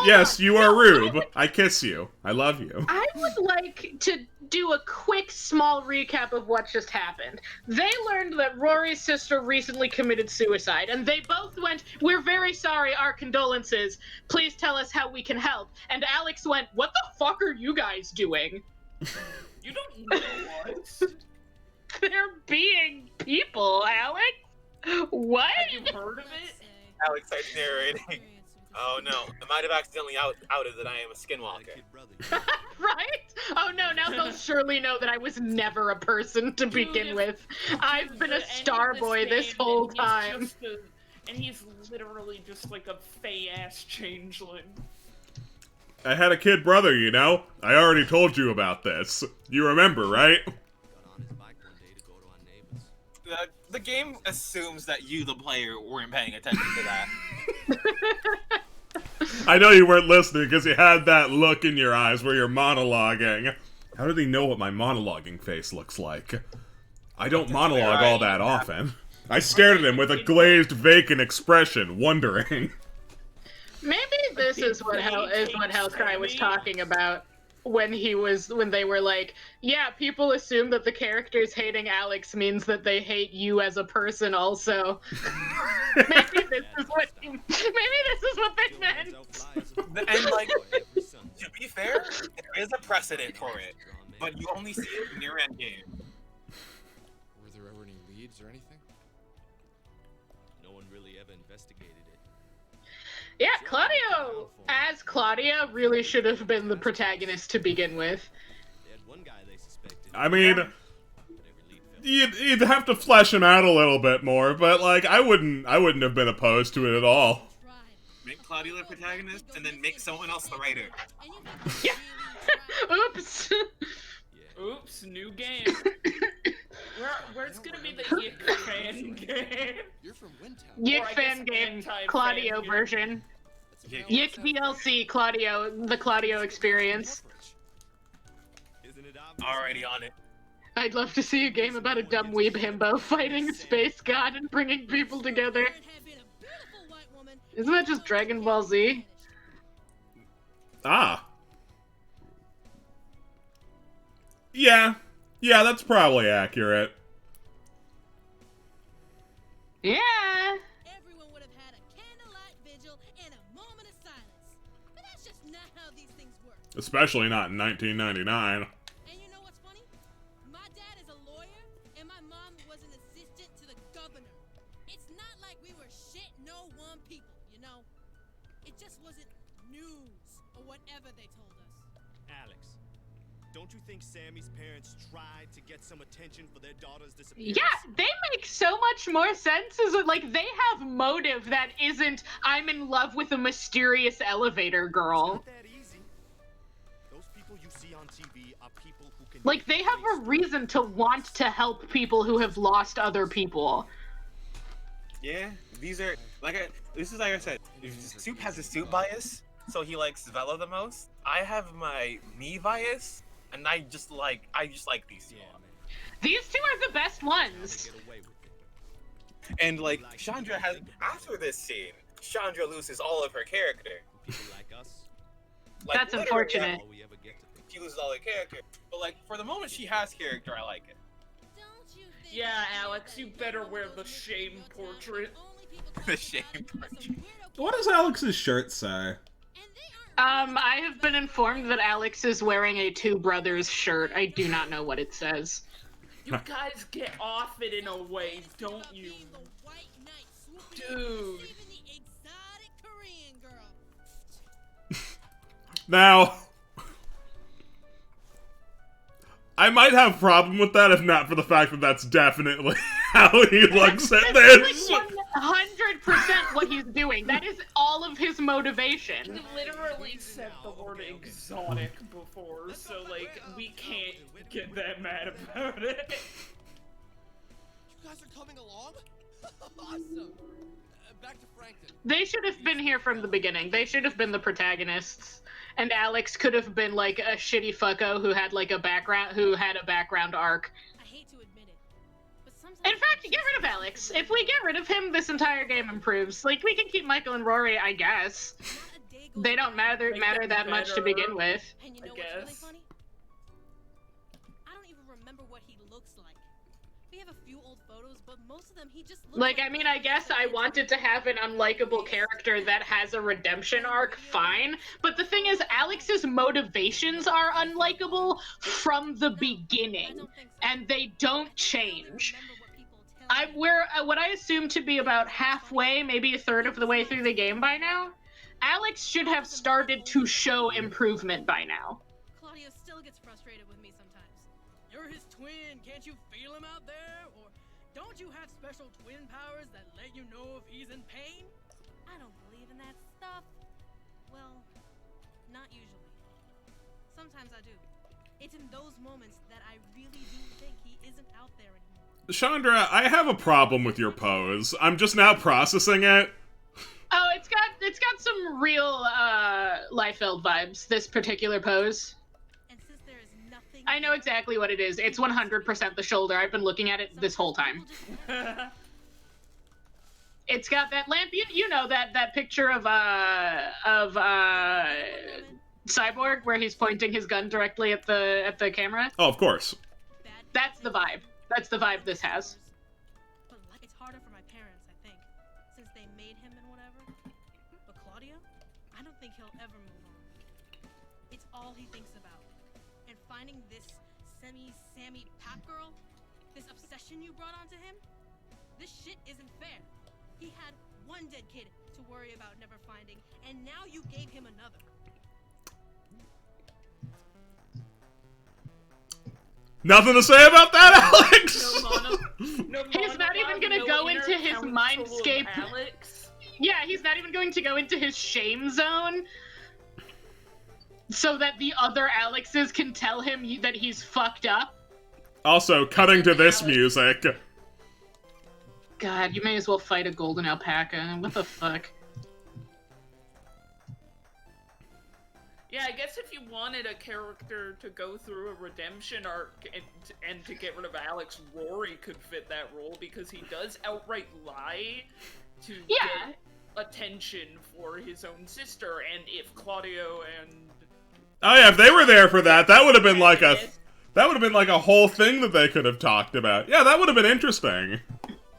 Yes, you are Rube. I kiss you. I love you. I would like to do a quick, small recap of what just happened. They learned that Rory's sister recently committed suicide, and they both went, "We're very sorry, our condolences. Please tell us how we can help." And Alex went, "What the fuck are you guys doing?" You don't know what? They're being people, Alex. What? Have you heard of it? Alex starts narrating. Oh no, I might have accidentally outed that I am a skinwalker. Right? Oh no, now they'll surely know that I was never a person to begin with. I've been a star boy this whole time. And he's literally just like a fey-ass changeling. I had a kid brother, you know? I already told you about this. You remember, right? The game assumes that you, the player, weren't paying attention to that. I know you weren't listening because you had that look in your eyes where you're monologuing. How do they know what my monologuing face looks like? I don't monologue all that often. I stared at him with a glazed, vacant expression, wondering. Maybe this is what Hellcry was talking about when they were like, yeah, people assume that the characters hating Alex means that they hate you as a person also. Maybe this is what they meant. And like, to be fair, there is a precedent for it, but you only see it in your end game. Were there ever any leads or anything? No one really ever investigated it. Yeah, Claudio, as Claudia, really should have been the protagonist to begin with. I mean, you'd have to flesh him out a little bit more, but like, I wouldn't have been opposed to it at all. Make Claudia the protagonist, and then make someone else the writer. Yeah. Oops. Oops, new game. Where's gonna be the YIIK fan game? You're from Windtown. YIIK fan game, Claudio version. YIIK DLC, Claudio, the Claudio experience. Already on it. I'd love to see a game about a dumb weeb himbo fighting a space god and bringing people together. Isn't that just Dragon Ball Z? Ah. Yeah, that's probably accurate. Yeah. Everyone would have had a candlelight vigil and a moment of silence. But that's just not how these things work. Especially not in 1999. And you know what's funny? My dad is a lawyer, and my mom was an assistant to the governor. It's not like we were shit no one people, you know? It just wasn't news or whatever they told us. Alex, don't you think Sammy's parents tried to get some attention for their daughter's disappearance? Yeah, they make so much more sense. Is it like they have motive that isn't I'm in love with a mysterious elevator girl. Those people you see on TV are people who can Like they have a reason to want to help people who have lost other people. Yeah, these are this is like I said. Soup has a Soup bias, so he likes Vela the most. I have my me bias, and I just like these two. These two are the best ones. And like Chandra has after this scene, Chandra loses all of her character. Like, that's unfortunate. She loses all her character, but like for the moment she has character, I like it. Yeah, Alex, you better wear the shame portrait. The shame portrait. What does Alex's shirt say? I have been informed that Alex is wearing a Two Brothers shirt. I do not know what it says. You guys get off it in a way, don't you? Dude. Now, I might have a problem with that if not for the fact that that's definitely how he looks at this. Like 100% what he's doing. That is all of his motivation. He literally said the word exotic before, so like we can't get that mad about it. You guys are coming along? Awesome. Back to Frankton. They should have been here from the beginning. They should have been the protagonists. And Alex could have been like a shitty fucko who had like a background arc. I hate to admit it, but sometimes In fact, get rid of Alex. If we get rid of him, this entire game improves. Like, we can keep Michael and Rory, I guess. They don't matter that much to begin with. And you know what's really funny? remember what he looks like. We have a few old photos, but most of them he just looks Like, I mean, I guess I wanted to have an unlikable character that has a redemption arc, fine. But the thing is, Alex's motivations are unlikable from the beginning, and they don't change. We're what I assume to be about halfway, maybe a third of the way through the game by now. Alex should have started to show improvement by now. Claudio still gets frustrated with me sometimes. You're his twin, can't you feel him out there? Or don't you have special twin powers that let you know if he's in pain? I don't believe in that stuff. Well, not usually. Sometimes I do. It's in those moments that I really do think he isn't out there anymore. Chandra, I have a problem with your pose. I'm just now processing it. Oh, it's got some real Liefeld vibes, this particular pose. I know exactly what it is. It's 100% the shoulder. I've been looking at it this whole time. It's got that lamp. You know that picture of Cyborg where he's pointing his gun directly at the camera. Oh, of course. That's the vibe. That's the vibe this has. But it's harder for my parents, I think, since they made him and whatever. But Claudio, I don't think he'll ever move on. It's all he thinks about. And finding this Sammy Pap girl, this obsession you brought onto him, this shit isn't fair. He had one dead kid to worry about never finding, and now you gave him another. Nothing to say about that, Alex! He's not even gonna go into his mindscape. Alex? Yeah, he's not even going to go into his shame zone so that the other Alexes can tell him that he's fucked up. Also, cutting to this music. God, you may as well fight a golden alpaca. What the fuck? Yeah, I guess if you wanted a character to go through a redemption arc and to get rid of Alex, Rory could fit that role because he does outright lie to get attention for his own sister. And if Claudio and Oh yeah, if they were there for that, that would have been like a whole thing that they could have talked about. Yeah, that would have been interesting.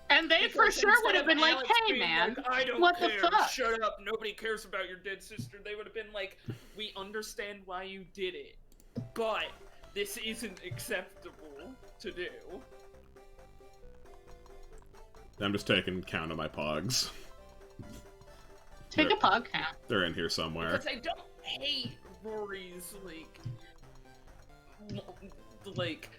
And they for sure would have been like, hey man, like, I don't what care. the fuck? Shut up, nobody cares about your dead sister. They would have been like, we understand why you did it, but this isn't acceptable to do. I'm just taking count of my pogs. Take a pog count. They're in here somewhere. Because I don't hate Rory's, like,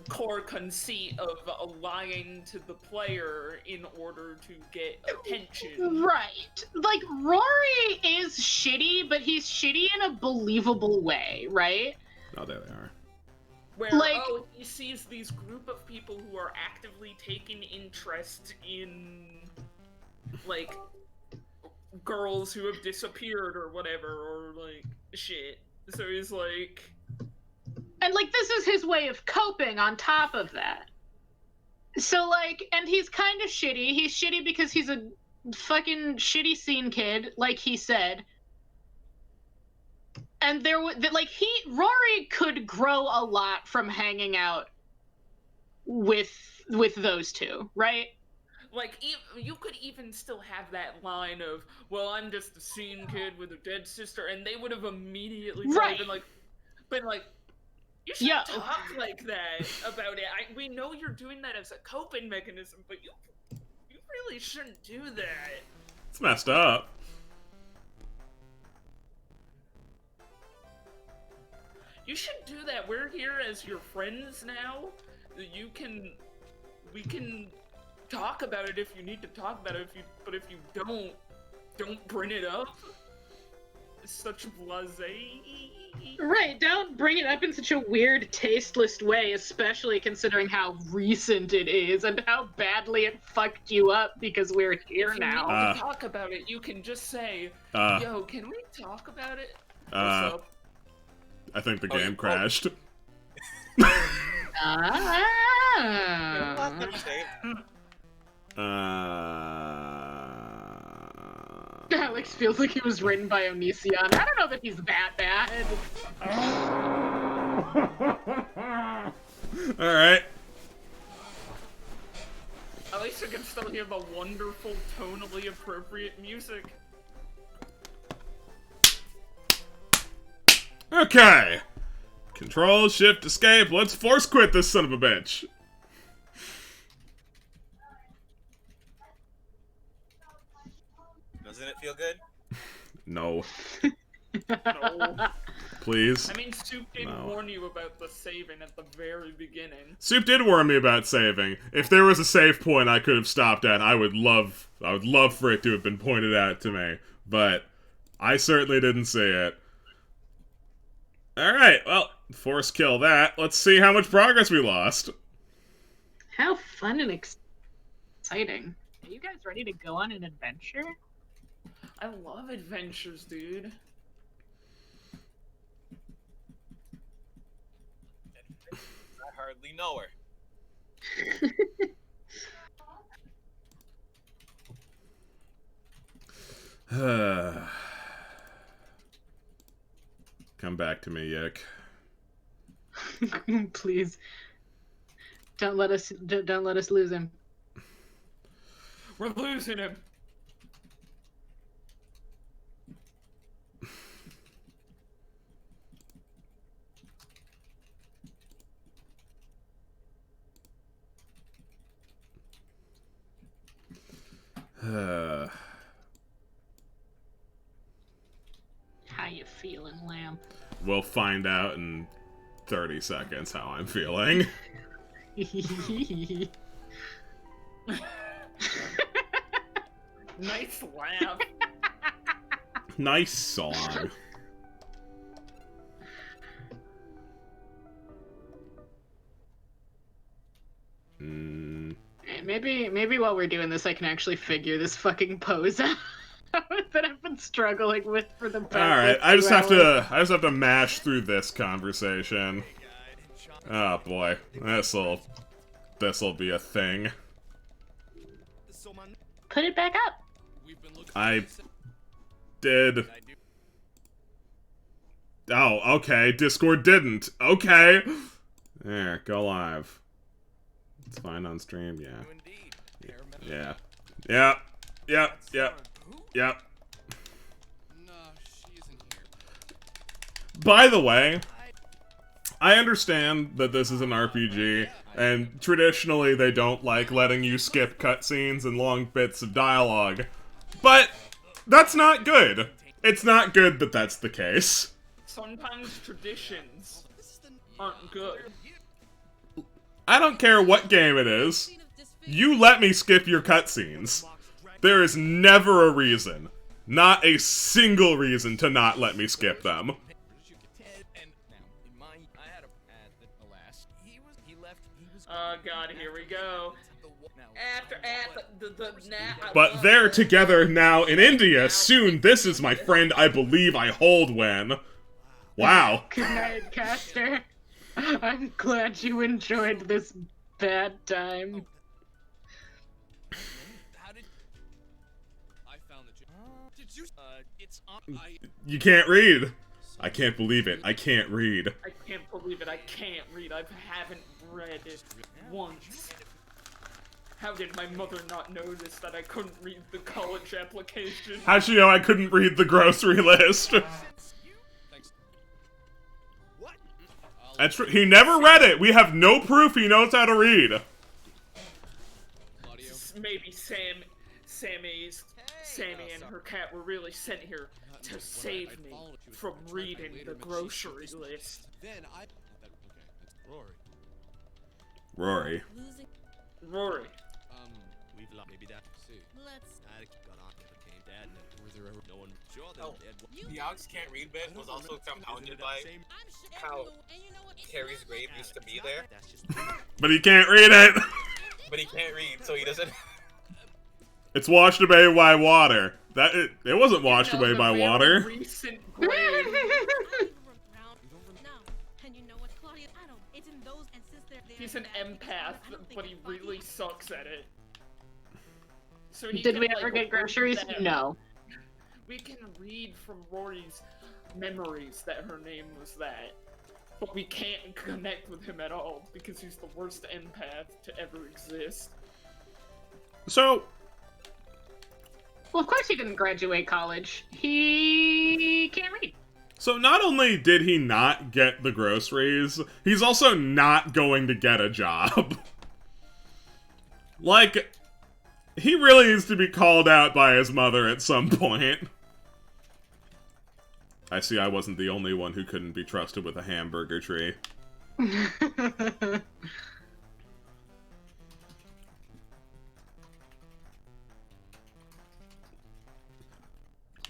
core conceit of lying to the player in order to get attention. Right. Like, Rory is shitty, but he's shitty in a believable way, right? Oh, there they are. Where, like, he sees these group of people who are actively taking interest in, like, girls who have disappeared or whatever, or, like, shit. So he's like... And, like, this is his way of coping on top of that. So, like, and he's kind of shitty. He's shitty because he's a fucking shitty scene kid, like he said. And Rory could grow a lot from hanging out with those two, right? Like, you could even still have that line of, well, I'm just a scene kid with a dead sister, and they would have immediately been like, you shouldn't talk like that about it. We know you're doing that as a coping mechanism, but you really shouldn't do that. It's messed up. You should do that. We're here as your friends now. We can talk about it if you need to talk about it. But if you don't bring it up. It's such blasé. Right, don't bring it up in such a weird, tasteless way, especially considering how recent it is and how badly it fucked you up because we're here now. If you need to talk about it, you can just say, yo, can we talk about it? What's up? I think the game crashed. Alex feels like he was written by Onision. I don't know that he's that bad. Alright. At least I can still hear the wonderful, tonally appropriate music. Okay. Control, shift, escape. Let's force quit this son of a bitch. Doesn't it feel good? No. No. Please. I mean, Soup did No. warn you about the saving at the very beginning. Soup did warn me about saving. If there was a save point I could have stopped at, I would love for it to have been pointed out to me. But I certainly didn't see it. Alright, well, force kill that. Let's see how much progress we lost. How fun and exciting. Are you guys ready to go on an adventure? I love adventures, dude. I hardly know her. Come back to me, YIIK. Please. Don't let us lose him. We're losing him. How you feeling, Lamp? We'll find out in 30 seconds how I'm feeling. Nice laugh. Nice song. Maybe while we're doing this, I can actually figure this fucking pose out that I've been struggling with for the past. All right, I just have to mash through this conversation. Oh boy, this'll be a thing. Put it back up. I did. Oh, okay. Discord didn't. Okay. There, go live. It's fine on stream, yeah. Yeah. Yep. Yep. Yep. Yep. By the way, I understand that this is an RPG, and traditionally they don't like letting you skip cutscenes and long bits of dialogue. But that's not good. It's not good that that's the case. Sometimes traditions aren't good. I don't care what game it is. You let me skip your cutscenes. There is never a reason. Not a single reason to not let me skip them. Oh god, here we go. But they're together now in India. Soon, this is my friend I believe I hold when. Wow. Good night, Caster. I'm glad you enjoyed this bad time. You can't read. I can't believe it. I can't read. I can't believe it. I can't read. I haven't read it once. How did my mother not notice that I couldn't read the college application? How'd she know I couldn't read the grocery list? That's true. He never read it. We have no proof he knows how to read. Maybe Sammy and her cat were really sent here to save me from reading the grocery list. Rory. Rory. Oh, the Ox can't read bit was also compounded by how Carrie's grave used to be there. But he can't read it. But he can't read, so he doesn't. It's washed away by water. It wasn't washed away by water. Recent grave. He's an empath, but he really sucks at it. So he Did can, we like, ever get groceries? read- No. We can read from Rory's memories that her name was that. but we can't connect with him at all because he's the worst empath to ever exist. So, Well, of course he didn't graduate college. He can't read. so not only did he not get the groceries, he's also not going to get a job. Like, he really needs to be called out by his mother at some point. I see I wasn't the only one who couldn't be trusted with a hamburger tree.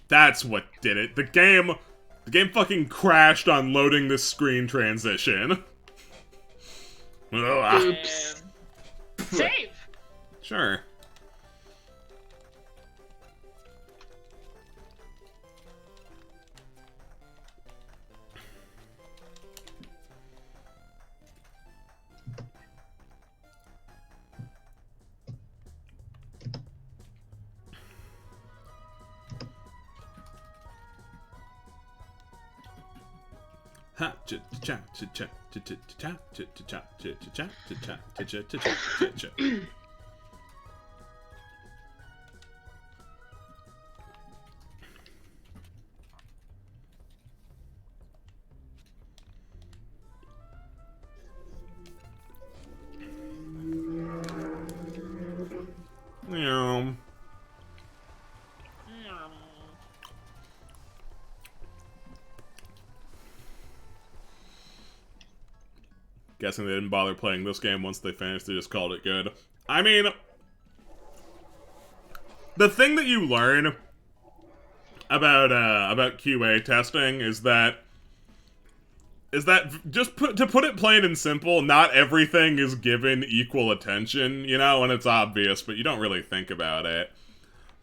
That's what did it. The game fucking crashed on loading this screen transition. Ugh. Oops. Save! Sure. Ha cha cha cha cha cha cha cha cha cha cha cha cha cha cha cha. Yeah. Guessing they didn't bother playing this game once they finished, they just called it good. I mean, the thing that you learn about QA testing is that just to put it plain and simple, not everything is given equal attention, you know, and it's obvious, but you don't really think about it.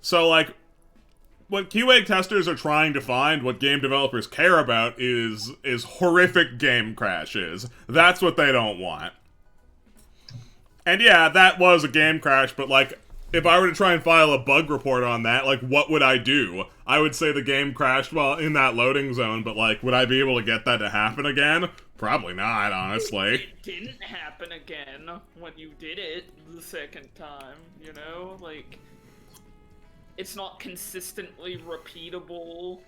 So, like, what QA testers are trying to find, what game developers care about, is horrific game crashes. That's what they don't want. And yeah, that was a game crash, but like, if I were to try and file a bug report on that, like, what would I do? I would say the game crashed while in that loading zone, but like, would I be able to get that to happen again? Probably not, honestly. It didn't happen again when you did it the second time, you know? Like, it's not consistently repeatable.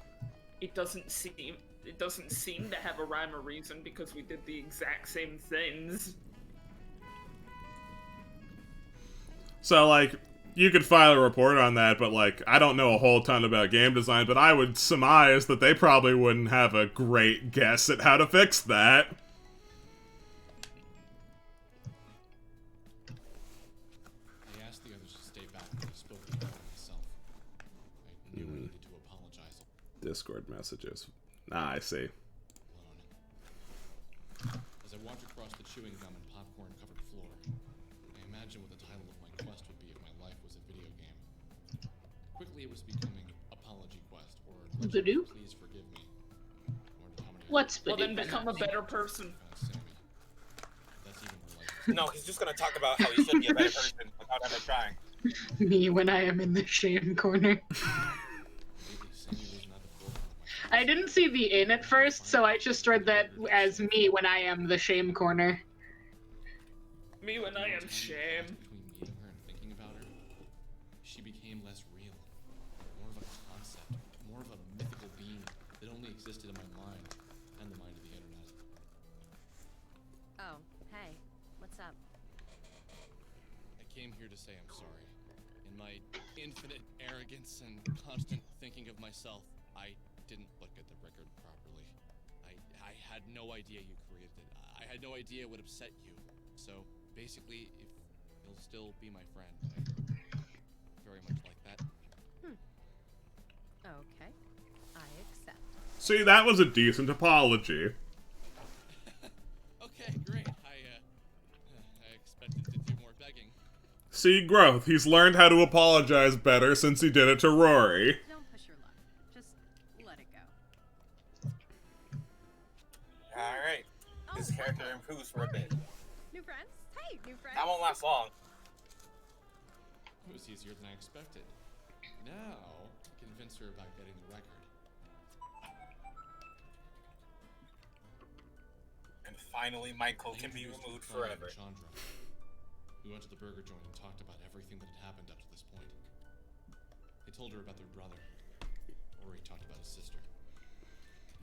It doesn't seem to have a rhyme or reason because we did the exact same things. So, like, you could file a report on that, but, like, I don't know a whole ton about game design, but I would surmise that they probably wouldn't have a great guess at how to fix that. I asked the others to stay back when I spoke to them myself. I knew I needed to apologize. Discord messages. Ah, I see. As I walked across the chewing gum and popcorn-covered floor, I imagined what the title of my quest would be if my life was a video game. Quickly, it was becoming Apology Quest, or Voodoo? Please Forgive Me. What's Well, Voodoo? then become a better person. That's even more like No, he's just gonna talk about how he should be a better person without ever trying. Me when I am in the shame corner. I didn't see the in at first, so I just read that as me when I am the shame corner. Me when I am shame. between meeting her and thinking about her, she became less real. More of a concept, more of a mythical being that only existed in my mind and the mind of the internet. Oh, hey, what's up? I came here to say I'm sorry. In my infinite arrogance and constant thinking of myself, I didn't look at the record properly. I had no idea you created it. I had no idea it would upset you. So basically, if you'll still be my friend, I very much like that. Okay, I accept. See, that was a decent apology. Okay, great. I expected to do more begging. See, growth. He's learned how to apologize better since he did it to Rory. Don't push your luck. Just let it go. Alright. His character improves for a bit. New friends? Hey, new friends. That won't last long. It was easier than I expected. Now, convince her about getting the record. Finally, Michael can be removed forever. Chandra. We went to the burger joint and talked about everything that had happened up to this point. They told her about their brother. Ori talked about his sister.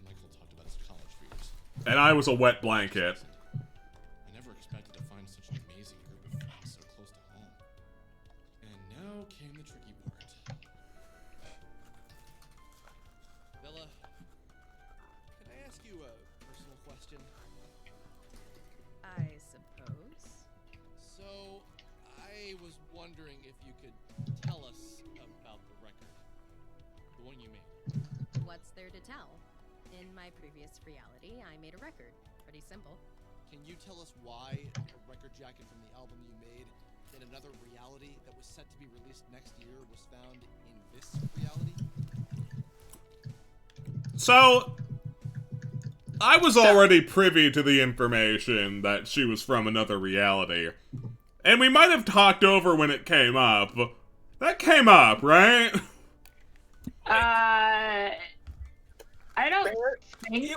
Michael talked about his college fears. And I was a wet blanket. I never expected to find such an amazing group of friends so close to home. And now came the tricky part. Bella, can I ask you a personal question? I suppose. So, I was wondering if you could tell us about the record. The one you made. What's there to tell? In my previous reality, I made a record. Pretty simple. Can you tell us why a record jacket from the album you made in another reality that was set to be released next year was found in this reality? So, I was already privy to the information that she was from another reality. And we might have talked over when it came up. That came up, right? I don't think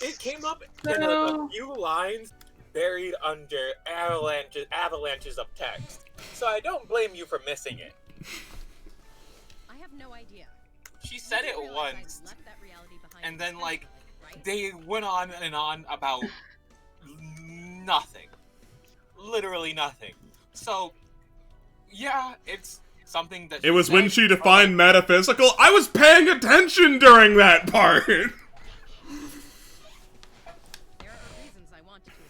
it came up so. in a few lines buried under avalanches of text. So I don't blame you for missing it. I have no idea. She said it I once, left that reality behind and then like right? they went on and on about nothing. Literally nothing. So yeah, it's something that It was when said, she defined metaphysical. I was paying attention during that part.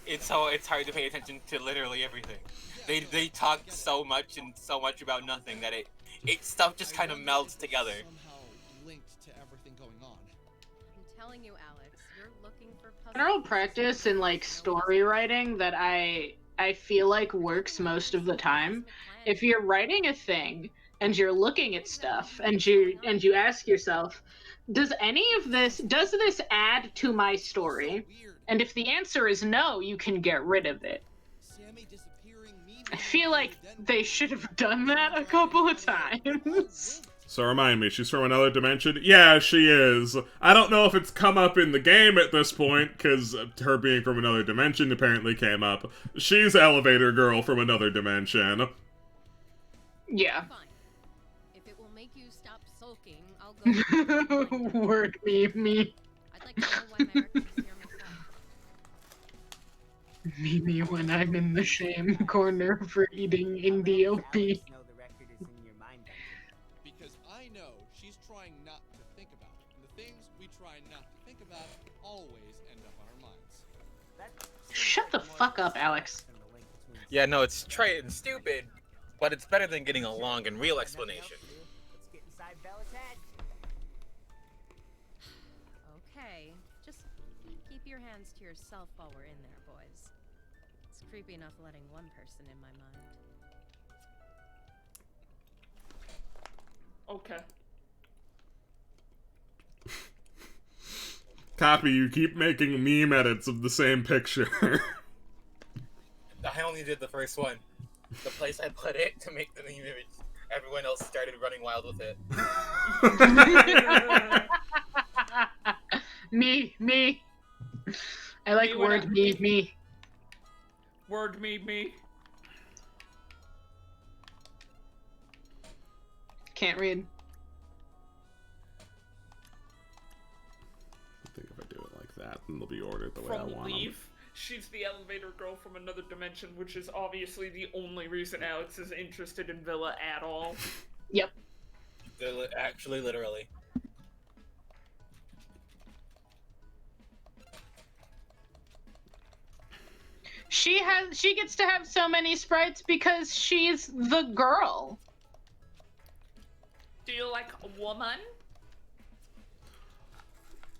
It's hard to pay attention to literally everything. They talk so much about nothing that it stuff just kind of melds together. Somehow linked to everything going on. I'm telling you, Alex, you're looking for General practice in like story writing that I feel like works most of the time. If you're writing a thing and you're looking at stuff and you ask yourself, does this add to my story? And if the answer is no, you can get rid of it. I feel like they should have done that a couple of times. So remind me, she's from another dimension? Yeah, she is. I don't know if it's come up in the game at this point, because her being from another dimension apparently came up. She's Elevator Girl from another dimension. Yeah. Fine. If it will make you stop sulking, I'll go. Word me. I'd like to know why my record is here myself. Me when I'm in the shame corner for eating NDLP. Because I know she's trying not to think about it. And the things we try not to think about always end up on our minds. Shut the fuck up, Alex. Yeah, no, it's trite and stupid, but it's better than getting a long and real explanation. Let's get inside Bella's head. Okay, just keep your hands to yourself while we're in there, boys. It's creepy enough letting one person in my mind. Okay. Copy, you keep making meme edits of the same picture. I only did the first one. The place I put it to make the meme image, everyone else started running wild with it. Me. I like word me. Word me. Can't read. I think if I do it like that, then they'll be ordered the way I From want them. Leaf, she's the elevator girl from another dimension, which is obviously the only reason Alex is interested in Villa at all. Yep. Actually, literally. She gets to have so many sprites because she's the girl. Do you like a woman?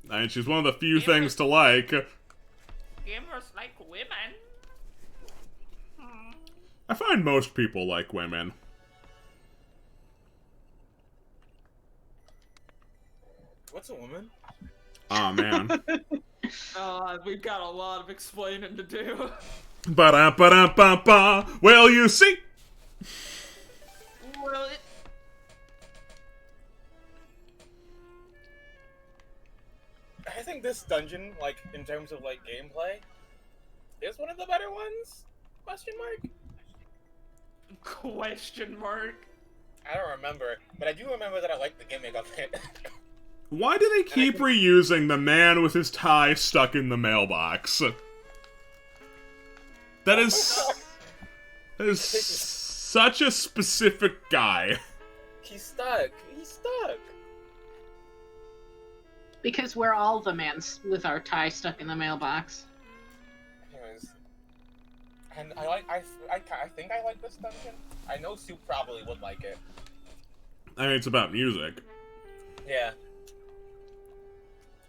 And she's one of the few things to like. Gamers like women. I find most people like women. What's a woman? Aw, man. We've got a lot of explaining to do. Ba-da-ba-da-ba-ba. Well, you see. Well, I think this dungeon, like, in terms of, like, gameplay, is one of the better ones? Question mark? Question mark? I don't remember, but I do remember that I liked the gimmick of it. Why do they keep reusing the man with his tie stuck in the mailbox? That is such a specific guy. He's stuck. He's stuck. Because we're all the mans with our tie stuck in the mailbox. Anyways, and I think I like this dungeon. I know Soup probably would like it. I mean, it's about music. Yeah.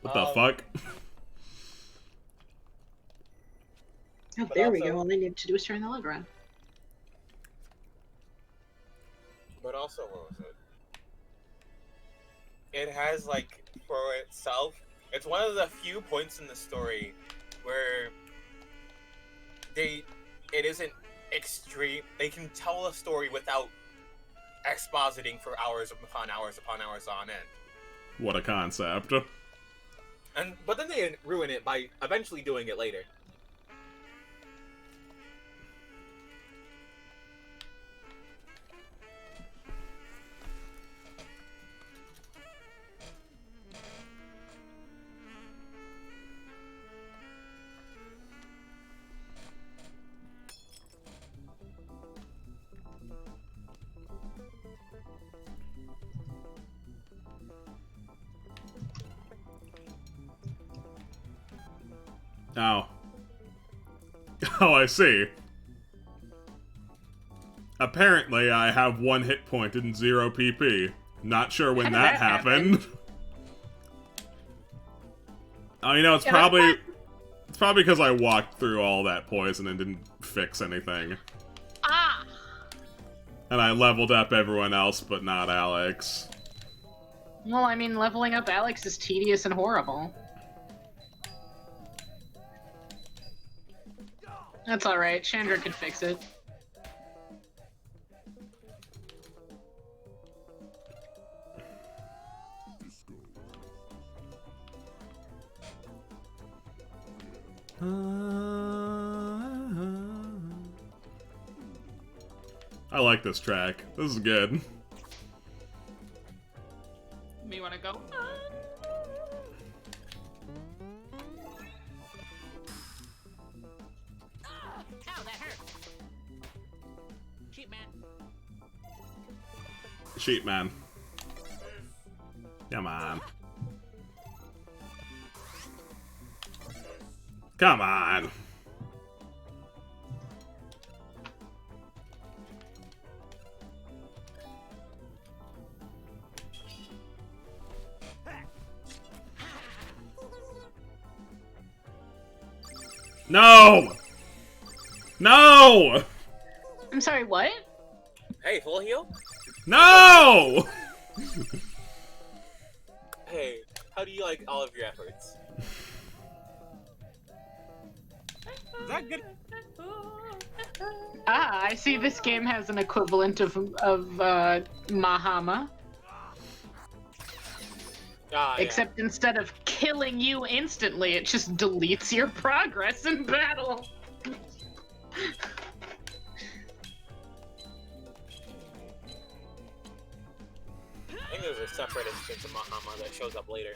What the fuck? Oh, there we go. All they need to do is turn the lid around. But also, what was it? It has, like, for itself, it's one of the few points in the story where it isn't extreme. They can tell a story without expositing for hours upon hours upon hours on end. What a concept. But then they ruin it by eventually doing it later. Oh. Oh, I see. Apparently, I have 1 hit point and 0 PP. Not sure when that happened. Oh, you know, it's probably because I walked through all that poison and didn't fix anything. Ah! And I leveled up everyone else, but not Alex. Well, I mean, leveling up Alex is tedious and horrible. That's alright, Chandra could fix it. I like this track. This is good. Me wanna go? Sheep man. Come on. Come on. No! No! I'm sorry, what? Hey, full heal? No! Hey, how do you like all of your efforts? Is that good? Ah, I see this game has an equivalent of Mahama. Ah, Except instead of killing you instantly, it just deletes your progress in battle. I think there's a separate instance of Mahama that shows up later.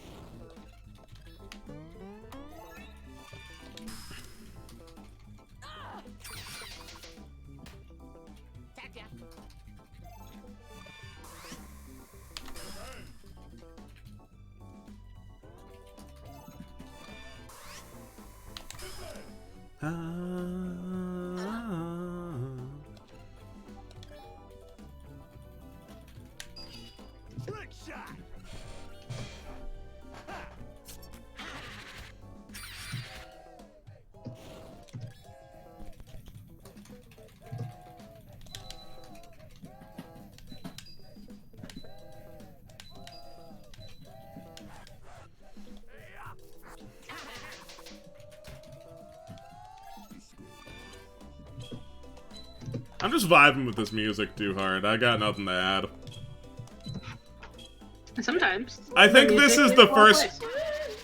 Trick shot. I'm just vibing with this music too hard. I got nothing to add. Sometimes. I think this is the first...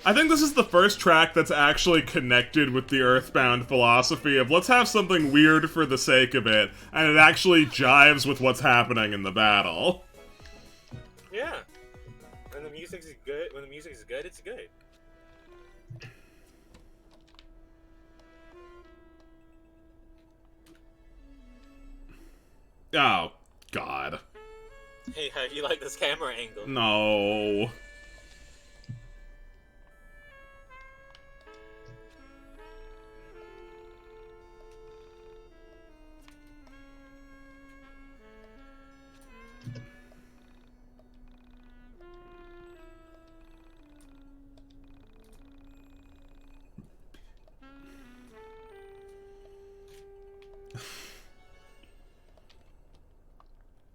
I think this is the first track that's actually connected with the Earthbound philosophy of let's have something weird for the sake of it, and it actually jives with what's happening in the battle. Yeah. When the music's good, it's good. Oh, God. Hey, how do you like this camera angle? No.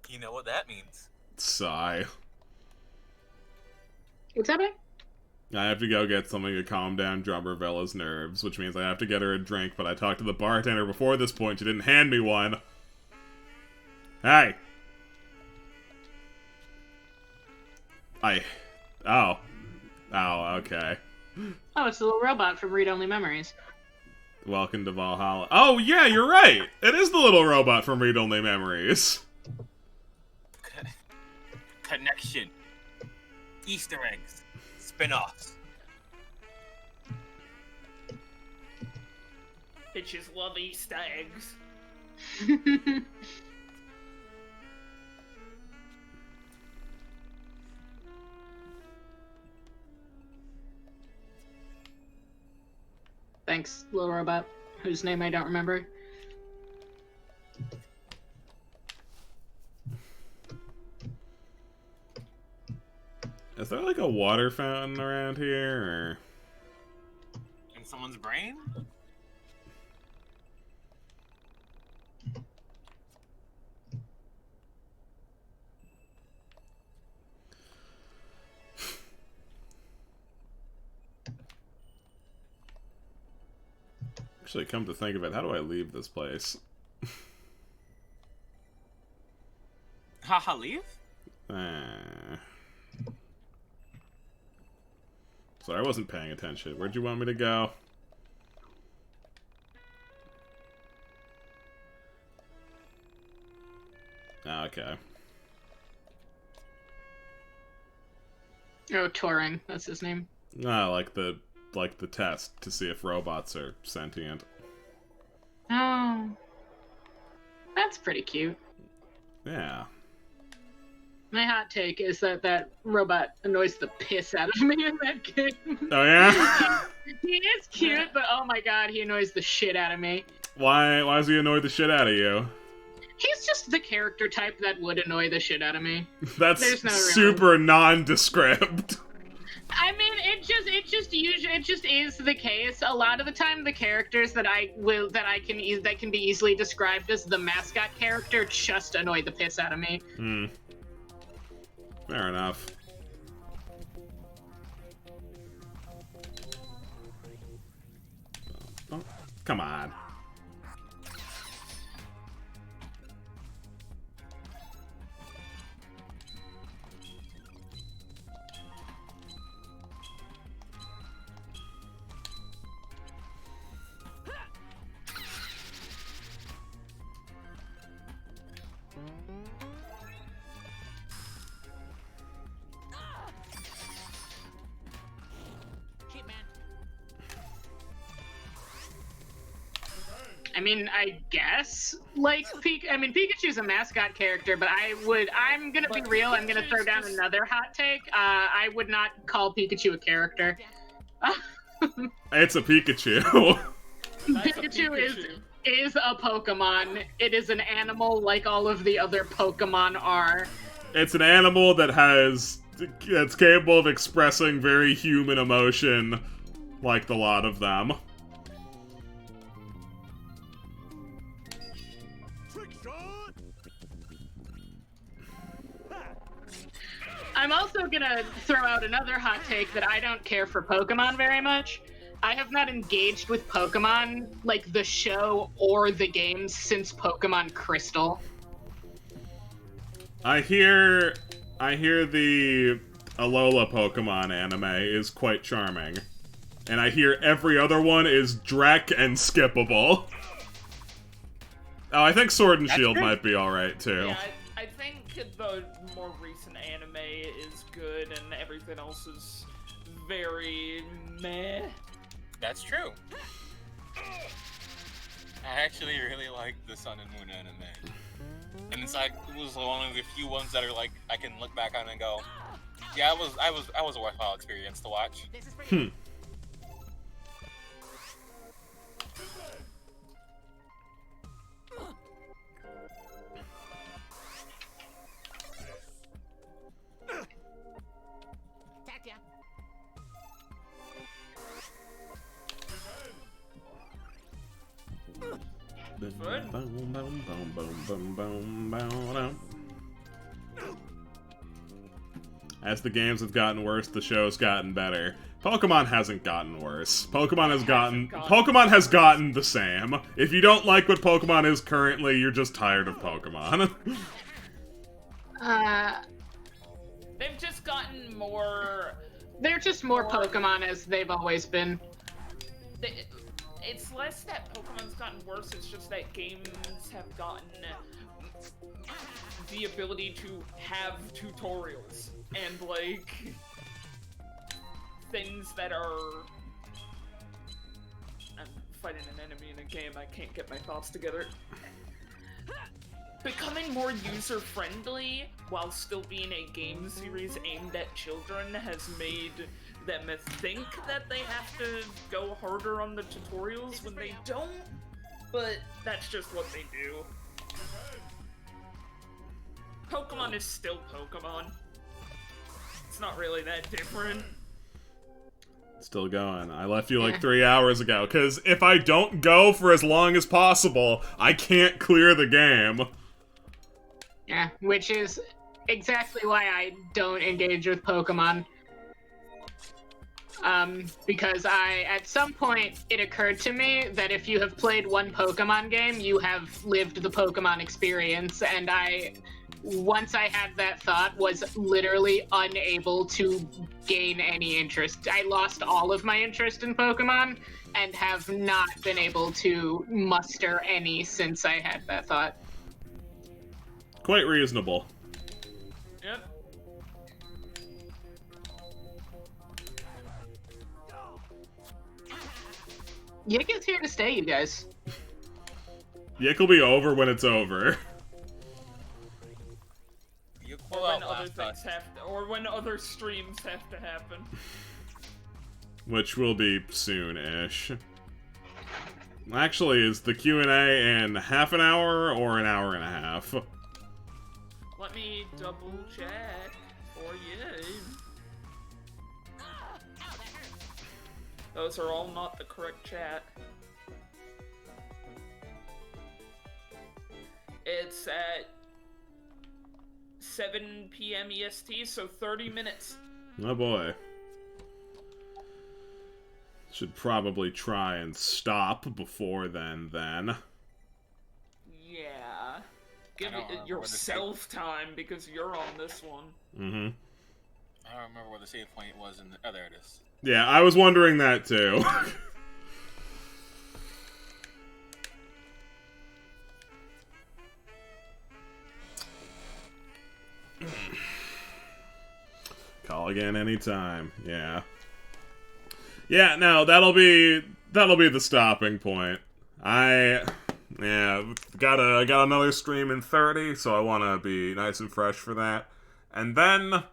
You know what that means. Sigh. What's happening? I have to go get something to calm down Drummer Bella's nerves, which means I have to get her a drink, but I talked to the bartender before this point. She didn't hand me one. Hey! Oh. Oh, okay. Oh, it's the little robot from Read Only Memories. Welcome to Valhalla. Oh, yeah, you're right! It is the little robot from Read Only Memories. Connection. Easter eggs. Spin-offs. Bitches love Easter eggs. Thanks, little robot, whose name I don't remember. Is there like a water fountain around here, or... In someone's brain? Actually, come to think of it, how do I leave this place? Haha, leave? Sorry, I wasn't paying attention. Where'd you want me to go? Okay. Oh, Turing, that's his name. Like the test to see if robots are sentient. Oh. That's pretty cute. Yeah. My hot take is that that robot annoys the piss out of me in that game. Oh, yeah? He is cute, but oh my god, he annoys the shit out of me. Why does he annoy the shit out of you? He's just the character type that would annoy the shit out of me. That's There's no real- super nondescript. I mean, it just is the case. A lot of the time, the characters that can be easily described as the mascot character just annoy the piss out of me. Fair enough. Oh, come on. I mean, I guess, like, Pikachu's a mascot character, but I'm gonna be real, I'm gonna throw down another hot take. I would not call Pikachu a character. It's a Pikachu. Pikachu is a Pokemon. It is an animal like all of the other Pokemon are. It's an animal that's capable of expressing very human emotion, like the lot of them. I'm also gonna throw out another hot take that I don't care for Pokemon very much. I have not engaged with Pokemon, like the show or the games, since Pokemon Crystal. I hear the Alola Pokemon anime is quite charming. And I hear every other one is Drek and skippable. Oh, I think Sword and Shield might be alright, too. Yeah, I think the more recent anime is good and everything else is very meh. That's true. I actually really like the Sun and Moon anime. And it's like, it was one of the few ones that are like, I can look back on and go, yeah, it was a worthwhile experience to watch. As the games have gotten worse, the show's gotten better. Pokemon hasn't gotten worse. Pokemon has gotten the same. If you don't like what Pokemon is currently, you're just tired of Pokemon. They've just gotten more... They're just more Pokemon as they've always been. It's less that Pokemon's gotten worse, it's just that games have gotten the ability to have tutorials and, like, things that are... I'm fighting an enemy in a game, I can't get my thoughts together. Becoming more user-friendly while still being a game series aimed at children has made them think that they have to go harder on the tutorials when they don't, but that's just what they do. Pokemon is still Pokemon. It's not really that different. Still going. I left you like 3 hours ago, because if I don't go for as long as possible, I can't clear the game. Yeah, which is exactly why I don't engage with Pokemon. Because at some point, it occurred to me that if you have played one Pokemon game, you have lived the Pokemon experience, and once I had that thought, was literally unable to gain any interest. I lost all of my interest in Pokemon, and have not been able to muster any since I had that thought. Quite reasonable. Yep. YIIK is here to stay, you guys. YIIK will be over when it's over. Or when other things or when other streams have to happen. Which will be soon-ish. Actually, is the Q&A in half an hour or an hour and a half? Let me double check for you. Those are all not the correct chat. It's at 7 p.m. EST, so 30 minutes. Oh boy. Should probably try and stop before then. Yeah. Give it yourself time because you're on this one. Mm-hmm. I don't remember where the save point was in the... Oh, there it is. Yeah, I was wondering that too. Call again anytime. Yeah. Yeah, no, that'll be the stopping point. I got another stream in 30, so I want to be nice and fresh for that. And then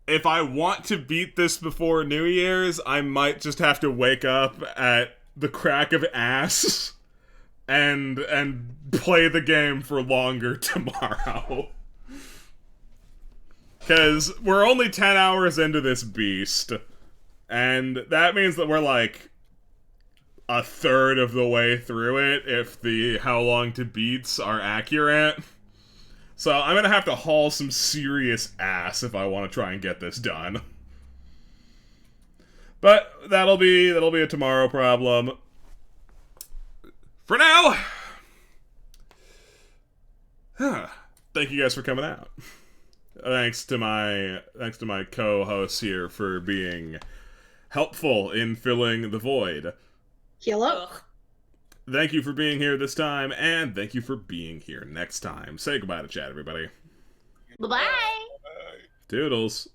if I want to beat this before New Year's, I might just have to wake up at the crack of ass and play the game for longer tomorrow. Because we're only 10 hours into this beast, and that means that we're like a third of the way through it if the how long to beats are accurate. So I'm gonna have to haul some serious ass if I want to try and get this done. But that'll be a tomorrow problem. For now, thank you guys for coming out. Thanks to my co-hosts here for being helpful in filling the void. Hello. Thank you for being here this time, and thank you for being here next time. Say goodbye to chat, everybody. Bye-bye. Toodles.